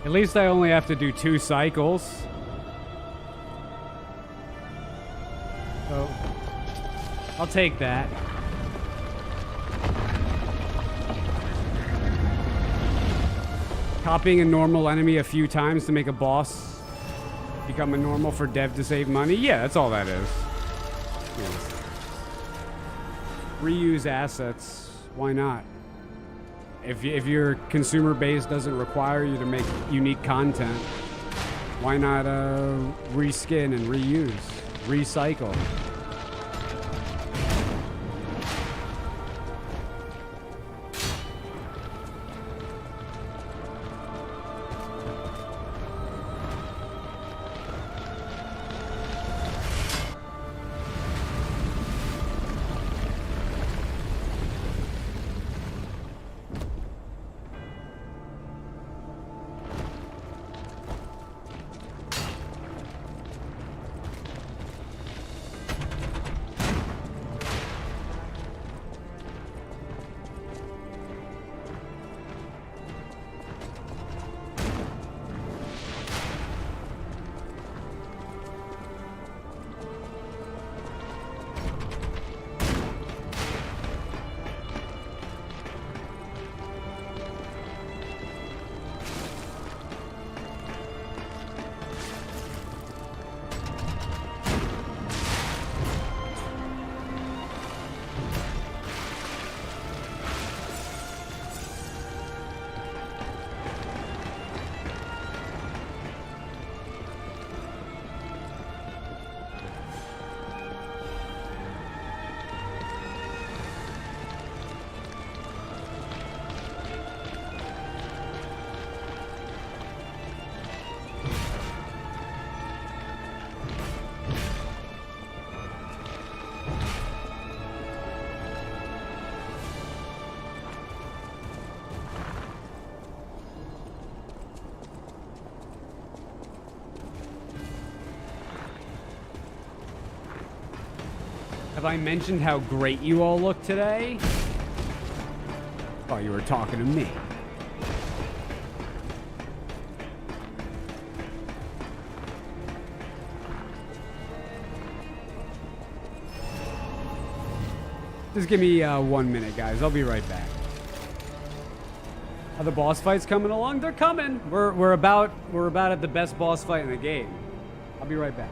At least I only have to do 2 cycles. So, I'll take that. Copying a normal enemy a few times to make a boss become a normal for dev to save money? Yeah, that's all that is. Yes. Reuse assets. Why not? If your consumer base doesn't require you to make unique content, why not reskin and reuse, recycle? Have I mentioned how great you all look today? Oh, you were talking to me. Just give me 1 minute, guys. I'll be right back. Are the boss fights coming along? They're coming. We're about at the best boss fight in the game. I'll be right back.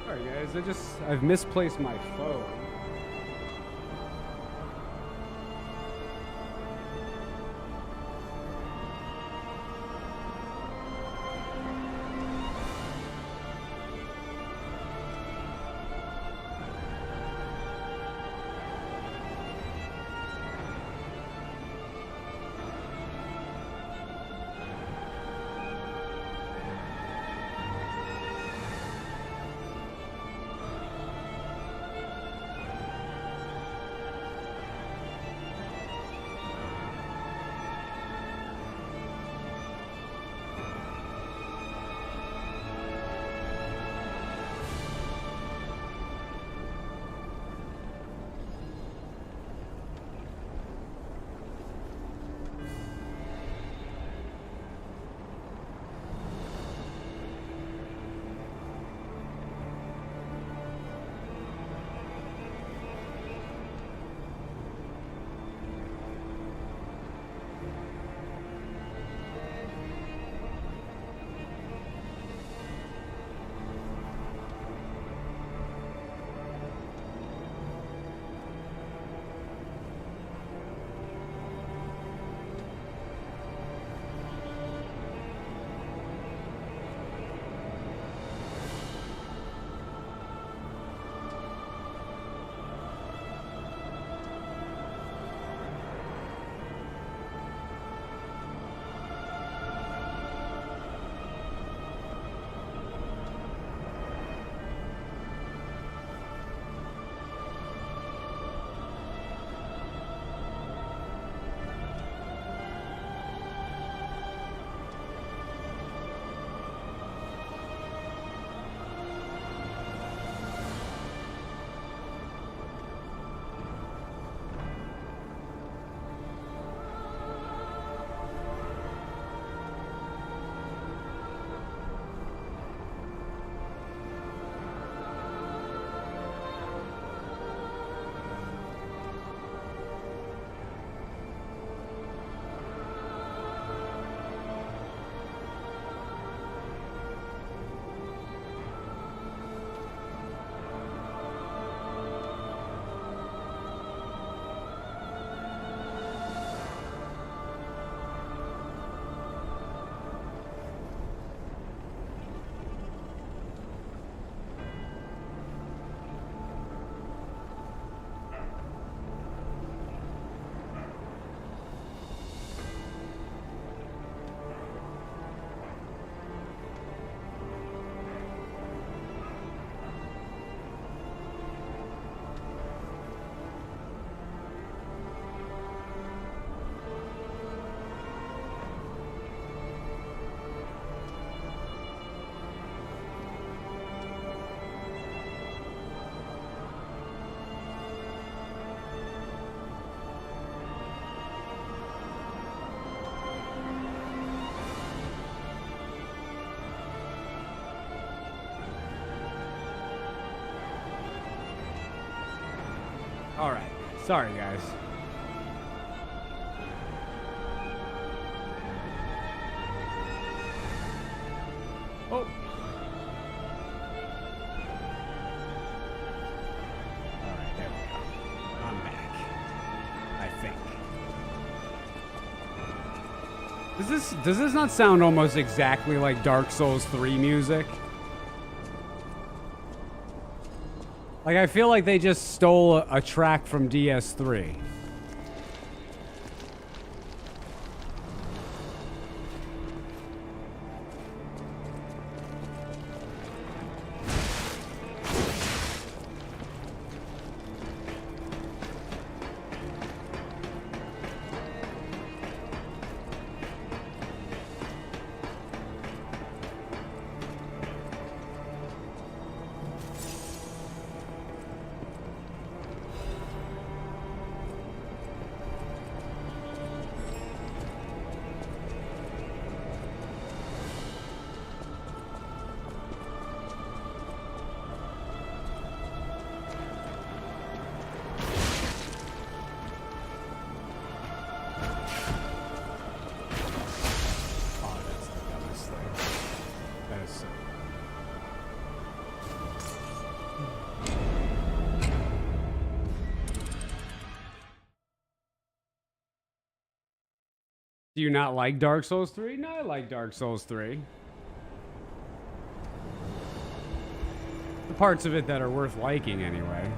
Sorry guys, I've misplaced my phone. Sorry, guys. Oh. Alright, there we go. I'm back. I think. Does this not sound almost exactly like Dark Souls 3 music? Like, I feel like they just stole a track from DS3. Do you not like Dark Souls 3? No, I like Dark Souls 3. The parts of it that are worth liking, anyway.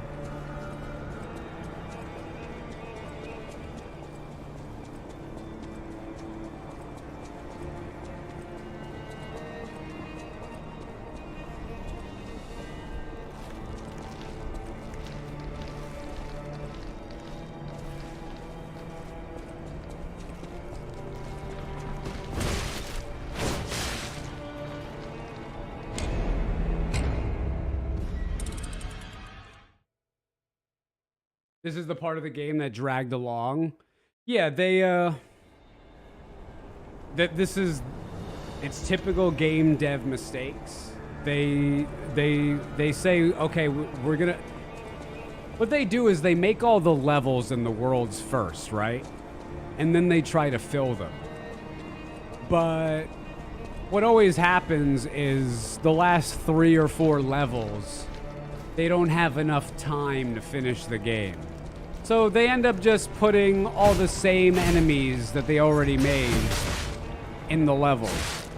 This is the part of the game that dragged along. Yeah, it's typical game dev mistakes. They say, okay, we're gonna. What they do is they make all the levels and the worlds first, right? And then they try to fill them. But what always happens is the last 3 or 4 levels, they don't have enough time to finish the game. So they end up just putting all the same enemies that they already made in the levels.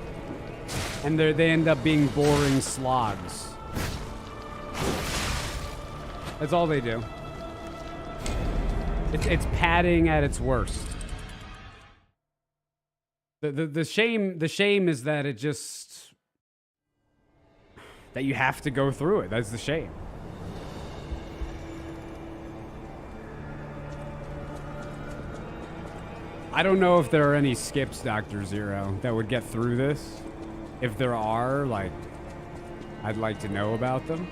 And they end up being boring slogs. That's all they do. It's padding at its worst. The shame is that it just... that you have to go through it. That's the shame. I don't know if there are any skips, Dr. Zero, that would get through this. If there are, like, I'd like to know about them.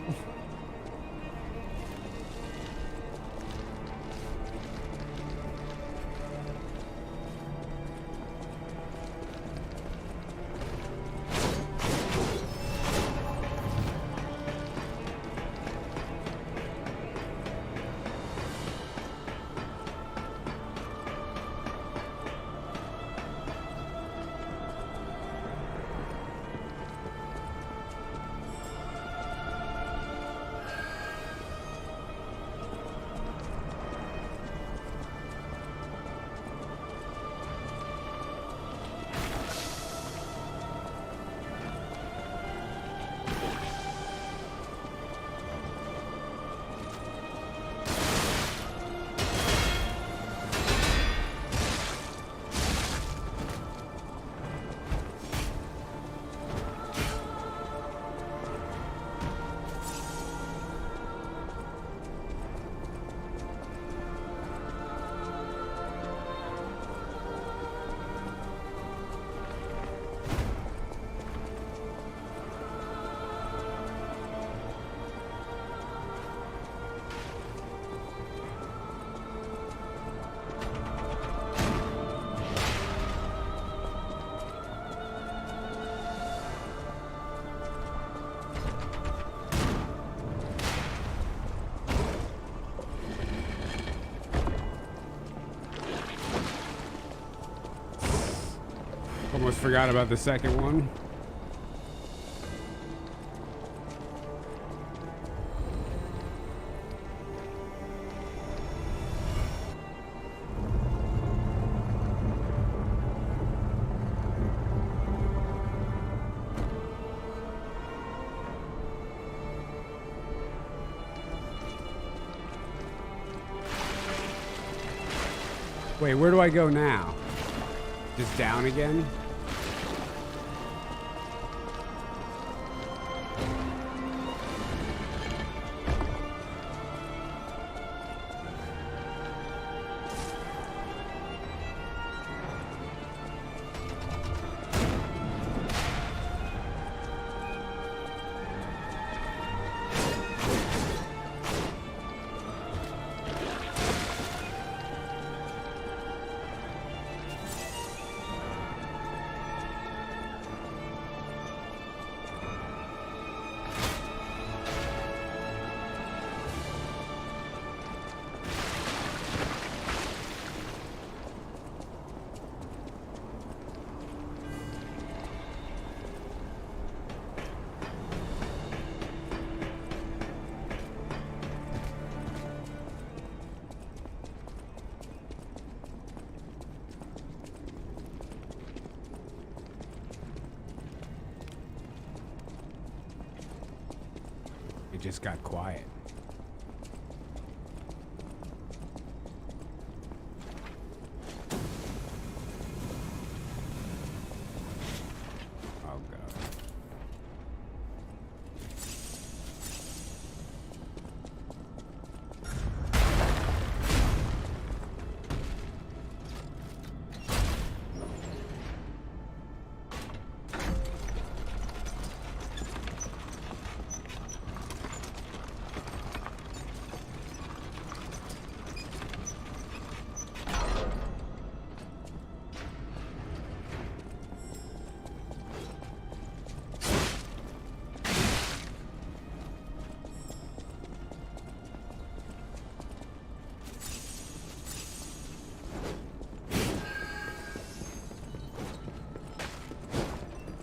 Almost forgot about the second one. Wait, where do I go now? Just down again? It just got quiet. Oh God.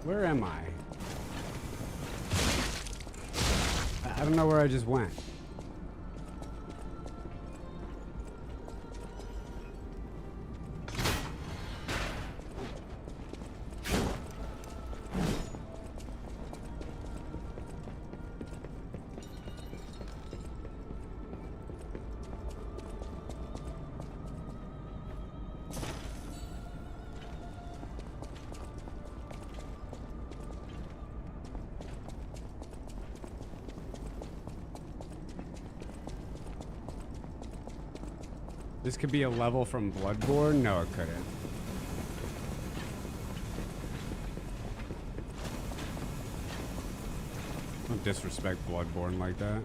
Where am I? I don't know where I just went. This could be a level from Bloodborne? No, it couldn't. Don't disrespect Bloodborne like that.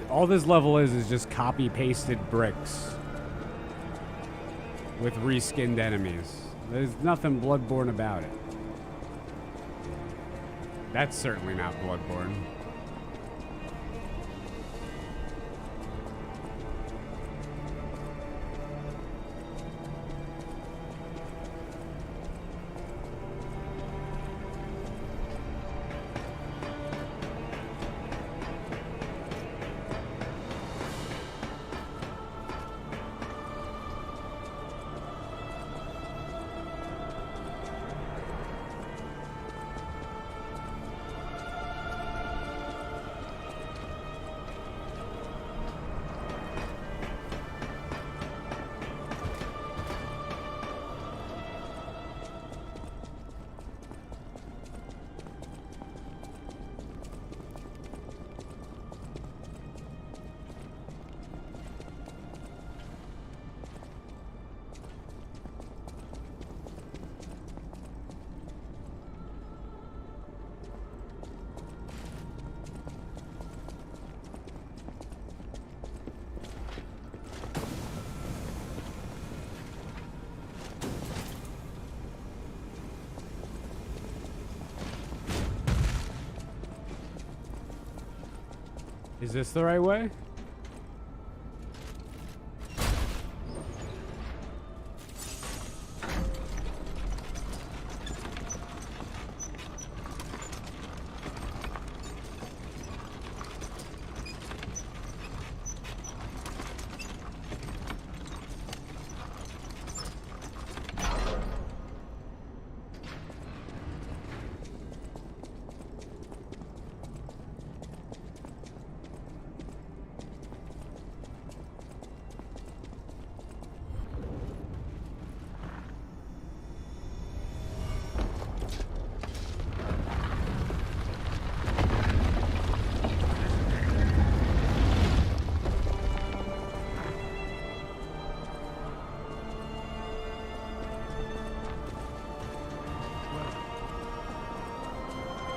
All this level is just copy-pasted bricks with reskinned enemies. There's nothing Bloodborne about it. That's certainly not Bloodborne. Is this the right way?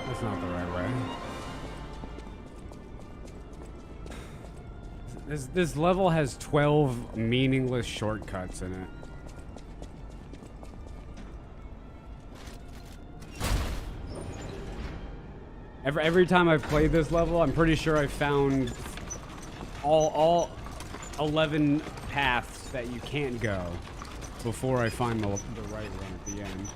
That's not the right way. This level has 12 meaningless shortcuts in it. Every time I've played this level, I'm pretty sure I've found all 11 paths that you can't go before I find the right one at the end.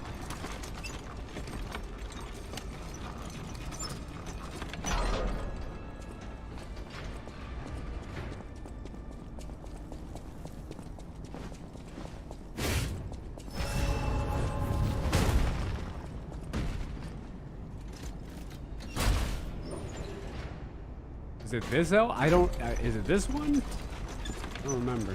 Is it this L? I don't. Is it this one? I don't remember.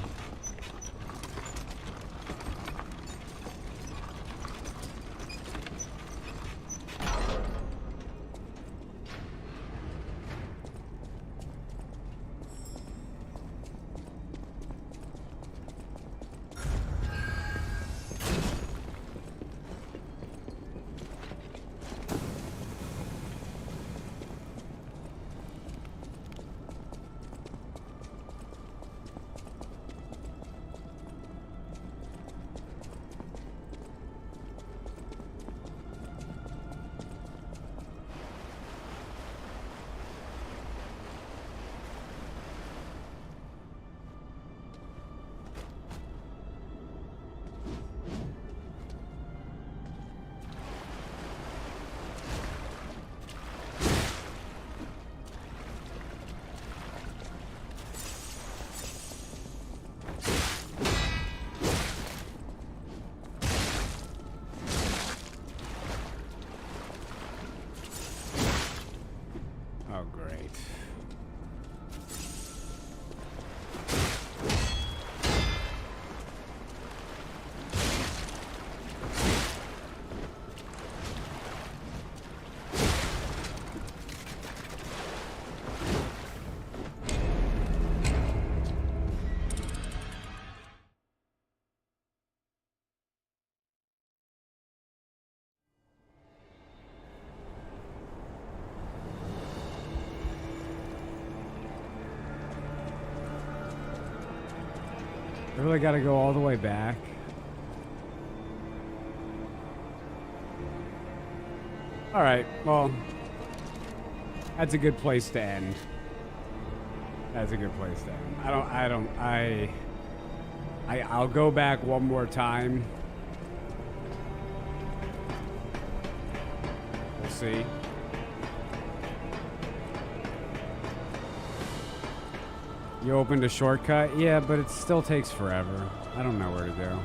Oh, great. I really gotta go all the way back. Alright, well, that's a good place to end. That's a good place to end. I'll go back one more time. We'll see. You opened a shortcut? Yeah, but it still takes forever. I don't know where to go.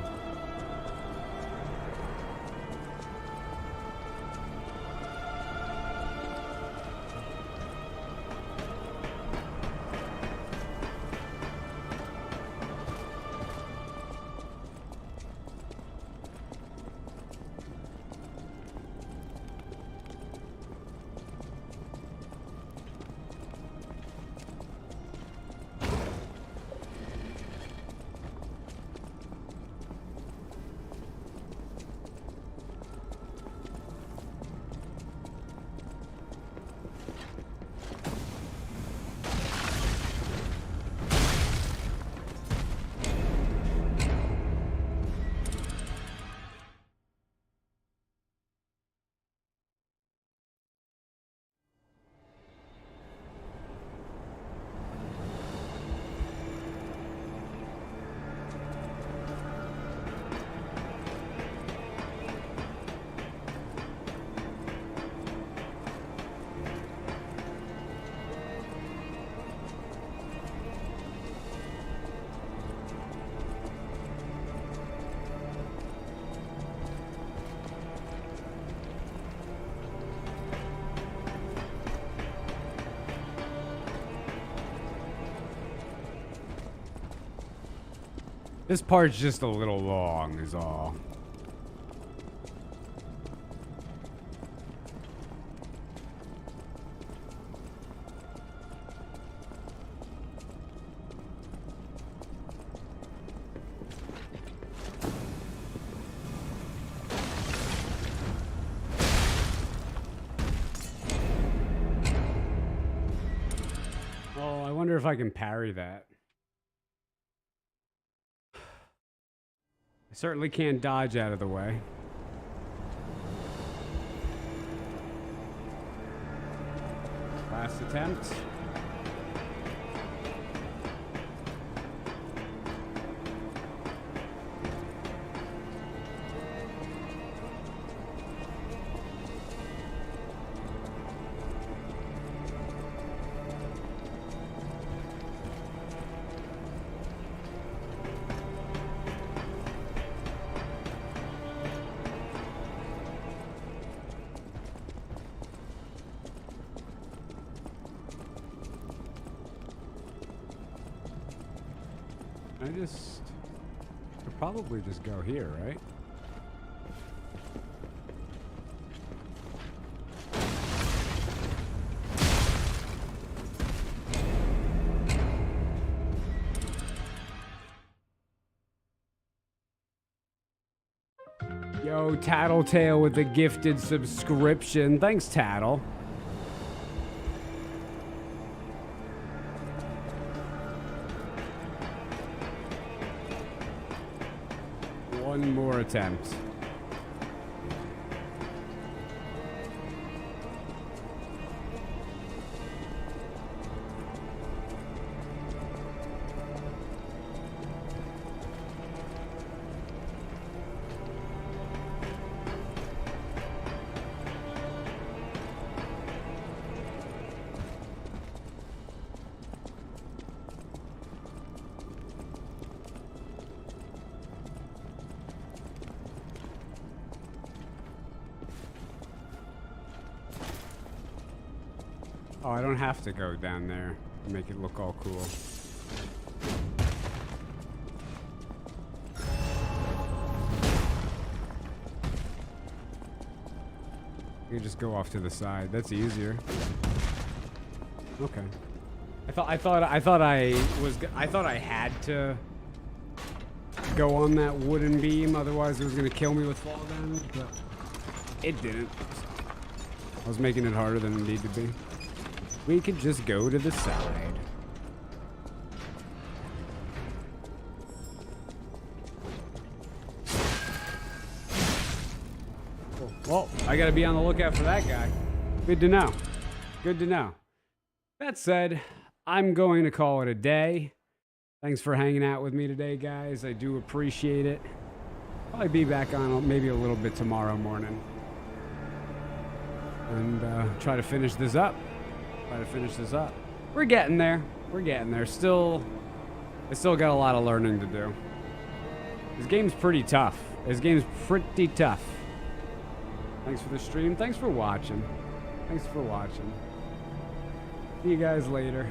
This part's just a little long is all. Oh, I wonder if I can parry that. I certainly can't dodge out of the way. Last attempt. Could probably just go here, right? Yo, Tattletale with the gifted subscription. Thanks, Tattle. One more attempt. Oh, I don't have to go down there to make it look all cool. You just go off to the side. That's easier. Okay. I thought I had to go on that wooden beam, otherwise it was gonna kill me with fall damage, but it didn't. I was making it harder than it needed to be. We could just go to the side. Cool. Well, I gotta be on the lookout for that guy. Good to know. Good to know. That said, I'm going to call it a day. Thanks for hanging out with me today, guys. I do appreciate it. Probably be back on maybe a little bit tomorrow morning. And try to finish this up. We're getting there. We're getting there. I still got a lot of learning to do. This game's pretty tough. Thanks for the stream. Thanks for watching. See you guys later.